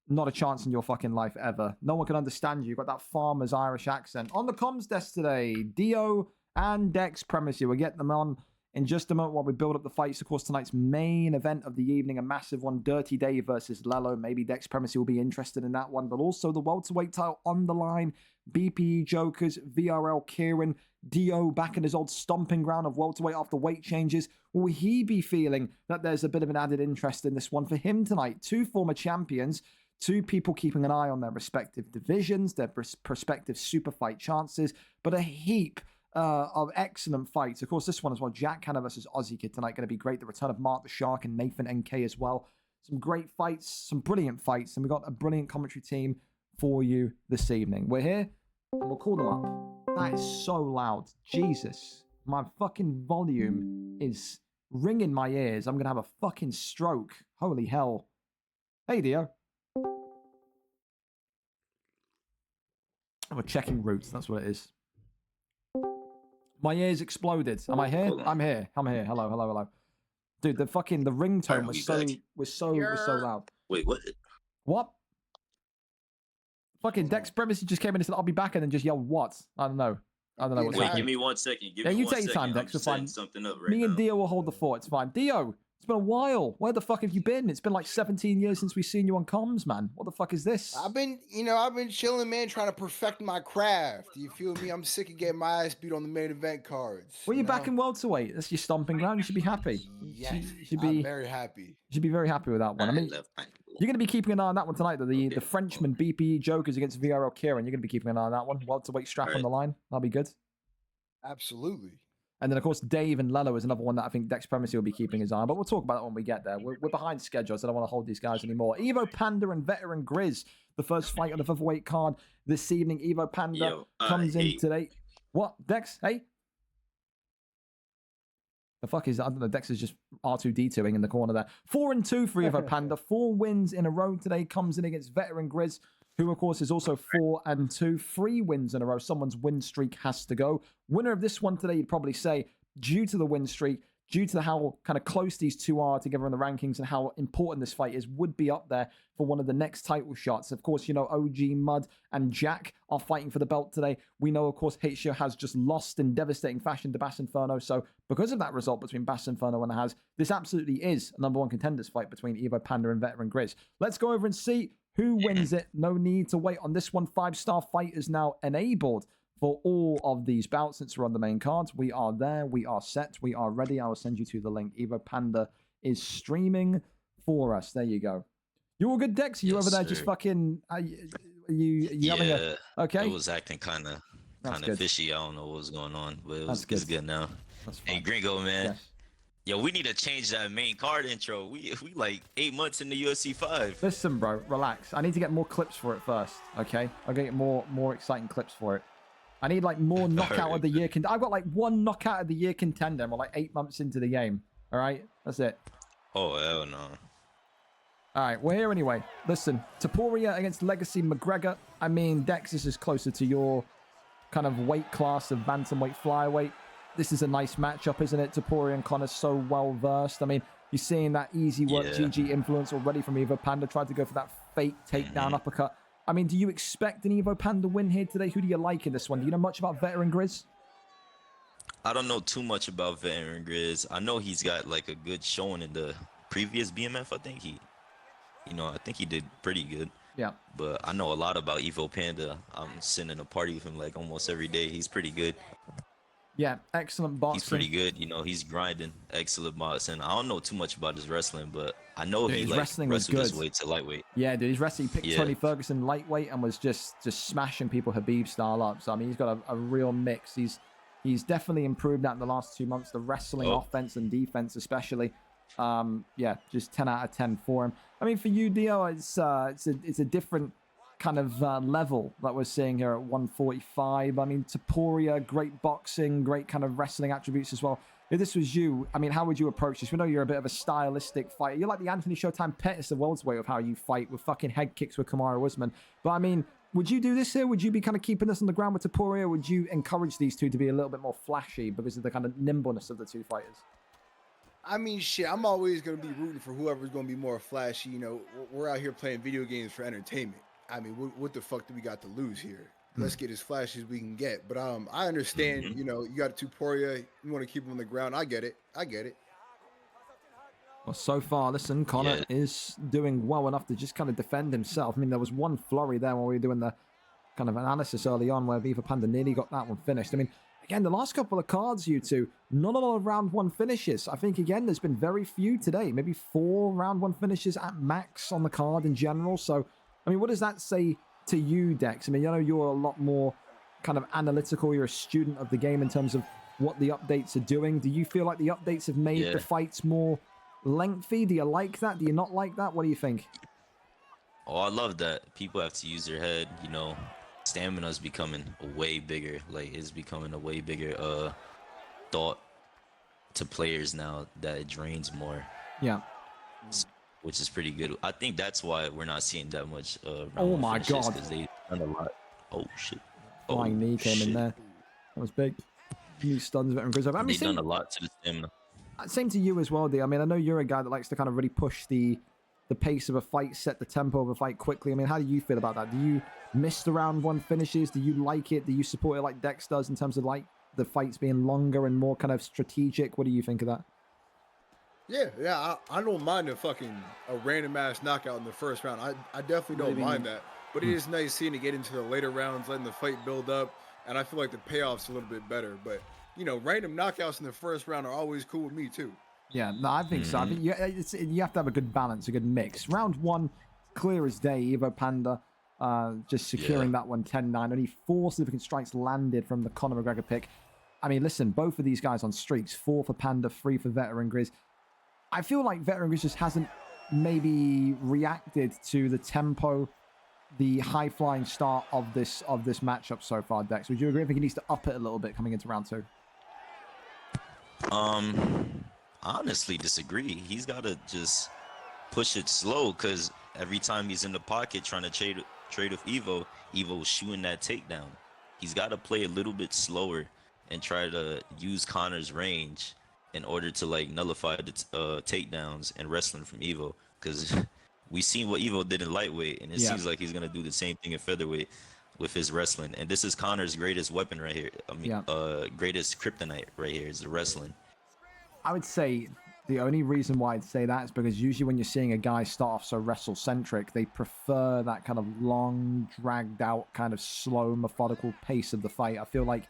not a chance in your fucking life ever. No one can understand you. You've got that farmer's Irish accent. On the comms desk today, Dio and Dex Primacy. We'll get them on in just a moment while we build up the fights. Of course, tonight's main event of the evening, a massive one, Dirty Dave versus Leloh. Maybe Dex Primacy will be interested in that one, but also the welterweight title on the line. BPE Jokers, VRL Kieran, Dio back in his old stomping ground of welterweight after weight changes. Will he be feeling that there's a bit of an added interest in this one for him tonight? 2 former champions, 2 people keeping an eye on their respective divisions, their prospective super fight chances, but a heap of excellent fights. Of course, this one as well, Jack Hanna versus Aussie Kid tonight, going to be great. The return of Mark the Shark and Nathan NK as well. Some great fights, some brilliant fights, and we've got a brilliant commentary team for you this evening. We're here, and we'll call them up. That is so loud. Jesus. My fucking volume is ringing my ears. I'm going to have a fucking stroke. Holy hell. Hey, Dio. We're checking routes. That's what it is. My ears exploded. Am I here? I'm here. I'm here. Hello, hello, hello. Dude, the ringtone was so loud. Wait, what? What? Fucking Dex Privacy just came in and said, I'll be back, and then just yelled, what? I don't know. I don't know what's Wait, happening. give me 1 second. Yeah, you take your time, Dex. We're fine. Something up right Me and now. Dio will hold the fort. It's fine. Dio, it's been a while. Where the fuck have you been? It's been like 17 years since we've seen you on comms, man. What the fuck is this? I've been chilling, man, trying to perfect my craft. You feel me? I'm sick of getting my ass beat on the main event cards. Well, you're back in welterweight. That's your stomping ground. You should be happy. Yes, You should be I'm very happy. You should be very happy with that one. I mean, you're going to be keeping an eye on that one tonight, though. The Frenchman BPE Jokers against VRL Kieran. You're going to be keeping an eye on that one. Welterweight strap on the line. That'll be good. Absolutely. And then, of course, Dave and Leloh is another one that I think Dex Primacy will be keeping his eye on. But we'll talk about that when we get there. We're behind schedule, so I don't want to hold these guys anymore. Evo Panda and Veteran Grizz, the first fight on the featherweight card this evening. Evo Panda comes in today. What, Dex? Hey? The fuck is, I don't know, Dex is just R2D2ing in the corner there. 4-2 for Evo Panda. 4 wins in a row today. Comes in against Veteran Grizz, who, of course, is also 4-2. 3 wins in a row. Someone's win streak has to go. Winner of this one today, you'd probably say, due to the win streak, due to how kind of close these two are together in the rankings and how important this fight is, would be up there for one of the next title shots. Of course, you know, OG, Mud, and Jack are fighting for the belt today. We know, of course, Hitcher has just lost in devastating fashion to Bass Inferno. So because of that result between Bass Inferno and Haz, this absolutely is a number 1 contenders fight between Evo Panda and Veteran Grizz. Let's go over and see who wins it. No need to wait on this one. 5-star fight is now enabled for all of these bouts since we're on the main cards. We are there. We are set. We are ready. I will send you to the link. Evo Panda is streaming for us. There you go. You all good, Dex? Are you over there just fucking... Are you having a... Okay. It was acting kind of fishy. I don't know what was going on, but it's good now. Hey, Gringo, man. Yes. Yo, we need to change that main card intro. We like 8 months in the UFC 5. Listen, bro, relax. I need to get more clips for it first, okay? I'll get more exciting clips for it. I need like more knockout of the year. I've got like 1 knockout of the year contender. And we're like 8 months into the game. All right, that's it. Oh hell no. All right, we're here anyway. Listen, Topuria against Legacy McGregor. I mean, Dex, this is closer to your kind of weight class of bantamweight, flyweight. This is a nice matchup, isn't it? Topuria and Connor's so well versed. I mean, you're seeing that easy work GG influence already from Evo Panda. Tried to go for that fake takedown uppercut. I mean, do you expect an Evo Panda win here today? Who do you like in this one? Do you know much about Veteran Grizz? I don't know too much about Veteran Grizz. I know he's got like a good showing in the previous BMF. I think he did pretty good. Yeah. But I know a lot about Evo Panda. I'm sitting in a party with him like almost every day. He's pretty good. Yeah, excellent boxing. He's pretty good. You know, he's grinding. Excellent boxing. I don't know too much about his wrestling, but I know he like wrestled his way to lightweight. Yeah, dude, he's wrestling. He picked Tony Ferguson lightweight and was just smashing people Habib style up. So I mean, he's got a real mix. He's definitely improved that in the last 2 months. The wrestling, offense, and defense, especially. Yeah, just 10 out of 10 for him. I mean, for you, Dio, it's a different kind of level that we're seeing here at 145. I mean, Topuria, great boxing, great kind of wrestling attributes as well. If this was you, I mean, how would you approach this? We know you're a bit of a stylistic fighter. You're like the Anthony Showtime Pettis of welterweight of how you fight with fucking head kicks with Kamaru Usman. But I mean, would you do this here? Would you be kind of keeping this on the ground with Topuria? Would you encourage these two to be a little bit more flashy because of the kind of nimbleness of the two fighters? I mean, shit, I'm always going to be rooting for whoever's going to be more flashy. You know, we're out here playing video games for entertainment. I mean, what the fuck do we got to lose here? Let's get as flashy as we can get. But I understand, you know, you got Topuria, you want to keep him on the ground. I get it. Well, so far, listen, Connor is doing well enough to just kind of defend himself. I mean, there was one flurry there when we were doing the kind of analysis early on where Evo Panda nearly got that one finished. I mean, again, the last couple of cards, you two, not a lot of round 1 finishes. I think, again, there's been very few today. Maybe 4 round 1 finishes at max on the card in general. So, I mean, what does that say to you, Dex? I mean, you know, you're a lot more kind of analytical. You're a student of the game in terms of what the updates are doing. Do you feel like the updates have made the fights more lengthy? Do you like that? Do you not like that? What do you think? Oh, I love that. People have to use their head, you know. Stamina's becoming way bigger. Like, it's becoming a way bigger thought to players now that it drains more. Yeah. Which is pretty good. I think that's why we're not seeing that much. Oh my god! Because they've done a lot. Oh shit! Flying knee came in there. That was big. New stuns, Veteran Grizz. I mean, they've done a lot to the stamina. Same to you as well, D. I mean, I know you're a guy that likes to kind of really push the pace of a fight, set the tempo of a fight quickly. I mean, how do you feel about that? Do you miss the round 1 finishes? Do you like it? Do you support it like Dex does in terms of like the fights being longer and more kind of strategic? What do you think of that? Yeah, I don't mind a random ass knockout in the first round. I definitely don't mind that. But it is nice seeing it get into the later rounds, letting the fight build up, and I feel like the payoff's a little bit better. But you know, random knockouts in the first round are always cool with me too. Yeah, no, I think so. I think you have to have a good balance, a good mix. Round 1, clear as day. Evo Panda just securing that one 10-9. Only 4 significant strikes landed from the Conor McGregor pick. I mean, listen, both of these guys on streaks. 4 for Panda, 3 for Veteran Grizz. I feel like Veteran Grizz just hasn't maybe reacted to the tempo, the high-flying start of this matchup so far, Dex. Would you agree? I think he needs to up it a little bit coming into round 2. Honestly disagree. He's got to just push it slow, because every time he's in the pocket trying to trade with Evo's shooting that takedown. He's got to play a little bit slower and try to use Connor's range in order to like nullify the takedowns and wrestling from Evo, because we seen what Evo did in lightweight, and it seems like he's gonna do the same thing in featherweight with his wrestling. And this is Connor's greatest weapon right here. I mean, greatest kryptonite right here is the wrestling. I would say the only reason why I'd say that is because usually when you're seeing a guy start off so wrestle-centric, they prefer that kind of long, dragged-out, kind of slow, methodical pace of the fight. I feel like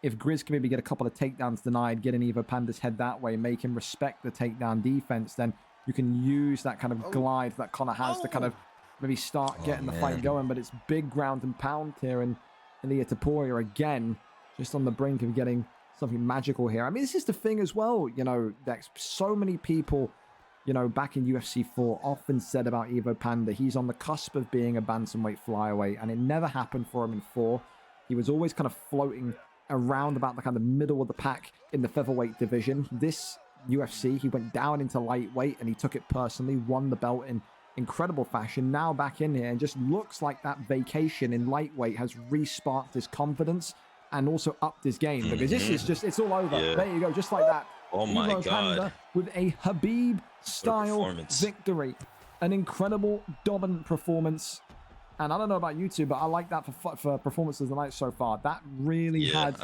if Grizz can maybe get a couple of takedowns denied, get in Evo Panda's head that way, make him respect the takedown defense, then you can use that kind of glide that Connor has to kind of maybe start getting the fight going. But it's big ground and pound here, and Ilia Topuria again just on the brink of getting something magical here. I mean, this is the thing as well, you know, Dex. So many people, you know, back in UFC 4 often said about Evo Panda, he's on the cusp of being a bantamweight flyweight, and it never happened for him in 4. He was always kind of floating around about the kind of middle of the pack in the featherweight division. This UFC, he went down into lightweight and he took it personally, won the belt in incredible fashion. Now back in here, and just looks like that vacation in lightweight has re-sparked his confidence and also upped his game, because this is just, it's all over. There you go, just like that. Oh my Evo God. Panda with a Habib-style victory. An incredible, dominant performance. And I don't know about you two, but I like that for performances of the night so far. That really had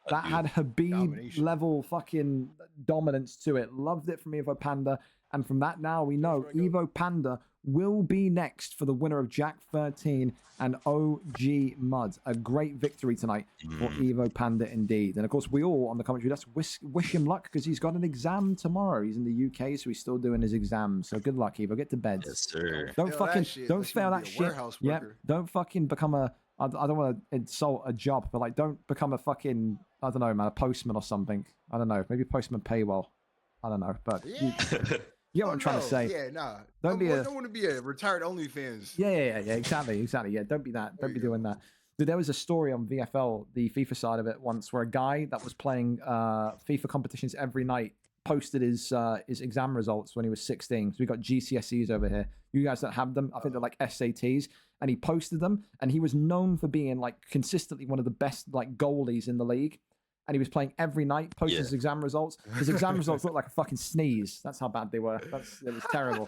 Habib-level fucking dominance to it. Loved it from Evo Panda. And from that now, we know Evo Panda will be next for the winner of Jack 13 and OG Mud. A great victory tonight for Evo Panda indeed. And of course, we all on the commentary desk wish him luck, because he's got an exam tomorrow. He's in the UK, so he's still doing his exam. So good luck, Evo. Get to bed. Yes, sir. Don't fail that shit. Yeah. Don't fucking become a, I don't want to insult a job, but like, don't become a fucking, I don't know, man, a postman or something. I don't know. Maybe postman pay well. I don't know, but you know what I'm trying to say. Yeah, nah. Don't want to be a retired OnlyFans. Yeah, exactly. Yeah, don't be that. Don't be doing that. Dude, there was a story on VFL, the FIFA side of it once, where a guy that was playing FIFA competitions every night posted his exam results when he was 16. So we got GCSEs over here. You guys don't have them. I think they're like SATs. And he posted them, and he was known for being like consistently one of the best like goalies in the league. And he was playing every night, posting his exam results. His exam results looked like a fucking sneeze. That's how bad they were. It was terrible.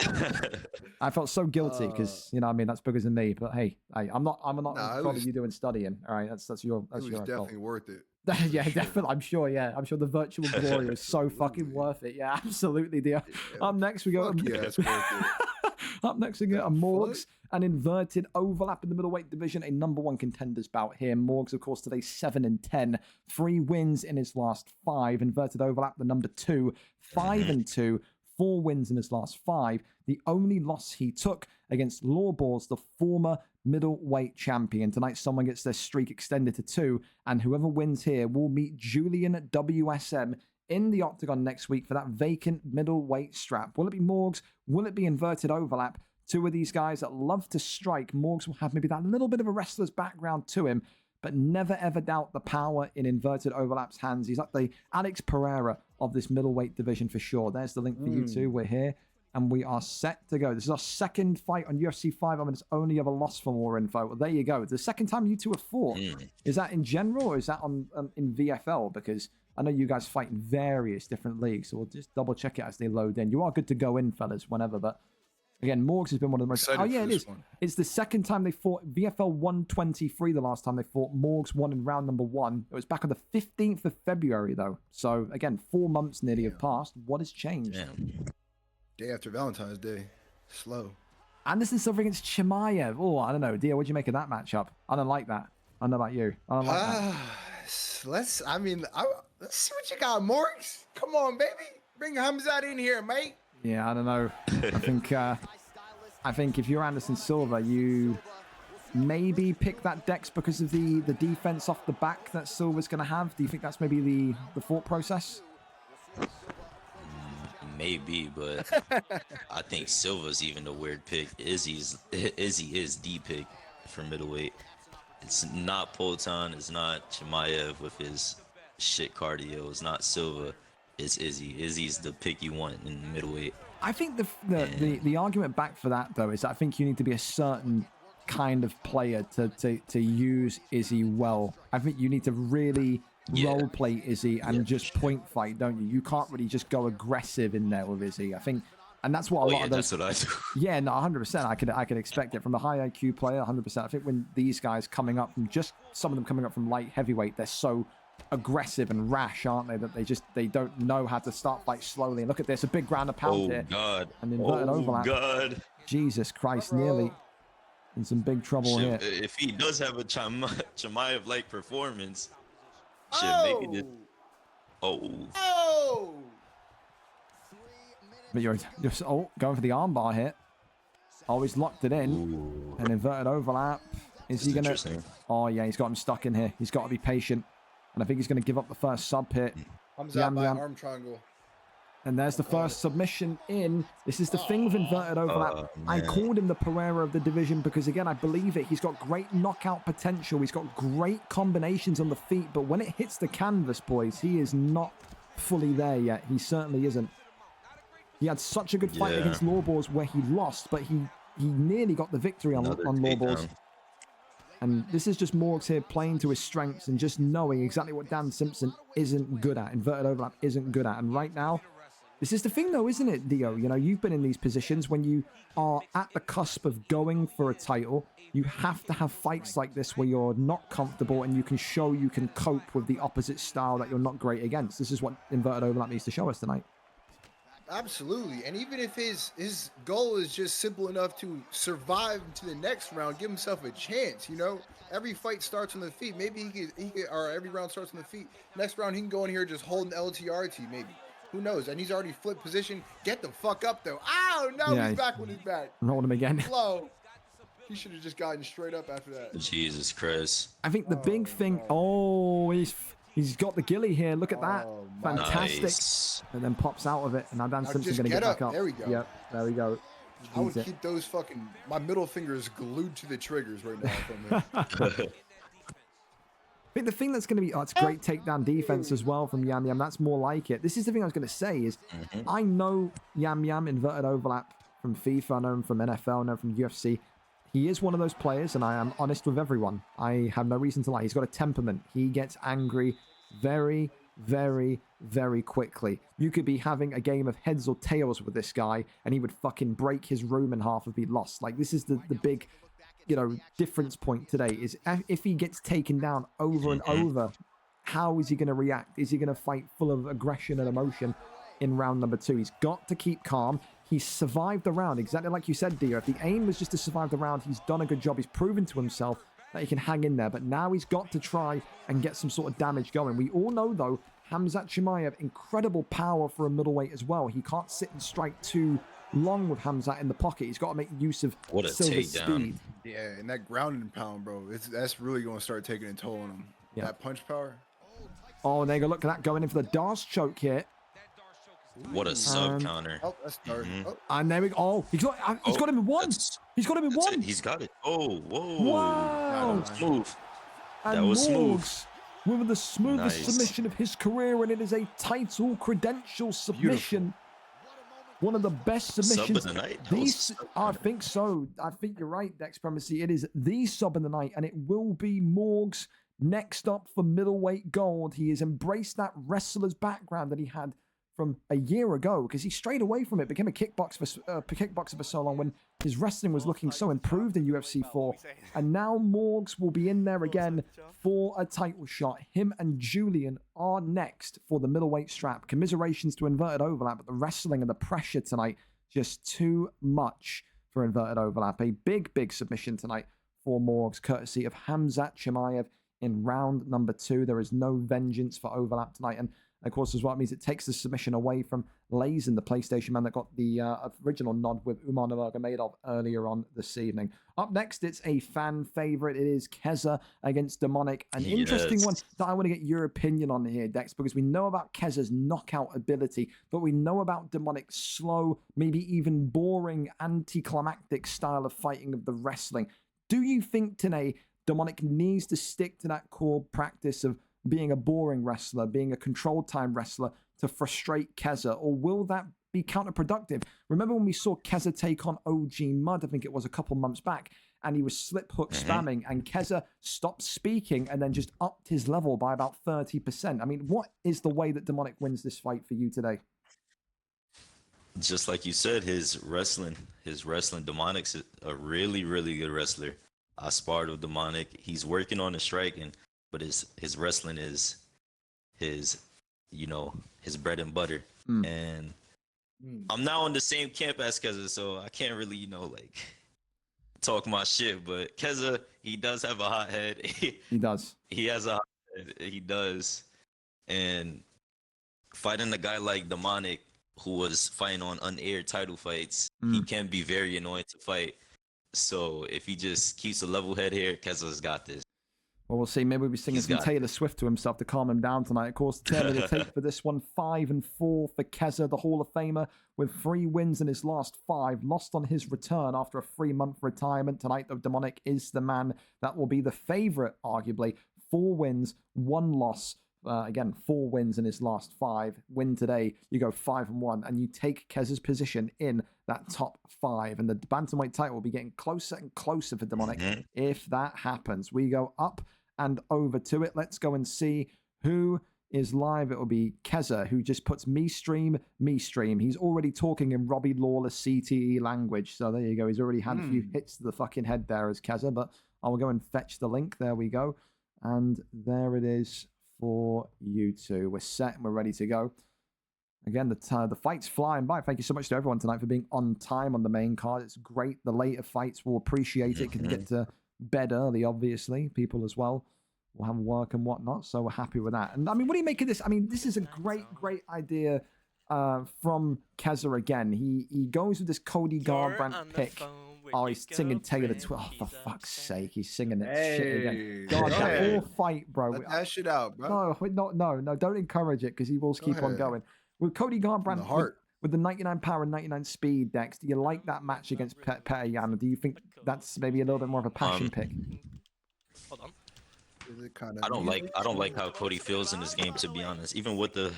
I felt so guilty because, you know, I mean, that's bigger than me. But hey, I'm not bothered you doing studying. All right, that's your It was definitely worth it. Yeah, definitely. I'm sure. Yeah, I'm sure the virtual glory was so fucking worth it. Yeah, absolutely, dear. Up next we go. Yeah, it's worth it. Up next we get a Morgs, an inverted overlap in the middleweight division, a #1 contenders bout here. Morgs, of course, today 7-10, 3 wins in his last 5. Inverted overlap, the number 2, 5-2, 4 wins in his last 5. The only loss he took against Lawballs, the former middleweight champion. Tonight, someone gets their streak extended to 2, and whoever wins here will meet Julian WSM in the octagon next week for that vacant middleweight strap. Will it be Morgs? Will it be inverted overlap? 2 of these guys that love to strike. Morgs will have maybe that little bit of a wrestler's background to him, but never ever doubt the power in inverted overlap's hands. He's like the Alex Pereira of this middleweight division for sure. There's the link for you two. We're here, and we are set to go. This is our second fight on UFC 5. I mean, it's only ever lost for more info. Well, there you go. The second time you two have fought. Is that in general, or is that on in VFL? Because I know you guys fight in various different leagues, so we'll just double check it as they load in. You are good to go in, fellas, whenever. But again, Morgs has been one of the most. Oh yeah, it is. It's the second time they fought. VFL 123 the last time they fought. Morgs won in round number 1. It was back on the 15th of February though. So again, 4 months nearly have passed. What has changed? Day after Valentine's Day. Slow. Anderson Silva against Chimaev. Oh, I don't know. Dia, what'd you make of that matchup? I don't like that. I don't know about you. I don't like that. Let's see what you got, Morgs. Come on, baby. Bring Hamzat in here, mate. Yeah, I don't know. I think if you're Anderson Silva, you maybe pick that Dex because of the defense off the back that Silva's going to have. Do you think that's maybe the thought process? Maybe, but I think Silva's even a weird pick. Izzy is the pick for middleweight. It's not Polton, it's not Chimaev with his shit cardio, it's not Silva. it's Izzy. Izzy's the pick you want in middleweight. I think the argument back for that though is I think you need to be a certain kind of player to use Izzy well. I think you need to really role play Izzy and just point fight, don't you? You can't really just go aggressive in there with Izzy. I think, and that's what a lot of those. That's what I do. Yeah, no, 100%. I could expect it from a high IQ player. 100%. I think when these guys coming up from just some of them coming up from light heavyweight, they're so aggressive and rash, aren't they? That they don't know how to start fight slowly. And look at this, a big ground and pound here. Oh God! An inverted overlap. God! Jesus Christ, nearly in some big trouble here. If he does have a Chimaev-like performance, maybe it. Oh! But you're going for the armbar here. Always locked it in. Ooh. An inverted overlap. Is he gonna? Oh yeah, he's got him stuck in here. He's got to be patient. And I think he's going to give up the first sub hit. Comes out by arm triangle. And there's the first submission in. This is the thing with inverted overlap. I called him the Pereira of the division because, again, I believe it. He's got great knockout potential. He's got great combinations on the feet. But when it hits the canvas, boys, he is not fully there yet. He certainly isn't. He had such a good fight against Lawbors where he lost, but he nearly got the victory on Lawbors. And this is just Morgs here playing to his strengths and just knowing exactly what Dan Simpson isn't good at. Inverted overlap isn't good at. And right now, this is the thing though, isn't it, Dio? You know, you've been in these positions when you are at the cusp of going for a title. You have to have fights like this where you're not comfortable and you can show you can cope with the opposite style that you're not great against. This is what inverted overlap needs to show us tonight. Absolutely. And even if his goal is just simple enough to survive to the next round, give himself a chance, you know? Every fight starts on the feet. Maybe he could, or every round starts on the feet. Next round, he can go in here just holding LTRT, maybe. Who knows? And he's already flipped position. Get the fuck up, though. Ow! No, he's back with his back. Rolled him again. Slow. He should have just gotten straight up after that. Jesus Christ. I think the big thing... Oh, he's got the gilly here. Look at that. Fantastic. Nice. And then pops out of it. And now Dan Simpson's going to get back up. There we go. Yep, there we go. I would keep those fucking... My middle finger is glued to the triggers right now. I think the thing that's going to be... Oh, it's great takedown defense as well from Yam Yam. That's more like it. This is the thing I was going to say is I know Yam Yam inverted overlap from FIFA. I know him from NFL. I know him from UFC. He is one of those players, and I am honest with everyone. I have no reason to lie. He's got a temperament. He gets angry very, very, very quickly. You could be having a game of heads or tails with this guy, and he would fucking break his room in half and be lost. Like, this is the big, you know, difference point today, is if he gets taken down over and over, how is he going to react? Is he going to fight full of aggression and emotion in round number 2? He's got to keep calm. He's survived the round, exactly like you said, Dio. If the aim was just to survive the round, he's done a good job. He's proven to himself that he can hang in there. But now he's got to try and get some sort of damage going. We all know, though, Khamzat Chimaev, incredible power for a middleweight as well. He can't sit and strike too long with Khamzat in the pocket. He's got to make use of Silver's speed. Yeah, and that ground and pound, bro, that's really going to start taking a toll on him. Yeah. That punch power. Oh, and there you go. Look at that, going in for the Darce choke here. What a sub counter. Oh, that's dark. And there we go. Oh, he's got him in one. He's got him in one. He's got it. Oh, whoa. Wow. That was smooth. And that was smooth. With the smoothest submission of his career, and it is a title credential submission. Beautiful. One of the best submissions. Sub of the night? I think so. I think you're right, Dex Primacy. It is the sub of the night, and it will be Morgs next up for middleweight gold. He has embraced that wrestler's background that he had from a year ago, because he strayed away from it, became a kickboxer for so long when his wrestling was looking so improved in UFC 4. And now Morgs will be in there again for a title shot. Him and Julian are next for the middleweight strap. Commiserations to inverted overlap, but the wrestling and the pressure tonight, just too much for inverted overlap. A big, big submission tonight for Morgs, courtesy of Khamzat Chimaev in round number 2. There is no vengeance for overlap tonight. And of course, as well, it means it takes the submission away from Lazen, the PlayStation man that got the original nod with Umar Nurmagomedov earlier on this evening. Up next, it's a fan favorite. It is Keza against Demonic. An interesting one that I want to get your opinion on here, Dex, because we know about Keza's knockout ability, but we know about Demonic's slow, maybe even boring, anticlimactic style of fighting of the wrestling. Do you think today Demonic needs to stick to that core practice of being a boring wrestler, being a controlled time wrestler to frustrate Keza, or will that be counterproductive? Remember when we saw Keza take on OG Mud, I think it was a couple months back, and he was slip hook spamming, and Keza stopped speaking and then just upped his level by about 30%. I mean, what is the way that Demonic wins this fight for you today? Just like you said, his wrestling. Demonic's a really, really good wrestler. I sparred with Demonic. He's working on the striking, but his wrestling is his bread and butter. And I'm now in the same camp as Keza, so I can't really, talk my shit. But Keza, he does have a hot head. He does. He has a hot head. He does. And fighting a guy like Demonic, who was fighting on unaired title fights, he can be very annoying to fight. So if he just keeps a level head here, Keza's got this. Well, we'll see. Maybe we'll be singing some Taylor Swift to himself to calm him down tonight. Of course, the tail of the tape for this one, 5-4 for Keza, the Hall of Famer, with 3 wins in his last 5, lost on his return after a 3-month retirement. Tonight, though, Demonic is the man that will be the favorite, arguably. 4 wins, 1 loss. Again, 4 wins in his last 5. Win today, you go 5-1, and you take Keza's position in that top 5. And the bantamweight title will be getting closer and closer for Demonic if that happens. We go up and over to it. Let's go and see who is live. It will be Keza, who just puts me stream. He's already talking in Robbie Lawler CTE language. So there you go. He's already had a few hits to the fucking head there as Keza, but I will go and fetch the link. There we go. And there it is for you two. We're set and we're ready to go. Again, the fight's flying by. Thank you so much to everyone tonight for being on time on the main card. It's great. The later fights will appreciate it. Can get to bed early, obviously. People as well will have work and whatnot. So we're happy with that. And I mean, what do you make of this? I mean, this is a great idea from Keza again. He goes with this Cody Garbrandt pick. Oh, he's singing Taylor Swift. Oh, for fuck's sake, he's singing that shit again. God, that whole fight, bro. Let that shit out, bro. No, don't encourage it because he will keep on going. With Cody Garbrandt with the 99 power and 99 speed, Dex, do you like that match against Petr Yan? Or do you think that's maybe a little bit more of a passion pick? Hold on. I don't like how Cody feels in this game, to be honest. Even with the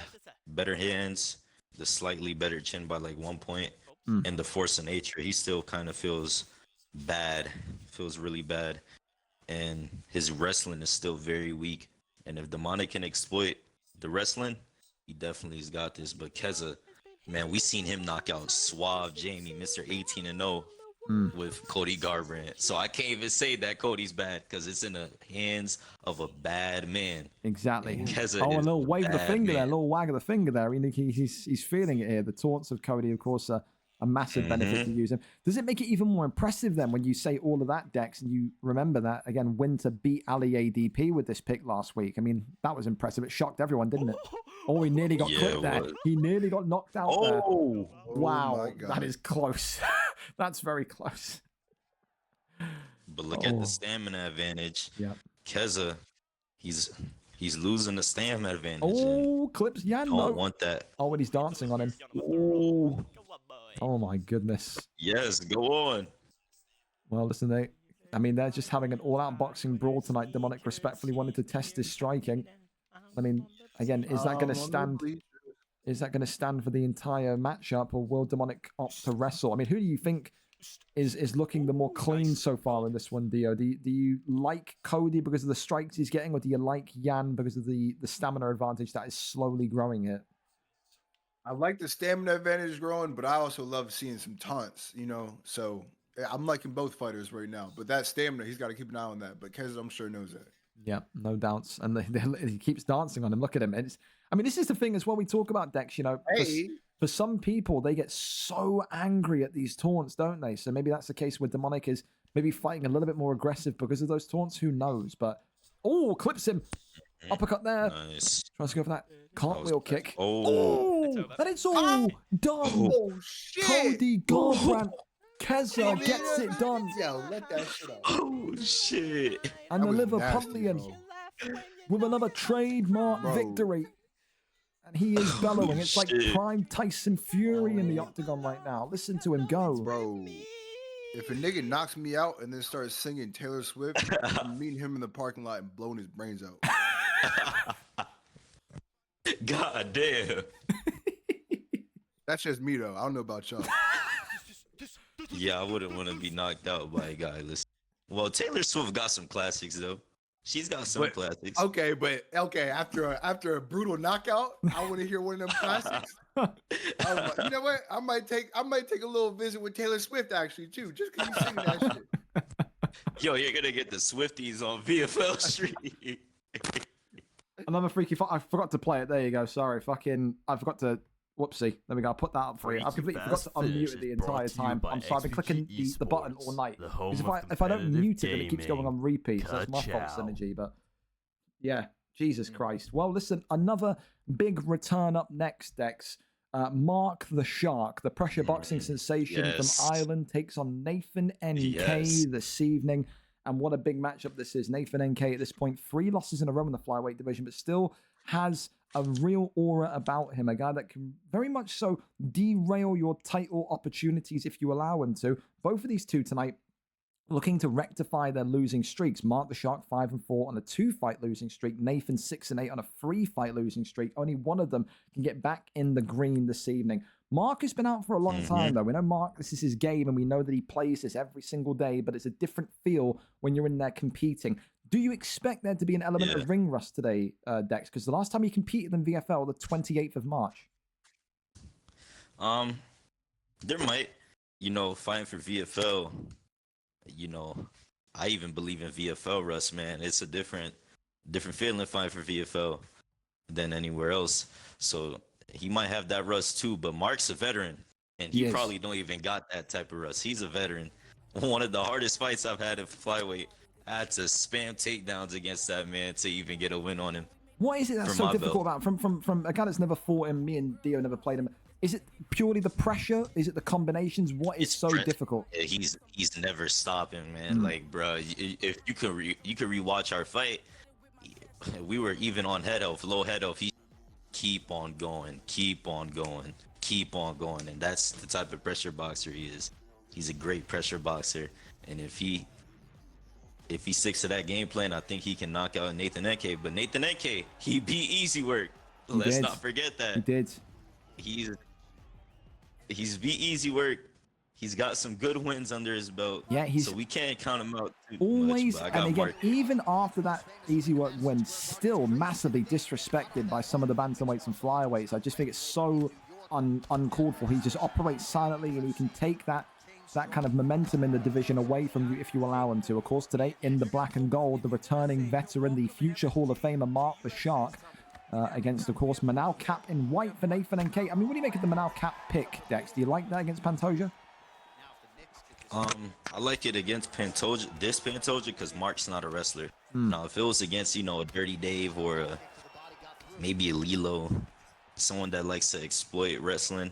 better hands, the slightly better chin by like 1 point, and the force of nature, he still kind of feels bad. Feels really bad. And his wrestling is still very weak. And if Demonic can exploit the wrestling, he definitely has got this. But Keza, man, we seen him knock out Suave Jamie, Mr. 18-0. With Cody Garbrandt. So I can't even say that Cody's bad because it's in the hands of a bad man. Exactly. A little wave of the finger there, a little wag of the finger there. He's feeling it here. The taunts of Cody, of course, are a massive benefit to use him. Does it make it even more impressive then when you say all of that, Dex, and you remember that, again, Winter beat Ali ADP with this pick last week? I mean, that was impressive. It shocked everyone, didn't it? Oh, he nearly got clipped there. He nearly got knocked out there. Wow, that is close. That's very close. But look at the stamina advantage. Yep. Keza, he's losing the stamina advantage. Oh, clips. Yeah, don't want that. Oh, and he's dancing on him. Oh my goodness. Yes, go on. Well, listen, they're just having an all-out boxing brawl tonight. Demonic respectfully wanted to test his striking. I mean, again, is that going to stand? Is that going to stand for the entire matchup, or will Demonic opt to wrestle? I mean, who do you think is looking the more clean so far in this one, Dio? Do you like Cody because of the strikes he's getting, or do you like Yan because of the stamina advantage that is slowly growing here? I like the stamina advantage growing, but I also love seeing some taunts, So I'm liking both fighters right now. But that stamina, he's got to keep an eye on that. But Keza, I'm sure, knows that. Yeah, no doubts. And he keeps dancing on him. Look at him. This is the thing as well. We talk about Dex, for some people, they get so angry at these taunts, don't they? So maybe that's the case where Demonic is maybe fighting a little bit more aggressive because of those taunts. Who knows? But, clips him. Uppercut there. Nice. Tries to go for that cartwheel kick. That it's all done. Oh, shit. Cody Garbrandt. Keza gets it done. Yo, let that shit out. Oh, shit. And the liver Puntlian with another trademark victory. And he is bellowing. It's like prime Tyson Fury in the octagon right now. Listen to him go. Bro, if a nigga knocks me out and then starts singing Taylor Swift, I'm meeting him in the parking lot and blowing his brains out. God damn. That's just me though. I don't know about y'all. Yeah, I wouldn't want to be knocked out by a guy. Listen. Well, Taylor Swift got some classics though. She's got some classics. Okay, but after a brutal knockout, I want to hear one of them classics. You know what? I might take a little visit with Taylor Swift actually too, just because you singing that shit. Yo, you're gonna get the Swifties on VFL Street. Another freaky. I forgot to play it. There you go. Sorry, I forgot to. Whoopsie. There we go. I'll put that up for you. I completely forgot to unmute it the entire time. I'm sorry. I've been clicking the button all night. Because if I don't mute it, then it keeps going on repeat. So that's my fault, Synergy. But yeah, Jesus Christ. Well, listen, another big return up next, Dex. Mark the Shark, the pressure boxing sensation from Ireland, takes on Nathan NK this evening. And what a big matchup this is. Nathan NK at this point, 3 losses in a row in the flyweight division, but still has a real aura about him, a guy that can very much so derail your title opportunities if you allow him to. Both of these two tonight looking to rectify their losing streaks. Mark the Shark 5-4 on a 2-fight losing streak. Nathan 6-8 on a 3-fight losing streak. Only one of them can get back in the green this evening. Mark has been out for a long time, though. We know Mark, this is his game, and we know that he plays this every single day, but it's a different feel when you're in there competing. Do you expect there to be an element of ring rust today, Dex? Because the last time he competed in VFL, the 28th of March. There might, fighting for VFL, I even believe in VFL rust, man. It's a different feeling fighting for VFL than anywhere else. So he might have that rust too, but Mark's a veteran, and he probably don't even got that type of rust. He's a veteran. One of the hardest fights I've had in flyweight. I had to spam takedowns against that man to even get a win on him. What is it that's so difficult about from a guy that's never fought him? Me and Dio never played him. Is it purely the pressure? Is it the combinations? What is so difficult? He's never stopping, man. Like, bro, if you could rewatch our fight, we were even on head health, low head health. He keep on going, and that's the type of pressure boxer he is. He's a great pressure boxer, and if he sticks to that game plan, I think he can knock out Nathan NK. But Nathan NK, he beat Easy Work. Let's not forget that. He did. He's beat Easy Work. He's got some good wins under his belt. Yeah, so we can't count him out too always much. And again, even after that Easy Work win, still massively disrespected by some of the bantamweights and flyweights. I just think it's so uncalled for. He just operates silently, and he can take that kind of momentum in the division away from you if you allow him to. Of course, today in the black and gold, the returning veteran, the future Hall of Famer Mark the Shark, against, of course, Manal Cap in white for Nathan NK. I mean, what do you make of the Manal Cap pick, Dex? Do you like that against Pantoja? I like it against Pantoja, because Mark's not a wrestler. Now, if it was against, a Dirty Dave or maybe a Leloh, someone that likes to exploit wrestling,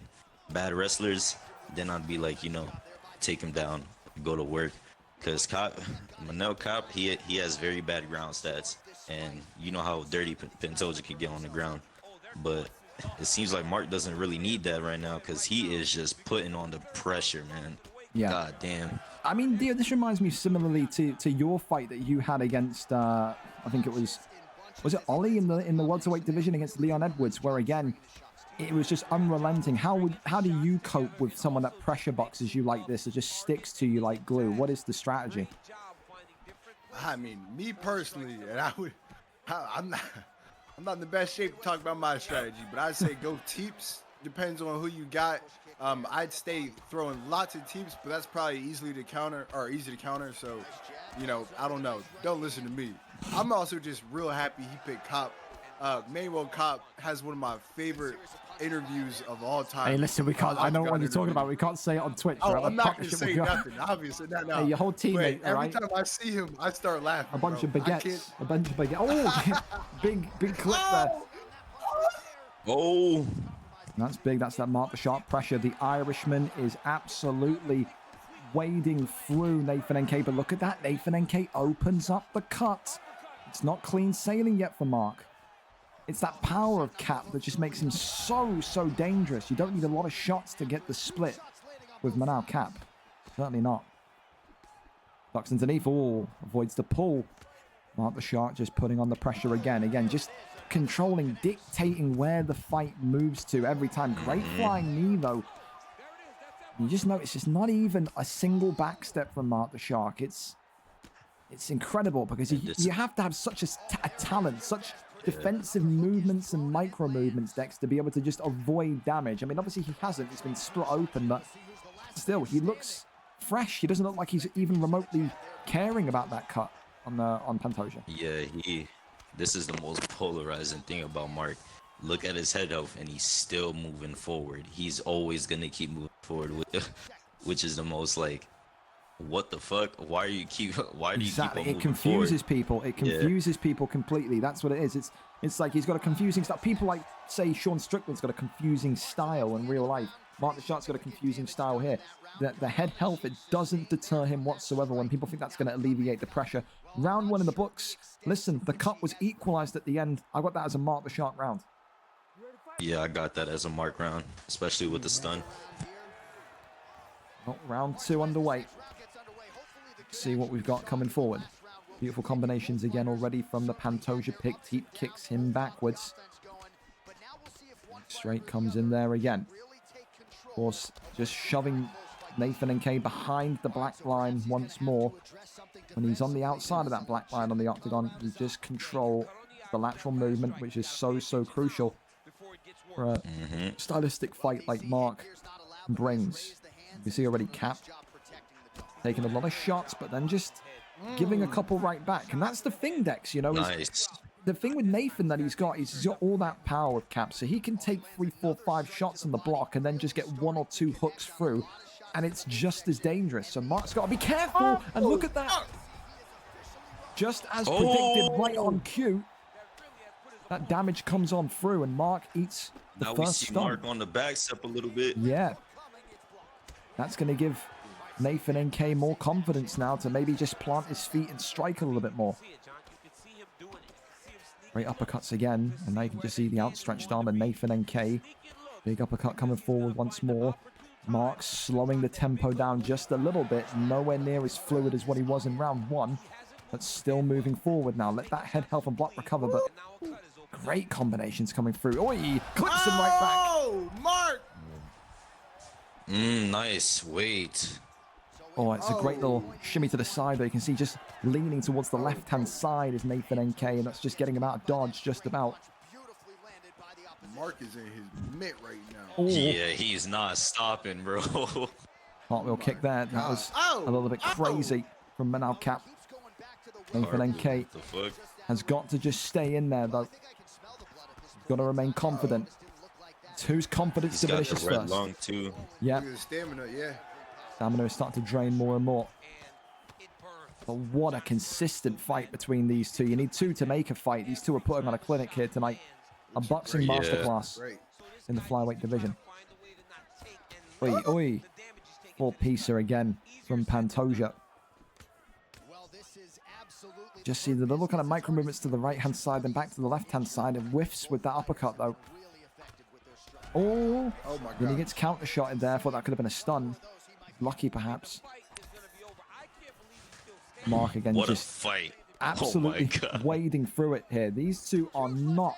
bad wrestlers, then I'd be like, take him down, go to work. Because Manel Cop, he has very bad ground stats, and you know how dirty Pantoja can get on the ground. But it seems like Mark doesn't really need that right now, because he is just putting on the pressure, man. Yeah. God damn. I mean, Dio, this reminds me similarly to your fight that you had against, I think it was it Ollie in the welterweight division against Leon Edwards, where again, it was just unrelenting. How do you cope with someone that pressure boxes you like this? It just sticks to you like glue. What is the strategy? I mean, me personally, and I'm not in the best shape to talk about my strategy, but I'd say go teeps. Depends on who you got. I'd stay throwing lots of teeps, but that's probably easy to counter. So, I don't know. Don't listen to me. I'm also just real happy he picked Cop. Manuel Cop has one of my favorite interviews of all time. Hey, listen, we can't. I know what you're talking about. We can't say it on Twitch. Oh, right? I'm not going to say nothing. Obviously, no. Hey, your whole teammate. Every time I see him, I start laughing. A bunch of baguettes. Oh, big clip there. Oh. That's big. That's that Mark the Shark pressure. The Irishman is absolutely wading through Nathan NK. But look at that. Nathan NK opens up the cut. It's not clean sailing yet for Mark. It's that power of Cap that just makes him so dangerous. You don't need a lot of shots to get the split with Manal Cap. Certainly not. Ducks underneath. Oh, avoids the pull. Mark the Shark just putting on the pressure again. Again, just controlling, dictating where the fight moves to every time. Great flying knee, though. You just notice it's not even a single back step from Mark the Shark. It's incredible because you have to have such a talent, such defensive movements and micro movements, Dex, to be able to just avoid damage. I mean, obviously he hasn't. He's been split open, but still, he looks fresh. He doesn't look like he's even remotely caring about that cut on Pantoja. Yeah, this is the most polarizing thing about Mark. Look at his head health, and he's still moving forward. He's always gonna keep moving forward, which is the most like, what the fuck? Why do you keep on moving It confuses forward? people. It confuses people completely. That's what it is. It's like he's got a confusing style. People like say Sean Strickland's got a confusing style in real life. Mark the Shark's got a confusing style here. The head health, it doesn't deter him whatsoever when people think that's going to alleviate the pressure. Round 1 in the books. Listen, the cut was equalized at the end. I got that as a Mark the Shark round. Yeah, I got that as a Mark round, especially with the stun. Oh, round 2 underway. See what we've got coming forward. Beautiful combinations again already from the Pantoja pick. Teep kicks him backwards. Straight comes in there again. Of course, just shoving Nathan NK behind the black line once more. When he's on the outside of that black line on the octagon, you just control the lateral movement, which is so crucial for a stylistic fight like Mark brings. You see already Cap taking a lot of shots, but then just giving a couple right back. And that's the thing, Dex, you know. Nice. The thing with Nathan that he's got all that power with Cap. So he can take 3, 4, 5 shots on the block and then just get 1 or 2 hooks through. And it's just as dangerous. So Mark's got to be careful. And look at that. Just as predicted, right on cue. That damage comes on through and Mark eats the now first we see stun. Mark on the back step a little bit. Yeah. That's going to give Nathan NK more confidence now to maybe just plant his feet and strike a little bit more. Great uppercuts again, and now you can just see the outstretched arm of Nathan NK. Big uppercut coming forward once more. Mark slowing the tempo down just a little bit. Nowhere near as fluid as what he was in round 1, but still moving forward now. Let that head health and block recover, but great combinations coming through. Oh, he clips him right back. Oh, Mark! Nice. Wait. Oh, it's a great little shimmy to the side there. You can see just leaning towards the left-hand side is Nathan NK, and that's just getting him out of dodge just about. Mark is in his mitt right now. Oh. Yeah, he's not stopping, bro. Cartwheel kick there. That was a little bit crazy from Manal Cap. Nathan NK has got to just stay in there, though. Got to remain confident. It's whose confidence diminishes first. Long too. Yeah. Stamina, yeah. Stamina is starting to drain more and more. But what a consistent fight between these two. You need 2 to make a fight. These two are putting on a clinic here tonight. A boxing masterclass in the flyweight division. Oi, oi. 4-piecer again from Pantoja. Just see the little kind of micro movements to the right-hand side, then back to the left-hand side, and whiffs with that uppercut, though. Oh, my God. Then he gets counter-shotted there. I thought that could have been a stun. Lucky, perhaps. Mark again, What just a fight. absolutely wading through it here. These two are not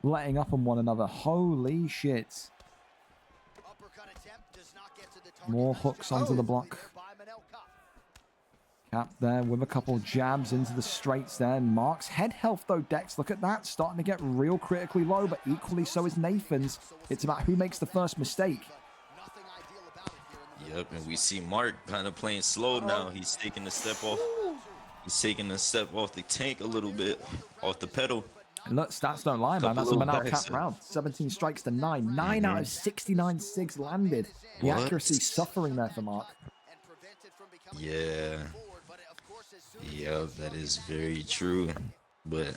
letting up on one another. Holy shit. More hooks onto the block. Cap there with a couple jabs into the straights there. Mark's head health, though, Dex, look at that. Starting to get real critically low, but equally so is Nathan's. It's about who makes the first mistake. Yep, and we see Mark kind of playing slow now. He's taking a step off. He's taking a step off the tank a little bit, off the pedal. And look, stats don't lie, man. That's a Manal Cap round. 17 strikes to 9. 9 out of 69 SIGs landed. The accuracy suffering there for Mark. Yeah. Yep, that is very true. But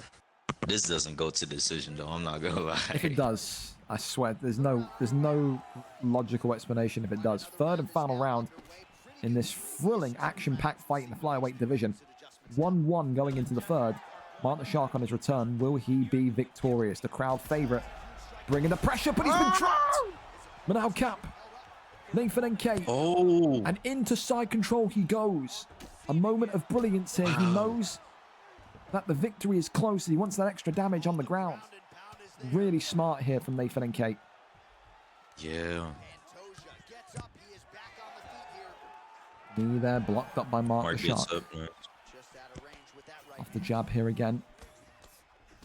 this doesn't go to decision, though. I'm not gonna lie. If it does, I swear, there's no logical explanation if it does. 3rd and final round in this thrilling, action-packed fight in the flyweight division. 1-1 going into the 3rd. Mark the Shark on his return. Will he be victorious? The crowd favorite, bringing the pressure, but he's been trapped. Manal Cap, Nathan NK, and into side control he goes. A moment of brilliance here. He knows that the victory is close. He wants that extra damage on the ground. Really smart here from Nathan and Kate. Yeah. Knee there, blocked up by Mark the gets Shark. up, man. Off the jab here again.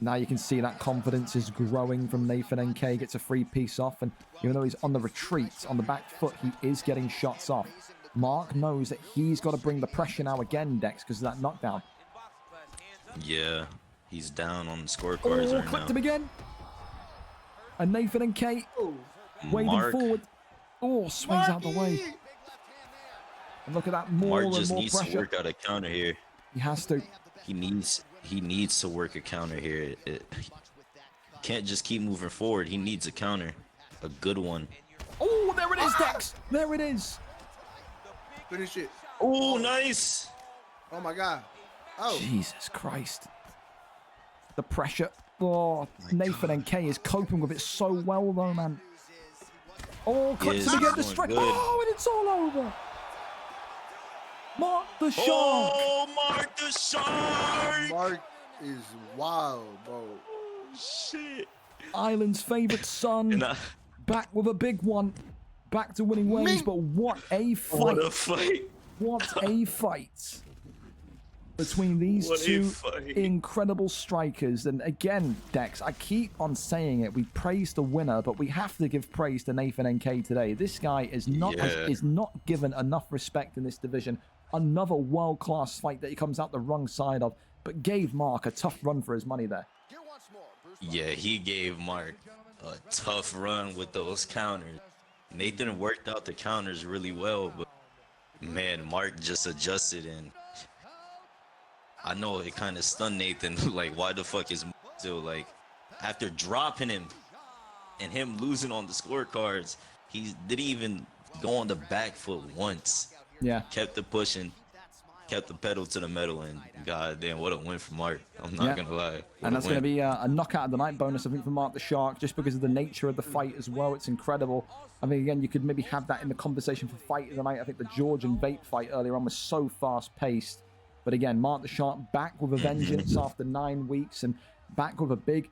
Now you can see that confidence is growing from Nathan NK. Gets a free piece off, and even though he's on the retreat, on the back foot, he is getting shots off. Mark knows that he's got to bring the pressure now again, Dex, because of that knockdown. Yeah, he's down on the scorecards right clipped now. him again. And Nathan and Kate wading Mark, forward. Oh, swings out the way. And look at that, more Mark and just more needs pressure. to work out a counter here. He has to. He needs to work a counter here. Can't just keep moving forward. He needs a counter, a good one. Oh, there it is, Dex. There it is. Finish it. Oh, nice. Oh my God. Oh. Jesus Christ. The pressure. Oh, Nathan and Kay is coping with it so well, though, man. Oh, clips him again. The strike. Oh, and it's all over. Mark the Shark. Oh, Mark the Shark. Mark is wild, bro. Shit. Island's favorite son. Back with a big one. Back to winning ways, but what a fight. What a fight. What a fight between these two incredible strikers. And again, Dex, I keep on saying it. We praise the winner, but we have to give praise to Nathan NK today. This guy is not given enough respect in this division. Another world-class fight that he comes out the wrong side of, but gave Mark a tough run for his money there. Yeah, he gave Mark a tough run with those counters. Nathan worked out the counters really well, but man, Mark just adjusted, and I know it kind of stunned Nathan. Like, why the fuck is still, like, after dropping him and him losing on the scorecards, he didn't even go on the back foot once. Yeah. Kept the pushing, kept the pedal to the metal, and goddamn, what a win for Mark. I'm not gonna lie. And that's going to be a knockout of the night bonus, I think, for Mark the Shark, just because of the nature of the fight as well. It's incredible. I mean, again, you could maybe have that in the conversation for fight of the night. I think the George and Vape fight earlier on was so fast-paced. But again, Mark the Shark back with a vengeance after 9 weeks, and back with a big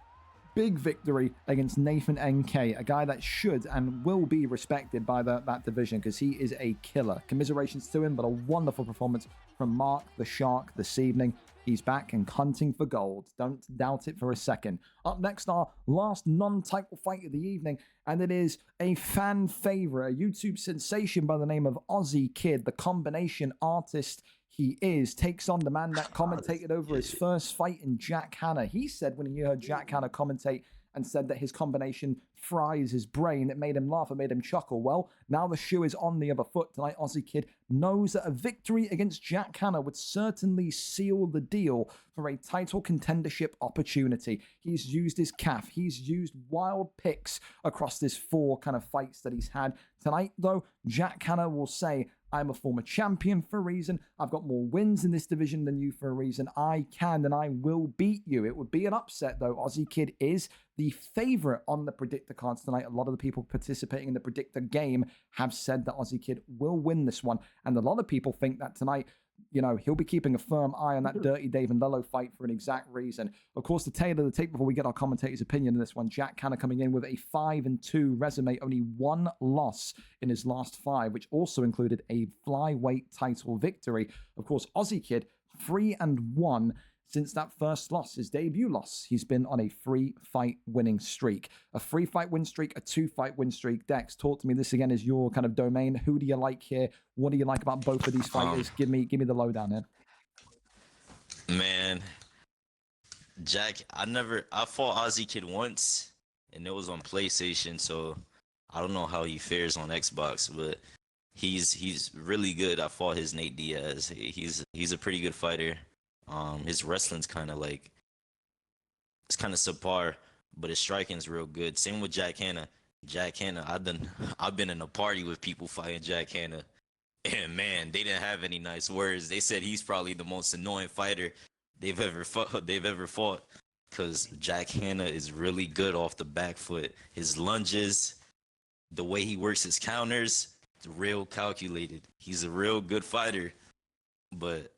victory against Nathan NK, a guy that should and will be respected by that division, because he is a killer. Commiserations to him, but a wonderful performance from Mark the Shark this evening. He's back and hunting for gold. Don't doubt it for a second. Up next, our last non-title fight of the evening, and it is a fan favorite, a YouTube sensation by the name of Aussie Kid, the combination artist he is, takes on the man that commentated over his first fight in Jack Hanna. He said when he heard Jack Hanna commentate and said that his combination fries his brain, it made him laugh, it made him chuckle. Well, now the shoe is on the other foot tonight. Aussie Kid knows that a victory against Jack Hanna would certainly seal the deal for a title contendership opportunity. He's used his calf. He's used wild picks across this 4 kind of fights that he's had. Tonight, though, Jack Hanna will say, I'm a former champion for a reason. I've got more wins in this division than you for a reason. I can and I will beat you. It would be an upset, though. Aussie Kid is the favorite on the predictor cards tonight. A lot of the people participating in the predictor game have said that Aussie Kid will win this one. And a lot of people think that tonight, you know, he'll be keeping a firm eye on that Dirty Dave and Leloh fight for an exact reason. Of course, the tail of the tape before we get our commentator's opinion on this one, Jack Hanna coming in with a 5-2 resume, only 1 loss in his last 5, which also included a flyweight title victory. Of course, Aussie Kid, 3-1 since that first loss, his debut loss. He's been on a 3-fight winning streak. A 3-fight win streak, a 2-fight win streak. Dex, talk to me. This again is your kind of domain. Who do you like here? What do you like about both of these fighters? Give me the lowdown here. Man, Jack, I fought Aussie Kid once, and it was on PlayStation, so I don't know how he fares on Xbox, but he's really good. I fought his Nate Diaz. He's a pretty good fighter. His wrestling's kind of like, it's kind of subpar, but his striking's real good. Same with Jack Hanna. Jack Hanna, I've been in a party with people fighting Jack Hanna, and man, they didn't have any nice words. They said he's probably the most annoying fighter they've ever fought, because Jack Hanna is really good off the back foot. His lunges, the way he works his counters, it's real calculated. He's a real good fighter, but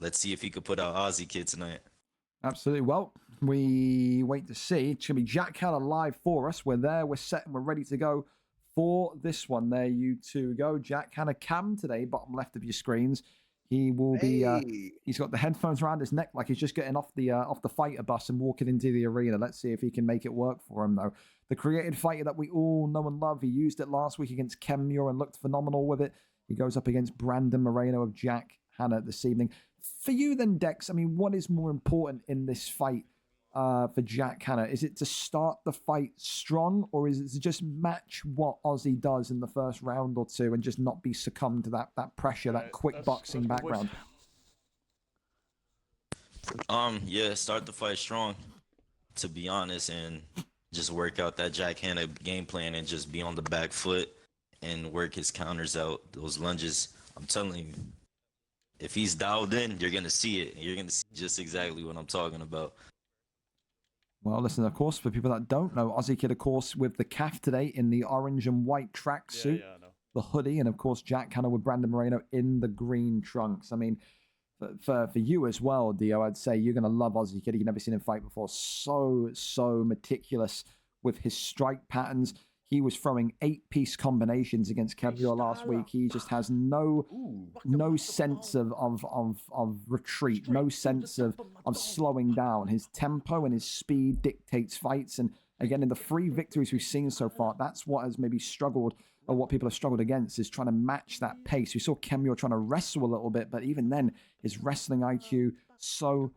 let's see if he could put out Aussie Kid tonight. Absolutely. Well, we wait to see. It's going to be Jack Hanna live for us. We're there, we're set, and we're ready to go for this one. There you two go. Jack Hanna Cam today, bottom left of your screens. He will be, he's got the headphones around his neck like he's just getting off the fighter bus and walking into the arena. Let's see if he can make it work for him, though. The created fighter that we all know and love. He used it last week against Ken Muir and looked phenomenal with it. He goes up against Brandon Moreno of Jack Hanna this evening. For you then, Dex, I mean, what is more important in this fight for Jack Hanna? Is it to start the fight strong, or is it to just match what Ozzy does in the first round or two and just not be succumbed to that pressure, that quick boxing background? Yeah, start the fight strong, to be honest, and just work out that Jack Hanna game plan and just be on the back foot and work his counters out, those lunges. I'm telling you, if he's dialed in, you're going to see it. You're going to see just exactly what I'm talking about. Well, listen, of course, for people that don't know, Ozzy Kid, of course, with the calf today in the orange and white tracksuit, the hoodie, and of course, Jack Hanna with Brandon Moreno in the green trunks. I mean, for you as well, Dio, I'd say you're going to love Ozzy Kid. You've never seen him fight before. So meticulous with his strike patterns. He was throwing 8-piece combinations against Kevlar last week. He just has no sense of retreat, no sense of slowing down. His tempo and his speed dictates fights. And again, in the 3 victories we've seen so far, that's what has maybe struggled, or what people have struggled against, is trying to match that pace. We saw Kemur trying to wrestle a little bit, but even then, his wrestling IQ so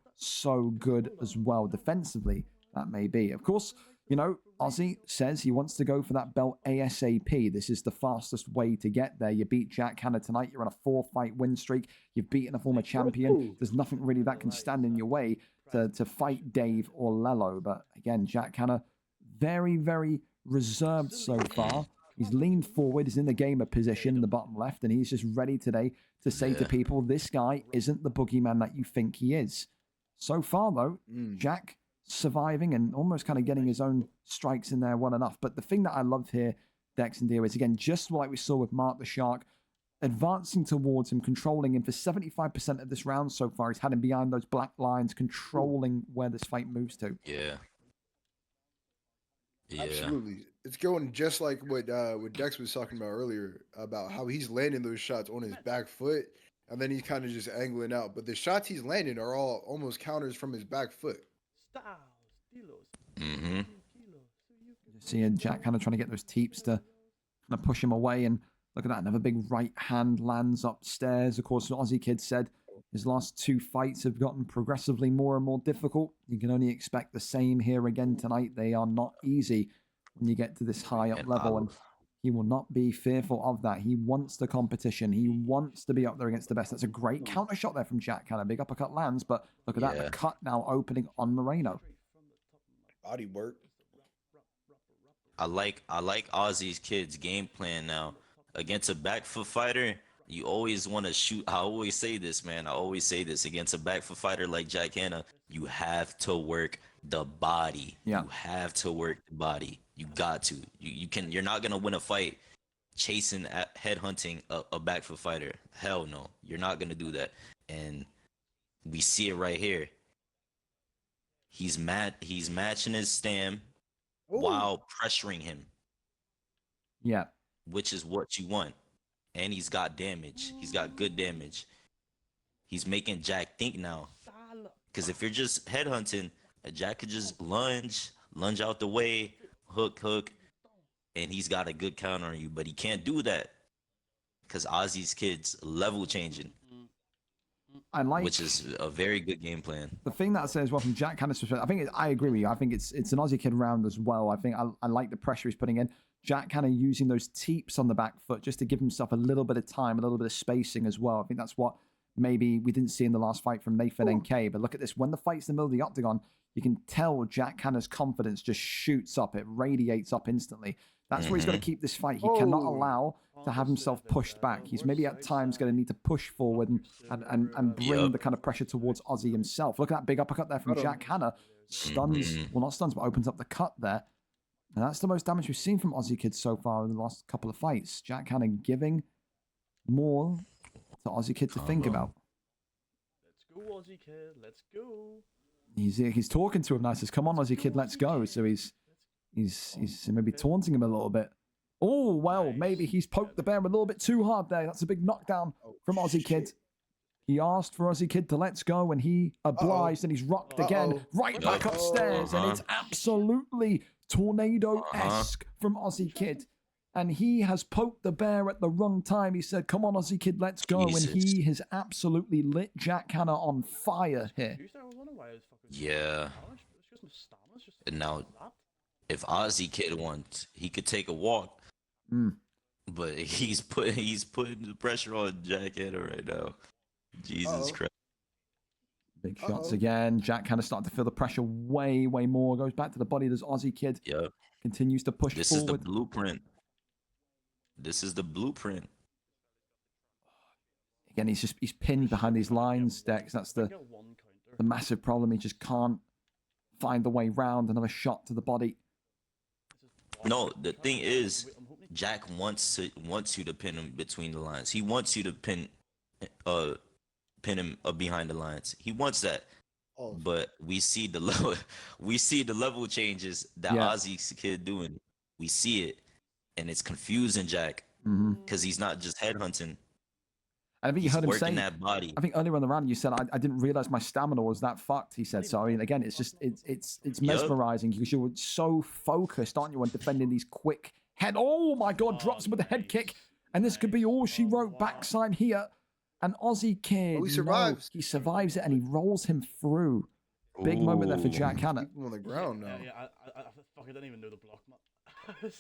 good as well. Defensively, that may be. Of course, you know, Ozzy says he wants to go for that belt ASAP. This is the fastest way to get there. You beat Jack Hanna tonight. You're on a 4-fight win streak. You've beaten a former champion. There's nothing really that can stand in your way to fight Dave or Leloh. But again, Jack Hanna, very reserved so far. He's leaned forward. He's in the gamer position in the bottom left, and he's just ready today to say to people, this guy isn't the boogeyman that you think he is. So far, though, Jack surviving and almost kind of getting his own strikes in there well enough. But the thing that I loved here, Dex and Dio, is again, just like we saw with Mark the Shark, advancing towards him, controlling him for 75% of this round so far. He's had him behind those black lines, controlling where this fight moves to. Yeah. Absolutely. It's going just like what Dex was talking about earlier, about how he's landing those shots on his back foot, and then he's kind of just angling out. But the shots he's landing are all almost counters from his back foot. Seeing Jack kind of trying to get those teeps to kind of push him away, and look at that, another big right hand lands upstairs. Of course, Ozzy Kid said his last 2 fights have gotten progressively more and more difficult. You can only expect the same here again tonight. They are not easy when you get to this high up level, and he will not be fearful of that. He wants the competition. He wants to be up there against the best. That's a great counter shot there from Jack. Kind of big uppercut lands, but look at that, the cut now opening on Moreno. Body work. I like Ozzy's Kid's game plan now. Against a back foot fighter, you always want to shoot. I always say this, man. I always say this. Against a back foot fighter like Jack Hanna, you have to work the body. Yeah. You have to work the body. You got to. You're not gonna win a fight chasing headhunting a back foot fighter. Hell no. You're not gonna do that. And we see it right here. He's matching his stam while pressuring him. Yeah. Which is what you want. And he's got damage. He's got good damage. He's making Jack think now. Because if you're just headhunting, Jack could just lunge out the way, hook, and he's got a good counter on you. But he can't do that because Ozzy's Kid's level changing. Which is a very good game plan. The thing that I say as well from Jack Hanna's perspective, I agree with you. I think it's an Ozzy Kid round as well. I think I like the pressure he's putting in. Jack Hanna using those teeps on the back foot just to give himself a little bit of time, a little bit of spacing as well. I think that's what maybe we didn't see in the last fight from Nathan NK. But look at this. When the fight's in the middle of the octagon, you can tell Jack Hanna's confidence just shoots up. It radiates up instantly. That's where he's got to keep this fight. He cannot allow to have himself pushed back. He's maybe at times going to need to push forward and bring the kind of pressure towards Ozzy himself. Look at that big uppercut there from Jack Hanna. Stuns, well, not stuns, but opens up the cut there. And that's the most damage we've seen from Ozzy Kid so far in the last couple of fights. Jack Hanna giving more to Ozzy Kid to think about. Let's go, Ozzy Kid. Let's go. He's talking to him now. Says, "Come on, Aussie kid, let's go." So he's maybe taunting him a little bit. Oh well, maybe he's poked the bear a little bit too hard there. That's a big knockdown from Aussie kid. He asked for Aussie kid to let's go, and he obliged, and he's rocked again, right back upstairs, and it's absolutely tornado-esque from Aussie kid. And he has poked the bear at the wrong time. He said, "Come on, Aussie kid, let's go." Jesus. And he has absolutely lit Jack Hanna on fire here. Yeah. And now, if Ozzy Kid wants, he could take a walk. But he's putting the pressure on Jack Hanna right now. Jesus Christ. Big shots again. Jack Hanna starting to feel the pressure way, way more. Goes back to the body. There's Aussie kid. Yeah. Continues to push This forward. is the blueprint. This is the blueprint. Again, he's pinned behind these lines, Dex. That's the massive problem. He just can't find the way round. Another shot to the body. No, the thing is, Jack wants you to pin him between the lines. He wants you to pin him behind the lines. He wants that. But we see the level changes that Ozzy's kid doing. We see it, and it's confusing Jack because he's not just headhunting. I think you heard him say that body. I think earlier on the round you said I didn't realize my stamina was that fucked. He said so. I mean, again, it's just it's mesmerizing because you're so focused, aren't you, on defending these quick head. Oh my God! Drops him with a head kick, and this could be all she wrote. Backside here, and Aussie kid. he survives. He survives it, and he rolls him through. Big moment there for Jack Hanna. On the ground now. I don't even know the block, man.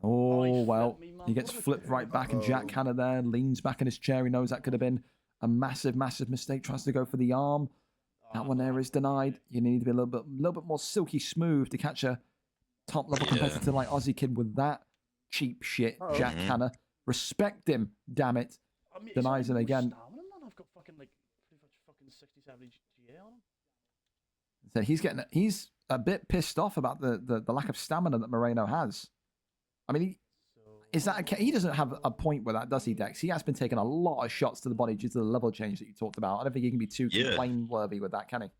Oh, well, he gets flipped right back, and Jack Hanna there leans back in his chair. He knows that could have been a massive, massive mistake. Tries to go for the arm. That one there is denied. You need to be a little bit more silky smooth to catch a top-level competitor like Aussie Kid with that cheap shit. Jack Hanna. Respect him, damn it. Denies him again. I've got fucking, like, pretty much fucking 60, 70 GA on him. So he's a bit pissed off about the lack of stamina that Moreno has. I mean, he doesn't have a point with that, does he, Dex? He has been taking a lot of shots to the body due to the level change that you talked about. I don't think he can be too complaint-worthy with that, can he?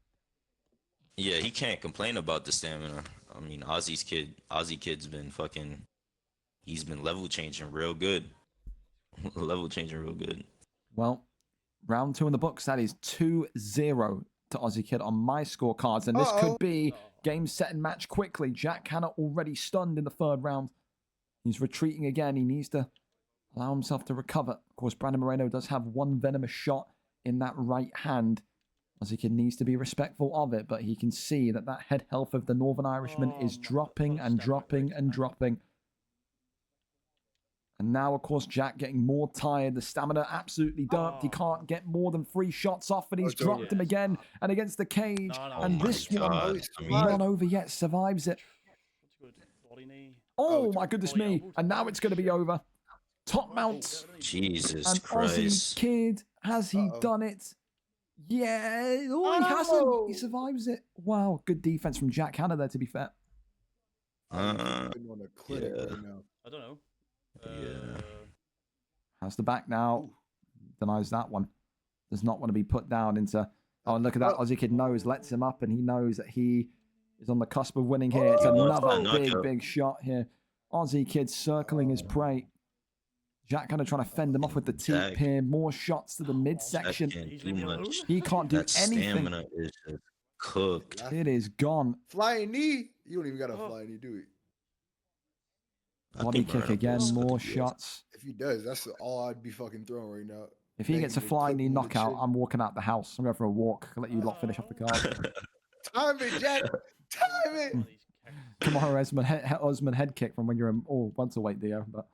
Yeah, he can't complain about the stamina. I mean, Aussie Kid's been he's been level changing real good. Level changing real good. Well, round 2 in the books. That is 2-0 to Aussie Kid on my scorecards, and this could be game, set, and match quickly. Jack Hanna already stunned in the 3rd round. He's retreating again. He needs to allow himself to recover. Of course, Brandon Moreno does have one venomous shot in that right hand. Aussie Kid needs to be respectful of it, but he can see that head health of the Northern Irishman is dropping and dropping and dropping. And now, of course, Jack getting more tired. The stamina absolutely derped. He can't get more than 3 shots off, and he's dropped him again and against the cage. And this one, not over yet, survives it. Oh, my goodness me. And now it's going to be over. Top mount. Jesus and Christ. Aussie Kid, has he done it? Yeah. Oh, he hasn't. He survives it. Wow. Good defense from Jack Hanna there, to be fair. On a clinic right now. I don't know. Has the back now. Denies that one. Does not want to be put down into... Oh, and look at that. Aussie Kid knows, lets him up, and he knows that he is on the cusp of winning here. It's another big shot here. Aussie Kid circling his prey. Jack kind of trying to fend him off with the teep here. More shots to the midsection. He can't do anything. Stamina is just cooked. It is gone. Flying knee? You don't even got a flying knee, do you? Body kick again. More shots. If he does, that's all I'd be fucking throwing right now. If he gets a flying knee knockout, I'm walking out the house. I'm going for a walk. I'll let you lot finish off the card. Time it, Jack. Time it. Tomorrow, Osman head kick from when you're once a weight, Dio. But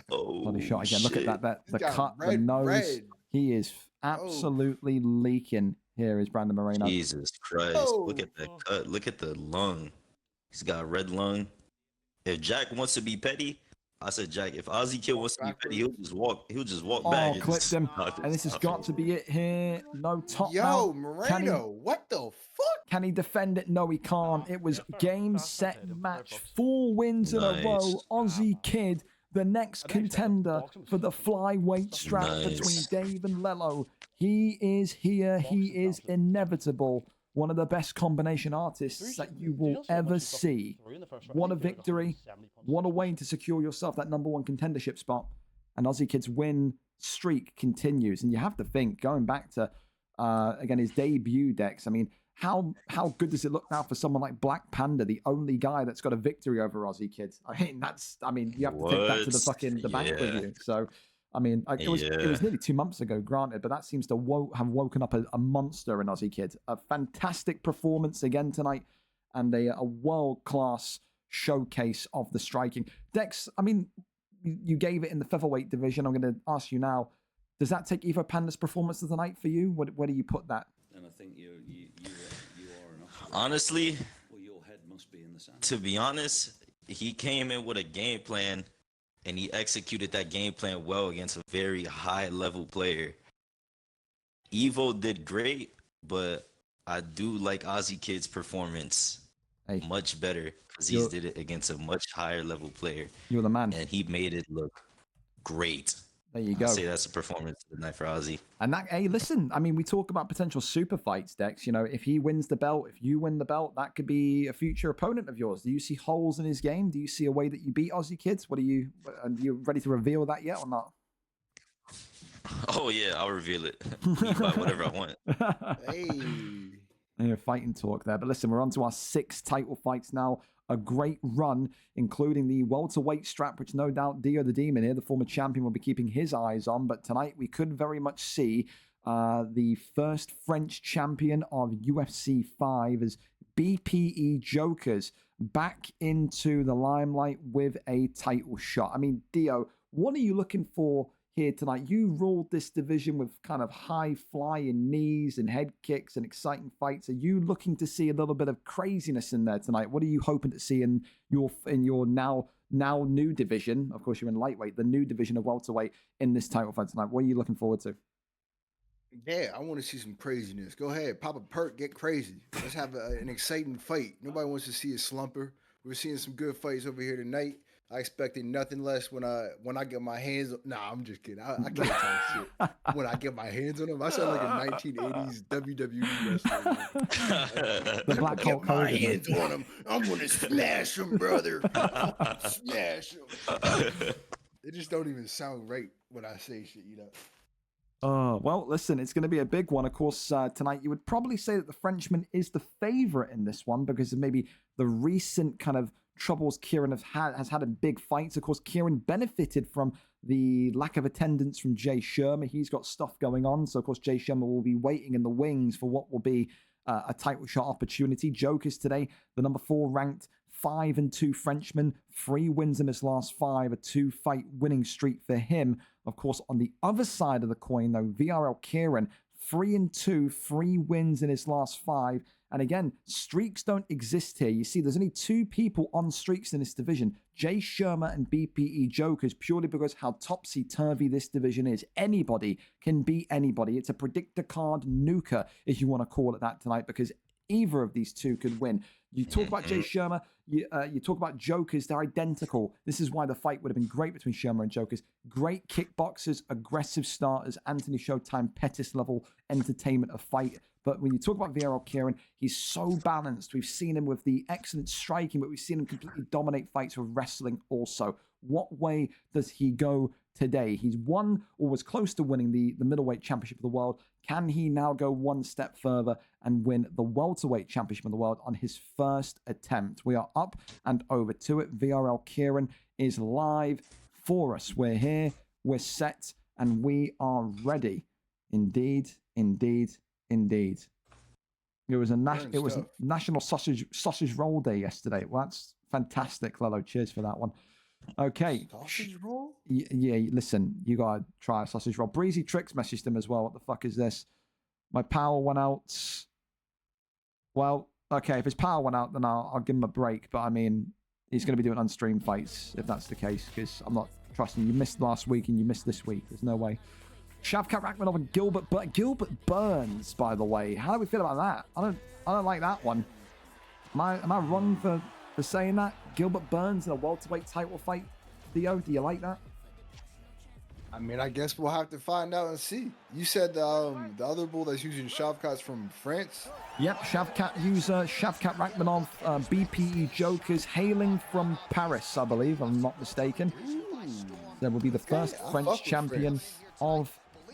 body shot again. Look at that. The cut, the nose. He is absolutely leaking. Here is Brandon Moreno. Jesus Christ! Look at that cut. Look at the lung. He's got a red lung. If Jack wants to be petty, I said Jack. If Aussie Kid wants to be petty, he'll just walk back. Clipped him. And this has got to be it here. No top. Yo, Moreno, what the fuck? Can he defend it? No, he can't. It was game, set, match. 4 wins in a row. Aussie Kid, the next contender for the flyweight strap Nice. between Dave and Leloh. He is here. He is inevitable. One of the best combination artists that you will ever see. What a victory. What a way to secure yourself that #1 contendership spot. And Aussie Kid's win streak continues. And you have to think, going back to, again, his debut Dex, I mean, how good does it look now for someone like Black Panda, the only guy that's got a victory over Aussie Kids? I mean, you have to take that to the bank with you. So, I mean, it was nearly 2 months ago, granted, but that seems to have woken up a monster in Aussie Kid. A fantastic performance again tonight, and a world-class showcase of the striking. Dex, I mean, you gave it in the featherweight division. I'm going to ask you now, does that take Evo Panda's performance of the night for you? Where do you put that? And I think you are enough. Honestly, Well, your head must be in the sand. to be honest, he came in with a game plan, and he executed that game plan well against a very high-level player. Evo did great, but I do like Aussie Kid's performance much better because he did it against a much higher-level player. You're the man. And he made it look great. There you go. I'd say that's a performance of the night for Aussie. And that, hey, listen, I mean, we talk about potential super fights, Dex. You know, if he wins the belt, if you win the belt, that could be a future opponent of yours. Do you see holes in his game? Do you see a way that you beat Aussie Kids? Are you ready to reveal that yet or not? Oh, yeah, I'll reveal it. Eat by whatever I want. Hey. Fighting talk there. But listen, we're on to our 6 title fights now. A great run, including the welterweight strap, which no doubt Dio the Demon here, the former champion, will be keeping his eyes on. But tonight we could very much see the first French champion of UFC 5 as BPE Jokers back into the limelight with a title shot. I mean, Dio, what are you looking for here tonight? You ruled this division with kind of high flying knees and head kicks and exciting fights. Are you looking to see a little bit of craziness in there tonight? What are you hoping to see in your now new division? Of course, you're in lightweight, the new division of welterweight in this title fight tonight. What are you looking forward to? Yeah, I want to see some craziness. Go ahead, pop a perk, get crazy. Let's have an exciting fight. Nobody wants to see a slumper. We're seeing some good fights over here tonight. I expected nothing less when I get my hands. Nah, I'm just kidding. I can't talk shit. When I get my hands on them, I sound like a 1980s WWE wrestler. The Black Hulk my Hogan. hands on them. I'm gonna smash them, brother. Smash them. They just don't even sound right when I say shit, you know. Well, listen, it's going to be a big one. Of course, tonight you would probably say that the Frenchman is the favorite in this one because of maybe the recent kind of troubles Kieran has had in big fights. Of course, Kieran benefited from the lack of attendance from Jay Shermer. He's got stuff going on. So, of course, Jay Shermer will be waiting in the wings for what will be a title shot opportunity. Jokers today, the number 4 ranked 5-2 Frenchman, 3 wins in his last 5, a 2-fight winning streak for him. Of course, on the other side of the coin, though, VRL Kieran, 3-2, 3 wins in his last 5. And again, streaks don't exist here. You see, there's only 2 people on streaks in this division, Jay Shermer and BPE Jokers, purely because how topsy-turvy this division is. Anybody can beat anybody. It's a predictor card nuker, if you want to call it that tonight, because either of these 2 could win. You talk about Jay Shermer, you talk about Jokers, they're identical. This is why the fight would have been great between Shermer and Jokers. Great kickboxers, aggressive starters, Anthony Showtime Pettis level entertainment of fight. But when you talk about VRL Kieran, he's so balanced. We've seen him with the excellent striking, but we've seen him completely dominate fights with wrestling also. What way does he go today? He's won or was close to winning the middleweight championship of the world. Can he now go one step further and win the welterweight championship of the world on his first attempt? We are up and over to it. VRL Kieran is live for us. We're here, we're set, and we are ready. Indeed, indeed, indeed. It was a National Sausage Roll Day yesterday. Well, that's fantastic, Leloh. Cheers for that one. Okay. Sausage roll? Yeah, listen, you gotta try a sausage roll. Breezy Tricks messaged him as well. What the fuck is this? My power went out. Well, okay, if his power went out, then I'll give him a break. But I mean, he's going to be doing unstreamed fights if that's the case, because I'm not trusting. You missed last week and you missed this week. There's no way. Shavkat Rakhmanov and Gilbert Burns, by the way. How do we feel about that? I don't like that one. Am I wrong for saying that? Gilbert Burns in a welterweight title fight? Theo, do you like that? I mean, I guess we'll have to find out and see. You said the other bull that's using Shavkat's from France? Yep, Shavkat user, Shavkat Rachmanov, BPE Jokers, hailing from Paris, I believe, if I'm not mistaken. There will be the first French champion of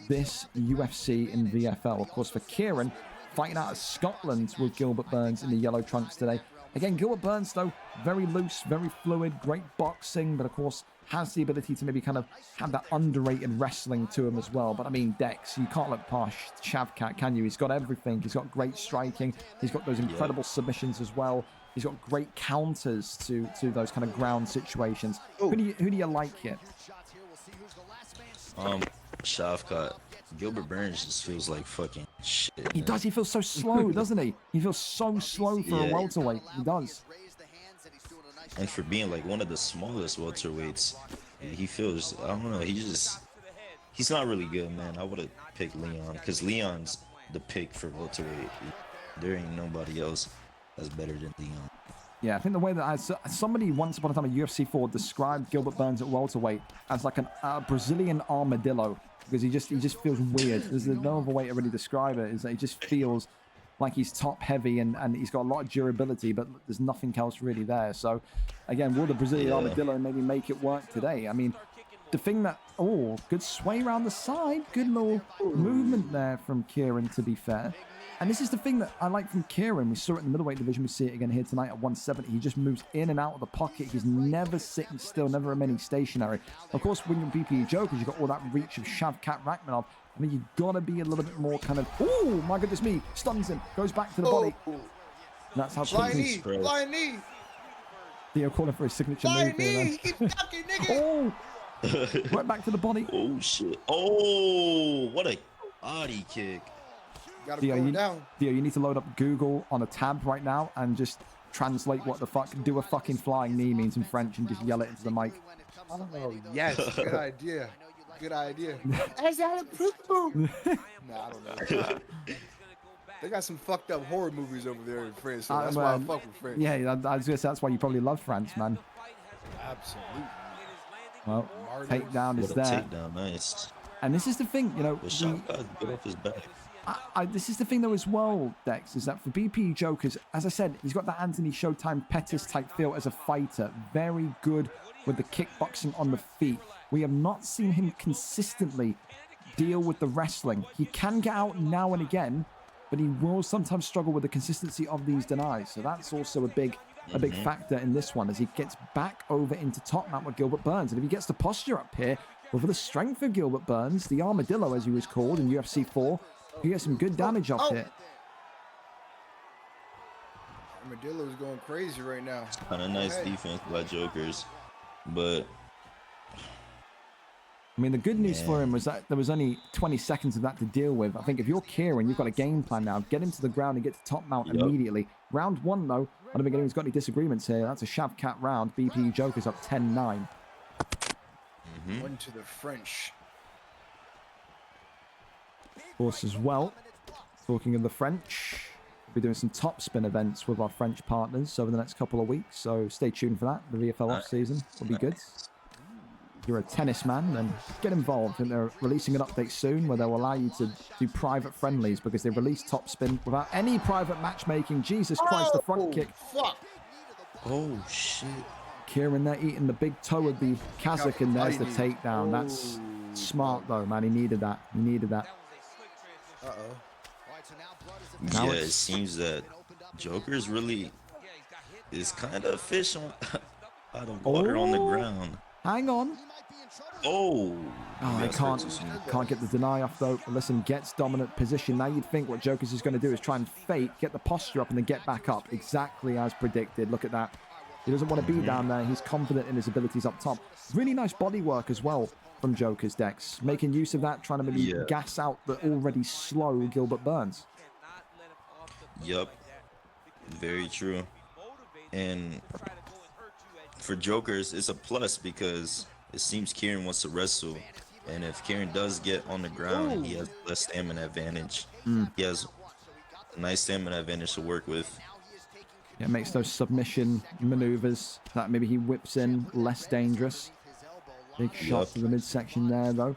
this UFC in VFL. Of course, for Kieran, fighting out of Scotland with Gilbert Burns in the yellow trunks today. Again, Gilbert Burns, though, very loose, very fluid, great boxing, but of course has the ability to maybe kind of have that underrated wrestling to him as well. But I mean, Dex, you can't look past Shavkat, can you? He's got everything. He's got great striking. He's got those incredible submissions as well. He's got great counters to those kind of ground situations. Who do you like here? Shavkat. Gilbert Burns just feels like fucking shit. He does. He feels so slow, doesn't he? He feels so slow for a welterweight. He does. And for being like one of the smallest welterweights, he feels, I don't know, he's not really good, man. I would have picked Leon, because Leon's the pick for welterweight. There ain't nobody else that's better than Leon. Yeah, I think the way that somebody once upon a time at UFC 4 described Gilbert Burns at welterweight as like a Brazilian armadillo, because he just feels weird. There's no other way to really describe it. Is that he just feels like he's top heavy and he's got a lot of durability, but there's nothing else really there. So again, will the Brazilian armadillo maybe make it work today? I mean, the thing that, good sway around the side, good little movement there from Kieran, to be fair. And this is the thing that I like from Kieran. We saw it in the middleweight division. We see it again here tonight at 170. He just moves in and out of the pocket. He's never sitting still, never remaining stationary. Of course, when you're BPE Jokers, you've got all that reach of Shavkat Rachmanov. I mean, you've got to be a little bit more kind of, oh, my goodness me, stuns him, goes back to the body. And that's how Flying knee. Theo calling for his signature move here. He keeps ducking, nigga. Right back to the body. Oh, shit. Oh, what a body kick. Theo, you need to load up Google on a tab right now and just translate what the fuck do a fucking flying knee means in French and just yell it into the mic. Oh, yes. Good idea. Good idea. Is that a poop? Nah, I don't know. They got some fucked up horror movies over there in France, so that's why I fuck with France. Yeah, I was gonna say that's why you probably love France, man. Absolutely. Well, takedown is there. Takedown, nice. And this is the thing, you know. Get off his back. This is the thing though as well, Dex, is that for BPE Jokers, as I said, he's got that Anthony Showtime Pettis type feel as a fighter. Very good with the kickboxing on the feet. We have not seen him consistently deal with the wrestling. He can get out now and again, but he will sometimes struggle with the consistency of these denies. So that's also a big factor in this one as he gets back over into top mount with Gilbert Burns. And if he gets the posture up here, with the strength of Gilbert Burns, the Armadillo as he was called in UFC 4, he gets some good damage off here. Armadillo's going crazy right now. Kind of nice defense by Jokers, but I mean, the good news for him was that there was only 20 seconds of that to deal with. I think if you're Kieran, you've got a game plan now. Get him to the ground and get to top mount immediately. Round one, though, I don't think anyone's got any disagreements here. That's a Shavkat round. BPE Jokers up 10-9. One to the French. Of course, as well, talking of the French, we'll be doing some top spin events with our French partners over the next couple of weeks. So stay tuned for that. The VFL off season will be good. If you're a tennis man, then get involved. And they're releasing an update soon where they'll allow you to do private friendlies because they released top spin without any private matchmaking. Jesus Christ, the front kick. Fuck. Oh, shit. Kieran there eating the big toe of the Kazakh, and there's the takedown. That's smart, though, man. He needed that. He needed that. Yeah, it seems that Joker's really is kind of fish on out of water on the ground. Hang on. Oh, I can't get the deny off though. Listen, gets dominant position. Now you'd think what Jokers is going to do is try and fake, get the posture up, and then get back up. Exactly as predicted. Look at that. He doesn't want to be down there. He's confident in his abilities up top. Really nice body work as well from Jokers, Dex. Making use of that, trying to maybe gas out the already slow Gilbert Burns. Yup. Very true. And for Jokers, it's a plus because it seems Kieran wants to wrestle. And if Kieran does get on the ground, he has less stamina advantage. He has a nice stamina advantage to work with. Yeah, makes those submission maneuvers that maybe he whips in less dangerous. Big shot to the midsection there, though.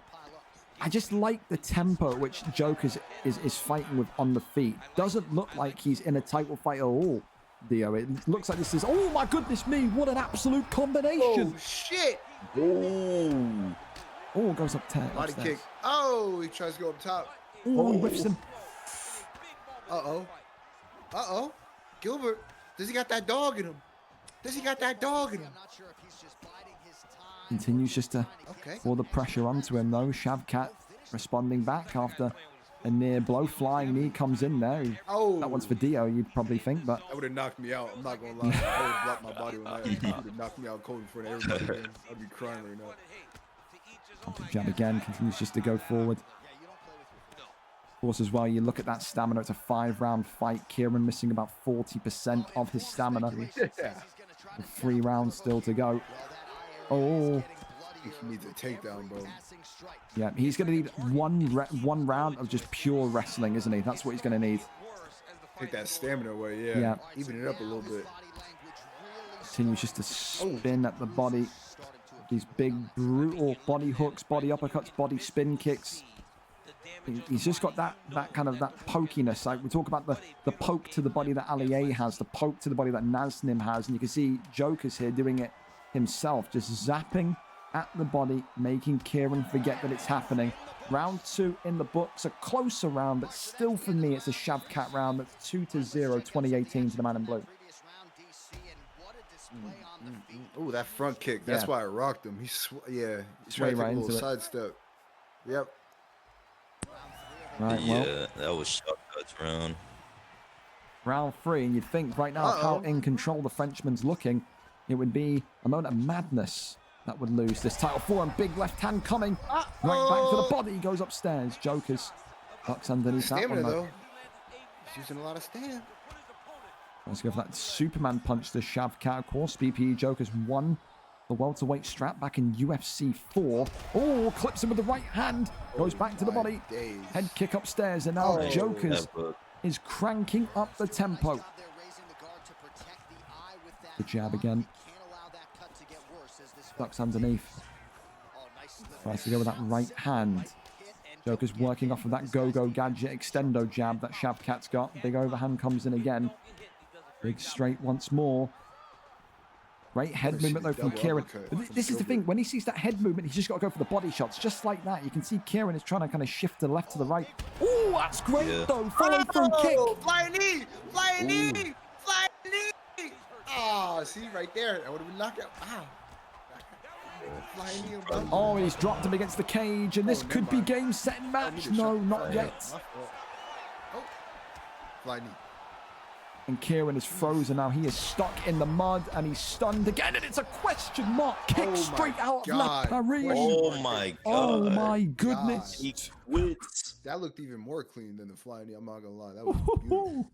I just like the tempo at which Joker is fighting with on the feet. Doesn't look like he's in a title fight at all, Dio. It looks like this is... Oh, my goodness me. What an absolute combination. Oh, shit. Oh, goes up 10. Body kick. Oh, he tries to go up top. Oh, he whiffs him. Uh-oh. Uh-oh. Gilbert, does he got that dog in him? Does he got that dog in him? Continues just to pour the pressure onto him, though. Shavkat responding back after a near blow. Flying knee comes in there. Oh. That one's for Dio, you'd probably think, but... That would have knocked me out. I'm not going to lie. I would have blocked my body on that. It would have knocked me out cold in front of everybody. Again. I'd be crying right now. Jab again, continues just to go forward. Of course, as well, you look at that stamina. It's a 5-round fight. Kieran missing about 40% of his stamina. Yeah. 3 rounds still to go. Oh. He needs a takedown, bro. Yeah, he's going to need one round of just pure wrestling, isn't he? That's what he's going to need. Take that stamina away, yeah. Yeah. Even it up a little bit. Continues just to spin at the body. These big, brutal body hooks, body uppercuts, body spin kicks. He's just got that kind of that pokiness. Like we talk about the poke to the body that Ali has, the poke to the body that Naznim has, and you can see Joker's here doing it himself, just zapping at the body, making Kieran forget that it's happening. Round 2 in the books, a closer round, but still for me, it's a Shavkat round. That's 2-0, 2018 to the man in blue. Oh, that front kick. That's why I rocked him. He's trying to take a little sidestep. Yep. Right, yeah, that was Shavkat's round. Round 3, and you'd think right now how in control the Frenchman's looking, it would be a moment of madness that would lose this title. 4-n, big left hand coming. Right back to the body, goes upstairs. Joker's ducks underneath that one. Though. He's using a lot of stand. Let's go for that Superman punch to Shavkat. Of course, BPE Joker's won the welterweight strap back in UFC 4. Oh, clips him with the right hand. Goes back to the body. Head kick upstairs. And now Joker's is cranking up the tempo. The jab again. Ducks underneath. Tries to go with that right hand. Joker's working off of that go-go gadget extendo jab that Shavkat's got. Big overhand comes in again. Big straight once more. Great head movement though from Kieran. This is the thing, when he sees that head movement, he's just got to go for the body shots. Just like that, you can see Kieran is trying to kind of shift to the left to the right. Oh, that's great though. Follow through kick. Flying knee! Flying knee! Flying knee! Oh, see right there. That would have been knockout. Wow. Flying knee. Oh, he's dropped him against the cage, and this could be game, set, and match. No, not yet. Oh, flying knee. And Kieran is frozen now. He is stuck in the mud and he's stunned again. And it's a question mark. Kick straight out of La Paris. Oh my God. Oh my goodness. He quits. That looked even more clean than the flying knee. I'm not going to lie. That was beautiful.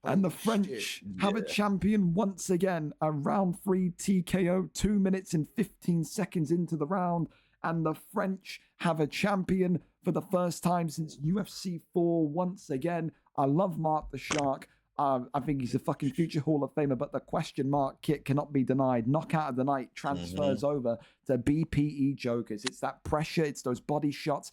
And the French have a champion once again. A round 3 TKO, 2 minutes and 15 seconds into the round. And the French have a champion for the first time since UFC 4 once again. I love Mark the Shark. I think he's a fucking future Hall of Famer, but the question mark kit cannot be denied. Knockout of the night transfers over to BPE Jokers. It's that pressure. It's those body shots.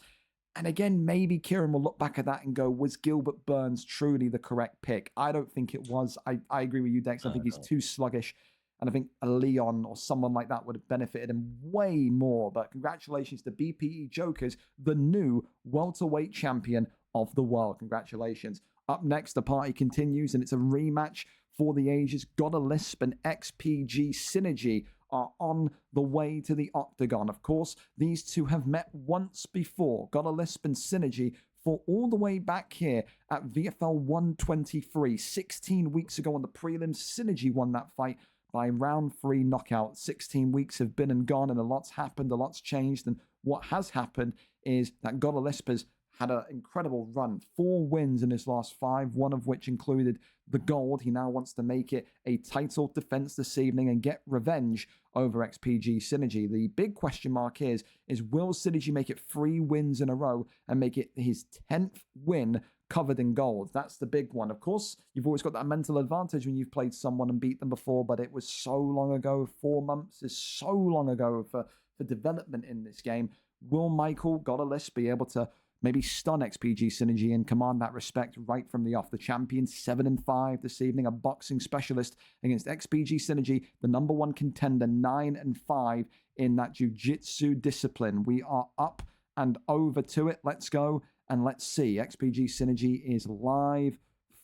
And again, maybe Kieran will look back at that and go, was Gilbert Burns truly the correct pick? I don't think it was. I agree with you, Dex. I think he's too sluggish. And I think a Leon or someone like that would have benefited him way more. But congratulations to BPE Jokers, the new welterweight champion of the world. Congratulations. Up next, the party continues, and it's a rematch for the ages. Gotta Lisp and XPG Synergy are on the way to the octagon. Of course, these two have met once before. Gotta Lisp and Synergy fought all the way back here at VFL 123. 16 weeks ago on the prelims, Synergy won that fight by round 3 knockout. 16 weeks have been and gone, and a lot's happened, a lot's changed. And what has happened is that Gotta Lisp has had an incredible run. 4 wins in his last 5, one of which included the gold. He now wants to make it a title defense this evening and get revenge over XPG Synergy. The big question mark is will Synergy make it 3 wins in a row and make it his 10th win covered in gold? That's the big one. Of course, you've always got that mental advantage when you've played someone and beat them before, but it was so long ago. 4 months is so long ago for for development in this game. Will Michael Godolist be able to maybe stun XPG Synergy and command that respect right from the off? The champion 7-5 this evening, a boxing specialist against XPG Synergy, the #1 contender 9-5 in that jiu-jitsu discipline. We are up and over to it. Let's go and let's see. XPG Synergy is live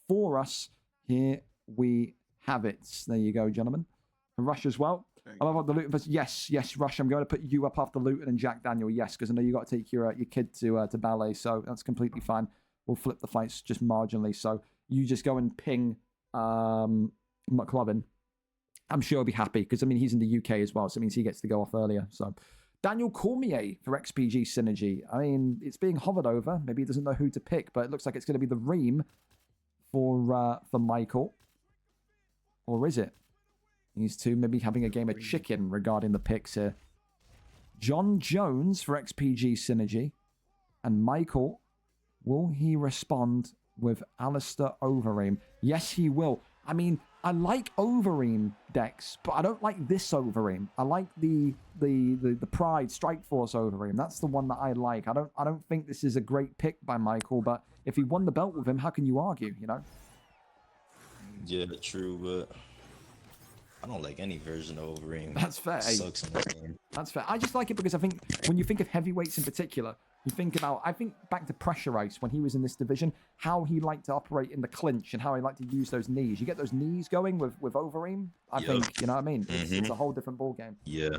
for us. Here we have it. There you go, gentlemen. And Rush as well. I love the Luton versus. Yes, Rush. I'm going to put you up after Luton and Jack Daniel. Yes, because I know you got to take your kid to ballet, so that's completely fine. We'll flip the fights just marginally. So you just go and ping McLovin. I'm sure he'll be happy because I mean he's in the UK as well, so it means he gets to go off earlier. So Daniel Cormier for XPG Synergy. I mean it's being hovered over. Maybe he doesn't know who to pick, but it looks like it's going to be the Reem for Michael, or is it? These two maybe having a game of chicken regarding the picks here. John Jones for XPG Synergy. And Michael, will he respond with Alistair Overeem? Yes, he will. I mean, I like Overeem decks, but I don't like this Overeem. I like the Pride Strike Force Overeem. That's the one that I like. I don't think this is a great pick by Michael, but if he won the belt with him, how can you argue, you know? Yeah, true, but I don't like any version of Overeem. That's fair. It sucks in the game. That's fair. I just like it because I think when you think of heavyweights in particular, you think about, I think back to Pressure Ice when he was in this division, how he liked to operate in the clinch and how he liked to use those knees. You get those knees going with Overeem, I think, you know what I mean? It's a whole different ball game. Yeah.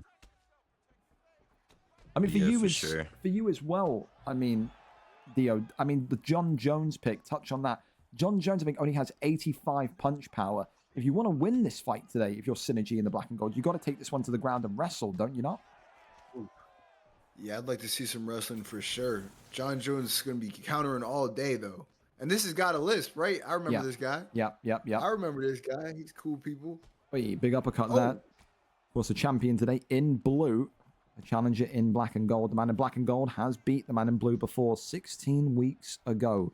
I mean, for sure. you as well, I mean, Dio, I mean, the John Jones pick, touch on that. John Jones, I think, only has 85 punch power. If you want to win this fight today, if you're Synergy in the black and gold, you got to take this one to the ground and wrestle, don't you not? Yeah, I'd like to see some wrestling for sure. John Jones is going to be countering all day, though. And this has got a list, right? I remember this guy. Yep. I remember this guy. He's cool, people. Wait, big uppercut there. Of course, the champion today in blue. A challenger in black and gold. The man in black and gold has beat the man in blue before 16 weeks ago.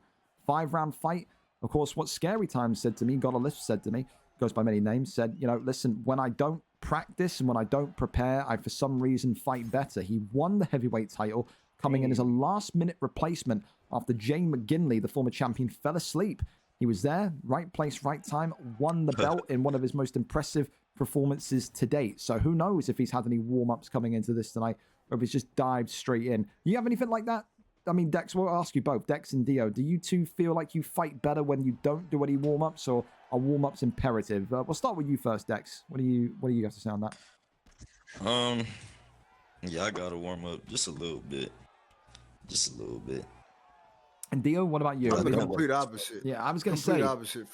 5-round fight. Of course, what Scary Time said to me, Godolith said to me, goes by many names, said, you know, listen, when I don't practice and when I don't prepare, I for some reason fight better. He won the heavyweight title, coming in as a last-minute replacement after Jay McGinley, the former champion, fell asleep. He was there, right place, right time, won the belt in one of his most impressive performances to date. So who knows if he's had any warm-ups coming into this tonight, or if he's just dived straight in. You have anything like that? I mean, Dex, we'll ask you both, Dex and Dio, do you two feel like you fight better when you don't do any warm-ups, or are warm-ups imperative? We'll start with you first, Dex. What do you have to say on that? Yeah, I gotta warm up just a little bit. Just a little bit. And Dio, what about you? I'm the complete opposite. Yeah, I was going to say. Complete opposite.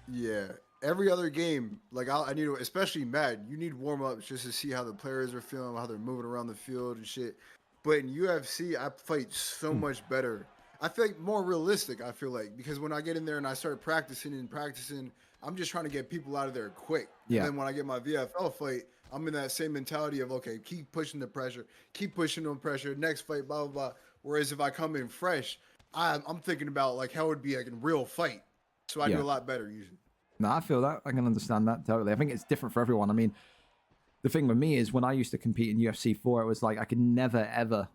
Yeah. Every other game, like I need to, especially Mad, you need warm-ups just to see how the players are feeling, how they're moving around the field and shit. But in UFC, I fight so much better. I feel like more realistic, I feel like, because when I get in there and I start practicing, I'm just trying to get people out of there quick. Yeah. And then when I get my VFL fight, I'm in that same mentality of, okay, keep pushing the pressure, keep pushing on pressure, next fight, blah, blah, blah. Whereas if I come in fresh, I'm thinking about, like, how it would be like a real fight. So I do a lot better usually. No, I feel that. I can understand that totally. I think it's different for everyone. I mean, the thing with me is when I used to compete in UFC 4, it was like I could never, ever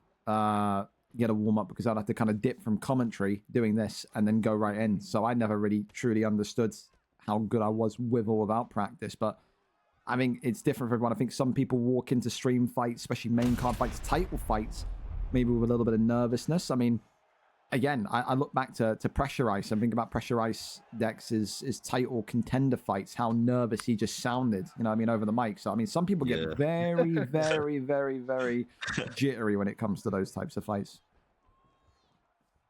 get a warm-up because I'd have to kind of dip from commentary doing this and then go right in. So I never really truly understood how good I was with or without practice. But I mean, it's different for everyone. I think some people walk into stream fights, especially main card fights, title fights, maybe with a little bit of nervousness. I mean, again, I look back to Pressure Ice and think about Pressure Ice Dex's title contender fights, how nervous he just sounded, you know what I mean, over the mic. So, I mean, some people get very, very, very, very jittery when it comes to those types of fights.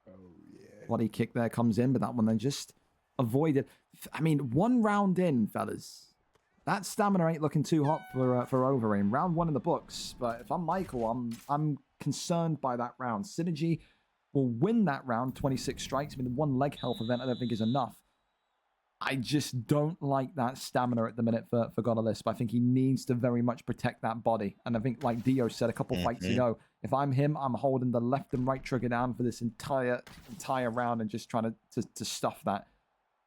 Oh, yeah. Body kick there comes in, but that one then just avoided. I mean, 1 round in, fellas. That stamina ain't looking too hot for Overeem. Round 1 in the books. But if I'm Michael, I'm concerned by that round. Synergy will win that round, 26 strikes. I mean, the 1 leg health event I don't think is enough. I just don't like that stamina at the minute for Godolist. But I think he needs to very much protect that body. And I think, like Dio said a couple fights ago, if I'm him, I'm holding the left and right trigger down for this entire round and just trying to stuff that.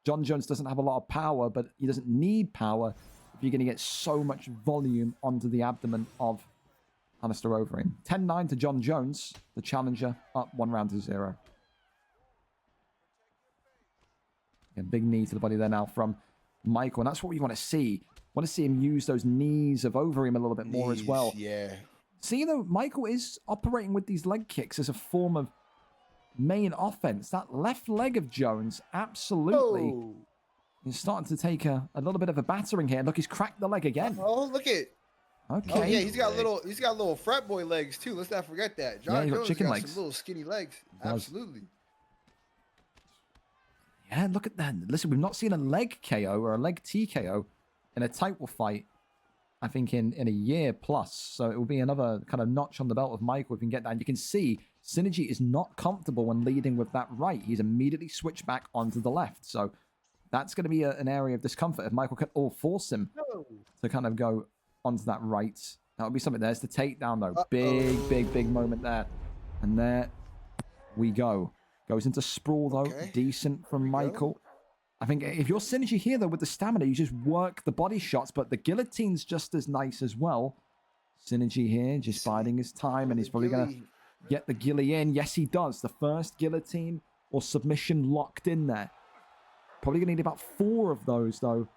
John Jones doesn't have a lot of power, but he doesn't need power if you're going to get so much volume onto the abdomen of Alistair Overeem. 10-9 to John Jones, the challenger, up 1-0. A big knee to the body there now from Michael, and that's what we want to see. Want to see him use those knees of Overeem a little bit more as well. Yeah. See, though, Michael is operating with these leg kicks as a form of main offense. That left leg of Jones, absolutely. Oh. He's starting to take a little bit of a battering here. Look, he's cracked the leg again. Oh, look at. Okay. Oh yeah, he's got little frat boy legs too. Let's not forget that. John he's got Jones chicken got legs. some little skinny legs. Absolutely. Yeah, look at that. Listen, we've not seen a leg KO or a leg TKO in a title fight, I think, in a year plus. So it will be another kind of notch on the belt of Michael if we can get that. And you can see Synergy is not comfortable when leading with that right. He's immediately switched back onto the left. So that's going to be an area of discomfort if Michael can force him to kind of go onto that right. That would be something. There's the takedown, though. Big moment there. And there we go. Goes into sprawl, though. Okay. Decent from Michael. I think if you're Synergy here, though, with the stamina, you just work the body shots, but the guillotine's just as nice as well. Synergy here, just biding his time, and he's probably going to get the gilly in. Yes, he does. The first guillotine or submission locked in there. Probably going to need about 4 of those, though.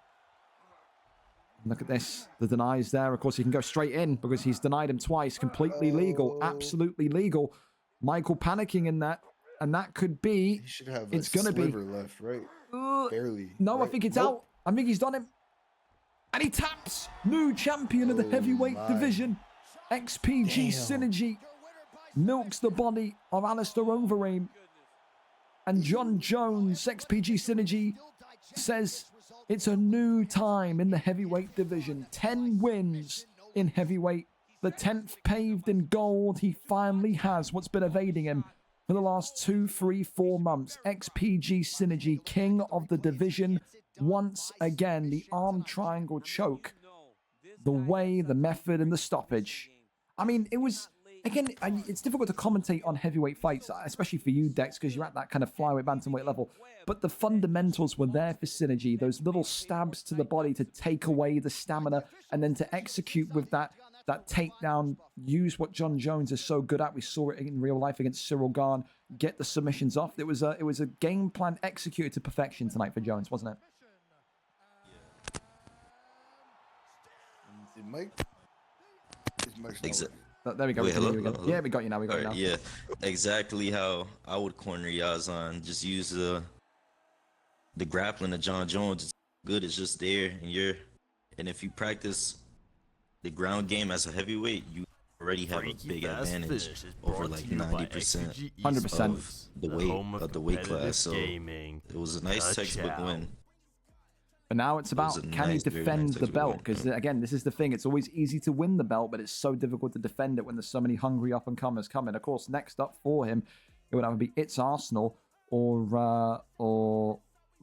Look at this. The denies there. Of course, he can go straight in because he's denied him twice. Completely legal. Absolutely legal. Michael panicking in that. And that could be... He should have it's going to be... left, right? Barely. No, right? I think it's out. I think he's done him. And he taps. New champion of the heavyweight division. XPG Synergy milks the body of Alistair Overeem. And John Jones, XPG Synergy, says it's a new time in the heavyweight division. 10 wins in heavyweight. The 10th paved in gold. He finally has what's been evading him for the last 2, 3, 4 months. XPG Synergy, king of the division. Once again, the arm triangle choke. The way, the method, and the stoppage. I mean, it was... Again, it's difficult to commentate on heavyweight fights, especially for you, Dex, because you're at that kind of flyweight, bantamweight level. But the fundamentals were there for Synergy. Those little stabs to the body to take away the stamina, and then to execute with that takedown, use what John Jones is so good at. We saw it in real life against Cyril Gahn. Get the submissions off. It was a game plan executed to perfection tonight for Jones, wasn't it? There we go. Wait, hello? Yeah, we got you now. We got you now. Yeah, exactly how I would corner Yazan. Just use the grappling of John Jones. It's good. It's just there, and if you practice the ground game as a heavyweight, you already have a big advantage over like 90%, 100% of the weight class. So it was a nice textbook win. But now it's about can he defend the belt? Because again, this is the thing. It's always easy to win the belt, but it's so difficult to defend it when there's so many hungry up-and-comers coming. Of course, next up for him, it would either be It's Arsenal or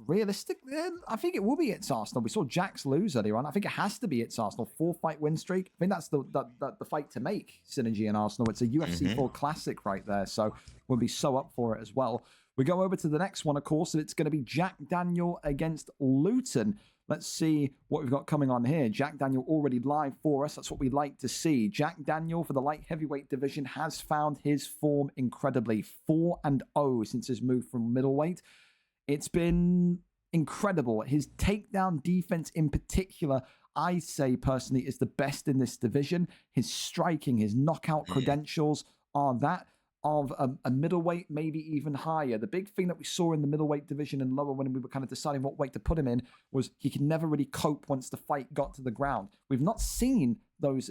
realistically, I think it will be It's Arsenal. We saw Jax lose earlier on. I think it has to be It's Arsenal. 4-fight win streak. I think that's the fight to make, Synergy and Arsenal. It's a UFC 4 classic right there, so we'll be so up for it as well. We go over to the next one, of course, and it's going to be Jack Daniel against Luton. Let's see what we've got coming on here. Jack Daniel already live for us. That's what we like to see. Jack Daniel for the light heavyweight division has found his form incredibly. 4-0 since his move from middleweight. It's been incredible. His takedown defense in particular, I say personally, is the best in this division. His striking, his knockout credentials are that of a middleweight, maybe even higher. The big thing that we saw in the middleweight division and lower when we were kind of deciding what weight to put him in was he could never really cope once the fight got to the ground. We've not seen those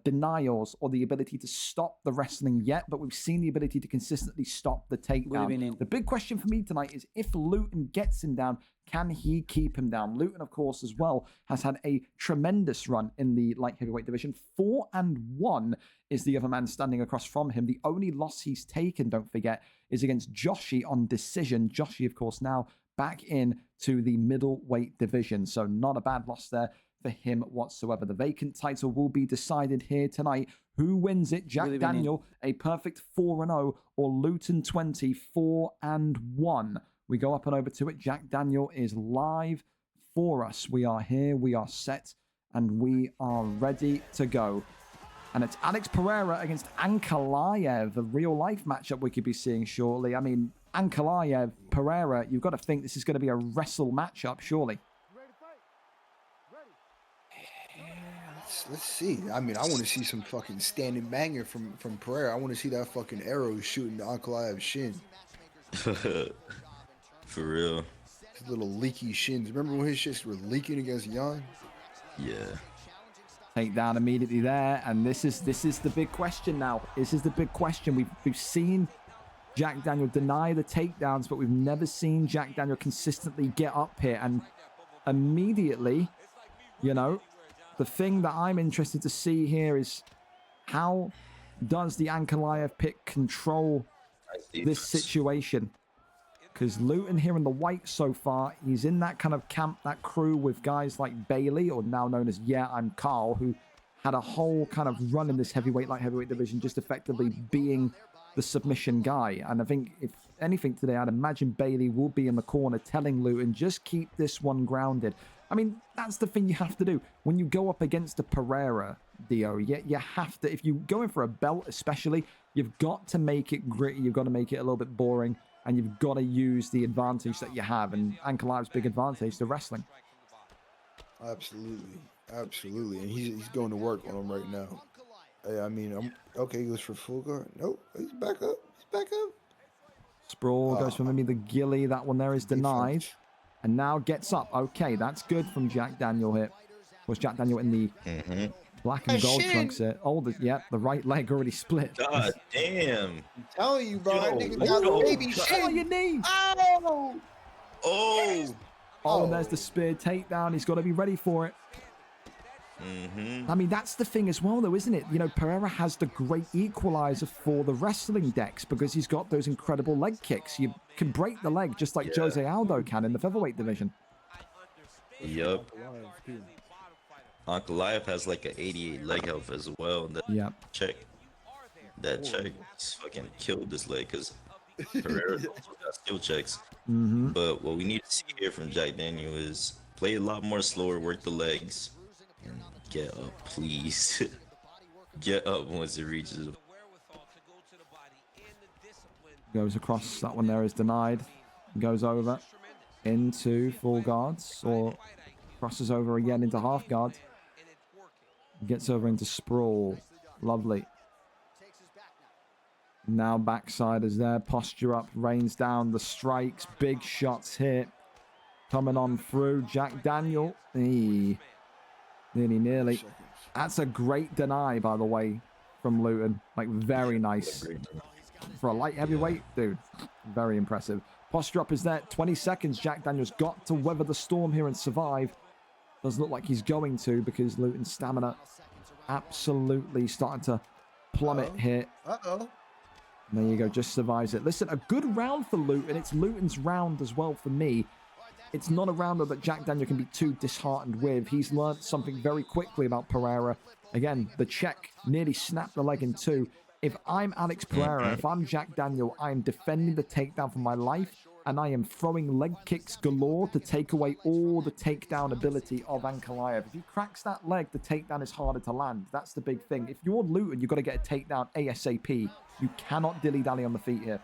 denials or the ability to stop the wrestling yet, but we've seen the ability to consistently stop the takedown. The big question for me tonight is if Luton gets him down, can he keep him down? Luton, of course, as well, has had a tremendous run in the light heavyweight division. 4-1 is the other man standing across from him. The only loss he's taken, don't forget, is against Joshi on decision. Joshi, of course, now back in to the middleweight division. So not a bad loss there for him whatsoever. The vacant title will be decided here tonight. Who wins it? Jack Daniel, a perfect 4-0, or Luton 20, 4-1. We go up and over to it. Jack Daniel is live for us. We are here, we are set, and we are ready to go. And it's Alex Pereira against Ankalaev, a real-life matchup we could be seeing shortly. I mean, Ankalaev, Pereira, you've got to think this is going to be a wrestle matchup, surely. Let's see. I mean, I want to see some fucking standing banger from Pereira. I want to see that fucking arrow shooting the Ankalaev's shin. For real. His little leaky shins. Remember when his shits were leaking against Jan? Yeah. Takedown immediately there, and this is the big question now. This is the big question. We've seen Jack Daniel deny the takedowns, but we've never seen Jack Daniel consistently get up here. And immediately, you know, the thing that I'm interested to see here is how does the Ankalaev pick control this situation? Because Luton here in the white so far, he's in that kind of camp, that crew with guys like Bailey, or now known as Yeah, I'm Carl, who had a whole kind of run in this light heavyweight division, just effectively being the submission guy. And I think if anything today, I'd imagine Bailey will be in the corner telling Luton, just keep this one grounded. I mean, that's the thing you have to do. When you go up against a Pereira, Dio, you have to, if you go in for a belt especially, you've got to make it gritty, you've got to make it a little bit boring, and you've got to use the advantage that you have. And Ankalaev's big advantage to wrestling. Absolutely. Absolutely. And he's going to work on him right now. Hey, I mean, okay, he goes for full guard. Nope, he's back up. He's back up. Sprawl goes for maybe the ghillie. That one there is denied. And now gets up. Okay, that's good from Jack Daniel here. Was Jack Daniel in the black and gold trunks here? Oh, the right leg already split. God damn. I'm telling you, bro. That nigga Yo, got a baby shit. Oh, your knee. Oh! Oh, and there's the spear takedown. He's got to be ready for it. I mean, that's the thing as well, though, isn't it? You know, Pereira has the great equalizer for the wrestling decks because he's got those incredible leg kicks. You can break the leg just like Jose Aldo can in the featherweight division. Yup. Ankalaev has like an 88 leg health as well. That check fucking killed this leg because Pereira also got skill checks. But what we need to see here from Jack Daniel is play a lot more slower, work the legs, and get up, please. Get up once it reaches. Goes across. That one there is denied. Goes over into full guards, or crosses over again into half guard. Gets over into sprawl. Lovely. Now backside is there. Posture up. Rains down. The strikes. Big shots here. Coming on through. Jack Daniel. Nearly. That's a great deny, by the way, from Luton. Like, very nice. For a light heavyweight, dude. Very impressive. Posture up is there. 20 seconds. Jack Daniels got to weather the storm here and survive. Doesn't look like he's going to because Luton's stamina absolutely starting to plummet here. And there you go. Just survives it. Listen, a good round for Luton. It's Luton's round as well for me. It's not a round that Jack Daniel can be too disheartened with. He's learned something very quickly about Pereira. Again, the check nearly snapped the leg in two. If I'm Alex Pereira, if I'm Jack Daniel, I am defending the takedown for my life, and I am throwing leg kicks galore to take away all the takedown ability of Ankalaev. If he cracks that leg, the takedown is harder to land. That's the big thing. If you're Luton, you've got to get a takedown ASAP. You cannot dilly-dally on the feet here.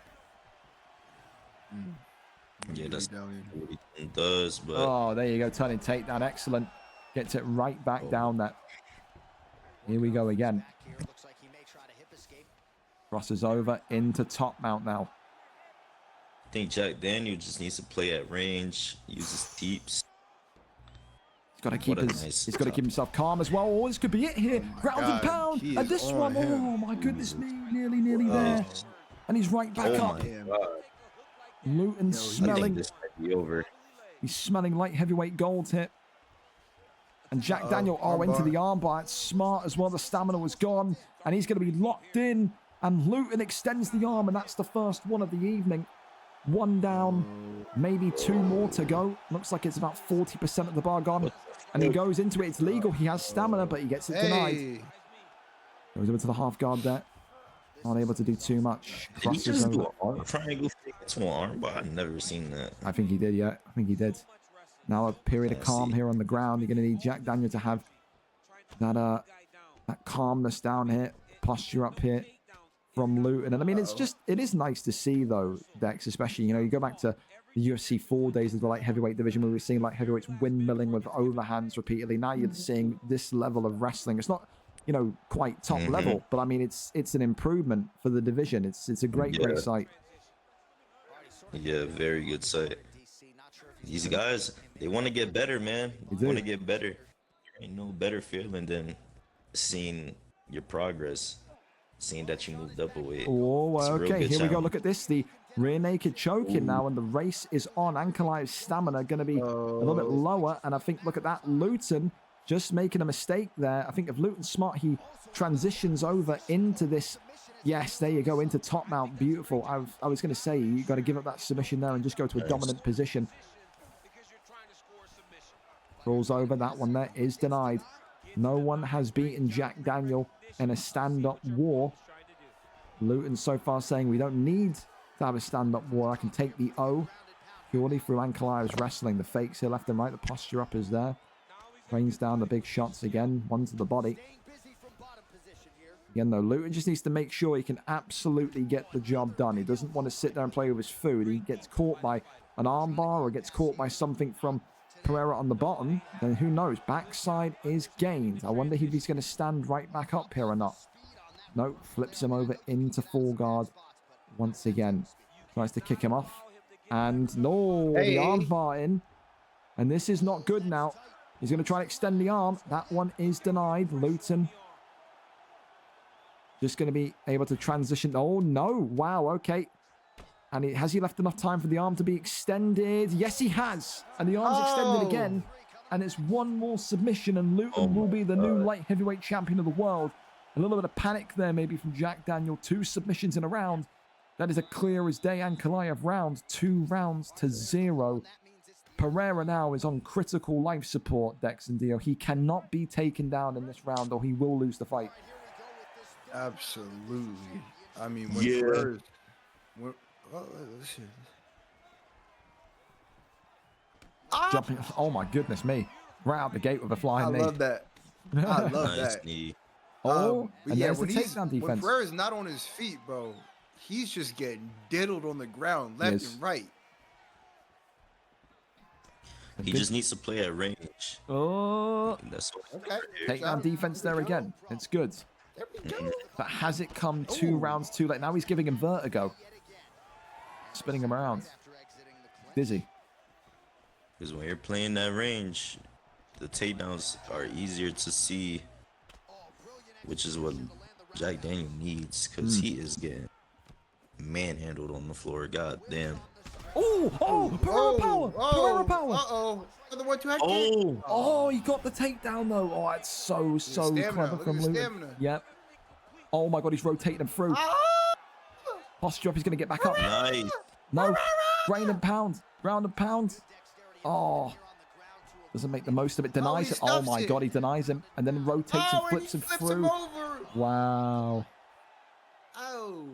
Yeah, that's what it does, but... Oh, there you go. Turning takedown. Excellent. Gets it right back down there. Here we go again. Crosses over into top mount now. I think Jack Daniel just needs to play at range, use his teeps. He's got to keep he's got to keep himself calm as well. Oh, this could be it here. Ground and pound. And this one, oh my goodness me, nearly there. And he's right back up. Luton smelling. This might be over. He's smelling light heavyweight gold here. And Jack Daniel, into the armbar. It's smart as well. The stamina was gone. And he's going to be locked in. And Luton extends the arm. And that's the first one of the evening. One down. Maybe two more to go. Looks like it's about 40% of the bar gone. And he goes into it. It's legal. He has stamina, but he gets it denied. Goes over to the half guard there. Unable to do too much. Crosses over. Triangle to an arm, but I've never seen that. I think he did, yeah. I think he did. Now a period of calm here on the ground. You're going to need Jack Daniel to have that that calmness down here, posture up here from Luton. And I mean, it is nice to see though, Dex, especially, you know, you go back to the UFC 4 days of the light heavyweight division where we were seeing light heavyweights windmilling with overhands repeatedly. Now you're seeing this level of wrestling. It's not, you know, quite top level, but I mean, it's an improvement for the division. It's a great sight. Yeah, very good sight. These guys, they want to get better, man. They want to get better. Ain't no better feeling than seeing your progress, seeing that you moved up a weight. Oh, okay, here we go. Look at this. The rear naked choking now, and the race is on. Ankalaev's stamina going to be a little bit lower, and I think, look at that, Luton just making a mistake there. I think if Luton's smart, he transitions over into this. Yes, there you go, into top mount. Beautiful. I was going to say, you got to give up that submission there and just go to a dominant position. Rolls over. That one there is denied. No one has beaten Jack Daniel in a stand-up war. Luton so far saying we don't need to have a stand-up war. I can take the O purely through Ankalaev's wrestling. The fakes here left and right. The posture up is there. Rains down the big shots again. One to the body. Again, though, Luton just needs to make sure he can absolutely get the job done. He doesn't want to sit there and play with his food. He gets caught by an armbar or gets caught by something from Pereira on the bottom, then who knows? Backside is gained. I wonder if he's going to stand right back up here or not. No, flips him over into full guard once again. Tries to kick him off. And no, the arm bar in. And this is not good now. He's going to try and extend the arm. That one is denied. Luton just going to be able to transition. Oh, no. Wow, okay. And has he left enough time for the arm to be extended? Yes, he has. And the arm's extended again. And it's one more submission, and Luton will be the new light heavyweight champion of the world. A little bit of panic there maybe from Jack Daniel. 2 submissions in a round. That is a clear as day Ankalaev round. 2 rounds to 0. Pereira now is on critical life support, Dex and Dio. He cannot be taken down in this round or he will lose the fight. Absolutely. I mean, when Jumping. Oh my goodness me. Right out the gate with a flying knee. I love that. I love that. Knee. And yeah, there's the takedown defense. When Pereira's not on his feet, bro, he's just getting diddled on the ground left and right. He just needs to play at range. Oh. That's what Takedown defense there again. It's good. There we go. But has it come 2 rounds too late? Now he's giving him vertigo. Spinning him around. Dizzy. Because when you're playing that range, the takedowns are easier to see, which is what Jack Daniel needs, because he is getting manhandled on the floor. God damn. Oh, Pereira power. Pereira power. Uh-oh. Another 1-2 Oh, he got the takedown though. Oh, it's so clever from Luton. Yep. Oh my God, he's rotating him through. Posture up, he's going to get back up. Nice. No. Ground and pound. Ground and pound. Oh. Doesn't make the most of it. Denies it. Oh my God, he denies him. And then rotates and flips him through. Wow. Oh.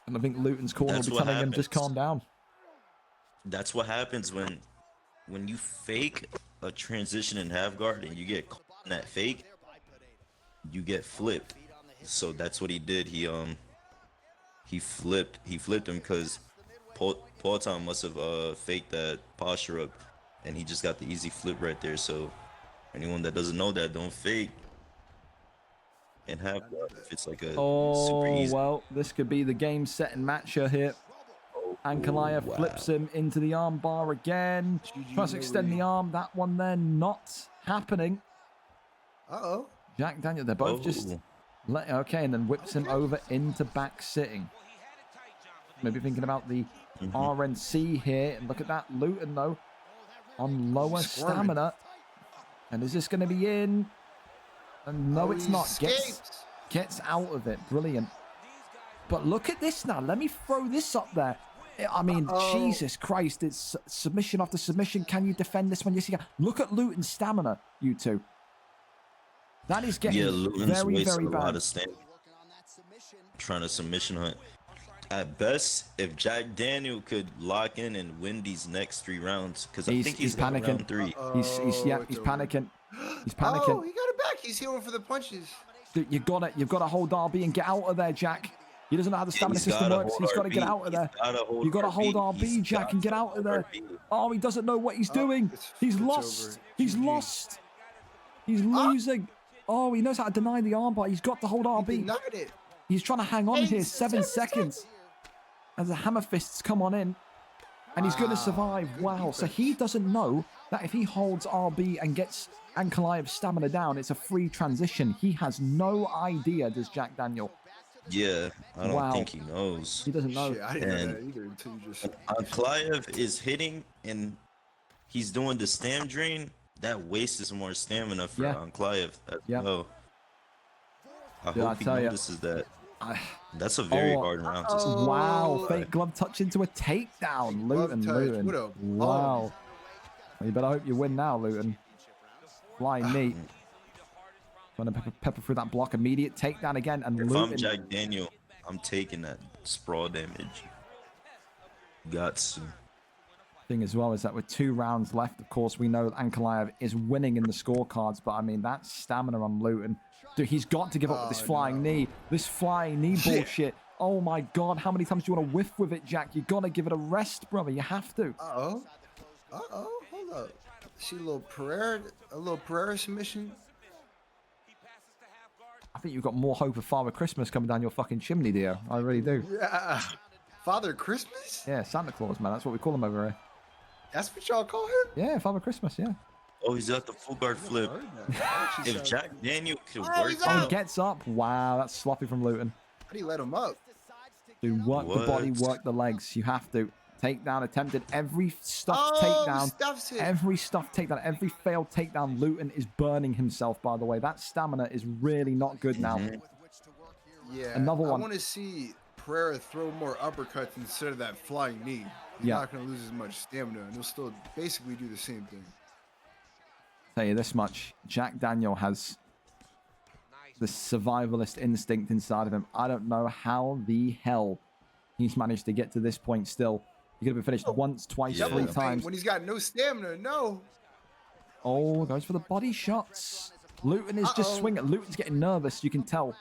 And I think Luton's corner will be telling him just calm down. That's what happens when you fake a transition in half guard and you get caught in that fake, you get flipped. So that's what he did. He flipped him because Paul must have faked that posture up, and he just got the easy flip right there. So anyone that doesn't know that, don't fake and half guard if it's like a super easy. Well, this could be the game setting matcher here. Ankalaev flips him into the arm bar again. Tries to extend the arm. That one there not happening. Uh-oh. Jack Daniel, they're both just... Okay, and then whips him over into back sitting. Maybe thinking about the RNC here. And look at that. Luton, though, on lower stamina. And is this going to be in? And no, it's not. Gets out of it. Brilliant. But look at this now. Let me throw this up there. I mean, Jesus Christ. It's submission after submission. Can you defend this one? Yes, you can. Look at Luton's stamina, you two. That is getting very, very bad. A lot of stamina. Trying to submission hunt. At best, if Jack Daniel could lock in and win these next 3 rounds, because I think he's panicking. Round 3. He's panicking. He's panicking. Oh, he got it back. He's healing for the punches. Dude, you've got to hold RB and get out of there, Jack. He doesn't know how the stamina system works. He's got to get out of there. You got to hold RB, Jack, and get out of there. Oh, he doesn't know what he's doing. He's lost. He's lost. He's losing. Oh, he knows how to deny the armbar. He's got to hold RB. He's trying to hang on here. 7 seconds. As the hammer fists come on in. And he's going to survive. Wow. So he doesn't know that if he holds RB and gets Ankalaev's stamina down, it's a free transition. He has no idea, does Jack Daniel. Yeah, I don't think he knows. He doesn't know. Shit, I didn't know that either until you just... Ankalaev is hitting and he's doing the stam drain. That wastes more stamina for Ankalaev as well. I hope he notices that. That's a very hard round to start. Wow, fake glove touch into a takedown. Luton. Wow. Well, you better hope you win now, Luton. Flying knee. Trying to pepper through that block. Immediate takedown again. And if Luton. I'm Jack Daniel, I'm taking that sprawl damage. Got to. Thing as well is that with 2 rounds left, of course, we know that Ankalaev is winning in the scorecards, but I mean, that stamina on Luton. Dude, he's got to give up with this flying knee. This flying knee bullshit. Oh my God, how many times do you want to whiff with it, Jack? You got to give it a rest, brother. You have to. Hold up. See a little Pereira submission? I think you've got more hope of Father Christmas coming down your fucking chimney, dear. I really do. Yeah. Father Christmas? Yeah, Santa Claus, man. That's what we call him over here. That's what y'all call him? Yeah, Father Christmas, yeah. Oh, he's got the full guard flip. If Jack Daniel could work he gets up. Wow, that's sloppy from Luton. How do you let him up? Dude, work the body, work the legs. You have to. Takedown attempted. Every stuffed takedown. Every stuffed takedown. Every failed takedown. Luton is burning himself, by the way. That stamina is really not good now. Yeah. Another one. I want to see Pereira throw more uppercuts instead of that flying knee. He's not going to lose as much stamina, and he'll still basically do the same thing. Tell you this much, Jack Daniel has the survivalist instinct inside of him. I don't know how the hell he's managed to get to this point still. He could have been finished once, twice, 3 times. When he's got no stamina, no. Oh, goes for the body shots. Luton is just swinging. Luton's getting nervous, you can tell.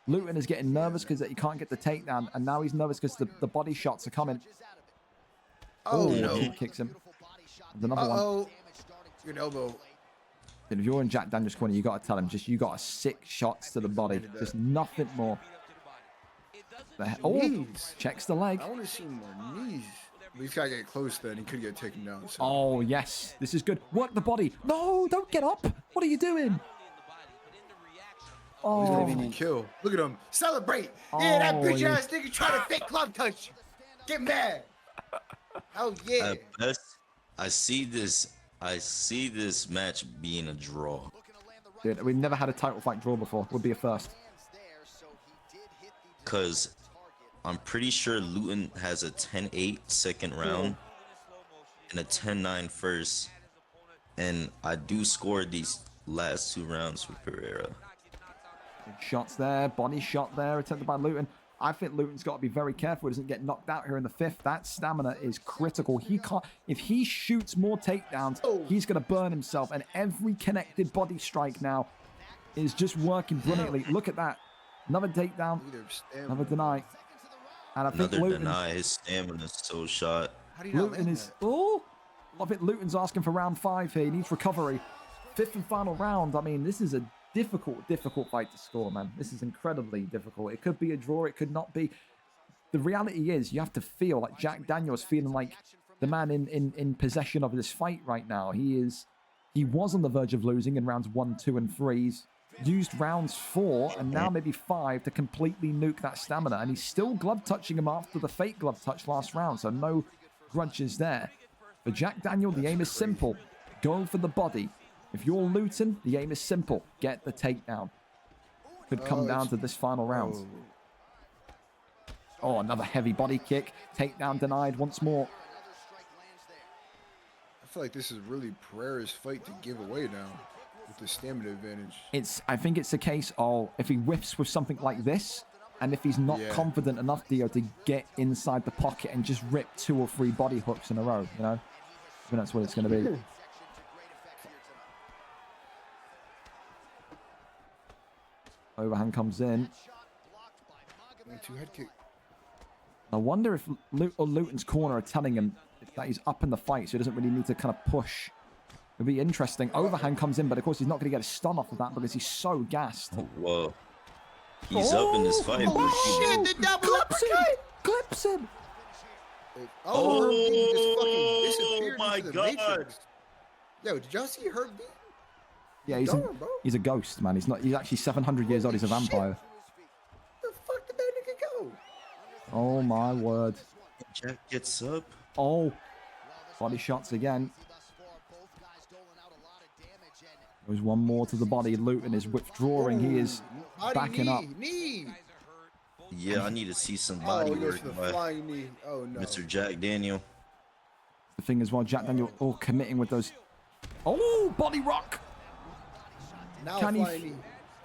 Luton is getting nervous because he can't get the takedown, and now he's nervous because the body shots are coming. Oh, no. He kicks him. There's another one. Good elbow. If you're in Jack Daniel's corner, you got to tell him, you got 6 shots to the body. Just nothing more. Oh, checks the leg. I want to see more knees. But he's got to get close then. He could get taken down. So. Oh, yes. This is good. Work the body. No, don't get up. What are you doing? Oh, he's going to need to kill. Look at him. Celebrate. Yeah, that bitch ass nigga trying to fake glove touch. Get mad. Oh, yeah. At best, I see this match being a draw. Dude, we've never had a title fight draw before. Would be a first. Because I'm pretty sure Luton has a 10-8 second round and a 10-9 first. And I do score these last 2 rounds for Pereira. Shots there, body shot there, attempted by Luton. I think Luton's got to be very careful he doesn't get knocked out here in the 5th. That stamina is critical. He can't, if he shoots more takedowns, he's going to burn himself. And every connected body strike now is just working brilliantly. Look at that. Another takedown, another deny. And I think another deny. His stamina is so shot. Luton is, I think Luton's asking for round 5 here. He needs recovery. 5th and final round. I mean, this is a difficult fight to score, man. This is incredibly difficult. It could be a draw. It could not be. The reality is you have to feel like Jack Daniel is feeling like the man in possession of this fight right now. He was on the verge of losing in rounds 1, 2, and 3. He's used rounds 4 and now maybe 5 to completely nuke that stamina. And he's still glove touching him after the fake glove touch last round. So no grudges there. For Jack Daniel, the aim is simple. Go for the body. If you're Luton, the aim is simple. Get the takedown. Could come down to this final round. Oh, another heavy body kick. Takedown denied once more. I feel like this is really Pereira's fight to give away now with the stamina advantage. I think it's a case of if he whiffs with something like this, and if he's not confident enough, Dio, to get inside the pocket and just rip 2 or 3 body hooks in a row, you know? I think that's what it's going to be. Overhand comes in. 2 head kick. I wonder if Luton's corner are telling him that he's up in the fight, so he doesn't really need to kind of push. It'll be interesting. Overhand comes in, but of course he's not going to get a stun off of that because he's so gassed. Oh, whoa. He's up in this fight. Oh, shit, the double uppercut! Clips him! Oh, Herb just fucking disappeared my into the God. Matrix. Yo, did y'all see Herb B? Yeah, he's a ghost, man. He's actually 700 years old. He's a vampire. Where the fuck did that nigga go? Oh my word. Jack gets up. Oh, body shots again. There's one more to the body. Luton is withdrawing. He is backing up. Knee. Yeah, I need to see some Oh, body he goes work for the by flying knee. Oh no. Mr. Jack Daniel. The thing is, while Jack Daniel all committing with those. Oh, body rock. Now Can he? flying knee.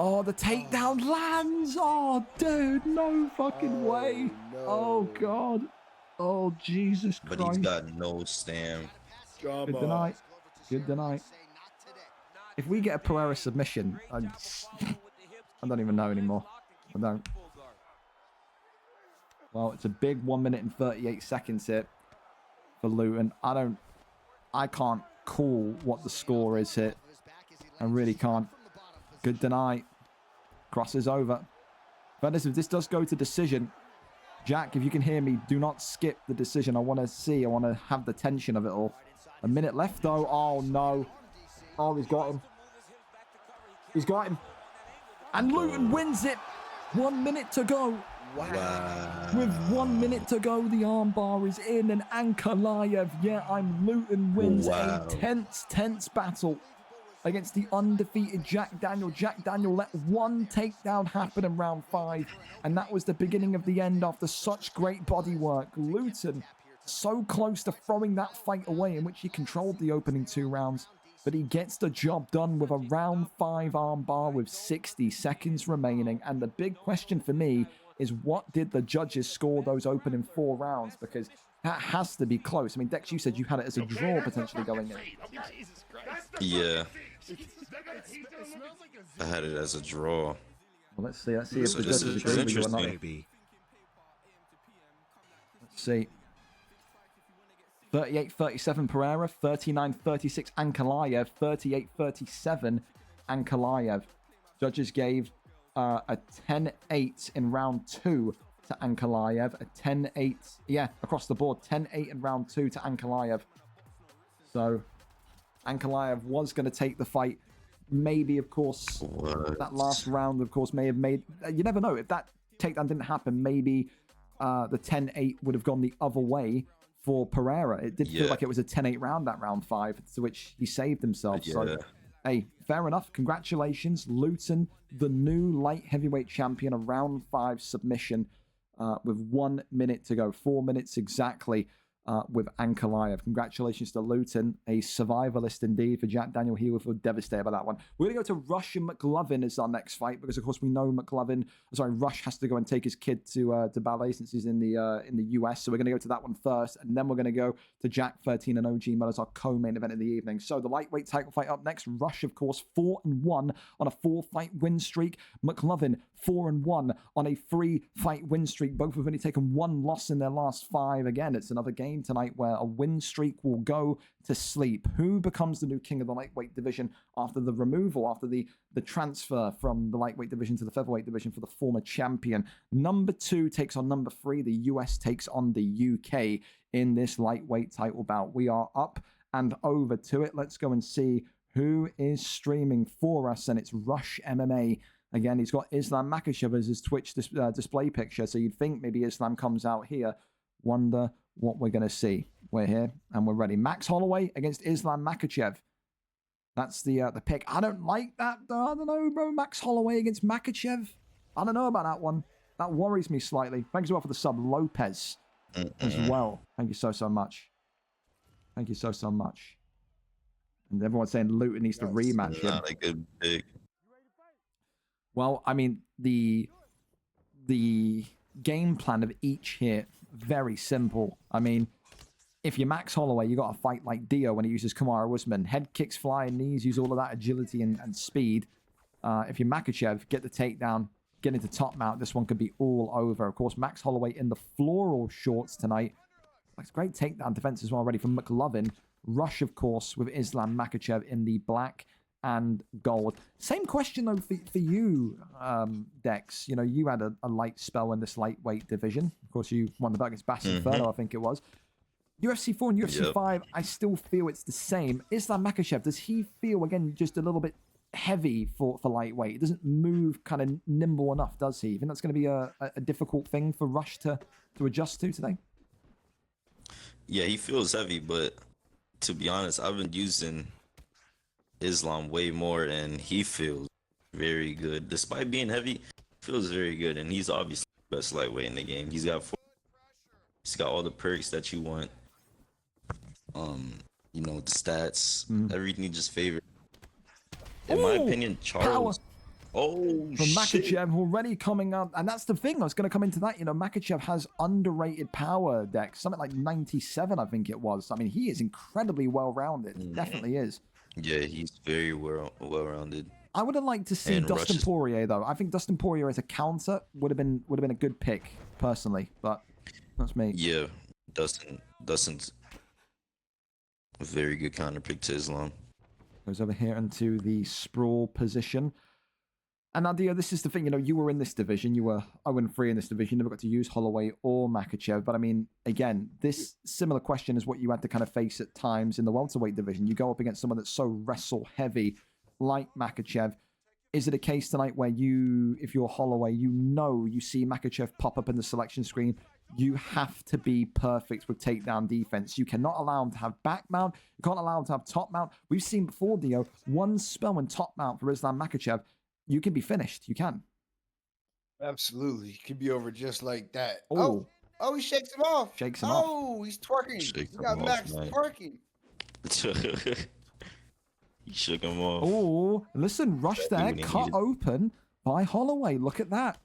Oh, the takedown lands. Oh, dude, no fucking way. no. Oh God. Oh Jesus But Christ. he's got no stamina. Good night. Good night. If we get a Pereira submission, I don't even know anymore. I don't. Well, it's a big 1 minute and 38 seconds here for Luton. I can't call what the score is here. I really can't. Good deny. Crosses over. But listen, if this does go to decision, Jack, if you can hear me, do not skip the decision. I want to have the tension of it all. A minute left, though. Oh, no. Oh, he's got him. He's got him. And Luton wins it. 1 minute to go. Wow. With 1 minute to go, the armbar is in. And Ankalaev, yeah, Luton wins a tense battle against the undefeated Jack Daniel. Jack Daniel let one takedown happen in round 5. And that was the beginning of the end after such great body work. Luton so close to throwing that fight away, in which he controlled the opening 2 rounds. But he gets the job done with a round 5 armbar with 60 seconds remaining. And the big question for me is, what did the judges score those opening 4 rounds? Because that has to be close. I mean, Dex, you said you had it as a draw potentially going in. Yeah. I had it as a draw. Well, let's see if the So this judges is agree with you or not. interesting. Let's see. 38-37 Pereira, 39-36 Ankalaev, 38-37 Ankalaev. Judges gave a 10-8 in round 2 to Ankalaev, a 10-8, yeah, across the board, 10-8 in round 2 to Ankalaev. So Ankalaev was going to take the fight. Maybe, of course, that last round, of course, may have made... You never know. If that takedown didn't happen, maybe the 10-8 would have gone the other way for Pereira. It did feel like it was a 10-8 round, that round 5, to which he saved himself. So, hey, fair enough. Congratulations. Luton, the new light heavyweight champion, a round 5 submission with 1 minute to go. 4 minutes exactly with Ankalaev. Congratulations to Luton. A survivalist indeed for Jack Daniel. He will feel devastated by that one. We're going to go to Rush and McLovin as our next fight, because of course we know Rush has to go and take his kid to ballet since he's in the US. So we're going to go to that one first, and then we're going to go to Jack 13 and OG Miller as our co-main event of the evening. So the lightweight title fight up next. Rush, of course, 4-1 on a 4-fight win streak. McLovin 4-1 on a 3-fight win streak. Both have only taken 1 loss in their last 5. Again, it's another game tonight where a win streak will go to sleep. Who becomes the new king of the lightweight division after the removal, after the transfer from the lightweight division to the featherweight division for the former champion? Number 2 takes on number 3. The US takes on the UK in this lightweight title bout. We are up and over to it. Let's go and see who is streaming for us, and it's Rush MMA. Again, he's got Islam Makhachev as his Twitch display picture, so you'd think maybe Islam comes out here. Wonder what we're going to see. We're here and we're ready. Max Holloway against Islam Makhachev. That's the pick. I don't like that. I don't know, bro. Max Holloway against Makhachev. I don't know about that one. That worries me slightly. Thanks as well for the sub, Lopez, as well. Thank you so much. Thank you so much. And everyone's saying Luton needs to rematch him. Not a good pick. Well, I mean, the game plan of each here, very simple. I mean, if you're Max Holloway, you got to fight like Dio when he uses Kamaru Usman. Head kicks, flying knees, use all of that agility and speed. if you're Makachev, get the takedown, get into top mount. This one could be all over. Of course, Max Holloway in the floral shorts tonight. That's great takedown defense as well, ready from McLovin. Rush, of course, with Islam Makachev in the black and gold. Same question, though, for you, Dex. You know, you had a light spell in this lightweight division. Of course, you won the belt against Bass Inferno, I think it was. UFC 4 and UFC 5, I still feel it's the same. Islam Makachev, does he feel, again, just a little bit heavy for lightweight? It doesn't move kind of nimble enough, does he? You think that's going to be a difficult thing for Rush to adjust to today? Yeah, he feels heavy, but to be honest, I've been using Islam way more, and he feels very good. Despite being heavy, feels very good, and he's obviously the best lightweight in the game. He's got all the perks that you want. You know, the stats, everything you just favorite. In my opinion, Charles. From Makachev already coming up, and that's the thing. I was going to come into that. You know, Makachev has underrated power, Dex, something like 97, I think it was. I mean, he is incredibly well-rounded. Definitely is. Yeah, he's very well-rounded. I would have liked to see Dustin Poirier, though. I think Dustin Poirier as a counter would have been a good pick, personally. But that's me. Yeah, Dustin's a very good counter pick to Islam. Goes over here into the sprawl position. And Nadia, this is the thing, you know, you were in this division. You were 0-3 in this division. You never got to use Holloway or Makachev. But I mean, again, this similar question is what you had to kind of face at times in the welterweight division. You go up against someone that's so wrestle heavy like Makachev. Is it a case tonight where you, if you're Holloway, you see Makachev pop up in the selection screen, you have to be perfect with takedown defense. You cannot allow him to have back mount. You can't allow him to have top mount. We've seen before, Dio, one spell in top mount for Islam Makachev, you can be finished. You can. Absolutely. He could be over just like that. Oh, he shakes him off. Shakes him off. Oh, he's twerking. We got Max twerking. He shook him off. Oh, listen, Rush there, cut open by Holloway. Look at that.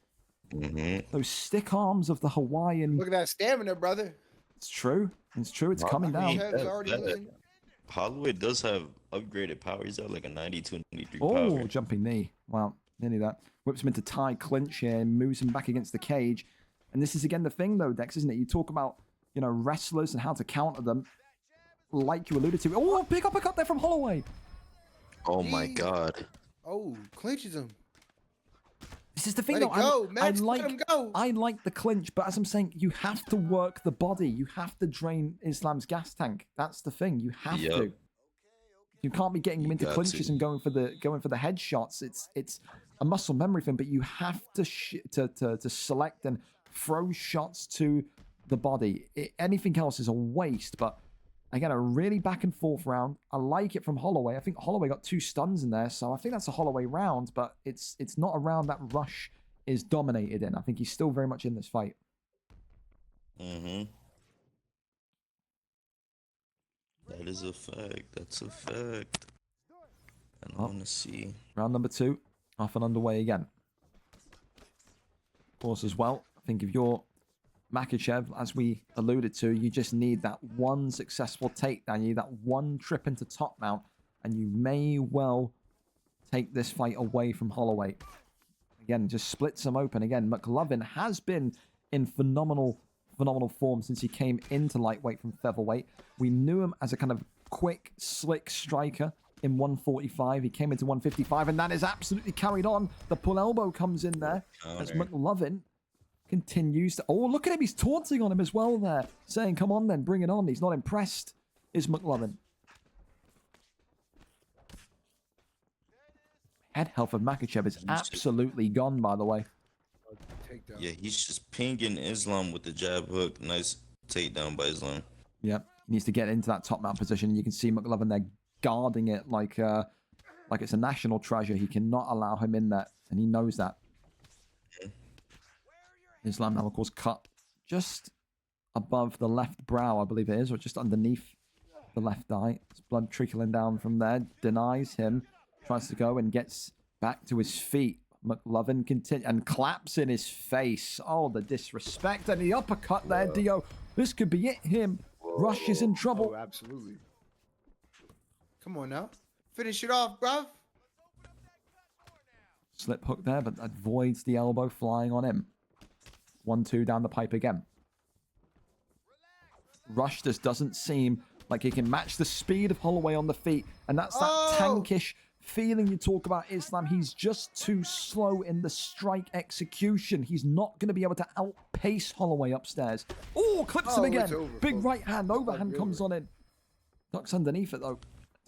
Those stick arms of the Hawaiian. Look at that stamina, brother. It's true. It's true. It's coming down. Holloway does have upgraded power. He's at like a 92, 93 power. Oh, jumping knee. Wow, nearly that. Whips him into tie clinch here, moves him back against the cage. And this is again the thing though, Dex, isn't it? You talk about, you know, wrestlers and how to counter them. Like you alluded to. Oh, big uppercut there from Holloway. Oh my God. Oh, clinches him. This is the thing, let though. I like the clinch, but as I'm saying, you have to work the body. You have to drain Islam's gas tank. That's the thing. You have to. You can't be getting him into clinches and going for the headshots. It's a muscle memory thing, but you have to select and throw shots to the body. Anything else is a waste. But again, a really back and forth round. I like it from Holloway. I think Holloway got 2 stuns in there, so I think that's a Holloway round, but it's not a round that Rush is dominated in. I think he's still very much in this fight. That is a fact. That's a fact. And I want to see. Round number 2, off and underway again. Of course, as well, I think if you're Makachev, as we alluded to, you just need that one successful takedown. You need that one trip into top mount, and you may well take this fight away from Holloway. Again, just splits him open. Again, McLovin has been in phenomenal form since he came into lightweight from featherweight. We knew him as a kind of quick, slick striker in 145. He came into 155, and that is absolutely carried on. The pull elbow comes in there as McLovin continues to... Oh, look at him. He's taunting on him as well there, saying, come on then, bring it on. He's not impressed, is McLovin. Head health of Makachev is absolutely gone, by the way. Yeah, he's just pinging Islam with the jab hook. Nice takedown by Islam. Yep, he needs to get into that top mount position. You can see McLovin there guarding it like it's a national treasure. He cannot allow him in there, and he knows that. Islam now, of course, cut just above the left brow, I believe it is, or just underneath the left eye. There's blood trickling down from there. Denies him. Tries to go and gets back to his feet. McLovin continues and claps in his face. Oh, the disrespect and the uppercut there, Dio. This could be it. Him. Rush is in trouble. Oh, absolutely. Come on now. Finish it off, bruv. Slip hook there, but avoids the elbow flying on him. 1-2 down the pipe again. Rush just doesn't seem like he can match the speed of Holloway on the feet. And that's that tankish feeling you talk about, Islam. He's just too slow in the strike execution. He's not going to be able to outpace Holloway upstairs. Oh, clips him again. Big right hand. Overhand comes on in. Ducks underneath it, though.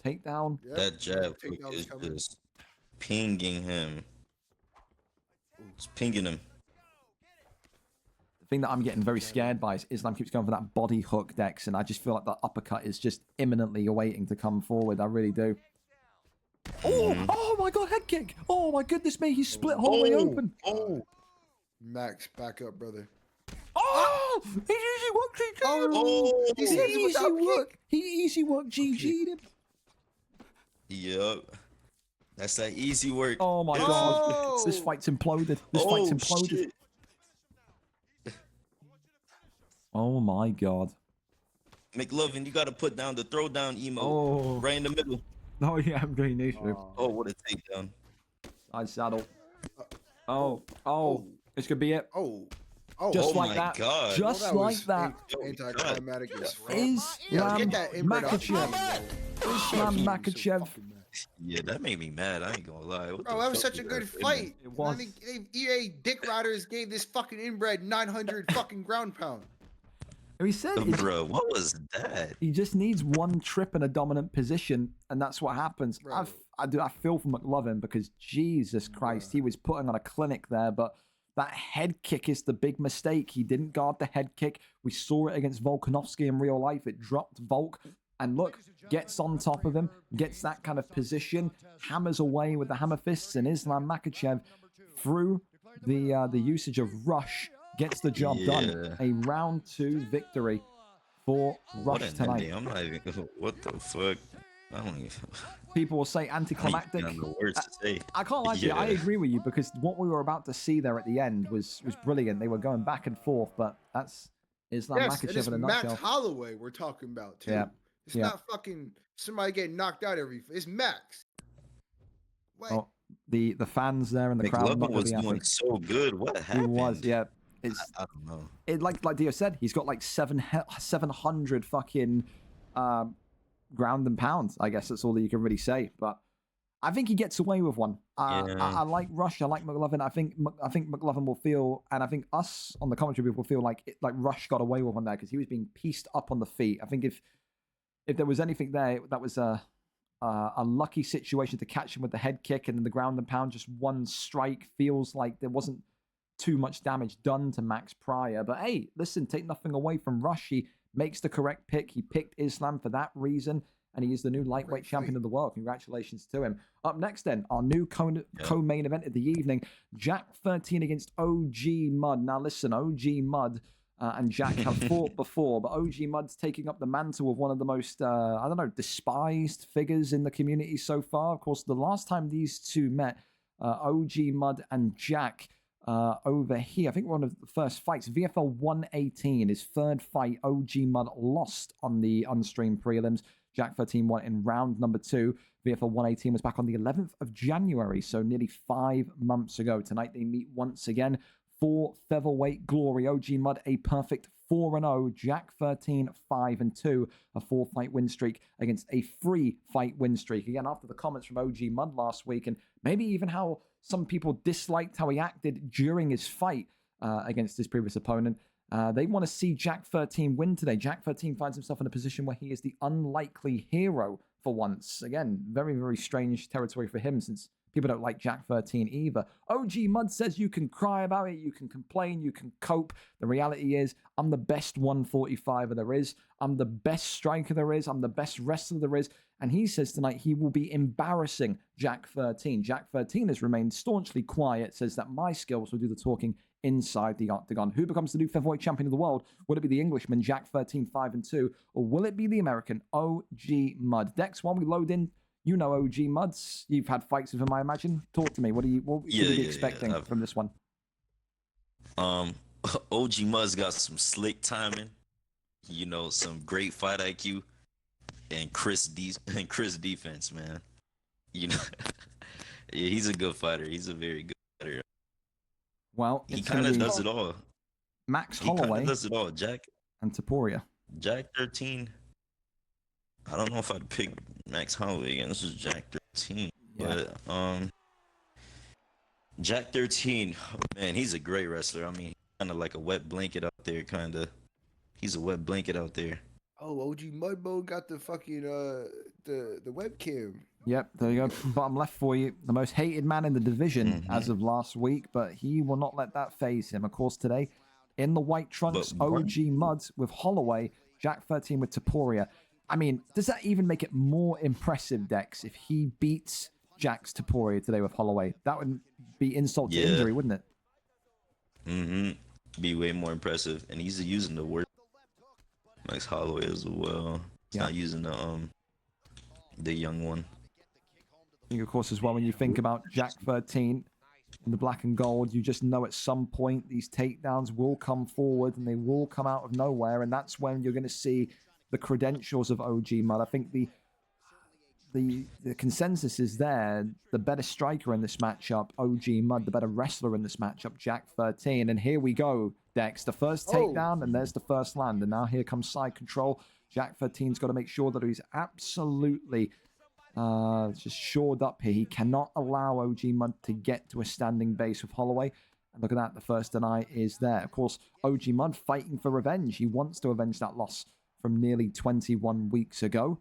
Takedown. Yep. That jab is just pinging him. It's pinging him. The thing that I'm getting very scared by is Islam keeps going for that body hook, Dex, and I just feel like the uppercut is just imminently awaiting to come forward. I really do. Oh my God, head kick. Oh my goodness me, he split Holloway open. Max, back up, brother. Oh, he's easy work, GG. He easy work, GG'd him. Yep. That's that easy work. Oh my God. This fight's imploded. This fight's imploded. Shit. Oh my God. McLovin, you gotta put down the throwdown emo right in the middle. Oh yeah, I'm going to. Oh, what a takedown. Side saddle. This could be it. Just like that. God. Just like that. Anticlimactic as fuck. Islam Makhachev. Yeah, that made me mad. I ain't gonna lie. What Bro, the that was fuck such a is good that? fight. It was. EA Dick Riders gave this fucking inbred 900 fucking ground pound. He said, bro, what was that? He just needs one trip in a dominant position, and that's what happens. I feel for McLovin because Jesus Christ, he was putting on a clinic there, but that head kick is the big mistake. He didn't guard the head kick. We saw it against Volkanovski in real life. It dropped Volk, and look, gets on top of him, gets that kind of position, hammers away with the hammer fists, and Islam Makhachev through the usage of Rush gets the job done. A round 2 victory for Rush tonight. I'm not even. What the fuck? I don't even. People will say anticlimactic. I can't lie to you. I agree with you because what we were about to see there at the end was brilliant. They were going back and forth, but that's Islam Makhachev in a nutshell. Max Holloway we're talking about too. Yeah. It's not fucking somebody getting knocked out it's Max. What? Oh, the fans there in the crowd. McLovin was doing so good. What happened? He was, yeah. I don't know. It like Dio said, he's got like 700 fucking ground and pounds. I guess that's all that you can really say. But I think he gets away with one. I like Rush. I like McLovin. I think McLovin will feel, and I think us on the commentary will feel like Rush got away with one there because he was being pieced up on the feet. I think if there was anything there, that was a lucky situation to catch him with the head kick and then the ground and pound. Just one strike feels like there wasn't too much damage done to Max Pryor. But hey, listen, take nothing away from Rush. He makes the correct pick. He picked Islam for that reason, and he is the new lightweight champion of the world. Congratulations to him. Up next then, our new co-main event of the evening, Jack 13 against OG Mud. Now listen, OG Mud and Jack have fought before, but OG Mud's taking up the mantle of one of the most, despised figures in the community so far. Of course, the last time these two met, OG Mud and Jack, over here, I think one of the first fights, VFL 118, his third fight, OG Mud lost on the unstreamed prelims. Jack 13 won in round number 2. VFL 118 was back on the 11th of January, so nearly 5 months ago. Tonight they meet once again for featherweight glory. OG Mud a perfect 4-0, Jack 13 5-2, a 4-fight win streak against a 3-fight win streak. Again, after the comments from OG Mud last week, and maybe even how some people disliked how he acted during his fight against his previous opponent, they want to see Jack 13 win today. Jack 13 finds himself in a position where he is the unlikely hero for once. Again, very, very strange territory for him since people don't like Jack 13 either. OG Mud says you can cry about it, you can complain, you can cope. The reality is, I'm the best 145er there is. I'm the best striker there is. I'm the best wrestler there is. And he says tonight he will be embarrassing Jack 13. Jack 13 has remained staunchly quiet, says that my skills will do the talking inside the octagon. Who becomes the new featherweight champion of the world? Will it be the Englishman, Jack 13 5-2, or will it be the American, OG Mud? Dex, while we load in, you know OG Muds. You've had fights with him, I imagine. Talk to me. What should we be expecting from this one? OG Mud's got some slick timing, some great fight IQ, and Chris defense, man. Yeah, he's a good fighter. He's a very good fighter. Well, He it's kind gonna of be does it all. Max He kind Holloway of does it all. and Topuria. Jack 13. I don't know if I'd pick Max Holloway again. This is Jack 13. Yeah. But Jack 13, man, he's a great wrestler. I mean, kind of like a wet blanket out there, kind of. He's a wet blanket out there. Oh, OG Mudbone got the fucking the webcam. Yep, there you go. Bottom left for you. The most hated man in the division as of last week, but he will not let that phase him. Of course, today, in the white trunks, But what? OG Mud with Holloway, Jack 13 with Topuria. I mean, does that even make it more impressive, Dex, if he beats Jack's Topuria today with Holloway? That would be insult to injury, wouldn't it? Be way more impressive. And he's using the word Max Holloway as well. He's not using the young one. I think, of course, as well, when you think about Jack 13 in the black and gold, you just know at some point these takedowns will come forward and they will come out of nowhere. And that's when you're going to see the credentials of OG Mud. I think the consensus is there. The better striker in this matchup, OG Mud. The better wrestler in this matchup, Jack 13. And here we go, Dex. The first takedown, and there's the first land. And now here comes side control. Jack 13's got to make sure that he's absolutely just shored up here. He cannot allow OG Mud to get to a standing base with Holloway. And look at that, the first deny is there. Of course, OG Mud fighting for revenge. He wants to avenge that loss from nearly 21 weeks ago.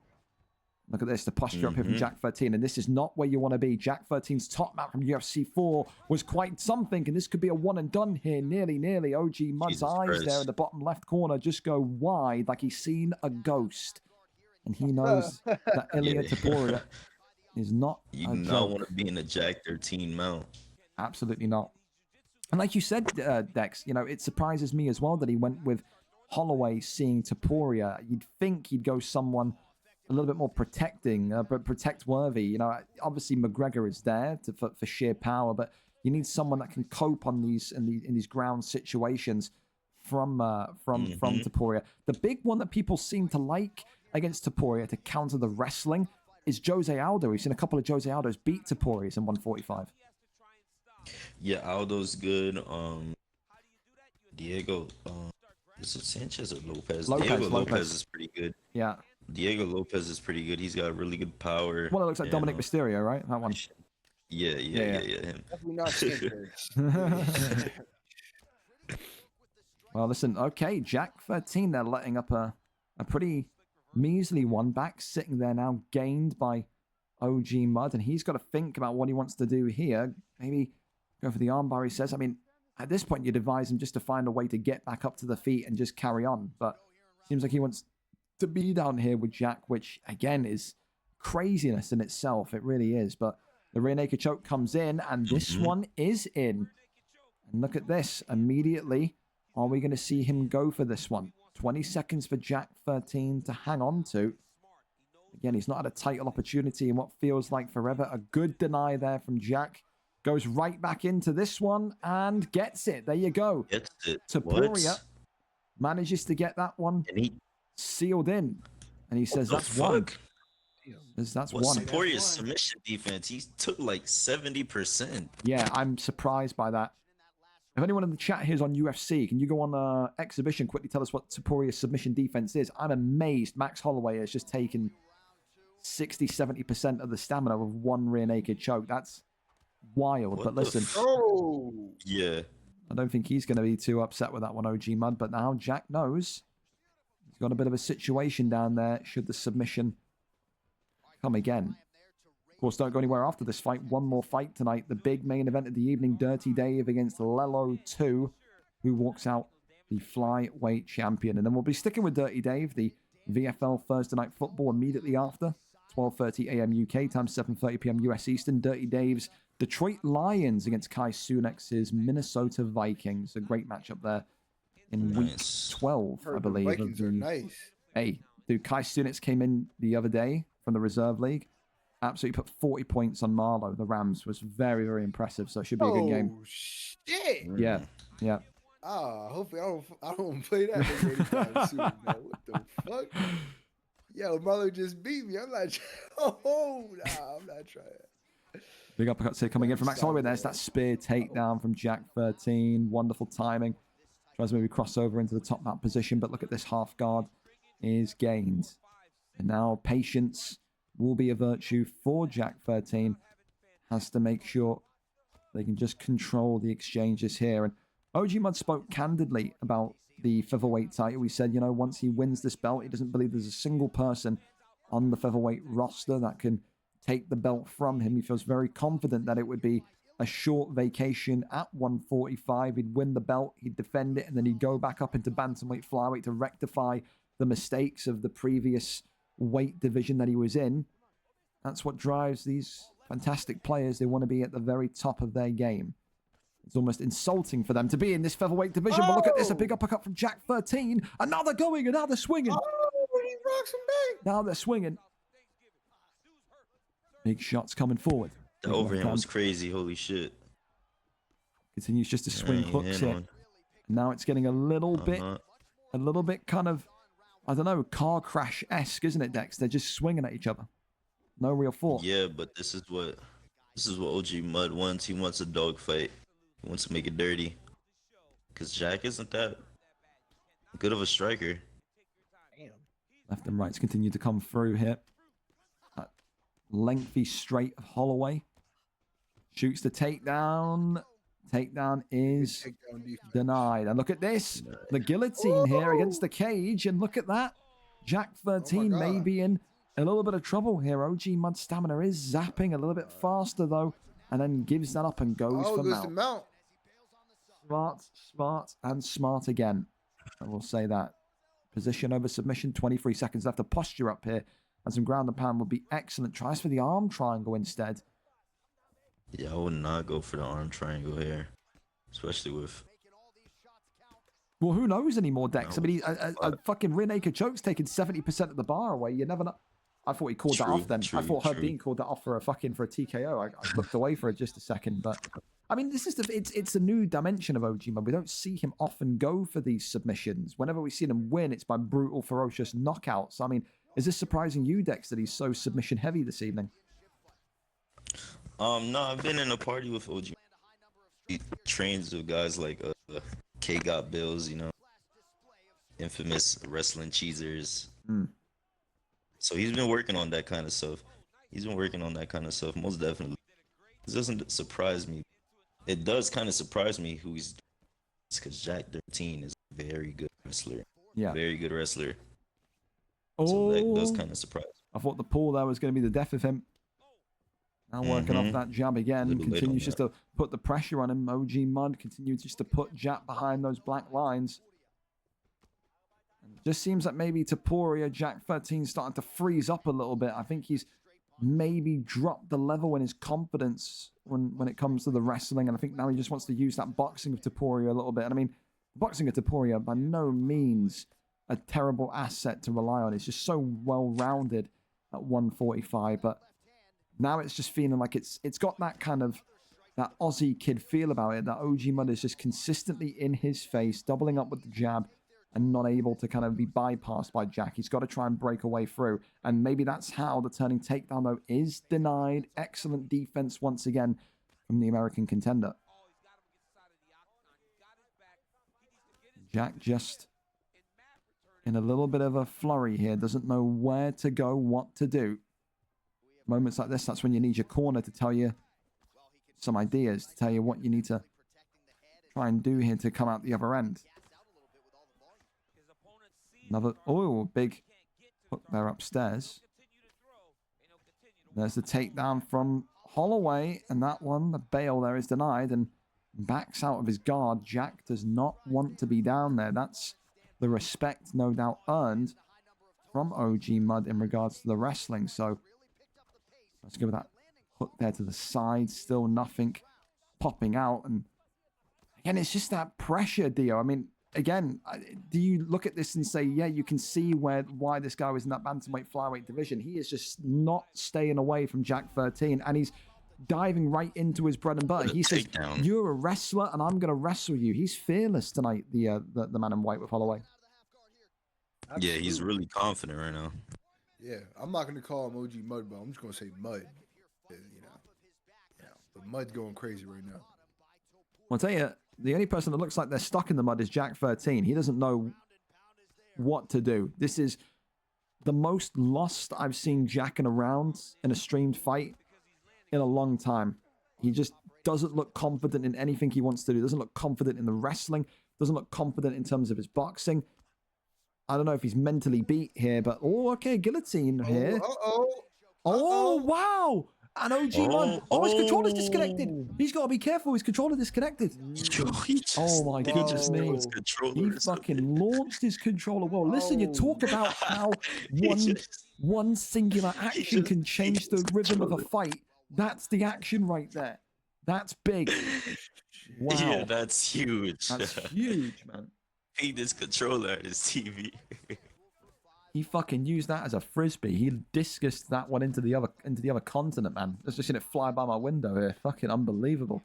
Look at this, the posture up here from Jack 13. And this is not where you want to be. Jack 13's top map from UFC 4 was quite something. And this could be a one and done here. Nearly. OG Mud's eyes there in the bottom left corner just go wide like he's seen a ghost. And he knows that Ilya Topuria is not You a do joke. not want to be in a Jack 13 mount. Absolutely not. And like you said, Dex, you know, it surprises me as well that he went with Holloway seeing Topuria. You'd think he'd go someone a little bit more protecting, but protect-worthy. You know, obviously McGregor is there for sheer power, but you need someone that can cope on these in these ground situations from Topuria. The big one that people seem to like against Topuria to counter the wrestling is Jose Aldo. We've seen a couple of Jose Aldos beat Topurias in 145. Yeah, Aldo's good. Diego, is it Sanchez or Lopez? Diego Lopez is pretty good. Yeah. Diego Lopez is pretty good. He's got really good power. One that looks like Dominic Mysterio, right? That one. Yeah, him. Definitely not Sanchez. Well, listen, okay, Jack 13, they're letting up a pretty measly one back, sitting there now, gained by OG Mud, and he's got to think about what he wants to do here. Maybe go for the armbar, he says. I mean, at this point, you'd advise him just to find a way to get back up to the feet and just carry on, but seems like he wants to be down here with Jack, which, again, is craziness in itself. It really is, but the rear naked choke comes in, and this one is in. And look at this. Immediately, are we going to see him go for this one? 20 seconds for Jack 13 to hang on to. Again, he's not had a title opportunity in what feels like forever. A good deny there from Jack. Goes right back into this one and gets it. There you go. Gets it. Topuria manages to get that one sealed in. And he says, that's one. That's one. Topuria's submission defense, he took like 70%. Yeah, I'm surprised by that. If anyone in the chat here is on UFC, can you go on exhibition, quickly tell us what Topuria's submission defense is? I'm amazed Max Holloway has just taken 60, 70% of the stamina with one rear naked choke. That's wild. But listen. Yeah. I don't think he's going to be too upset with that one, OG Mud. But now Jack knows he's got a bit of a situation down there should the submission come again. Of course, don't go anywhere after this fight. One more fight tonight. The big main event of the evening, Dirty Dave against Leloh 2, who walks out the flyweight champion. And then we'll be sticking with Dirty Dave, the VFL Thursday Night Football immediately after. 12:30 a.m. UK time, 7:30 p.m. US Eastern. Dirty Dave's Detroit Lions against Kai Sunex's Minnesota Vikings. A great matchup there in week 12, I believe. The Vikings are nice. Hey, dude, Kai Sunex came in the other day from the reserve league. Absolutely put 40 points on Marlow, the Rams. Was very, very impressive. So it should be a good game. Oh, shit. Yeah, yeah. Hopefully I don't play that anytime soon, man. What the fuck? Yo, Marlow just beat me. I'm not. I'm not trying. Big uppercuts here coming in from Max Holloway. There's that spear takedown from Jack 13. Wonderful timing. Tries to maybe cross over into the top mat position, but look at this half guard is gained. And now patience will be a virtue for Jack 13. Has to make sure they can just control the exchanges here. And OG Mud spoke candidly about the featherweight title. He said, you know, once he wins this belt, he doesn't believe there's a single person on the featherweight roster that can take the belt from him. He feels very confident that it would be a short vacation at 145. He'd win the belt, he'd defend it, and then he'd go back up into bantamweight flyweight to rectify the mistakes of the previous weight division that he was in. That's what drives these fantastic players. They want to be at the very top of their game. It's almost insulting for them to be in this featherweight division. But look at this, a big uppercut from Jack 13. Another going, and now they're swinging. He rocks him back. Now they're swinging. Big shots coming forward. The overhand was crazy. Holy shit. Continues just to swing hooks here. Now it's getting a little bit kind of, I don't know, car crash-esque, isn't it, Dex? They're just swinging at each other. No real force. Yeah, but this is what OG Mud wants. He wants a dogfight. He wants to make it dirty. Because Jack isn't that good of a striker. Damn. Left and rights continue to come through here. That lengthy straight of Holloway. Shoots the takedown. Takedown is denied. And look at this. The guillotine here against the cage. And look at that. Jack 13 may be in a little bit of trouble here. OG Mud stamina is zapping a little bit faster, though. And then gives that up and goes for mount. Smart again. I will say that. Position over submission, 23 seconds left. The posture up here and some ground and pound would be excellent. Tries for the arm triangle instead. Yeah, I would not go for the arm triangle here. Especially with... Well, who knows anymore, Dex? I mean, a fucking rear naked choke's taking 70% of the bar away. You never know. I thought he called that off then. I thought Herb Dean called that off for a TKO. I looked away for it just a second, but I mean, this is it's a new dimension of OG Mud. We don't see him often go for these submissions. Whenever we see him win, it's by brutal, ferocious knockouts. I mean, is this surprising you, Dex, that he's so submission heavy this evening? No, I've been in a party with OG. He trains with guys like K-Got Bills, you know, infamous wrestling cheesers. So he's been working on that kind of stuff. Most definitely. This doesn't surprise me. It does kind of surprise me who he's, because Jack 13 is a very good wrestler. Yeah. Very good wrestler. Oh, so that does kind of surprise me. I thought the pull there was going to be the death of him. Now working off that jab again. Continues just to put the pressure on him. OG Mud continues just to put Jack behind those black lines. Just seems like maybe Topuria, Jack 13 starting to freeze up a little bit. I think he's maybe dropped the level in his confidence when it comes to the wrestling. And I think now he just wants to use that boxing of Topuria a little bit. And I mean, boxing of Topuria by no means a terrible asset to rely on. It's just so well-rounded at 145. But now it's just feeling like it's got that kind of that Aussie kid feel about it. That OG Mud is just consistently in his face, doubling up with the jab, and not able to kind of be bypassed by Jack. He's got to try and break away through. And maybe that's how the turning takedown, though, is denied. Excellent defense once again from the American contender. Jack just in a little bit of a flurry here. Doesn't know where to go, what to do. Moments like this, that's when you need your corner to tell you some ideas, to tell you what you need to try and do here to come out the other end. Another, big hook there upstairs. There's the takedown from Holloway, and that one, the bail there is denied, and backs out of his guard. Jack does not want to be down there. That's the respect, no doubt, earned from OG Mud in regards to the wrestling. So let's go with that hook there to the side. Still nothing popping out. And again, it's just that pressure, Dio. I mean, again, do you look at this and say, yeah, you can see why this guy was in that bantamweight flyweight division? He is just not staying away from Jack 13, and he's diving right into his bread and butter. He says, you're a wrestler, and I'm going to wrestle you. He's fearless tonight, the man in white with Holloway. Yeah, he's really confident right now. Yeah, I'm not going to call him OG Mud, but I'm just going to say Mud. You know, The mud's going crazy right now. I'll tell you, the only person that looks like they're stuck in the mud is Jack13. He doesn't know what to do. This is the most lost I've seen Jack in a round in a streamed fight in a long time. He just doesn't look confident in anything he wants to do. Doesn't look confident in the wrestling. Doesn't look confident in terms of his boxing. I don't know if he's mentally beat here, but oh, okay, guillotine here. Oh, wow. An OG Mud. Oh, his controller's disconnected. He's got to be careful. His controller disconnected. Oh my goodness me. He fucking launched his controller. Well, listen, you talk about how one singular action can change the rhythm of a fight. That's the action right there. That's big. Wow. Yeah, that's huge. That's huge, man. He this controller at his TV. He fucking used that as a frisbee. He discused that one into the other continent, man. I've just seen it fly by my window here. Fucking unbelievable.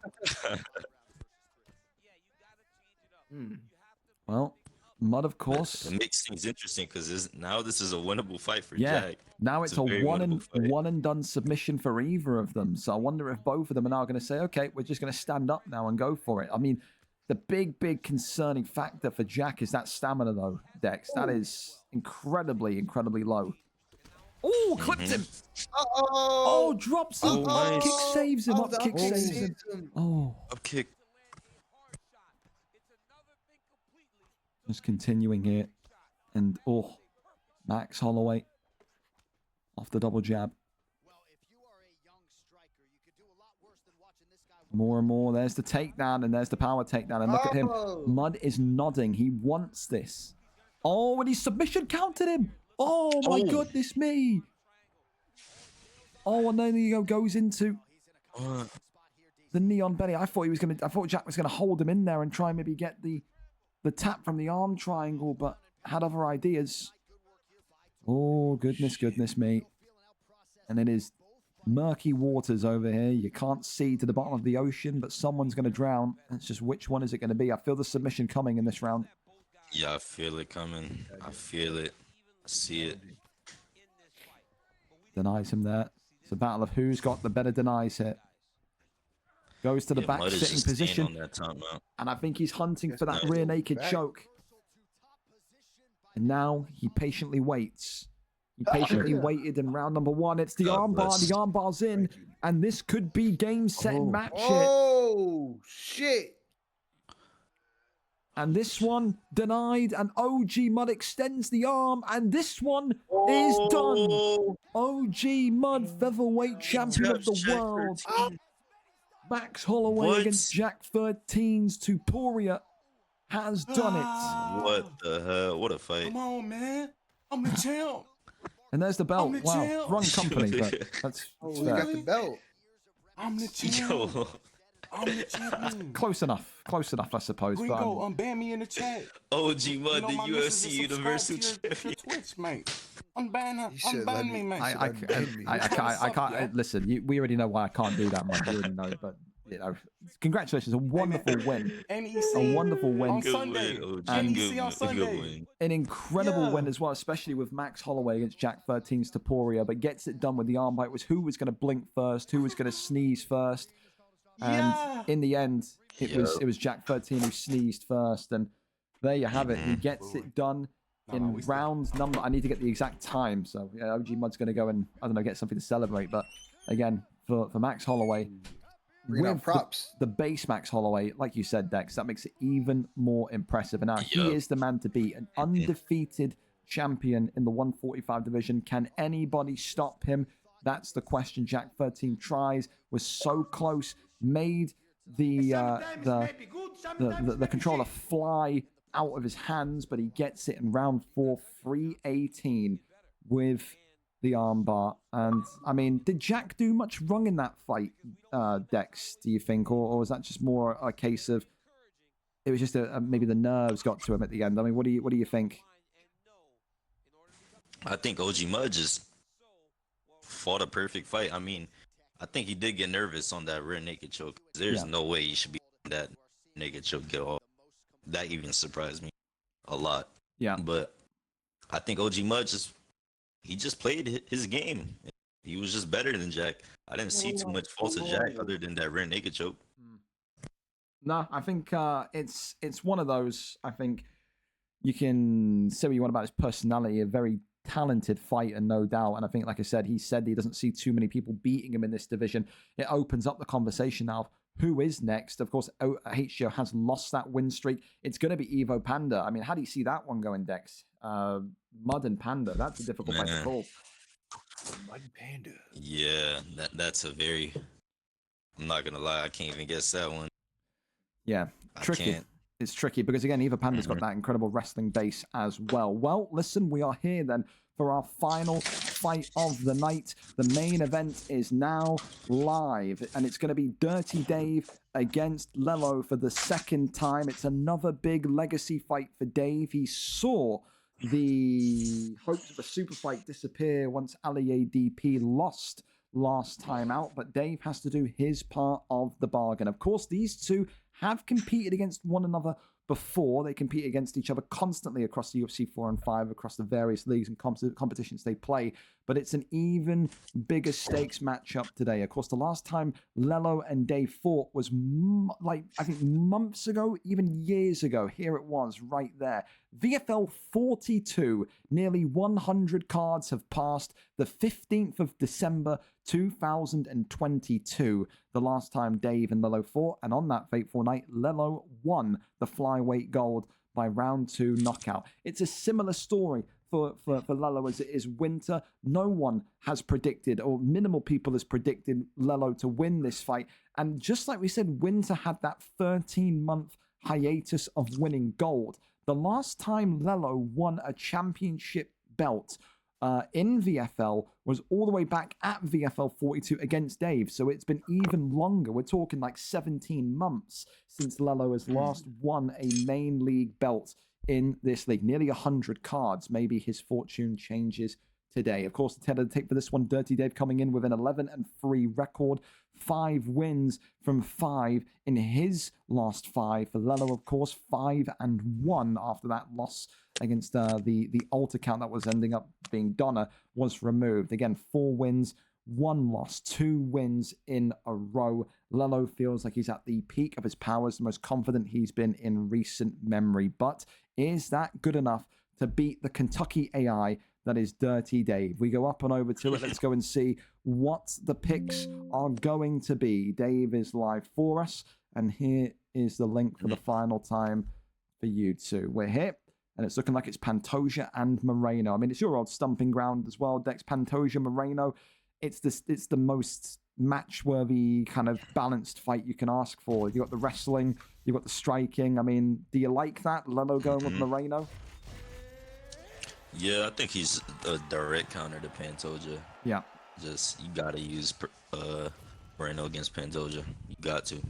Well, Mud, of course. It makes things interesting because now this is a winnable fight for Yeah. Jack. Now it's a very one winnable and done submission for either of them. So I wonder if both of them are now going to say, okay, we're just going to stand up now and go for it. I mean, the big concerning factor for Jack is that stamina, though, Dex. That is incredibly low. Oh, clipped him. Oh, drops him. nice. Kick saves him. Up kick saves him. Oh. Up kick. Just continuing here. And, Max Holloway off the double jab. More and more. There's the takedown, and there's the power takedown. And look at him. Mud is nodding. He wants this. Oh, and his submission counted him. Oh, my goodness me. Oh, and then he goes into the neon belly. I thought Jack was gonna hold him in there and try and maybe get the tap from the arm triangle, but had other ideas. Oh, goodness me. And it is murky waters over here. You can't see to the bottom of the ocean, but someone's going to drown. It's just which one is it going to be? I feel the submission coming in this round. Yeah, I feel it coming. I feel it. I see it. Denies him there. It's a battle of who's got the better denies here. Goes to the back Mud is sitting just staying position. on that timeout. And I think he's hunting for that rear naked choke. And now he patiently waits. He patiently waited in round number one. It's the armbar. The armbar's in. And this could be game, set, and match it. Oh, shit. And this one denied. And OG Mud extends the arm. And this one is done. OG Mud, featherweight champion of the world. Max Holloway against Jack13's Tuporia has done it. What the hell? What a fight. Come on, man. I'm the champ. And there's the belt. I'm the Wow, champ. wrong company, but that's We got the belt. I'm the champ. Yo. I'm the champion. close enough, I suppose. But Gringo, ban me in the chat. OG Mud, know the my UFC missus is Universal subscribed to Champion. your Twitch, mate. Unban should let me, me- mate. I can't. Listen, we already know why I can't do that, man. We already know, but you know, congratulations, a wonderful win. NEC A wonderful win. on Good Sunday. win, OG. And NEC on Good Sunday. win. An incredible Yeah. win as well, especially with Max Holloway against Jack13's Tuporia, but gets it done with the armbar. It was who was going to blink first, who was going to sneeze first, and in the end, it was Jack13 who sneezed first, and there you have it. He gets it done in round number. I need to get the exact time, so yeah, OG Mud's going to go and I don't know, get something to celebrate. But again, for Max Holloway. Bring out With props. the base Max Holloway, like you said, Dex, that makes it even more impressive. And now he is the man to beat, an undefeated champion in the 145 division. Can anybody stop him? That's the question. Jack13 tries, was so close, made the controller fly out of his hands, but he gets it in round 4, 318 with the armbar. And I mean, did Jack do much wrong in that fight, Dex, do you think, or was that just more a case of it was just maybe the nerves got to him at the end? I mean, what do you think? I think OG Mud just fought a perfect fight. I mean, I think he did get nervous on that rear naked choke. There's no way he should be on that naked choke at all. That even surprised me a lot. Yeah. But I think OG Mud just played his game. He was just better than Jack. I didn't see too much faults of Jack other than that rear naked choke. No, I think it's one of those. I think you can say what you want about his personality, a very talented fighter, no doubt. And I think, like I said, he said he doesn't see too many people beating him in this division. It opens up the conversation now of who is next. Of course, HGO has lost that win streak. It's going to be Evo Panda. I mean, how do you see that one going, Dex? Mud and Panda, that's a difficult fight to call. Mud Panda. Yeah, that's a very... I'm not going to lie, I can't even guess that one. Yeah, tricky. It's tricky because, again, Eva Panda's got that incredible wrestling base as well. Well, listen, we are here then for our final fight of the night. The main event is now live, and it's going to be Dirty Dave against Leloh for the second time. It's another big legacy fight for Dave. He saw the hopes of a super fight disappear once Ali ADP lost last time out, but Dave has to do his part of the bargain. Of course, these two have competed against one another before. They compete against each other constantly across the UFC 4 and 5, across the various leagues and competitions they play. But it's an even bigger stakes matchup today. Of course, the last time Leloh and Dave fought was I think months ago, even years ago. Here it was right there. VFL 42, nearly 100 cards have passed. The 15th of December, 2022, the last time Dave and Leloh fought. And on that fateful night, Leloh won the flyweight gold by round 2 knockout. It's a similar story for Leloh as it is Winter. No one has predicted, or minimal people has predicted, Leloh to win this fight. And just like we said, Winter had that 13-month hiatus of winning gold. The last time Leloh won a championship belt in VFL was all the way back at VFL 42 against Dave. So it's been even longer. We're talking like 17 months since Leloh has last won a main league belt in this league. Nearly 100 cards. Maybe his fortune changes today. Of course, the head of the tape for this one, Dirty Dave coming in with an 11-3 record. 5 wins from 5 in his last 5. For Leloh, of course, 5-1 after that loss against the alter count that was ending up being Donna was removed. Again, 4 wins, 1 loss, 2 wins in a row. Leloh feels like he's at the peak of his powers, the most confident he's been in recent memory. But is that good enough to beat the Kentucky AI that is Dirty Dave? We go up and over to it. Let's go and see what the picks are going to be. Dave is live for us, and here is the link for the final time for you two. We're here, and it's looking like it's Pantoja and Moreno. I mean, it's your old stumping ground as well, Dex. Pantoja, Moreno. It's the most match-worthy kind of balanced fight you can ask for. You got the wrestling, you got the striking. I mean, do you like that? Leloh going with Moreno? Yeah, I think he's a direct counter to Pantoja. Yeah. Just, you gotta use Moreno against Pantoja. You got to. And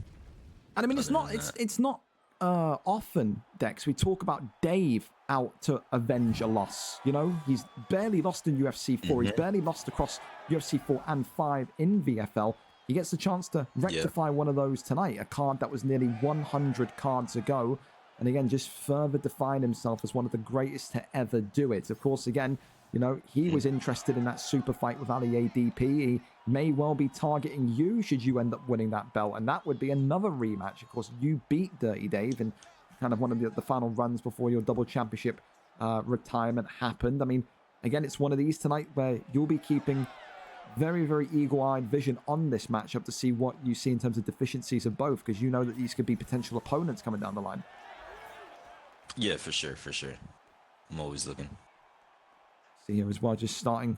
I mean, it's not often, Dex, we talk about Dave out to avenge a loss. You know, he's barely lost in UFC 4. He's barely lost across UFC 4 and 5 in VFL. He gets the chance to rectify one of those tonight, a card that was nearly 100 cards ago. And again, just further define himself as one of the greatest to ever do it. Of course, again, you know, he was interested in that super fight with Ali ADP. He may well be targeting you should you end up winning that belt. And that would be another rematch. Of course, you beat Dirty Dave in kind of one of the final runs before your double championship retirement happened. I mean, again, it's one of these tonight where you'll be keeping very, very eagle-eyed vision on this matchup to see what you see in terms of deficiencies of both, because you know that these could be potential opponents coming down the line. Yeah, for sure, for sure. I'm always looking. See here as well, just starting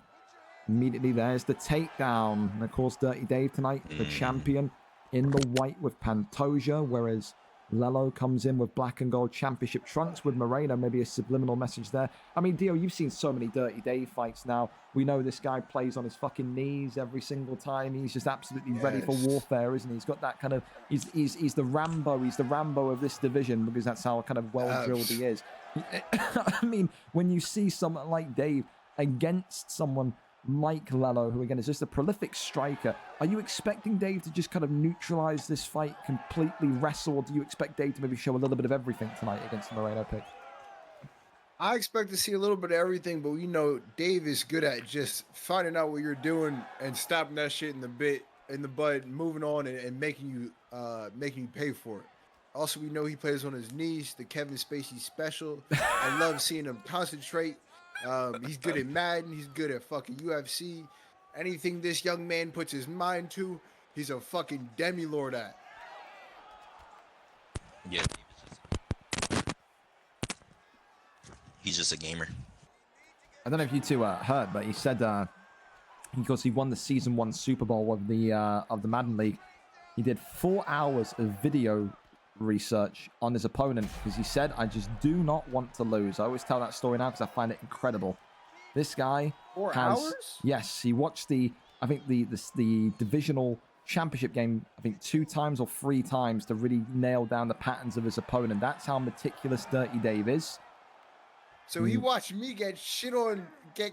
immediately. There's the takedown. And of course, Dirty Dave tonight, the champion in the white with Pantoja, whereas Leloh comes in with black and gold championship trunks with Moreno. Maybe a subliminal message there. I mean, Dio, you've seen so many Dirty Dave fights now. We know this guy plays on his fucking knees every single time. He's just absolutely ready for warfare, isn't he? He's got that kind of, he's the Rambo. He's the Rambo of this division because that's how kind of well-drilled he is. I mean, when you see someone like Dave against someone like Leloh, who again is just a prolific striker, are you expecting Dave to just kind of neutralize this fight, completely wrestle, or do you expect Dave to maybe show a little bit of everything tonight against the Moreno pick? I expect to see a little bit of everything, but you know, Dave is good at just finding out what you're doing and stopping that shit in the bud, moving on and making you pay for it. Also, we know he plays on his knees, the Kevin Spacey special. I love seeing him concentrate. He's good at Madden. He's good at fucking UFC. Anything this young man puts his mind to, he's a fucking demi-lord at. Yeah. He's just a gamer. I don't know if you two heard, but he said because he won the season 1 Super Bowl of the Madden League, he did 4 hours of video research on his opponent because he said, "I just do not want to lose." I always tell that story now because I find it incredible. This guy 4 has, hours? yes, he watched the divisional championship game, I think 2 times or 3 times to really nail down the patterns of his opponent. That's how meticulous Dirty Dave is. So he watched me get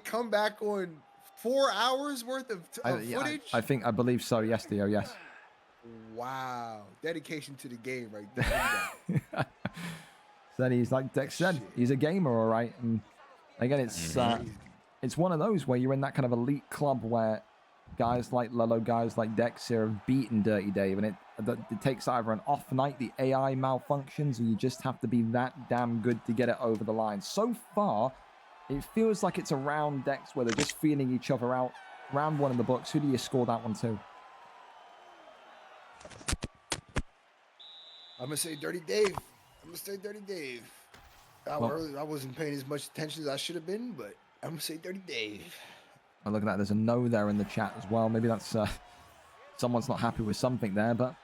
comeback on 4 hours worth of footage? I believe so, yes, Theo, yes. Wow. Dedication to the game right there. Then he's like Dex said, he's a gamer, all right. And again, it's one of those where you're in that kind of elite club where guys like Leloh, guys like Dex here have beaten Dirty Dave, and it takes either an off night, the AI malfunctions, or you just have to be that damn good to get it over the line. So far, it feels like it's around Dex where they're just feeling each other out. Round 1 in the books. Who do you score that one to? I'm going to say Dirty Dave. I wasn't paying as much attention as I should have been, but I'm going to say Dirty Dave. Oh, look at that. There's a no there in the chat as well. Maybe that's someone's not happy with something there, but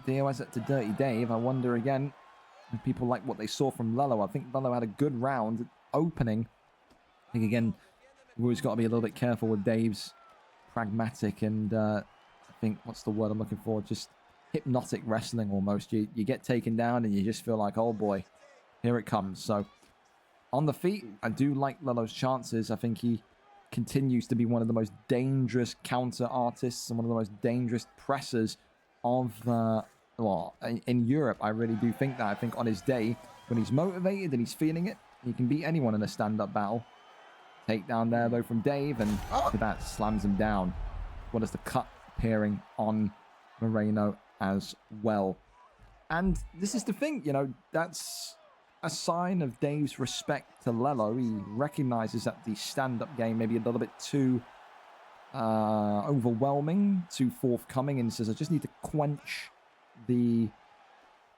Theo has it to Dirty Dave. I wonder again if people like what they saw from Leloh. I think Leloh had a good round opening. I think, again, we've always got to be a little bit careful with Dave's pragmatic and I think, what's the word I'm looking for? Just hypnotic wrestling almost. You get taken down and you just feel like, oh boy, here it comes. So on the feet, I do like Leloh's chances. I think he continues to be one of the most dangerous counter artists and one of the most dangerous pressers of in Europe. I really do think that. I think on his day, when he's motivated and he's feeling it, he can beat anyone in a stand-up battle. Takedown there though from Dave, and that slams him down. What is the cut appearing on Moreno as well? And this is the thing, you know, that's a sign of Dave's respect to Leloh. He recognizes that the stand-up game may be a little bit too overwhelming, too forthcoming, and says, I just need to quench the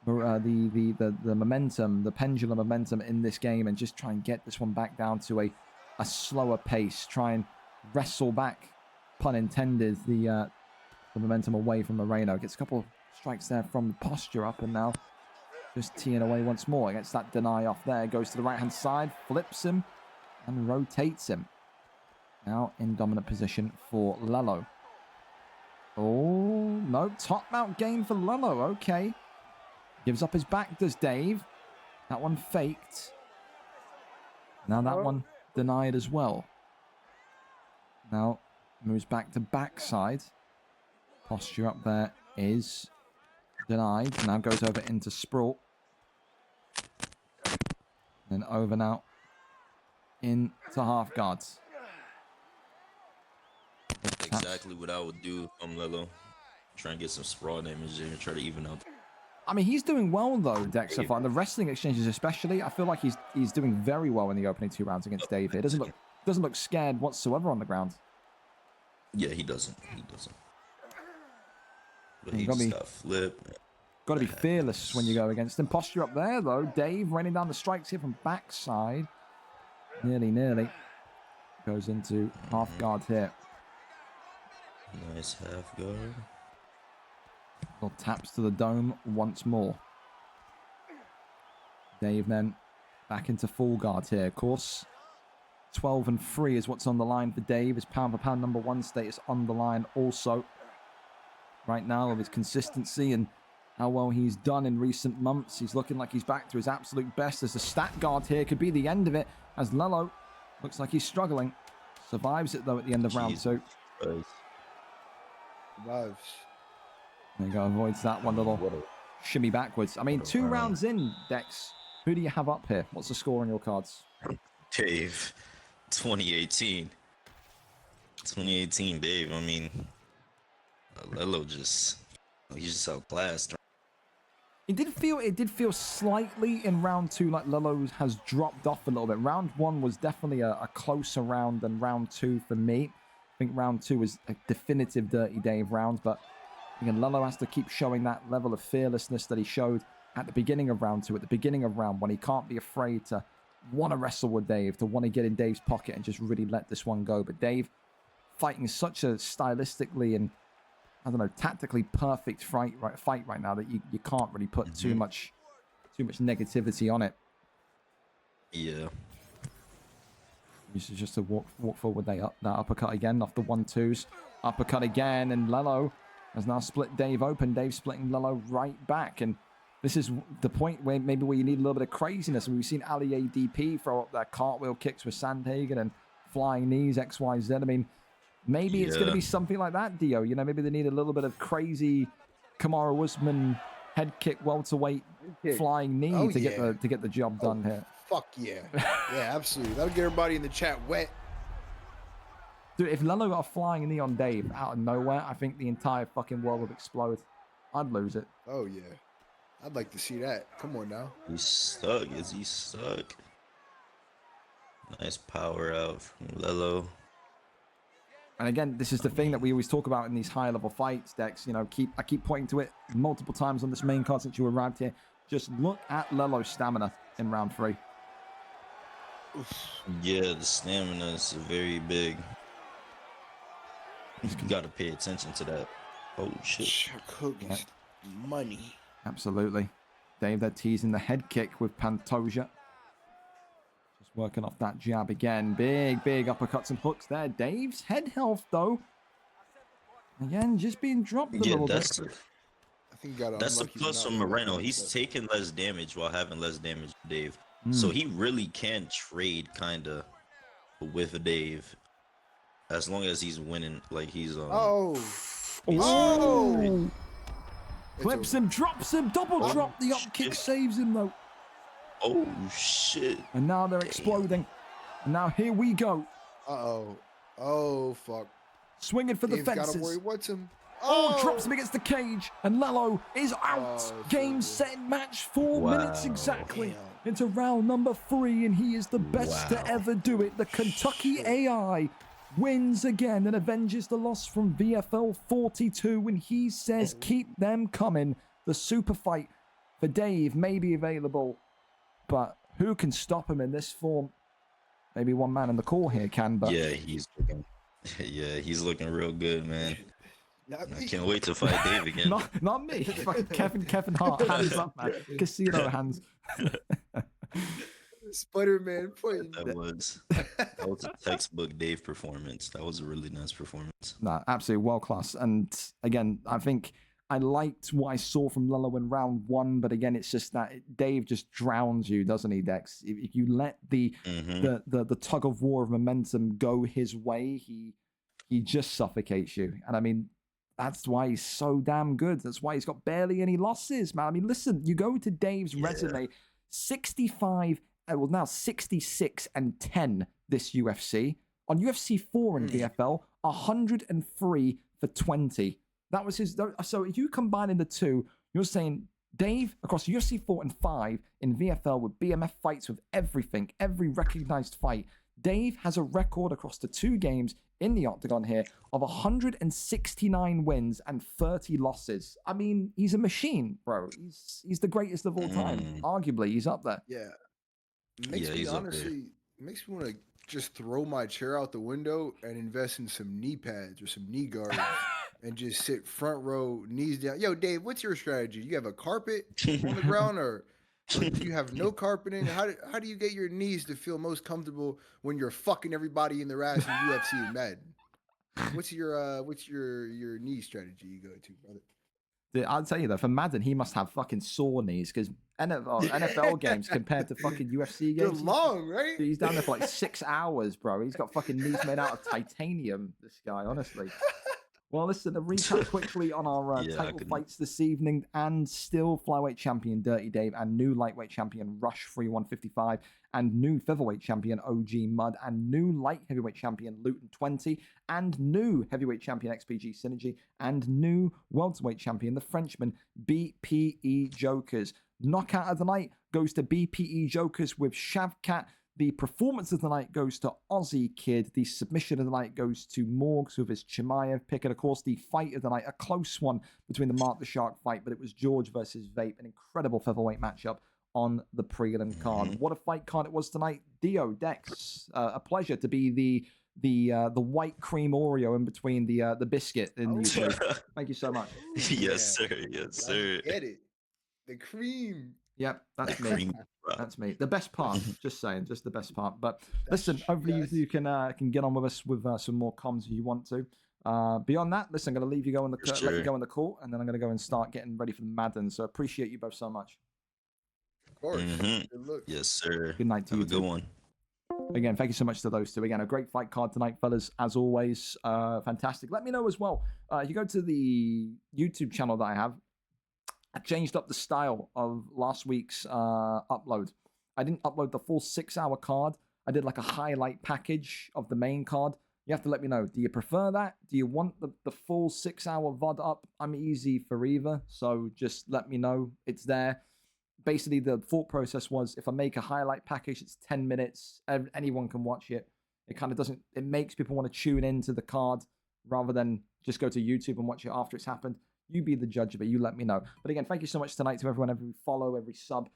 momentum, the pendulum momentum in this game, and just try and get this one back down to a slower pace. Try and wrestle back, pun intended, the momentum away from Moreno. Gets a couple strikes there from the posture up, and now just teeing away once more. Gets that deny off there. Goes to the right-hand side, flips him, and rotates him. Now in dominant position for Leloh. Oh, no. Top mount gain for Leloh. Okay. Gives up his back, does Dave. That one faked. Now that one denied as well. Now moves back to backside. Posture up there is denied. Now goes over into sprawl. Then over now into half guards. Exactly what I would do from Leloh. Try and get some sprawl damage there and try to even out. I mean, he's doing well though, Dex, so far. The wrestling exchanges especially, I feel like he's doing very well in the opening 2 rounds against Dave here. Doesn't look scared whatsoever on the ground. Yeah, he doesn't. But You he just got flipped. Got to be fearless when you go against him. Posture up there though. Dave raining down the strikes here from backside. Nearly. Goes into half guard here. Nice half guard. Little taps to the dome once more. Dave then back into full guard here. Of course, 12-3 is what's on the line for Dave. His pound-for-pound #1 status on the line also. Right now, of his consistency and how well he's done in recent months. He's looking like he's back to his absolute best. As the stat guard here could be the end of it, as Leloh looks like he's struggling. Survives it, though, at the end of round 2. Survives. There you go, avoids that one little shimmy backwards. I mean, 2 rounds in, Dex. Who do you have up here? What's the score on your cards? Dave, 2018. 2018, Dave. I mean, Leloh he's just outclassed. It did feel slightly in round 2 like Leloh has dropped off a little bit. Round 1 was definitely a closer round than round 2 for me. I think round 2 was a definitive Dirty Dave round, but again, Leloh has to keep showing that level of fearlessness that he showed at the beginning of round 2, at the beginning of round 1. He can't be afraid to want to wrestle with Dave, to want to get in Dave's pocket and just really let this one go. But Dave fighting such a stylistically and, I don't know, tactically perfect fight right now that you can't really put too much negativity on it. Yeah. This is just to walk forward that uppercut again off the 1-2s. Uppercut again, and Leloh has now split Dave open. Dave splitting Leloh right back, and this is the point where you need a little bit of craziness. We've seen Ali ADP throw up their cartwheel kicks with Sandhagen and flying knees, XYZ. I mean, maybe it's going to be something like that, Dio. You know, maybe they need a little bit of crazy Kamaru Usman head kick welterweight flying knee to get the job done here. Fuck yeah. Yeah, absolutely. That'll get everybody in the chat wet. Dude, if Leloh got a flying knee on Dave out of nowhere, I think the entire fucking world would explode. I'd lose it. Oh, yeah. I'd like to see that. Come on now. He's stuck. Is he stuck? Nice power out from Leloh. And again, this is the thing that we always talk about in these high-level fights, Dex. You know, I keep pointing to it multiple times on this main card since you arrived here. Just look at Leloh's stamina in round 3. Yeah, the stamina is very big. You got to pay attention to that. Oh, shit. Chuck Hogan's money. Absolutely. Dave, they're teasing the head kick with Pantoja. Just working off that jab again. Big uppercuts and hooks there. Dave's head health, though. Again, just being dropped a little bit. I think he got that's the plus from Moreno. He's taking less damage while having less damage to Dave. So he really can trade kind of with Dave as long as he's winning. Like he's Clips him, drops him, double drop. The up kick saves him though. Oh shit. And now they're exploding. And now here we go. Oh fuck. Swinging for the fences. Gotta worry what's him. Drops him against the cage, and Leloh is out. Game, set, match, 4 minutes exactly into round number 3, and he is the best to ever do it. The Kentucky AI wins again and avenges the loss from VFL 42, and he says keep them coming. The super fight for Dave may be available, but who can stop him in this form? Maybe one man in the call here can, but yeah, he's looking real good, man. I can't wait to fight Dave again. not me. Fucking Kevin Hart, hands up, man. Casino hands. Spider-Man fighting. That was a textbook Dave performance. That was a really nice performance. Nah, absolutely world class. And again, I think I liked what I saw from Leloh in round 1, but again, it's just that Dave just drowns you, doesn't he, Dex? If you let the tug of war of momentum go his way, he just suffocates you. And I mean, that's why he's so damn good. That's why he's got barely any losses, man. I mean, listen, you go to Dave's resume, 66 and 10 this UFC. On UFC 4 in VFL, 103 for 20. That was his. So if you combine in the two, you're saying Dave across UFC 4 and 5 in VFL with BMF fights with everything, every recognized fight. Dave has a record across the 2 games in the octagon here of 169 wins and 30 losses. I mean, he's a machine, bro. He's the greatest of all time. Arguably, he's up there. Yeah. Makes me want to just throw my chair out the window and invest in some knee pads or some knee guards and just sit front row, knees down. Yo, Dave, what's your strategy? You have a carpet on the ground or do you have no carpeting? How do you get your knees to feel most comfortable when you're fucking everybody in their ass in UFC and Madden? What's your knee strategy you go to, brother? Dude, I'll tell you though, for Madden, he must have fucking sore knees because NFL games compared to fucking UFC games. They're long, right? Dude, he's down there for like 6 hours, bro. He's got fucking knees made out of titanium, this guy, honestly. Well, listen, a recap quickly on our Yeah, I title couldn't- fights this evening, and still flyweight champion Dirty Dave, and new lightweight champion Rush Free 155, and new featherweight champion OG Mud, and new light heavyweight champion Luton 20, and new heavyweight champion XPG Synergy, and new welterweight champion the Frenchman BPE Jokers. Knockout of the night goes to BPE Jokers with Shavkat. The performance of the night goes to Aussie Kid. The submission of the night goes to Morgs with his Chimaev pick. And of course, the fight of the night, a close one between the Mark the Shark fight, but it was George versus Vape, an incredible featherweight matchup on the prelim card. What a fight card it was tonight. Dio, Dex, a pleasure to be the white cream Oreo in between the biscuit. Thank you so much. Yes, sir. Yes, sir. Get it. The cream. Yep, that's The me. cream, bro. That's me. The best part. Just saying, just the best part. But listen, hopefully you can get on with us with some more comms if you want to. Beyond that, listen, I'm going to leave you go in the let you go in the court, and then I'm going to go and start getting ready for the Madden. So appreciate you both so much. Of course. Mhm. Good look. Yes, sir. Good night to Have you a good too. one. Again, thank you so much to those two. Again, a great fight card tonight, fellas, as always. Fantastic. Let me know as well. If you go to the YouTube channel that I have, I changed up the style of last week's upload. I didn't upload the full 6-hour card. I did like a highlight package of the main card. You have to let me know. Do you prefer that? Do you want the full 6-hour VOD up? I'm easy for either. So just let me know. It's there. Basically, the thought process was if I make a highlight package, it's 10 minutes. Anyone can watch it. It kind of doesn't, it makes people want to tune into the card rather than just go to YouTube and watch it after it's happened. You be the judge of it. You let me know. But again, thank you so much tonight to everyone, every follow, every sub.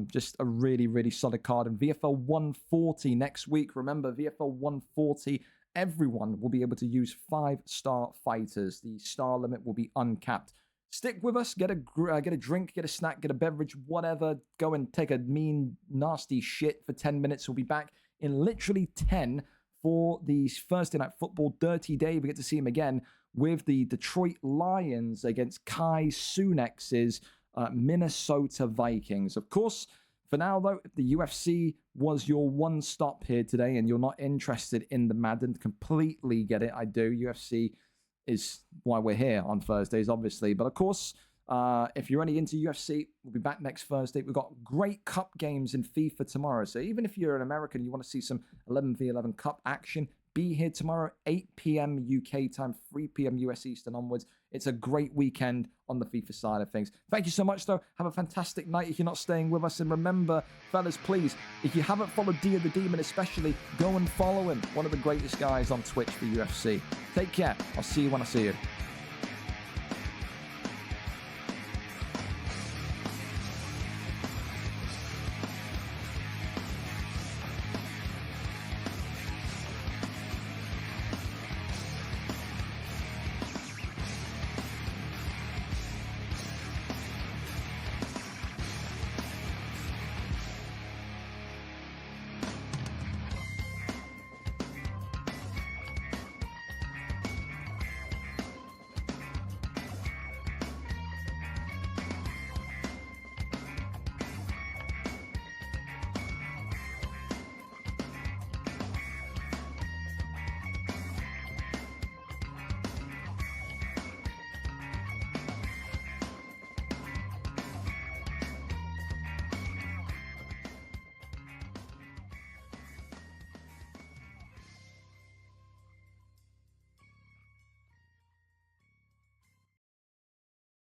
Just a really, really solid card. And VFL 140 next week. Remember, VFL 140, everyone will be able to use 5-star fighters. The star limit will be uncapped. Stick with us. Get a drink, get a snack, get a beverage, whatever. Go and take a mean, nasty shit for 10 minutes. We'll be back in literally 10 for the Thursday Night Football Dirty Day. We get to see him again with the Detroit Lions against Kai Sunex's Minnesota Vikings. Of course, for now, though, if the UFC was your one stop here today and you're not interested in the Madden, completely get it. I do. UFC is why we're here on Thursdays, obviously. But of course, if you're only into UFC, we'll be back next Thursday. We've got great cup games in FIFA tomorrow. So even if you're an American, you want to see some 11v11 cup action, be here tomorrow, 8 p.m. UK time, 3 p.m. US Eastern onwards. It's a great weekend on the FIFA side of things. Thank you so much, though. Have a fantastic night if you're not staying with us. And remember, fellas, please, if you haven't followed Dia the Demon especially, go and follow him. One of the greatest guys on Twitch for UFC. Take care. I'll see you when I see you.